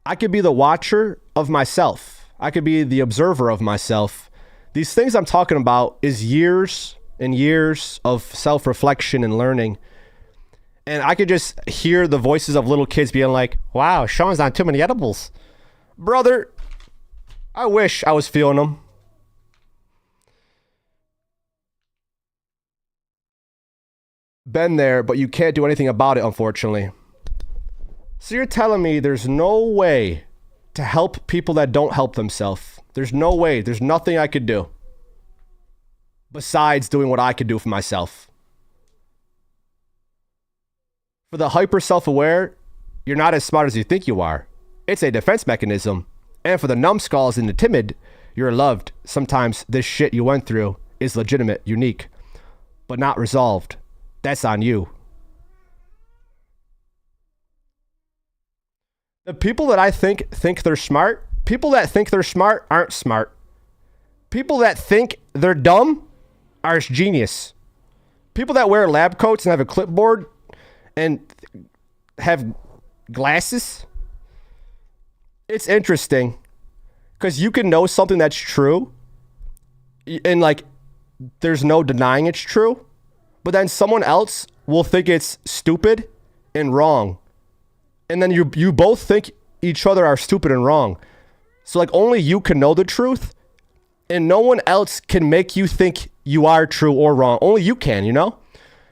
I could be the watcher of myself. I could be the observer of myself. These things I'm talking about is years and years of self-reflection and learning. And I could just hear the voices of little kids being like, wow, Sean's on too many edibles. Brother, I wish I was feeling them. Been there, but you can't do anything about it, unfortunately. So you're telling me there's no way to help people that don't help themselves? There's no way. There's nothing I could do besides doing what I could do for myself. For the hyper self-aware, you're not as smart as you think you are. It's a defense mechanism. And for the numbskulls and the timid, you're loved. Sometimes this shit you went through is legitimate, unique, but not resolved. That's on you. The people that I think they're smart, people that think they're smart aren't smart. People that think they're dumb are genius. People that wear lab coats and have a clipboard and have glasses, it's interesting because you can know something that's true and like there's no denying it's true, but then someone else will think it's stupid and wrong. And then you both think each other are stupid and wrong. So like only you can know the truth and no one else can make you think you are true or wrong. Only you can, you know?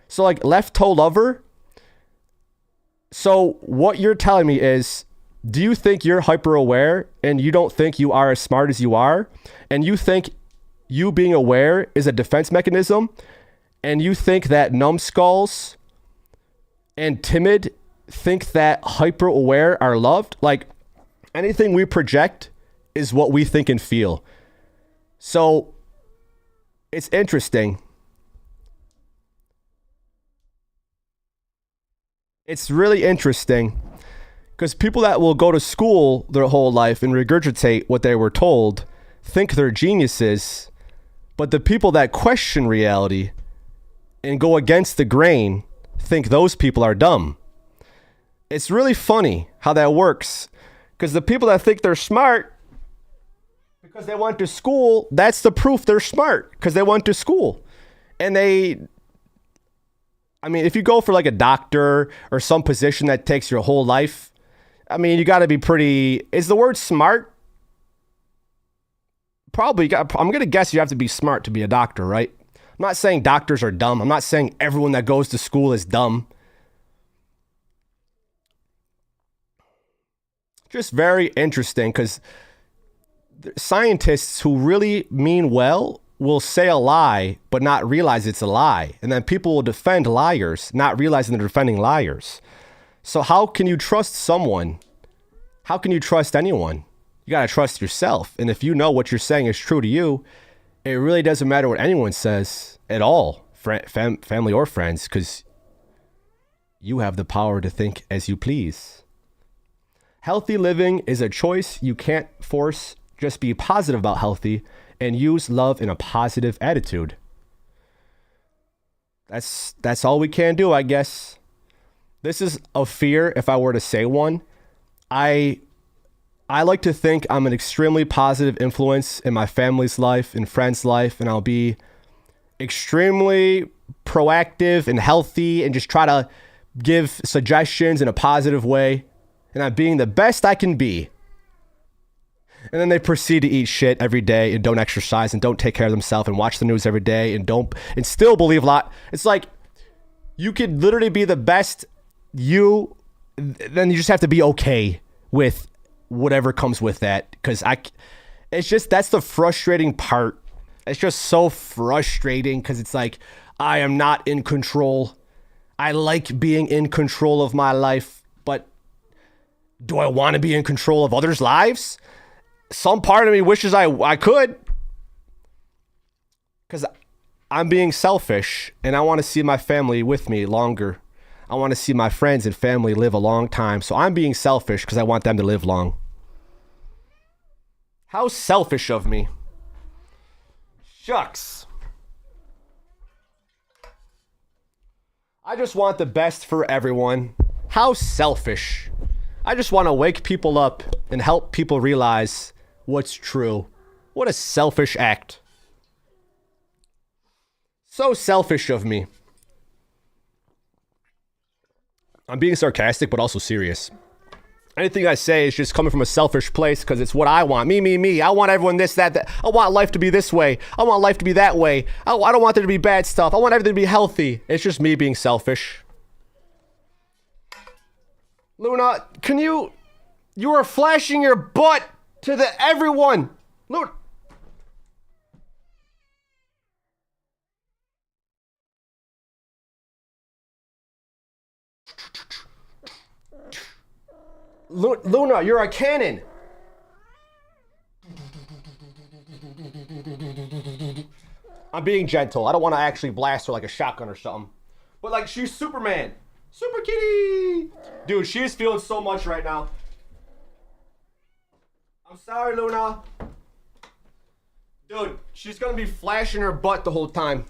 So like left toe lover. So what you're telling me is, do you think you're hyper aware and you don't think you are as smart as you are? And you think you being aware is a defense mechanism? And you think that numbskulls and timid think that hyper aware are loved? Like anything we project is what we think and feel. So it's interesting. It's really interesting because people that will go to school their whole life and regurgitate what they were told think they're geniuses, but the people that question reality and go against the grain think those people are dumb. It's really funny how that works because the people that think they're smart because they went to school, that's the proof they're smart because they went to school. And if you go for like a doctor or some position that takes your whole life, I mean, you got to be pretty, is the word smart? Probably, I'm going to guess you have to be smart to be a doctor, right? I'm not saying doctors are dumb. I'm not saying everyone that goes to school is dumb. Just very interesting because scientists who really mean well will say a lie, but not realize it's a lie. And then people will defend liars, not realizing they're defending liars. So how can you trust someone? How can you trust anyone? You got to trust yourself. And if you know what you're saying is true to you, it really doesn't matter what anyone says at all, family or friends, because you have the power to think as you please. Healthy living is a choice you can't force. Just be positive about healthy and use love in a positive attitude. That's all we can do, I guess. This is a fear if I were to say one. I like to think I'm an extremely positive influence in my family's life and friends' life, and I'll be extremely proactive and healthy and just try to give suggestions in a positive way. And I'm being the best I can be. And then they proceed to eat shit every day and don't exercise and don't take care of themselves and watch the news every day and still believe a lot. It's like you could literally be the best you, then you just have to be okay with whatever comes with that. Because that's the frustrating part. It's just so frustrating because it's like, I am not in control. I like being in control of my life, but do I want to be in control of others' lives? Some part of me wishes I could, because I'm being selfish and I want to see my family with me longer. I want to see my friends and family live a long time. So I'm being selfish because I want them to live long. How selfish of me. Shucks. I just want the best for everyone. How selfish. I just want to wake people up and help people realize what's true. What a selfish act. So selfish of me. I'm being sarcastic, but also serious. Anything I say is just coming from a selfish place because it's what I want. Me. I want everyone this, that. I want life to be this way. I want life to be that way. I don't want there to be bad stuff. I want everything to be healthy. It's just me being selfish. Luna, can you are flashing your butt to everyone. Luna. Luna, you're a cannon. I'm being gentle. I don't want to actually blast her like a shotgun or something. But like, she's Superman. Super kitty. Dude, she's feeling so much right now. I'm sorry, Luna. Dude, she's gonna be flashing her butt the whole time.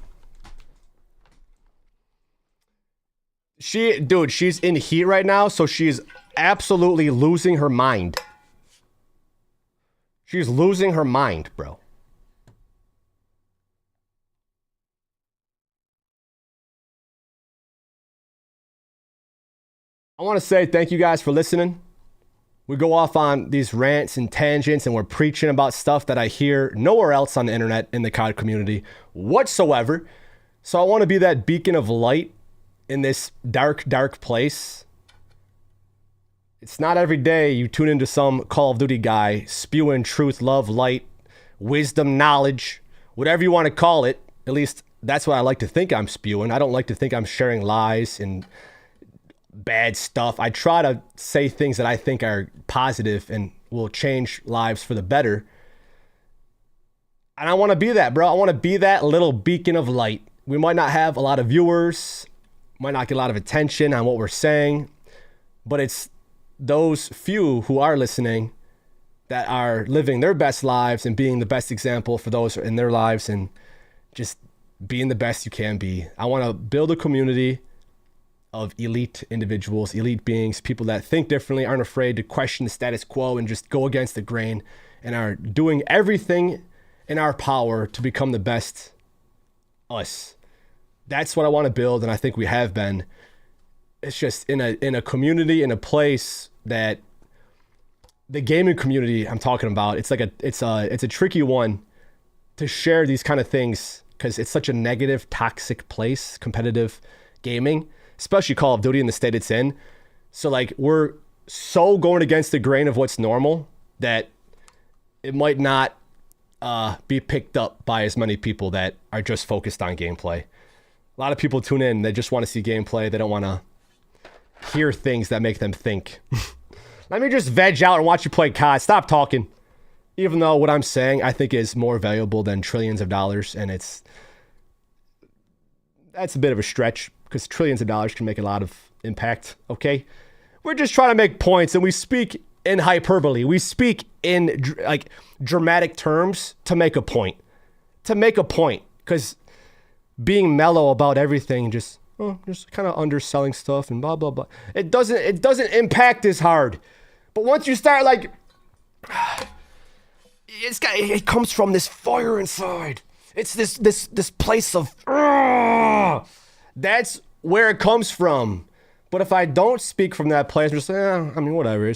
She's in heat right now, so she's absolutely losing her mind. She's losing her mind, bro. I want to say thank you guys for listening. We go off on these rants and tangents and we're preaching about stuff that I hear nowhere else on the internet in the COD community whatsoever. So I want to be that beacon of light in this dark, dark place. It's not every day you tune into some Call of Duty guy spewing truth, love, light, wisdom, knowledge, whatever you want to call it. At least that's what I like to think I'm spewing. I don't like to think I'm sharing lies and bad stuff. I try to say things that I think are positive and will change lives for the better. And I want to be that, bro. I want to be that little beacon of light. We might not have a lot of viewers, might not get a lot of attention on what we're saying, but it's those few who are listening that are living their best lives and being the best example for those in their lives and just being the best you can be. I want to build a community of elite individuals, elite beings, people that think differently, aren't afraid to question the status quo and just go against the grain and are doing everything in our power to become the best us. That's what I want to build, and I think we have been. It's just in a community, in a place that the gaming community I'm talking about, it's a tricky one to share these kind of things because it's such a negative, toxic place, competitive gaming, especially Call of Duty in the state it's in. So like we're so going against the grain of what's normal that it might not be picked up by as many people that are just focused on gameplay. A lot of people tune in, they just want to see gameplay. They don't want to hear things that make them think. Let me just veg out and watch you play COD. Stop talking. Even though what I'm saying I think is more valuable than trillions of dollars, and that's a bit of a stretch because trillions of dollars can make a lot of impact, okay? We're just trying to make points, and we speak in hyperbole. We speak in like dramatic terms to make a point. To make a point, because being mellow about everything, just kind of underselling stuff and blah blah blah. It doesn't impact as hard. But once you start like, it comes from this fire inside. It's this place of that's where it comes from. But if I don't speak from that place, I'm just I mean whatever.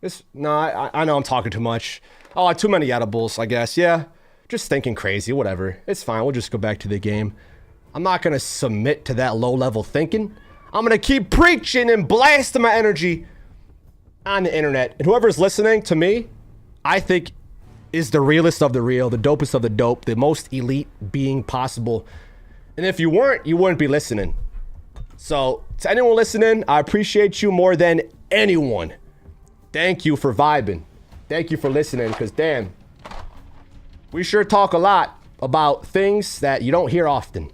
I know I'm talking too much. Oh, too many edibles, I guess. Yeah, just thinking crazy. Whatever. It's fine. We'll just go back to the game. I'm not gonna submit to that low-level thinking. I'm gonna keep preaching and blasting my energy on the internet. And whoever's listening to me, I think is the realest of the real, the dopest of the dope, the most elite being possible. And if you weren't, you wouldn't be listening. So to anyone listening, I appreciate you more than anyone. Thank you for vibing. Thank you for listening, because damn, we sure talk a lot about things that you don't hear often.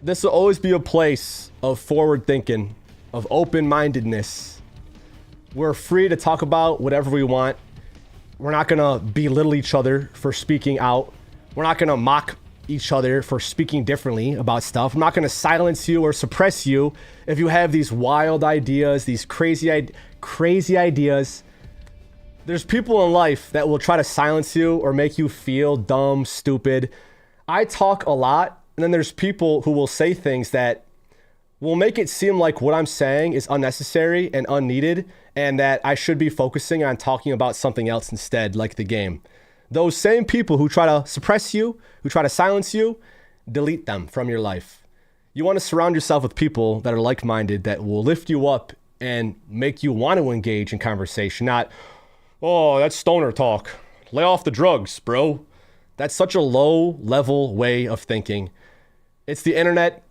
This will always be a place of forward thinking, of open-mindedness. We're free to talk about whatever we want. We're not gonna belittle each other for speaking out. We're not gonna mock each other for speaking differently about stuff. I'm not gonna silence you or suppress you if you have these wild ideas, these crazy ideas. There's people in life that will try to silence you or make you feel dumb, stupid. I talk a lot, and then there's people who will say things that will make it seem like what I'm saying is unnecessary and unneeded, and that I should be focusing on talking about something else instead, like the game. Those same people who try to suppress you, who try to silence you, delete them from your life. You want to surround yourself with people that are like-minded, that will lift you up and make you want to engage in conversation, not, oh, that's stoner talk. Lay off the drugs, bro. That's such a low-level way of thinking. It's the internet.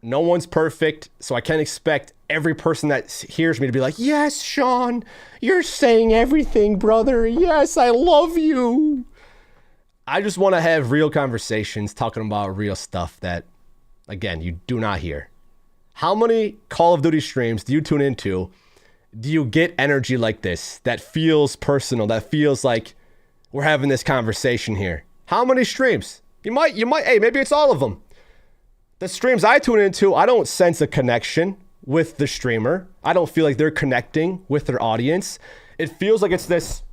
No one's perfect, so I can't expect every person that hears me to be like, yes, Sean, you're saying everything, brother. Yes, I love you. I just want to have real conversations talking about real stuff that, again, you do not hear. How many Call of Duty streams do you tune into? Do you get energy like this that feels personal, that feels like we're having this conversation here? How many streams? You might, hey, maybe it's all of them. The streams I tune into, I don't sense a connection with the streamer. I don't feel like they're connecting with their audience. It feels like it's this,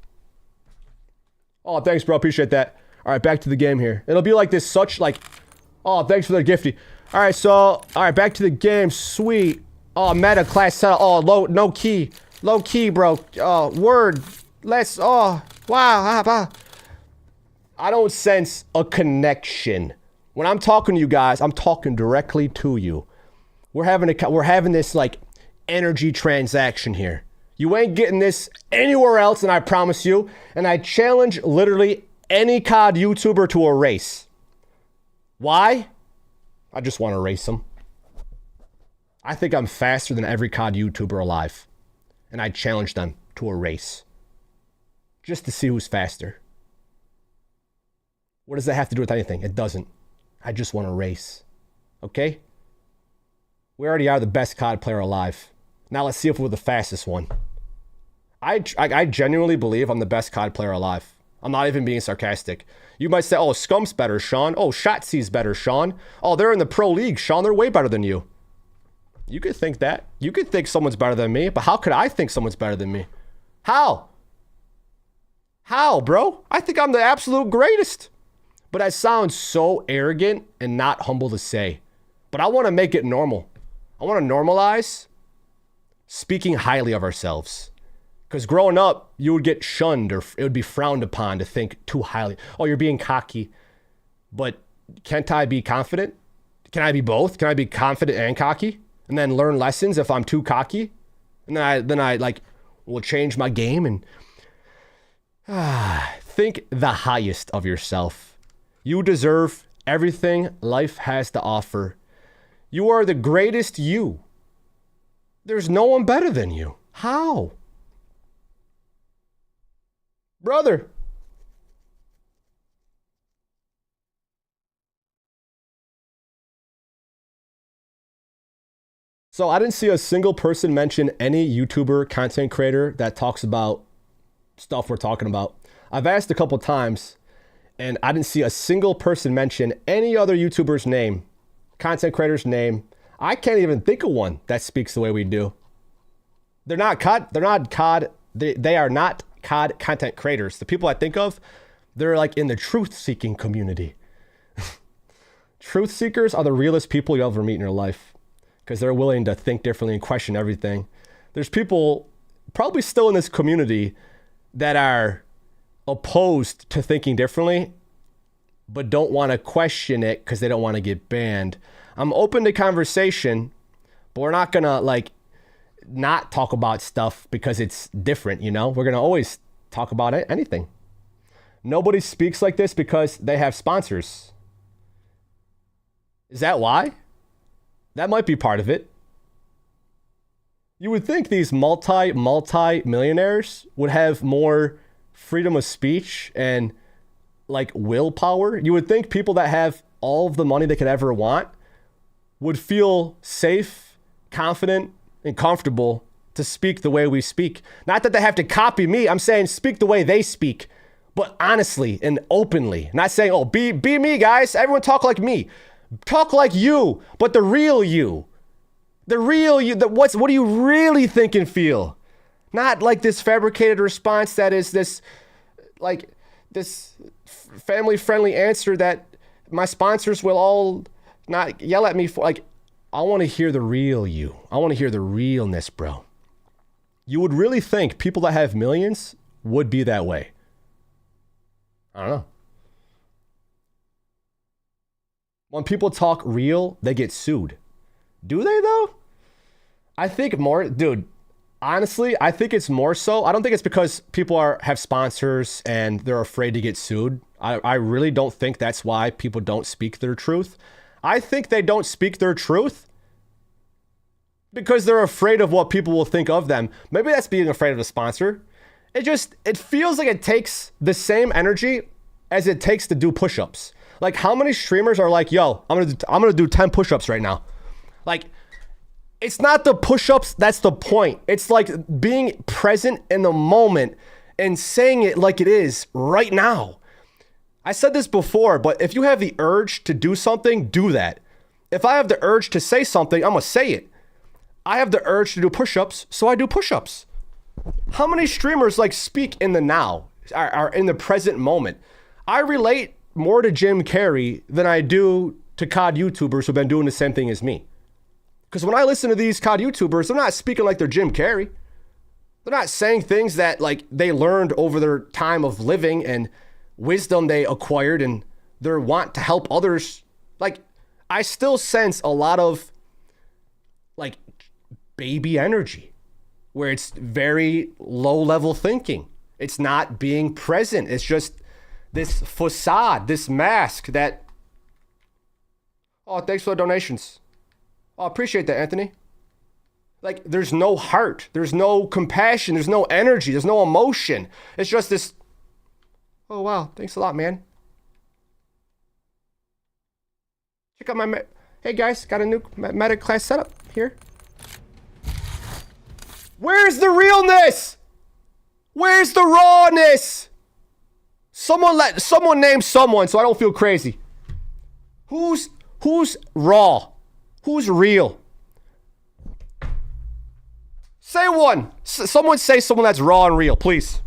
oh, thanks, bro, appreciate that. All right, back to the game here. It'll be like this such like, oh, thanks for the gifty. All right, so, all right, back to the game, sweet. Oh, meta class setup, oh, low key, bro. Oh, word, let's, oh, wow. I don't sense a connection. When I'm talking to you guys, I'm talking directly to you. We're having this like energy transaction here. You ain't getting this anywhere else, and I promise you. And I challenge literally any COD YouTuber to a race. Why? I just want to race them. I think I'm faster than every COD YouTuber alive. And I challenge them to a race. Just to see who's faster. What does that have to do with anything? It doesn't. I just want to race. Okay? We already are the best COD player alive. Now let's see if we're the fastest one. I genuinely believe I'm the best COD player alive. I'm not even being sarcastic. You might say, oh, Scum's better, Sean. Oh, Shotzi's better, Sean. Oh, they're in the pro league, Sean. They're way better than you. You could think that. You could think someone's better than me, but how could I think someone's better than me? How? How, bro? I think I'm the absolute greatest. But that sounds so arrogant and not humble to say. But I want to make it normal. I want to normalize speaking highly of ourselves. Because growing up, you would get shunned or it would be frowned upon to think too highly. Oh, you're being cocky. But can't I be confident? Can I be both? Can I be confident and cocky? And then learn lessons if I'm too cocky? And then I like will change my game and think the highest of yourself. You deserve everything life has to offer. You are the greatest you. There's no one better than you. How? Brother. So I didn't see a single person mention any YouTuber content creator that talks about stuff we're talking about. I've asked a couple times and I didn't see a single person mention any other YouTuber's name, content creator's name. I can't even think of one that speaks the way we do. They are not COD content creators. The people I think of, they're like in the truth-seeking community. Truth seekers are the realest people you'll ever meet in your life because they're willing to think differently and question everything. There's people probably still in this community that are opposed to thinking differently, but don't want to question it because they don't want to get banned. I'm open to conversation, but we're not going to like not talk about stuff because it's different, you know? We're going to always talk about it, anything. Nobody speaks like this because they have sponsors. Is that why? That might be part of it. You would think these multi-millionaires would have more freedom of speech and like willpower. You would think people that have all of the money they could ever want would feel safe, confident, and comfortable to speak the way we speak. Not that they have to copy me. I'm saying speak the way they speak, but honestly and openly. Not saying, oh, be me, guys. Everyone talk like me. Talk like you, but the real you. The real you. What do you really think and feel? Not like this fabricated response that is this, like, this family-friendly answer that my sponsors will all not yell at me for. Like, I want to hear the real you. I want to hear the realness, bro. You would really think people that have millions would be that way. I don't know. When people talk real, they get sued. Do they, though? I think more, dude, honestly, I think it's more so. I don't think it's because people have sponsors and they're afraid to get sued. I really don't think that's why people don't speak their truth. I think they don't speak their truth because they're afraid of what people will think of them. Maybe that's being afraid of a sponsor. It feels like it takes the same energy as it takes to do push-ups. Like, how many streamers are like, yo, I'm gonna do 10 push-ups right now? Like, it's not the push-ups that's the point. It's like being present in the moment and saying it like it is right now. I said this before, but if you have the urge to do something, do that. If I have the urge to say something, I'm gonna say it. I have the urge to do push-ups, so I do push-ups. How many streamers like speak in the now, are in the present moment? I relate more to Jim Carrey than I do to COD YouTubers who've been doing the same thing as me. Because when I listen to these COD YouTubers, they're not speaking like they're Jim Carrey. They're not saying things that like they learned over their time of living and wisdom they acquired and their want to help others. Like, I still sense a lot of like baby energy where it's very low level thinking. It's not being present. It's just this facade, this mask that, oh, thanks for the donations. Oh, appreciate that, Anthony. Like, there's no heart. There's no compassion. There's no energy. There's no emotion. It's just this, oh, wow, thanks a lot, man. Check out my, hey guys, got a new meta class setup here. Where's the realness? Where's the rawness? Someone name someone so I don't feel crazy. Who's raw? Who's real? Say one. Someone say someone that's raw and real, please.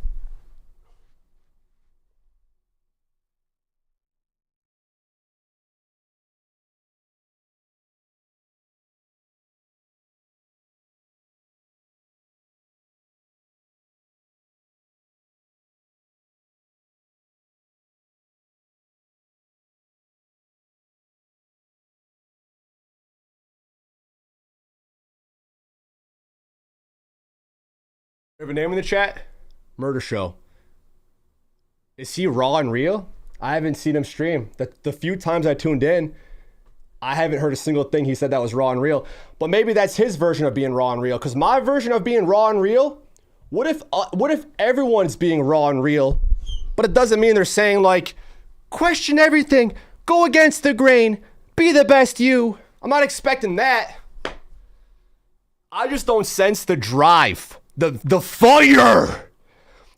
We have a name in the chat? Murder Show. Is he raw and real? I haven't seen him stream. The few times I tuned in, I haven't heard a single thing he said that was raw and real. But maybe that's his version of being raw and real. Because my version of being raw and real, what if everyone's being raw and real, but it doesn't mean they're saying like, question everything, go against the grain, be the best you. I'm not expecting that. I just don't sense the drive. The fire,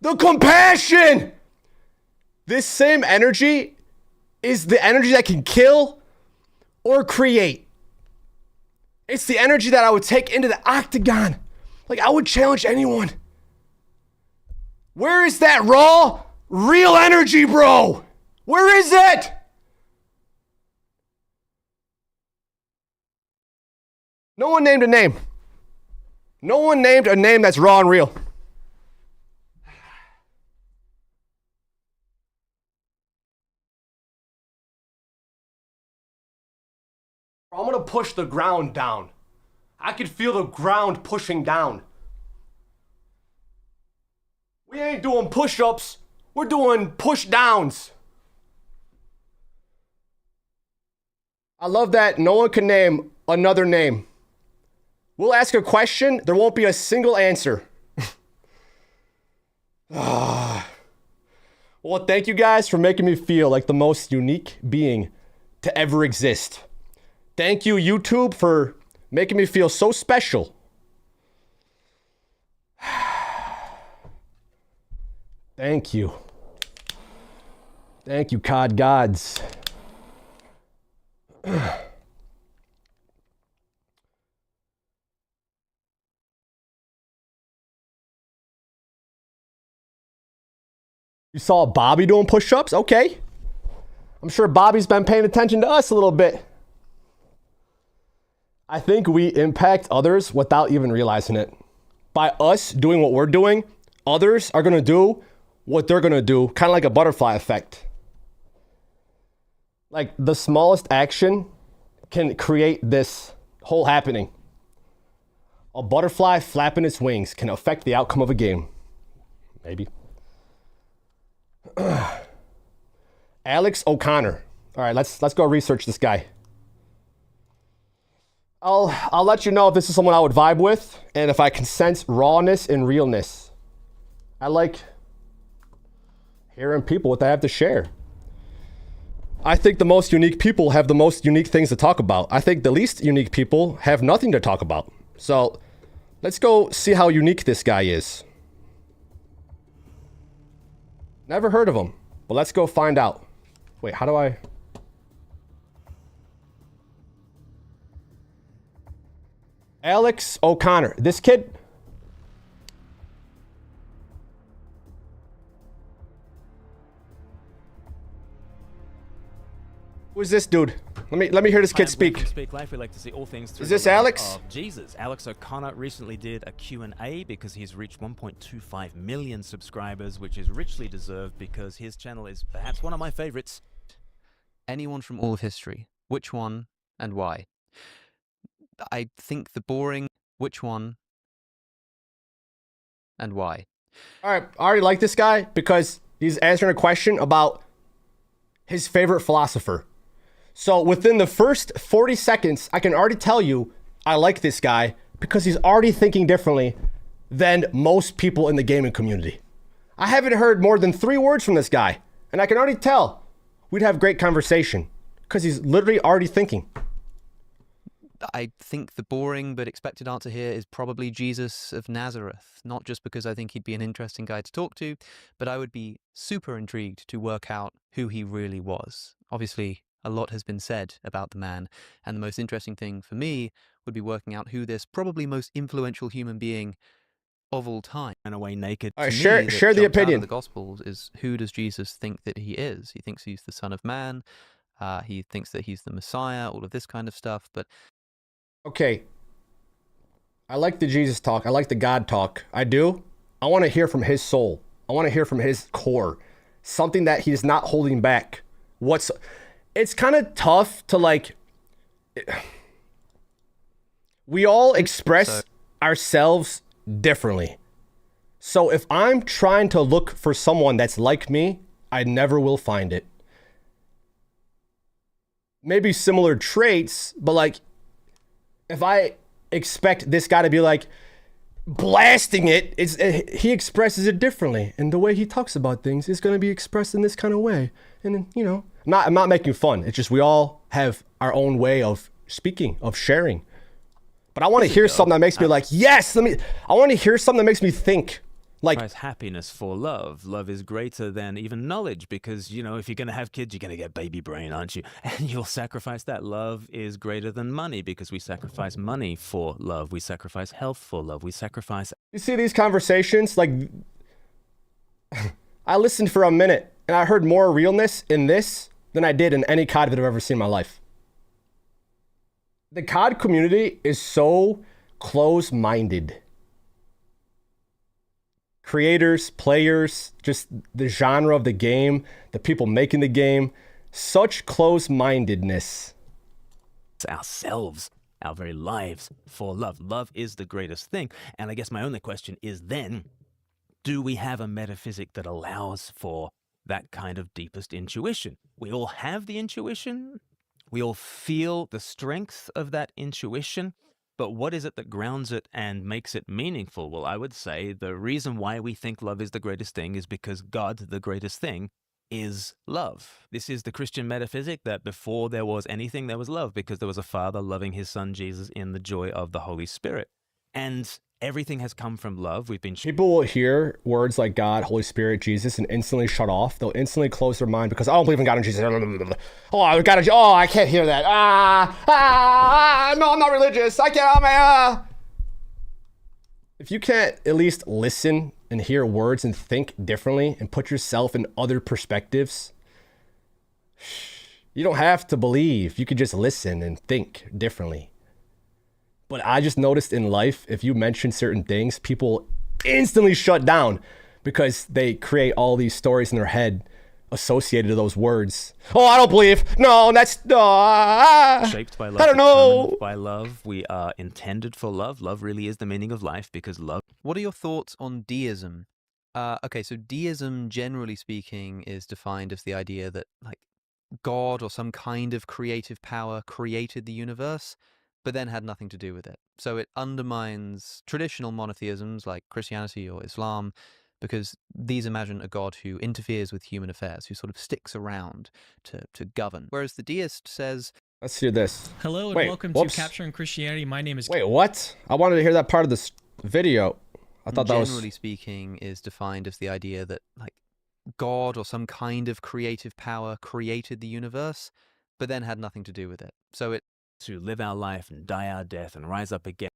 the compassion. This same energy is the energy that can kill or create. It's the energy that I would take into the octagon. Like, I would challenge anyone. Where is that raw, real energy, bro? Where is it? No one named a name. No one named a name that's raw and real. I'm gonna push the ground down. I could feel the ground pushing down. We ain't doing push-ups. We're doing push-downs. I love that no one can name another name. We'll ask a question, there won't be a single answer. Well, thank you guys for making me feel like the most unique being to ever exist. Thank you, YouTube, for making me feel so special. Thank you. Thank you, COD gods. You saw Bobby doing push-ups? Okay. I'm sure Bobby's been paying attention to us a little bit. I think we impact others without even realizing it. By us doing what we're doing, others are going to do what they're going to do, kind of like a butterfly effect. Like, the smallest action can create this whole happening. A butterfly flapping its wings can affect the outcome of a game. Maybe. Alex O'Connor. All right, let's go research this guy. I'll let you know if this is someone I would vibe with and if I can sense rawness and realness. I like hearing people what they have to share. I think the most unique people have the most unique things to talk about. I think the least unique people have nothing to talk about. So let's go see how unique this guy is. Never heard of him, but let's go find out. Wait, how do I? Alex O'Connor. This kid. Who's this dude? Let me hear this kid speak.
Speak Life. We like to see all things through
Is this
the lens
Alex?
of Jesus. Alex O'Connor recently did a Q&A because he's reached 1.25 million subscribers, which is richly deserved because his channel is perhaps one of my favorites.
Anyone from all of history, which one and why? I think the boring, which one and why?
All right, I already like this guy because he's answering a question about his favorite philosopher. So within the first 40 seconds, I can already tell you I like this guy because he's already thinking differently than most people in the gaming community. I haven't heard more than 3 words from this guy, and I can already tell we'd have great conversation because he's literally already thinking.
I think the boring but expected answer here is probably Jesus of Nazareth. Not just because I think he'd be an interesting guy to talk to, but I would be super intrigued to work out who he really was. Obviously, a lot has been said about the man, and the most interesting thing for me would be working out who this probably most influential human being of all time
And away naked.
All right,
to me
share
that
the
jumps out of
opinion.
the Gospels is, who does Jesus think that he is? He thinks he's the Son of Man. He thinks that he's the Messiah, all of this kind of stuff. But
Okay, I like the Jesus talk. I like the God talk. I do. I want to hear from his soul. I want to hear from his core. Something that he's not holding back. It's kind of tough to like... We all express ourselves differently. So if I'm trying to look for someone that's like me, I never will find it. Maybe similar traits, but like, if I expect this guy to be like blasting it, he expresses it differently, and the way he talks about things is going to be expressed in this kind of way. And you know, I'm not making fun. It's just we all have our own way of speaking, of sharing. But I want to hear something that makes me like, yes. I want to hear something that makes me think. Like
Happiness for love. Love is greater than even knowledge because, you know, if you're going to have kids, you're going to get baby brain, aren't you? And you'll sacrifice that. Love is greater than money because we sacrifice money for love. We sacrifice health for love. We sacrifice...
You see these conversations? Like, I listened for a minute and I heard more realness in this than I did in any COD that I've ever seen in my life. The COD community is so close-minded. Creators, players, just the genre of the game, the people making the game, such close-mindedness.
Ourselves, our very lives for love. Love is the greatest thing. And I guess my only question is then, do we have a metaphysic that allows for that kind of deepest intuition? We all have the intuition. We all feel the strength of that intuition. But what is it that grounds it and makes it meaningful? Well, I would say the reason why we think love is the greatest thing is because God, the greatest thing, is love. This is the Christian metaphysic that before there was anything, there was love because there was a father loving his son Jesus in the joy of the Holy Spirit. And everything has come from love.
People will hear words like God, Holy Spirit, Jesus, and instantly shut off. They'll instantly close their mind because I don't believe in God and Jesus. Oh, I can't hear that. No, I'm not religious. I can't. If you can't at least listen and hear words and think differently and put yourself in other perspectives, you don't have to believe. You could just listen and think differently. But I just noticed in life, if you mention certain things, people instantly shut down because they create all these stories in their head associated to those words. Oh, I don't believe. No, that's
shaped by love.
I don't know.
By love, we are intended for love. Love really is the meaning of life because love.
what are your thoughts on deism? Okay, so deism, generally speaking, is defined as the idea that like God or some kind of creative power created the universe, but then had nothing to do with it. So it undermines traditional monotheisms like Christianity or Islam, because these imagine a God who interferes with human affairs, who sort of sticks around to govern. Whereas the deist says...
Let's hear this.
Hello and welcome to Capturing Christianity. My name is...
Wait, what? I wanted to hear that part of this video. I thought that was...
Generally speaking, is defined as the idea that like God or some kind of creative power created the universe, but then had nothing to do with it. So it...
To live our life and die our death and rise up again.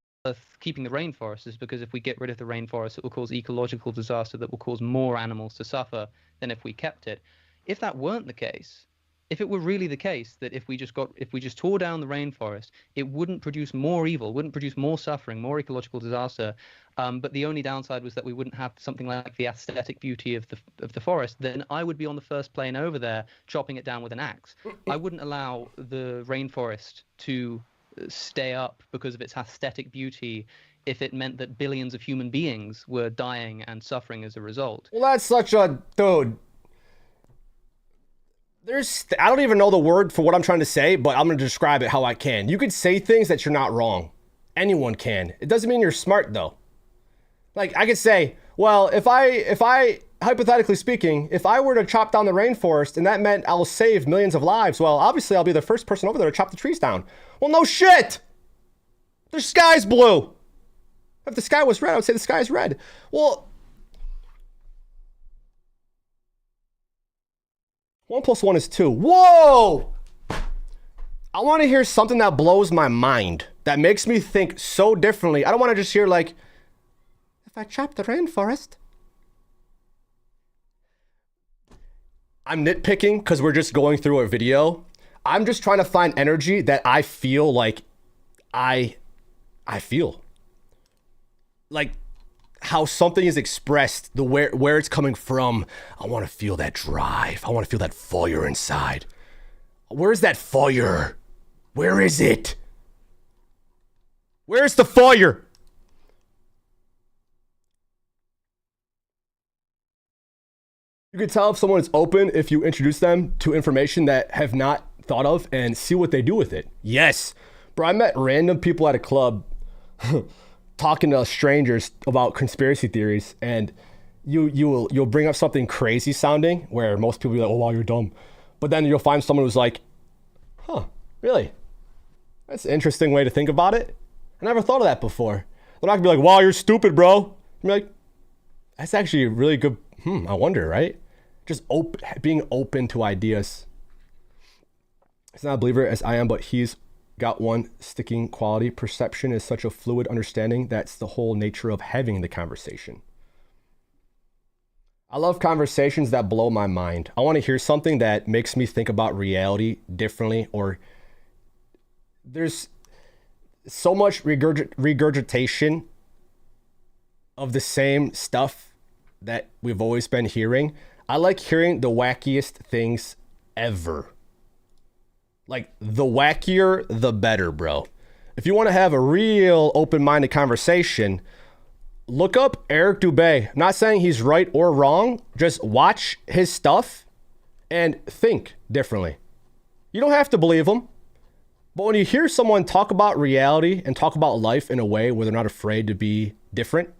keeping the rainforest is because if we get rid of the rainforest, it will cause ecological disaster that will cause more animals to suffer than if we kept it. If that weren't the case, if it were really the case that if we just tore down the rainforest, it wouldn't produce more evil, wouldn't produce more suffering, more ecological disaster, but the only downside was that we wouldn't have something like the aesthetic beauty of the forest, then I would be on the first plane over there chopping it down with an axe. I wouldn't allow the rainforest to stay up because of its aesthetic beauty if it meant that billions of human beings were dying and suffering as a result.
Well, that's such a... Dude. I don't even know the word for what I'm trying to say, but I'm going to describe it how I can. You could say things that you're not wrong. Anyone can. It doesn't mean you're smart, though. Like, I could say, well, if I, hypothetically speaking, if I were to chop down the rainforest and that meant I'll save millions of lives, well, obviously I'll be the first person over there to chop the trees down. Well, no shit! The sky's blue! If the sky was red, I would say the sky's red. Well... 1 + 1 is 2. Whoa! I want to hear something that blows my mind, that makes me think so differently. I don't want to just hear like, if I chop the rainforest. I'm nitpicking because we're just going through a video. I'm just trying to find energy that I feel like I feel. Like how something is expressed, the where it's coming from. I want to feel that drive. I want to feel that fire inside. Where's that fire? Where is it? Where's the fire? You can tell if someone is open if you introduce them to information that have not thought of and see what they do with it. Yes. Bro, I met random people at a club talking to strangers about conspiracy theories, and you'll bring up something crazy sounding where most people will be like, oh wow, you're dumb. But then you'll find someone who's like, huh, really? That's an interesting way to think about it. I never thought of that before. They're not gonna be like, wow, you're stupid, bro. You're like, that's actually a really good, I wonder, right? Just being open to ideas. He's not a believer as I am, but he's got one sticking quality. Perception is such a fluid understanding. That's the whole nature of having the conversation. I love conversations that blow my mind. I want to hear something that makes me think about reality differently, or there's so much regurgitation of the same stuff that we've always been hearing. I like hearing the wackiest things ever. Like, the wackier, the better, bro. If you want to have a real open-minded conversation, look up Eric Dubé. I'm not saying he's right or wrong. Just watch his stuff and think differently. You don't have to believe him. But when you hear someone talk about reality and talk about life in a way where they're not afraid to be different,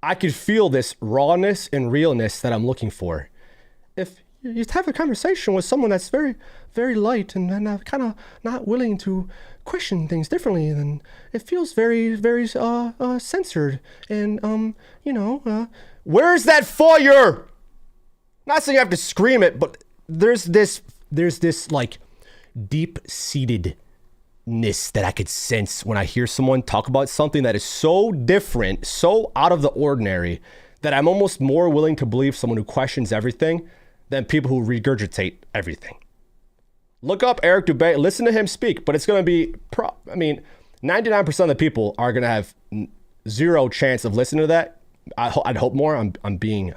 I could feel this rawness and realness that I'm looking for. If you have a conversation with someone that's very, very light and kind of not willing to question things differently, then it feels very, very censored. And, where's that fire? Not saying you have to scream it, but there's this like deep-seatedness that I could sense when I hear someone talk about something that is so different, so out of the ordinary, that I'm almost more willing to believe someone who questions everything than people who regurgitate everything. Look up Eric Dubé, listen to him speak, but it's going to be, 99% of the people are going to have zero chance of listening to that. I'd hope more. I'm going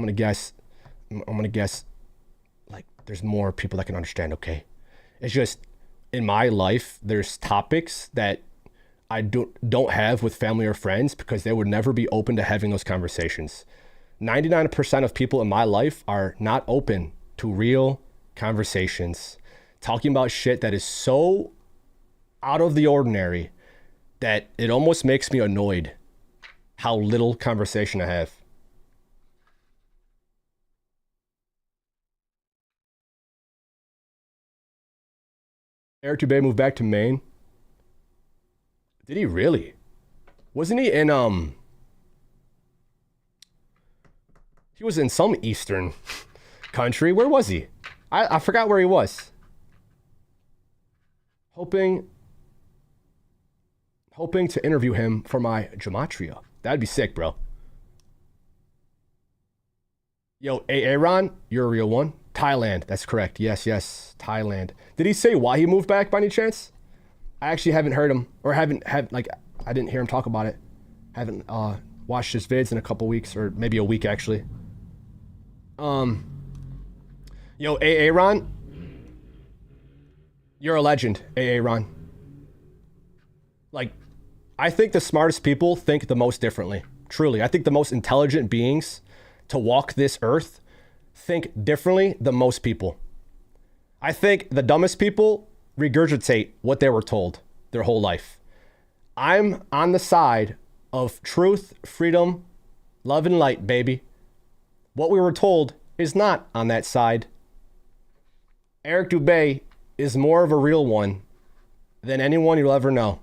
to guess like there's more people that can understand, okay? It's just, in my life, there's topics that I don't have with family or friends because they would never be open to having those conversations. 99% of people in my life are not open to real conversations, talking about shit that is so out of the ordinary that it almost makes me annoyed how little conversation I have. Eric Dubé moved back to Maine. Did he really? Wasn't he in, he was in some Eastern country. Where was he? I forgot where he was. Hoping to interview him for my gematria. That'd be sick, bro. Yo, Aaron, you're a real one. Thailand, that's correct. Yes, Thailand. Did he say why he moved back by any chance? I actually haven't heard him, or I didn't hear him talk about it. Haven't watched his vids in a couple weeks, or maybe a week actually. Yo, Aaron, you're a legend, Aaron. Like, I think the smartest people think the most differently. Truly, I think the most intelligent beings to walk this earth think differently than most people. I think the dumbest people regurgitate what they were told their whole life. I'm on the side of truth, freedom, love, and light, baby. What we were told is not on that side. Eric Dubé is more of a real one than anyone you'll ever know.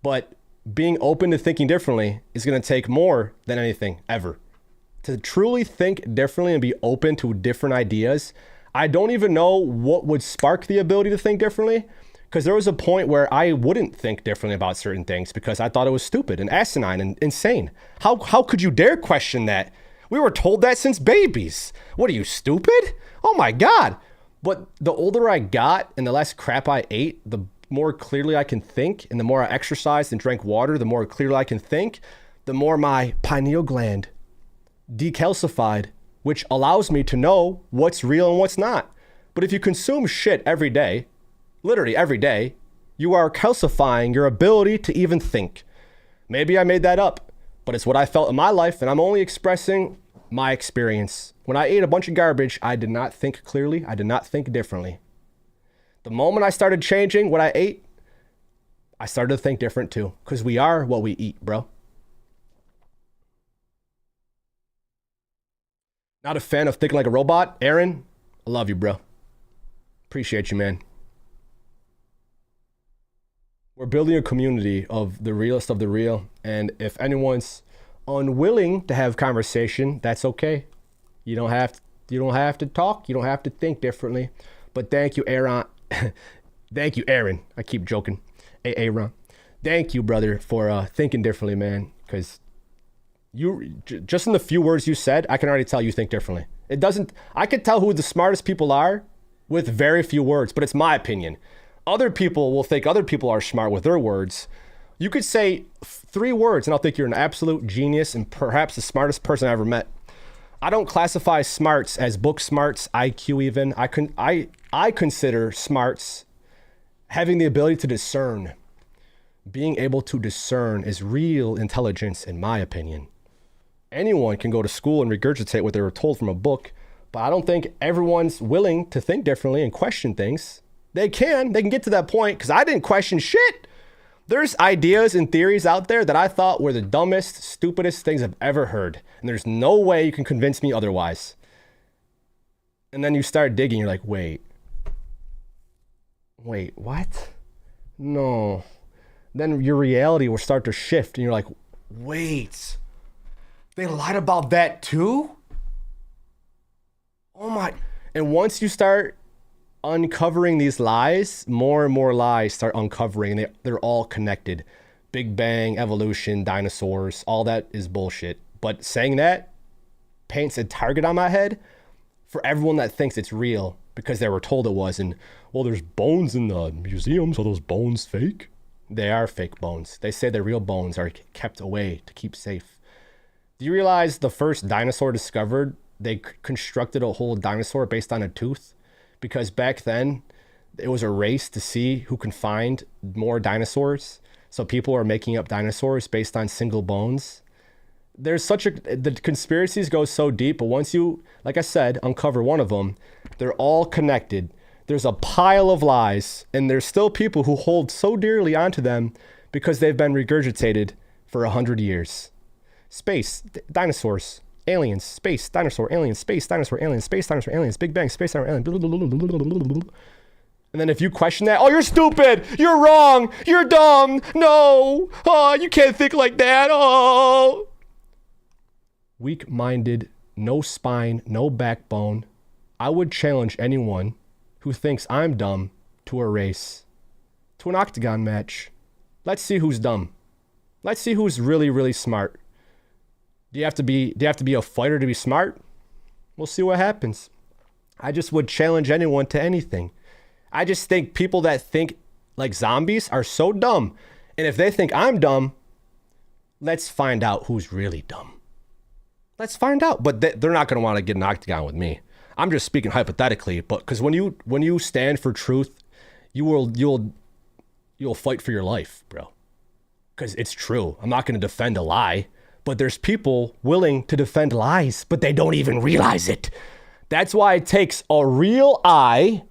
But being open to thinking differently is going to take more than anything ever. To truly think differently and be open to different ideas, I don't even know what would spark the ability to think differently, because there was a point where I wouldn't think differently about certain things because I thought it was stupid and asinine and insane. How could you dare question that? We were told that since babies. What are you, stupid? Oh my God. But the older I got and the less crap I ate, the more clearly I can think, and the more I exercised and drank water, the more clearly I can think, the more my pineal gland decalcified, which allows me to know what's real and what's not. But if you consume shit every day, literally every day, you are calcifying your ability to even think. Maybe I made that up, but it's what I felt in my life, and I'm only expressing my experience. When I ate a bunch of garbage, I did not think clearly. I did not think differently. The moment I started changing what I ate, I started to think different too, because we are what we eat, bro. Not a fan of thinking like a robot. Aaron, I love you, bro. Appreciate you, man. We're building a community of the realest of the real. And if anyone's unwilling to have conversation, that's okay. You don't have to talk. You don't have to think differently. But thank you, Aaron. Thank you, Aaron. I keep joking. Aaron. Thank you, brother, for thinking differently, man. Because you, just in the few words you said, I can already tell you think differently. I could tell who the smartest people are with very few words, but it's my opinion. Other people will think other people are smart with their words. You could say 3 words and I'll think you're an absolute genius and perhaps the smartest person I ever met. I don't classify smarts as book smarts, IQ even. I consider smarts having the ability to discern. Being able to discern is real intelligence, in my opinion. Anyone can go to school and regurgitate what they were told from a book, but I don't think everyone's willing to think differently and question things. They can get to that point, because I didn't question shit. There's ideas and theories out there that I thought were the dumbest, stupidest things I've ever heard. And there's no way you can convince me otherwise. And then you start digging, you're like, wait, what? No. Then your reality will start to shift and you're like, wait, they lied about that too? Oh my. And once you start uncovering these lies, more and more lies start uncovering, and they're all connected. Big Bang, evolution, dinosaurs, all that is bullshit. But saying that paints a target on my head for everyone that thinks it's real because they were told it was. And, well, there's bones in the museums. Are those bones fake? They are fake bones. They say the real bones are kept away to keep safe. Do you realize the first dinosaur discovered, they constructed a whole dinosaur based on a tooth? Because back then, it was a race to see who can find more dinosaurs. So people are making up dinosaurs based on single bones. The conspiracies go so deep, but once you, like I said, uncover one of them, they're all connected. There's a pile of lies, and there's still people who hold so dearly onto them because they've been regurgitated for 100 years. Space, dinosaurs, aliens, space, dinosaur, aliens, space, dinosaur, aliens, space, dinosaur, aliens, Big Bang, space, dinosaur, aliens. And then if you question that, oh, you're stupid, you're wrong, you're dumb, no, oh, you can't think like that, oh. Weak-minded, no spine, no backbone. I would challenge anyone who thinks I'm dumb to a race. to an octagon match. Let's see who's dumb. Let's see who's really, really smart. Do you have to be a fighter to be smart? We'll see what happens. I just would challenge anyone to anything. I just think people that think like zombies are so dumb. And if they think I'm dumb, let's find out who's really dumb. Let's find out. But they're not going to want to get an octagon with me. I'm just speaking hypothetically, but because when you stand for truth, you'll fight for your life, bro. Because it's true. I'm not going to defend a lie, but there's people willing to defend lies, but they don't even realize it. That's why it takes a real eye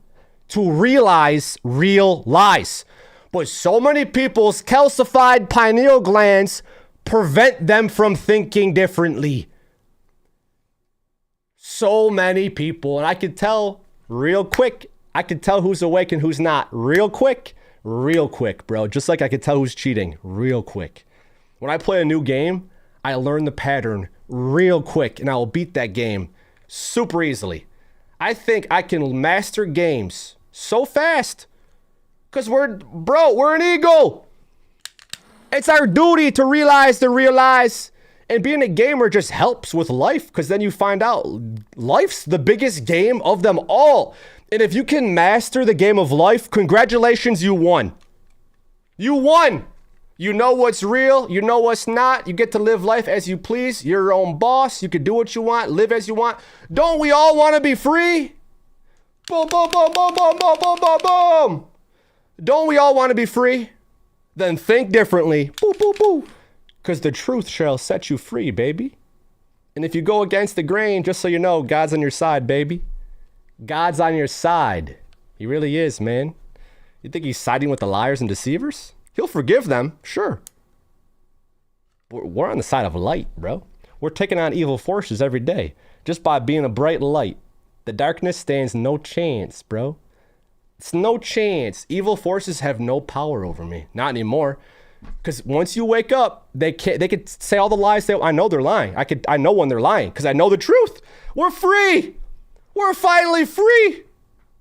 to realize real lies. But so many people's calcified pineal glands prevent them from thinking differently. So many people, and I could tell real quick. I could tell who's awake and who's not real quick, bro. Just like I could tell who's cheating real quick. When I play a new game, I learn the pattern real quick, and I will beat that game super easily. I think I can master games so fast because we're an ego. It's our duty to realize the real lies. And being a gamer just helps with life because then you find out life's the biggest game of them all. And if you can master the game of life, congratulations, you won. You won. You know what's real. You know what's not. You get to live life as you please. You're your own boss. You can do what you want, live as you want. Don't we all want to be free? Boom, boom, boom, boom, boom, boom, boom, boom, boom. Don't we all want to be free? Then think differently. Boo, boo, boo. Because the truth shall set you free, baby. And if you go against the grain, just so you know, God's on your side, baby. God's on your side. He really is, man. You think he's siding with the liars and deceivers? He'll forgive them, sure. We're on the side of light, bro. We're taking on evil forces every day just by being a bright light. The darkness stands no chance, bro. It's no chance. Evil forces have no power over me. Not anymore. Because once you wake up, they could say all the lies. I know they're lying. I know when they're lying because I know the truth. We're free. We're finally free.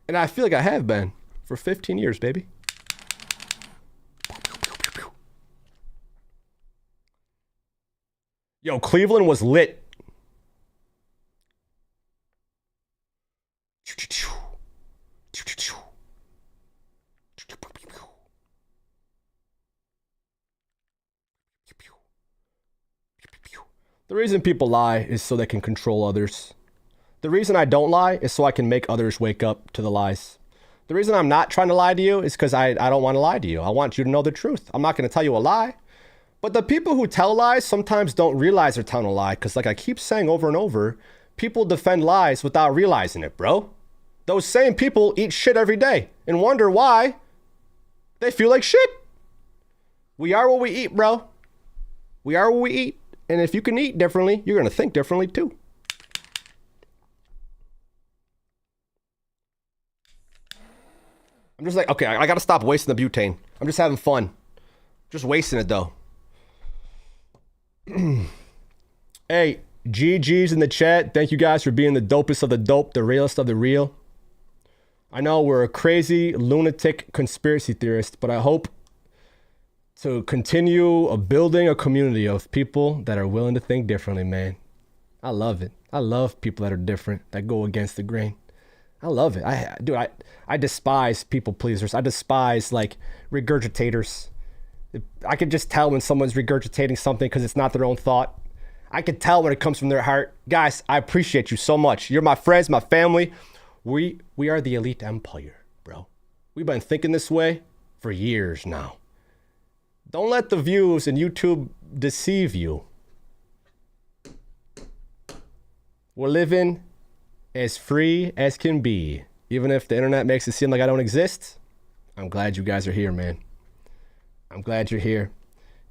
And I feel like I have been for 15 years, baby. Yo, Cleveland was lit. The reason people lie is so they can control others. The reason I don't lie is so I can make others wake up to the lies. The reason I'm not trying to lie to you is because I don't want to lie to you. I want you to know the truth. I'm not going to tell you a lie. But the people who tell lies sometimes don't realize they're telling a lie. Because like I keep saying over and over, people defend lies without realizing it, bro. Those same people eat shit every day and wonder why they feel like shit. We are what we eat, bro. We are what we eat. And if you can eat differently, you're going to think differently too. I'm just like, okay, I got to stop wasting the butane. I'm just having fun. Just wasting it though. Hey, GG's in the chat. Thank you guys for being the dopest of the dope, the realest of the real. I know we're a crazy, lunatic conspiracy theorist, but I hope to continue building a community of people that are willing to think differently, man. I love it. I love people that are different, that go against the grain. I love it. I despise people pleasers. I despise like regurgitators. I could just tell when someone's regurgitating something because it's not their own thought. I could tell when it comes from their heart. Guys, I appreciate you so much. You're my friends, my family. We are the elite empire, bro. We've been thinking this way for years now. Don't let the views in YouTube deceive you. We're living as free as can be. Even if the internet makes it seem like I don't exist, I'm glad you guys are here, man. I'm glad you're here.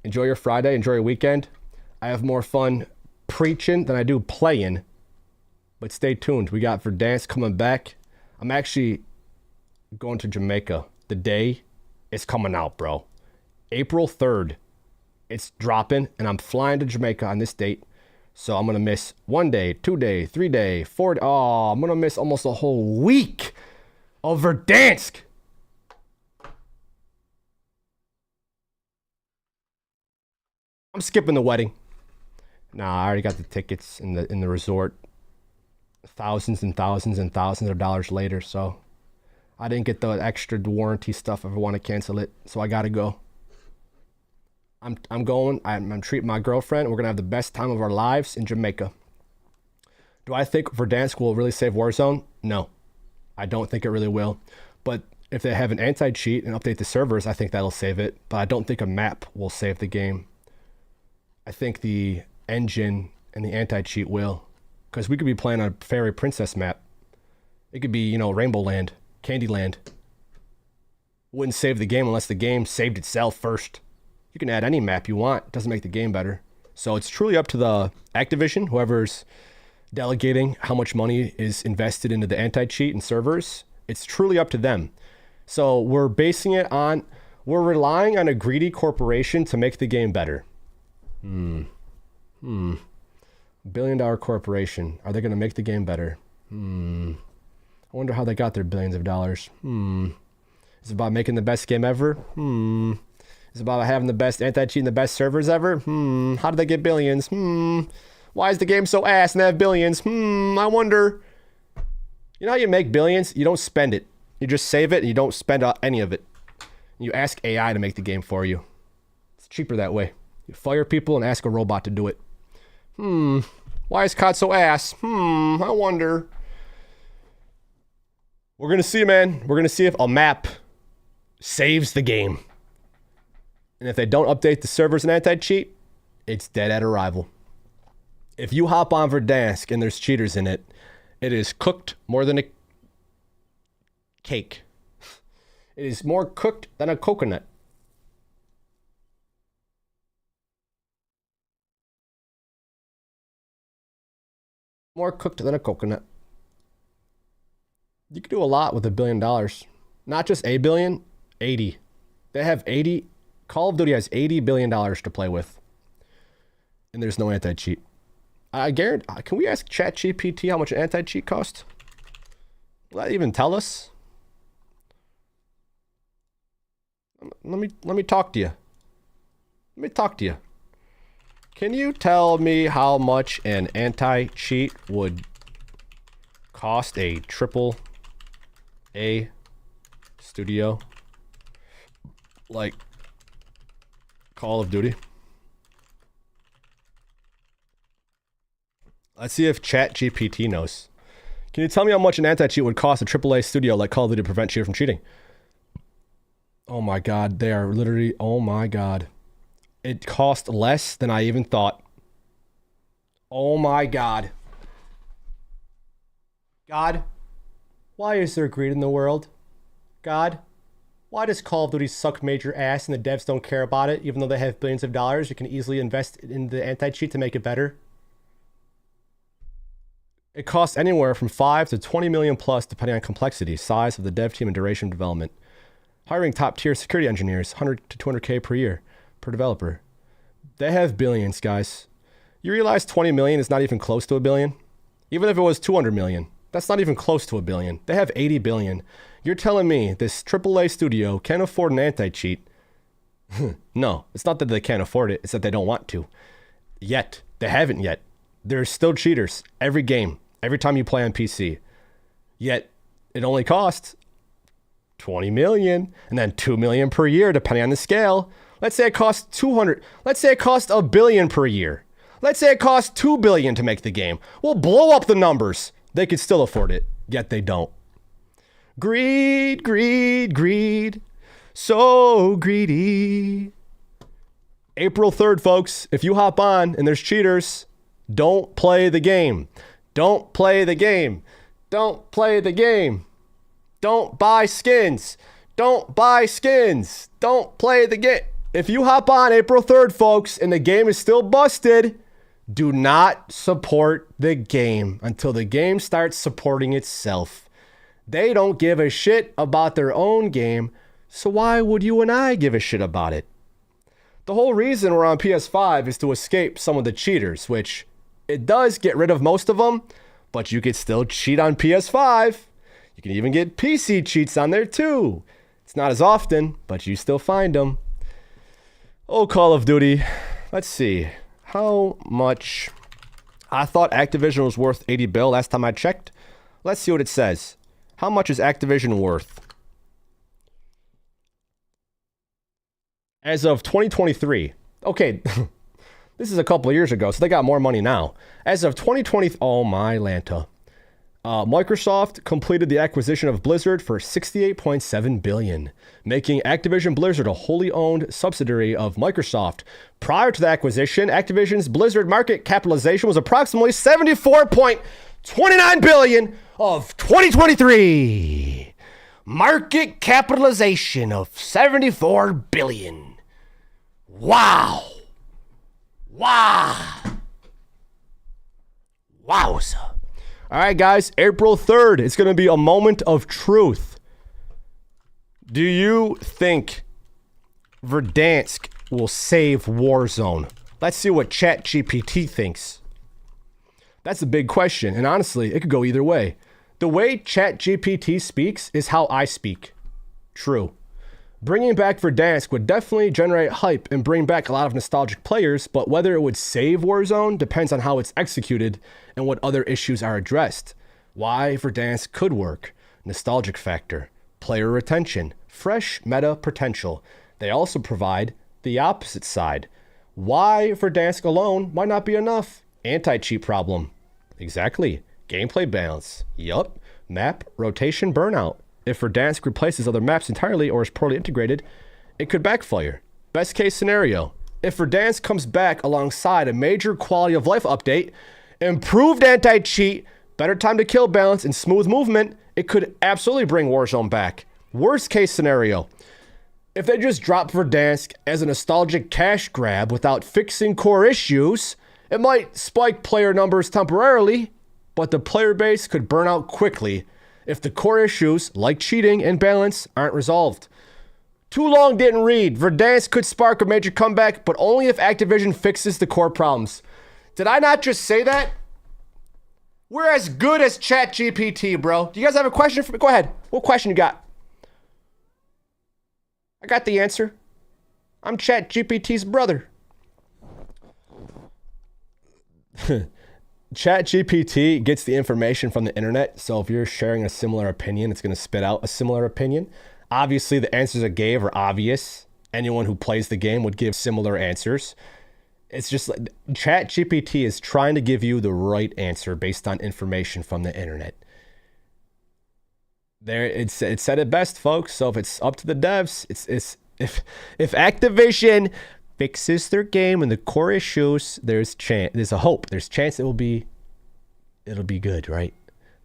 Enjoy your Friday. Enjoy your weekend. I have more fun preaching than I do playing. But stay tuned. We got Verdansk coming back. I'm actually going to Jamaica. The day is coming out, bro. April 3rd. It's dropping, and I'm flying to Jamaica on this date. So I'm going to miss 1 day, 2 day, 3 day, 4 day. Oh, I'm going to miss almost a whole week of Verdansk. I'm skipping the wedding. Nah, I already got the tickets in the resort. Thousands and thousands and thousands of dollars later, so I didn't get the extra warranty stuff if I want to cancel it, so I gotta go. I'm going. I'm treating my girlfriend. We're gonna have the best time of our lives in Jamaica. Do I think Verdansk will really save Warzone? No, I don't think it really will. But if they have an anti-cheat and update the servers, I think that'll save it. But I don't think a map will save the game. I think the engine and the anti-cheat will. Because we could be playing on a Fairy Princess map. It could be, you know, Rainbow Land, Candyland. Wouldn't save the game unless the game saved itself first. You can add any map you want. It doesn't make the game better. So it's truly up to the Activision, whoever's delegating how much money is invested into the anti-cheat and servers. It's truly up to them. So we're basing it on, we're relying on a greedy corporation to make the game better. Billion-dollar corporation. Are they going to make the game better? I wonder how they got their billions of dollars. Is it about making the best game ever? Is it about having the best anti-cheat and the best servers ever? How did they get billions? Why is the game so ass and they have billions? I wonder. You know how you make billions? You don't spend it. You just save it and you don't spend any of it. You ask AI to make the game for you. It's cheaper that way. You fire people and ask a robot to do it. Why is COD so ass? I wonder. We're going to see, man. We're going to see if a map saves the game. And if they don't update the servers and anti-cheat, it's dead at arrival. If you hop on Verdansk and there's cheaters in it, it is cooked more than a cake. It is more cooked than a coconut. More cooked than a coconut. You can do a lot with $1 billion. Not just a billion, 80. They have 80. Call of Duty has $80 billion to play with. And there's no anti-cheat. I guarantee. Can we ask ChatGPT how much an anti-cheat costs? Will that even tell us? Let me talk to you. Let me talk to you. Can you tell me how much an anti-cheat would cost a AAA studio like Call of Duty? Let's see if ChatGPT knows. Can you tell me how much an anti-cheat would cost a AAA studio like Call of Duty to prevent cheaters from cheating? Oh my god, they are literally, oh my god. It cost less than I even thought. Oh my god. God, why is there greed in the world? God, why does Call of Duty suck major ass and the devs don't care about it, even though they have billions of dollars? You can easily invest in the anti-cheat to make it better. It costs anywhere from 5 to 20 million plus, depending on complexity, size of the dev team, and duration of development. Hiring top-tier security engineers, 100 to 200K per year, per developer. They have billions, guys. You realize 20 million is not even close to $1 billion? Even if it was 200 million, that's not even close to $1 billion. They have 80 billion. You're telling me this AAA studio can't afford an anti-cheat? No, it's not that they can't afford it, it's that they don't want to. Yet. They haven't yet. There's still cheaters every game, every time you play on PC. Yet, it only costs 20 million and then 2 million per year, depending on the scale. Let's say it costs 200. Let's say it costs $1 billion per year. Let's say it costs 2 billion to make the game. We'll blow up the numbers. They could still afford it, yet they don't. Greed, greed, greed. So greedy. April 3rd, folks. If you hop on and there's cheaters, don't play the game. Don't play the game. Don't play the game. Don't buy skins. Don't buy skins. Don't play the game. If you hop on April 3rd, folks, and the game is still busted, do not support the game until the game starts supporting itself. They don't give a shit about their own game, so why would you and I give a shit about it? The whole reason we're on PS5 is to escape some of the cheaters, which it does get rid of most of them, but you could still cheat on PS5. You can even get PC cheats on there too. It's not as often, but you still find them. Oh, Call of Duty. let's see. How much? I thought Activision was worth 80 bill last time I checked. Let's see what it says. How much is Activision worth? As of 2023. Okay, this is a couple of years ago, so they got more money now. As of 2020, oh my Lanta. Microsoft completed the acquisition of Blizzard for $68.7 billion, making Activision Blizzard a wholly owned subsidiary of Microsoft. Prior to the acquisition, Activision's Blizzard market capitalization was approximately $74.29 billion of 2023. Market capitalization of $74 billion. Wow. Wow. Wowza. All right, guys, April 3rd, it's going to be a moment of truth. Do you think Verdansk will save Warzone? Let's see what ChatGPT thinks. That's a big question, and honestly, it could go either way. The way ChatGPT speaks is how I speak. True. Bringing back Verdansk would definitely generate hype and bring back a lot of nostalgic players, but whether it would save Warzone depends on how it's executed and what other issues are addressed. Why Verdansk could work: nostalgic factor, player retention, fresh meta potential. They also provide the opposite side. Why Verdansk alone might not be enough: anti-cheat problem. Exactly. Gameplay balance. Yup. Map rotation burnout. If Verdansk replaces other maps entirely or is poorly integrated, it could backfire. Best case scenario: if Verdansk comes back alongside a major quality of life update, improved anti-cheat, better time to kill balance, and smooth movement, it could absolutely bring Warzone back. Worst case scenario: if they just drop Verdansk as a nostalgic cash grab without fixing core issues, it might spike player numbers temporarily, but the player base could burn out quickly if the core issues, like cheating and balance, aren't resolved. Too long didn't read. Verdansk could spark a major comeback, but only if Activision fixes the core problems. Did I not just say that? We're as good as ChatGPT, bro. Do you guys have a question for me? Go ahead. What question you got? I got the answer. I'm ChatGPT's brother. ChatGPT gets the information from the internet, so if you're sharing a similar opinion, it's going to spit out a similar opinion. Obviously, the answers it gave are obvious. Anyone who plays the game would give similar answers. It's just like ChatGPT is trying to give you the right answer based on information from the internet. It said it best, folks. So if it's up to the devs, if Activision fixes their game and the core issues, there's a hope. There's chance it'll be good, right?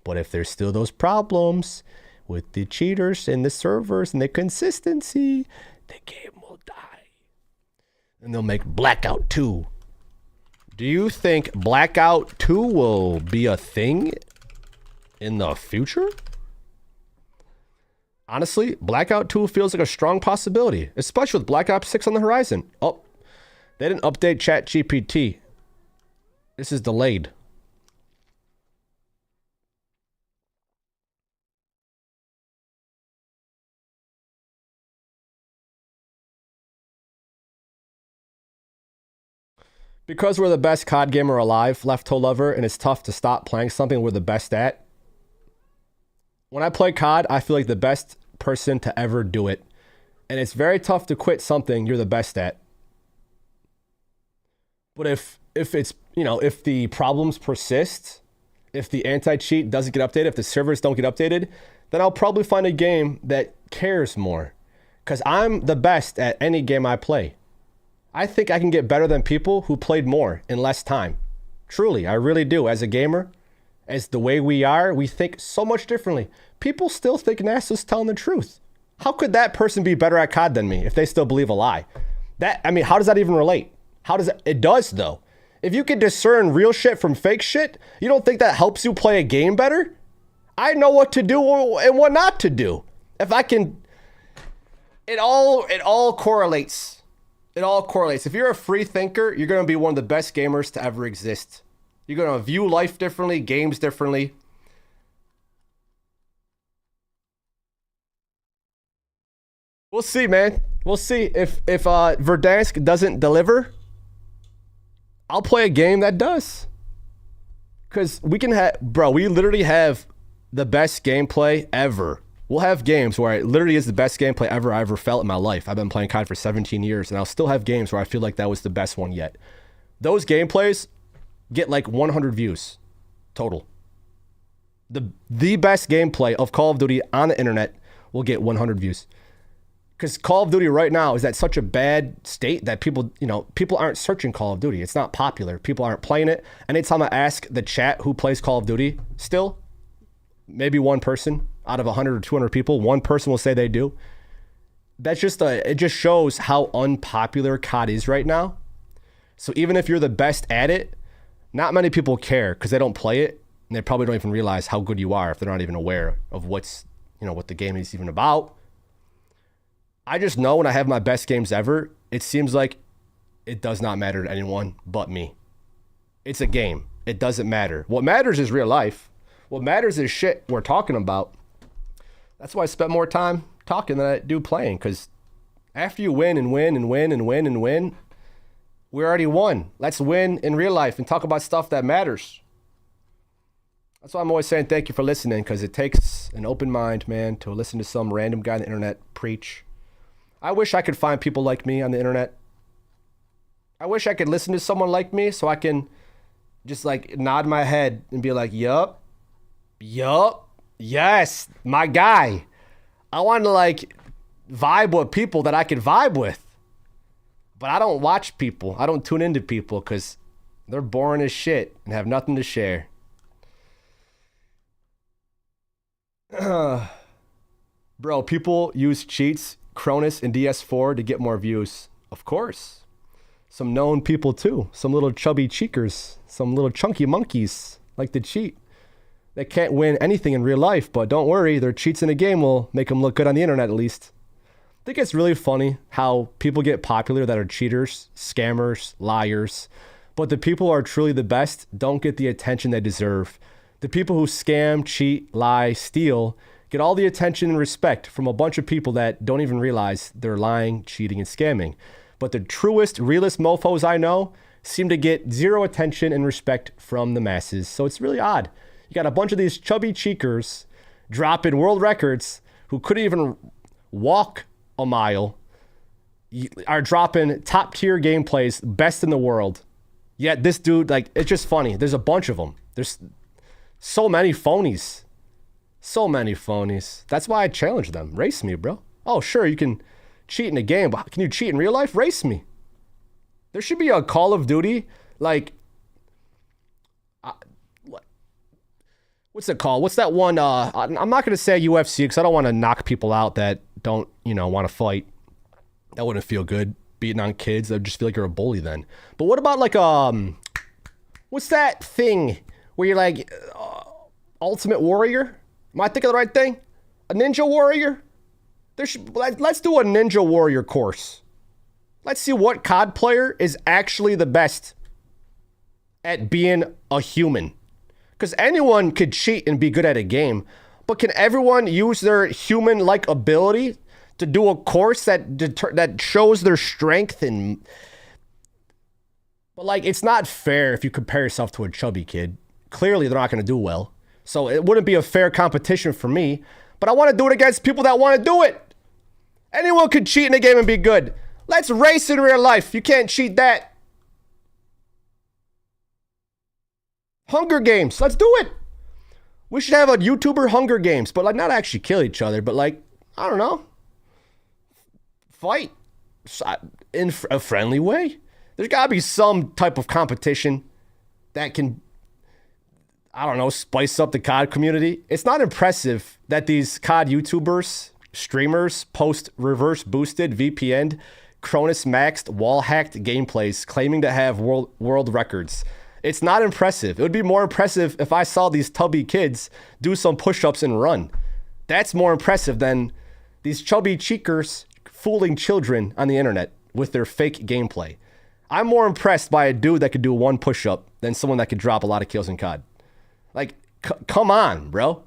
But if there's still those problems with the cheaters and the servers and the consistency, the game will die. And they'll make Blackout 2. Do you think Blackout 2 will be a thing in the future? Honestly, Blackout 2 feels like a strong possibility, especially with Black Ops 6 on the horizon. Oh, they didn't update ChatGPT. This is delayed. Because we're the best COD gamer alive, Left Toe Lover, and it's tough to stop playing something we're the best at. When I play COD, I feel like the best person to ever do it. And it's very tough to quit something you're the best at. But if it's, if the problems persist, if the anti-cheat doesn't get updated, if the servers don't get updated, then I'll probably find a game that cares more. Because I'm the best at any game I play. I think I can get better than people who played more in less time. Truly, I really do. As a gamer, as the way we are, we think so much differently. People still think NASA's telling the truth. How could that person be better at COD than me if they still believe a lie? How does that even relate? It does though. If you can discern real shit from fake shit, you don't think that helps you play a game better? I know what to do and what not to do. If I can, it all correlates. It all correlates. If you're a free thinker, you're going to be one of the best gamers to ever exist. You're going to view life differently, games differently. We'll see, man. We'll see if Verdansk doesn't deliver. I'll play a game that does. Because we can have, bro, we literally have the best gameplay ever. We'll have games where it literally is the best gameplay I ever felt in my life. I've been playing COD for 17 years, and I'll still have games where I feel like that was the best one yet. Those gameplays get like 100 views total. The best gameplay of Call of Duty on the internet will get 100 views. Because Call of Duty right now is at such a bad state that people aren't searching Call of Duty. It's not popular. People aren't playing it. Anytime I ask the chat who plays Call of Duty, still, maybe one person out of 100 or 200 people, one person will say they do. That's just it just shows how unpopular COD is right now. So even if you're the best at it, not many people care because they don't play it, and they probably don't even realize how good you are if they're not even aware of what the game is even about. I just know when I have my best games ever, it seems like it does not matter to anyone but me. It's a game. It doesn't matter. What matters is real life. What matters is shit we're talking about. That's why I spent more time talking than I do playing, because after you win and win and win and win and win, we already won. Let's win in real life and talk about stuff that matters. That's why I'm always saying thank you for listening, because it takes an open mind, man, to listen to some random guy on the internet preach. I wish I could find people like me on the internet. I wish I could listen to someone like me so I can just like nod my head and be like, yup, yes, my guy. I want to like vibe with people that I can vibe with. But I don't watch people. I don't tune into people because they're boring as shit and have nothing to share. Bro, people use cheats, Cronus and DS4 to get more views. Of course. Some known people too. Some little chubby cheekers. Some little chunky monkeys like to cheat. They can't win anything in real life, but don't worry, their cheats in a game will make them look good on the internet at least. I think it's really funny how people get popular that are cheaters, scammers, liars, but the people who are truly the best don't get the attention they deserve. The people who scam, cheat, lie, steal get all the attention and respect from a bunch of people that don't even realize they're lying, cheating, and scamming. But the truest, realest mofos I know seem to get zero attention and respect from the masses. So it's really odd. You got a bunch of these chubby cheekers dropping world records who couldn't even walk a mile, are dropping top tier gameplays, best in the world. Yet this dude, like, it's just funny. There's a bunch of them. There's so many phonies. So many phonies. That's why I challenge them. Race me, bro. Oh, sure, you can cheat in a game, but can you cheat in real life? Race me. There should be a Call of Duty, like, what's it called? What's that one? I'm not going to say UFC because I don't want to knock people out that don't, want to fight. That wouldn't feel good. Beating on kids, I'd just feel like you're a bully then. But what about like, what's that thing where you're like, Ultimate Warrior? Am I thinking of the right thing? A Ninja Warrior? Let's do a Ninja Warrior course. Let's see what COD player is actually the best at being a human. Because anyone could cheat and be good at a game, but can everyone use their human-like ability to do a course that shows their strength? But like, it's not fair if you compare yourself to a chubby kid. Clearly, they're not going to do well. So it wouldn't be a fair competition for me, but I want to do it against people that want to do it. Anyone could cheat in a game and be good. Let's race in real life. You can't cheat that. Hunger Games. Let's do it. We should have a YouTuber Hunger Games, but like not actually kill each other, but like, I don't know, fight in a friendly way. There's got to be some type of competition that can, I don't know, spice up the COD community. It's not impressive that these COD YouTubers, streamers post reverse boosted, VPN, Cronus maxed, wall hacked gameplays claiming to have world records. It's not impressive. It would be more impressive if I saw these tubby kids do some push-ups and run. That's more impressive than these chubby cheekers fooling children on the internet with their fake gameplay. I'm more impressed by a dude that could do one push-up than someone that could drop a lot of kills in COD. Like, come on, bro.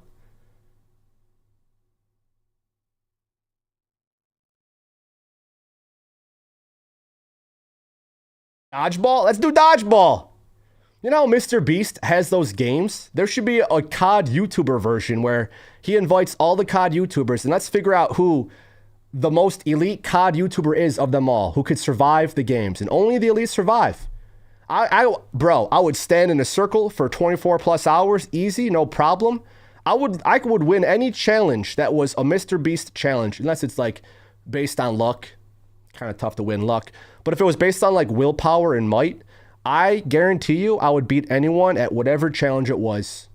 Dodgeball? Let's do dodgeball. You know, Mr. Beast has those games. There should be a COD YouTuber version where he invites all the COD YouTubers and let's figure out who the most elite COD YouTuber is of them all, who could survive the games. And only the elite survive. Bro, I would stand in a circle for 24 plus hours, easy, no problem. I would win any challenge that was a Mr. Beast challenge, unless it's like based on luck. Kind of tough to win luck. But if it was based on like willpower and might, I guarantee you I would beat anyone at whatever challenge it was.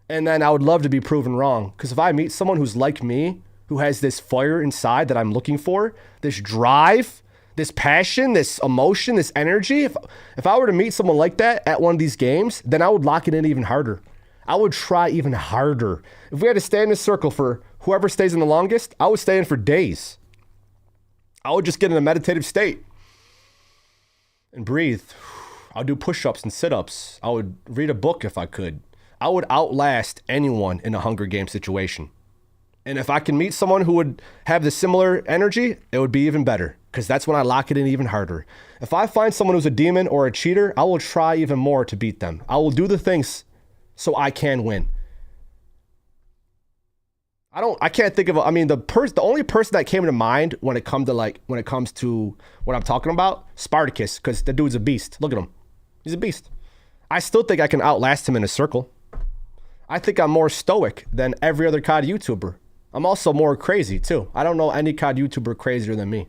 And then I would love to be proven wrong. Because if I meet someone who's like me, who has this fire inside that I'm looking for, this drive, this passion, this emotion, this energy, if I were to meet someone like that at one of these games, then I would lock it in even harder. I would try even harder. If we had to stay in a circle for whoever stays in the longest, I would stay in for days. I would just get in a meditative state and breathe. I would do push-ups and sit-ups. I would read a book if I could. I would outlast anyone in a Hunger Games situation. And if I can meet someone who would have the similar energy, it would be even better. Because that's when I lock it in even harder. If I find someone who's a demon or a cheater, I will try even more to beat them. I will do the things so I can win. I can't think of, the only person that came to mind when it comes to what I'm talking about, Spartacus, because the dude's a beast. Look at him. He's a beast. I still think I can outlast him in a circle. I think I'm more stoic than every other COD YouTuber. I'm also more crazy too. I don't know any COD YouTuber crazier than me.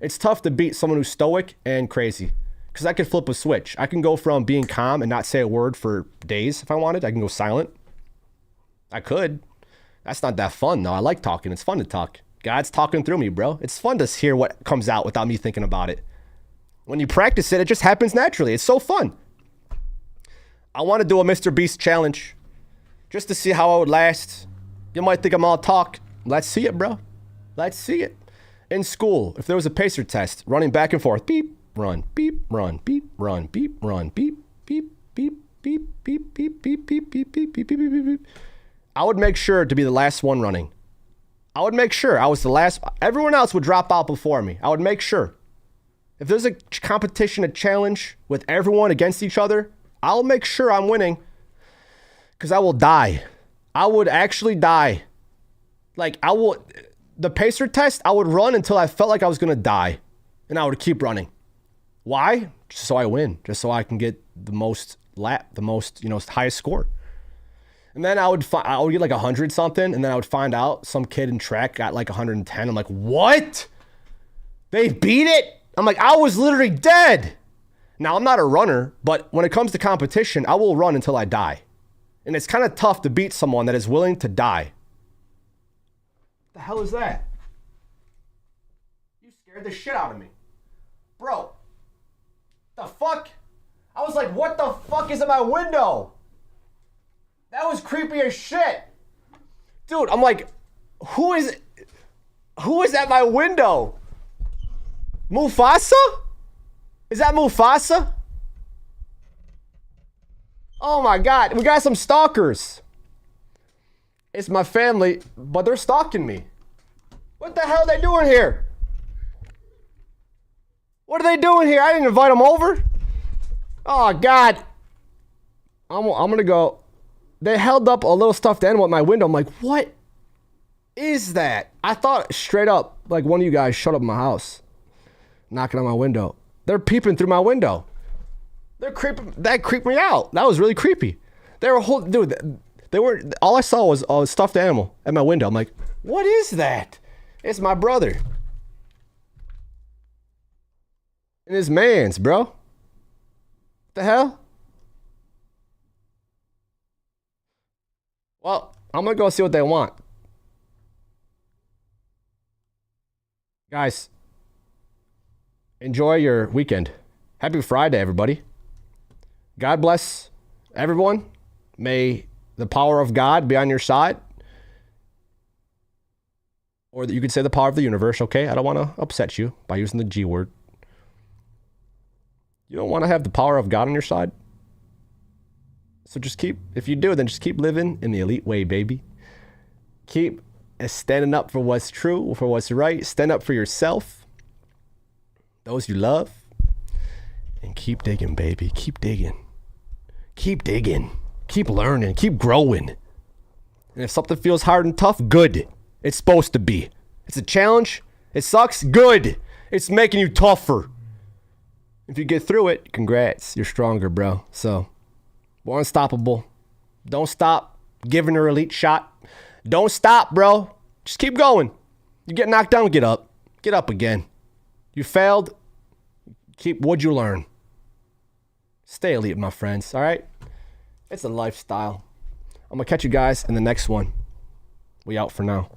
It's tough to beat someone who's stoic and crazy. Because I can flip a switch. I can go from being calm and not say a word for days if I wanted. I can go silent. I could. That's not that fun though. I like talking. It's fun to talk. God's talking through me, bro. It's fun to hear what comes out without me thinking about it. When you practice it, it just happens naturally. It's so fun. I want to do a Mr. Beast challenge. Just to see how I would last. You might think I'm all talk. Let's see it, bro. Let's see it. In school, if there was a pacer test, running back and forth, beep, run, beep, run, beep, run, beep, run, beep, beep, beep, beep, beep, beep, beep, beep, beep, beep, beep, beep, beep, beep. I would make sure to be the last one running. I would make sure I was the last. Everyone else would drop out before me. I would make sure. If there's a competition, a challenge with everyone against each other, I'll make sure I'm winning. Because I will die. I would actually die. Like, the pacer test, I would run until I felt like I was going to die. And I would keep running. Why? Just so I win. Just so I can get the most highest score. And then I would get like 100 something. And then I would find out some kid in track got like 110. I'm like, what? They beat it? I'm like, I was literally dead. Now, I'm not a runner, but when it comes to competition, I will run until I die. And it's kind of tough to beat someone that is willing to die. What the hell is that? You scared the shit out of me. Bro. The fuck? I was like, what the fuck is in my window? That was creepy as shit. Dude, I'm like, who is at my window? Mufasa? Is that Mufasa? Oh my God, we got some stalkers. It's my family, but they're stalking me. What the hell are they doing here? What are they doing here? I didn't invite them over. Oh God. I'm gonna go. They held up a little stuffed animal at my window. I'm like, what is that? I thought straight up, like one of you guys showed up in my house, knocking on my window. They're peeping through my window. They're creeping. That creeped me out. That was really creepy. They were dude. They were. All I saw was a stuffed animal at my window. I'm like, what is that? It's my brother and his man's, bro. What the hell? Well, I'm gonna go see what they want, guys. Enjoy your weekend. Happy Friday, everybody. God bless everyone. May the power of God be on your side. Or you could say the power of the universe, okay? I don't want to upset you by using the G word. You don't want to have the power of God on your side? So if you do, then just keep living in the elite way, baby. Keep standing up for what's true, for what's right. Stand up for yourself, those you love, And keep digging, baby. Keep digging. Keep digging. Keep learning. Keep growing. And if something feels hard and tough, good. It's supposed to be. It's a challenge. It sucks. Good. It's making you tougher. If you get through it, congrats. You're stronger, bro. So, we're unstoppable. Don't stop giving her elite shot. Don't stop, bro. Just keep going. You get knocked down, get up. Get up again. You failed. What'd you learn? Stay elite, my friends, all right? It's a lifestyle. I'm going to catch you guys in the next one. We out for now.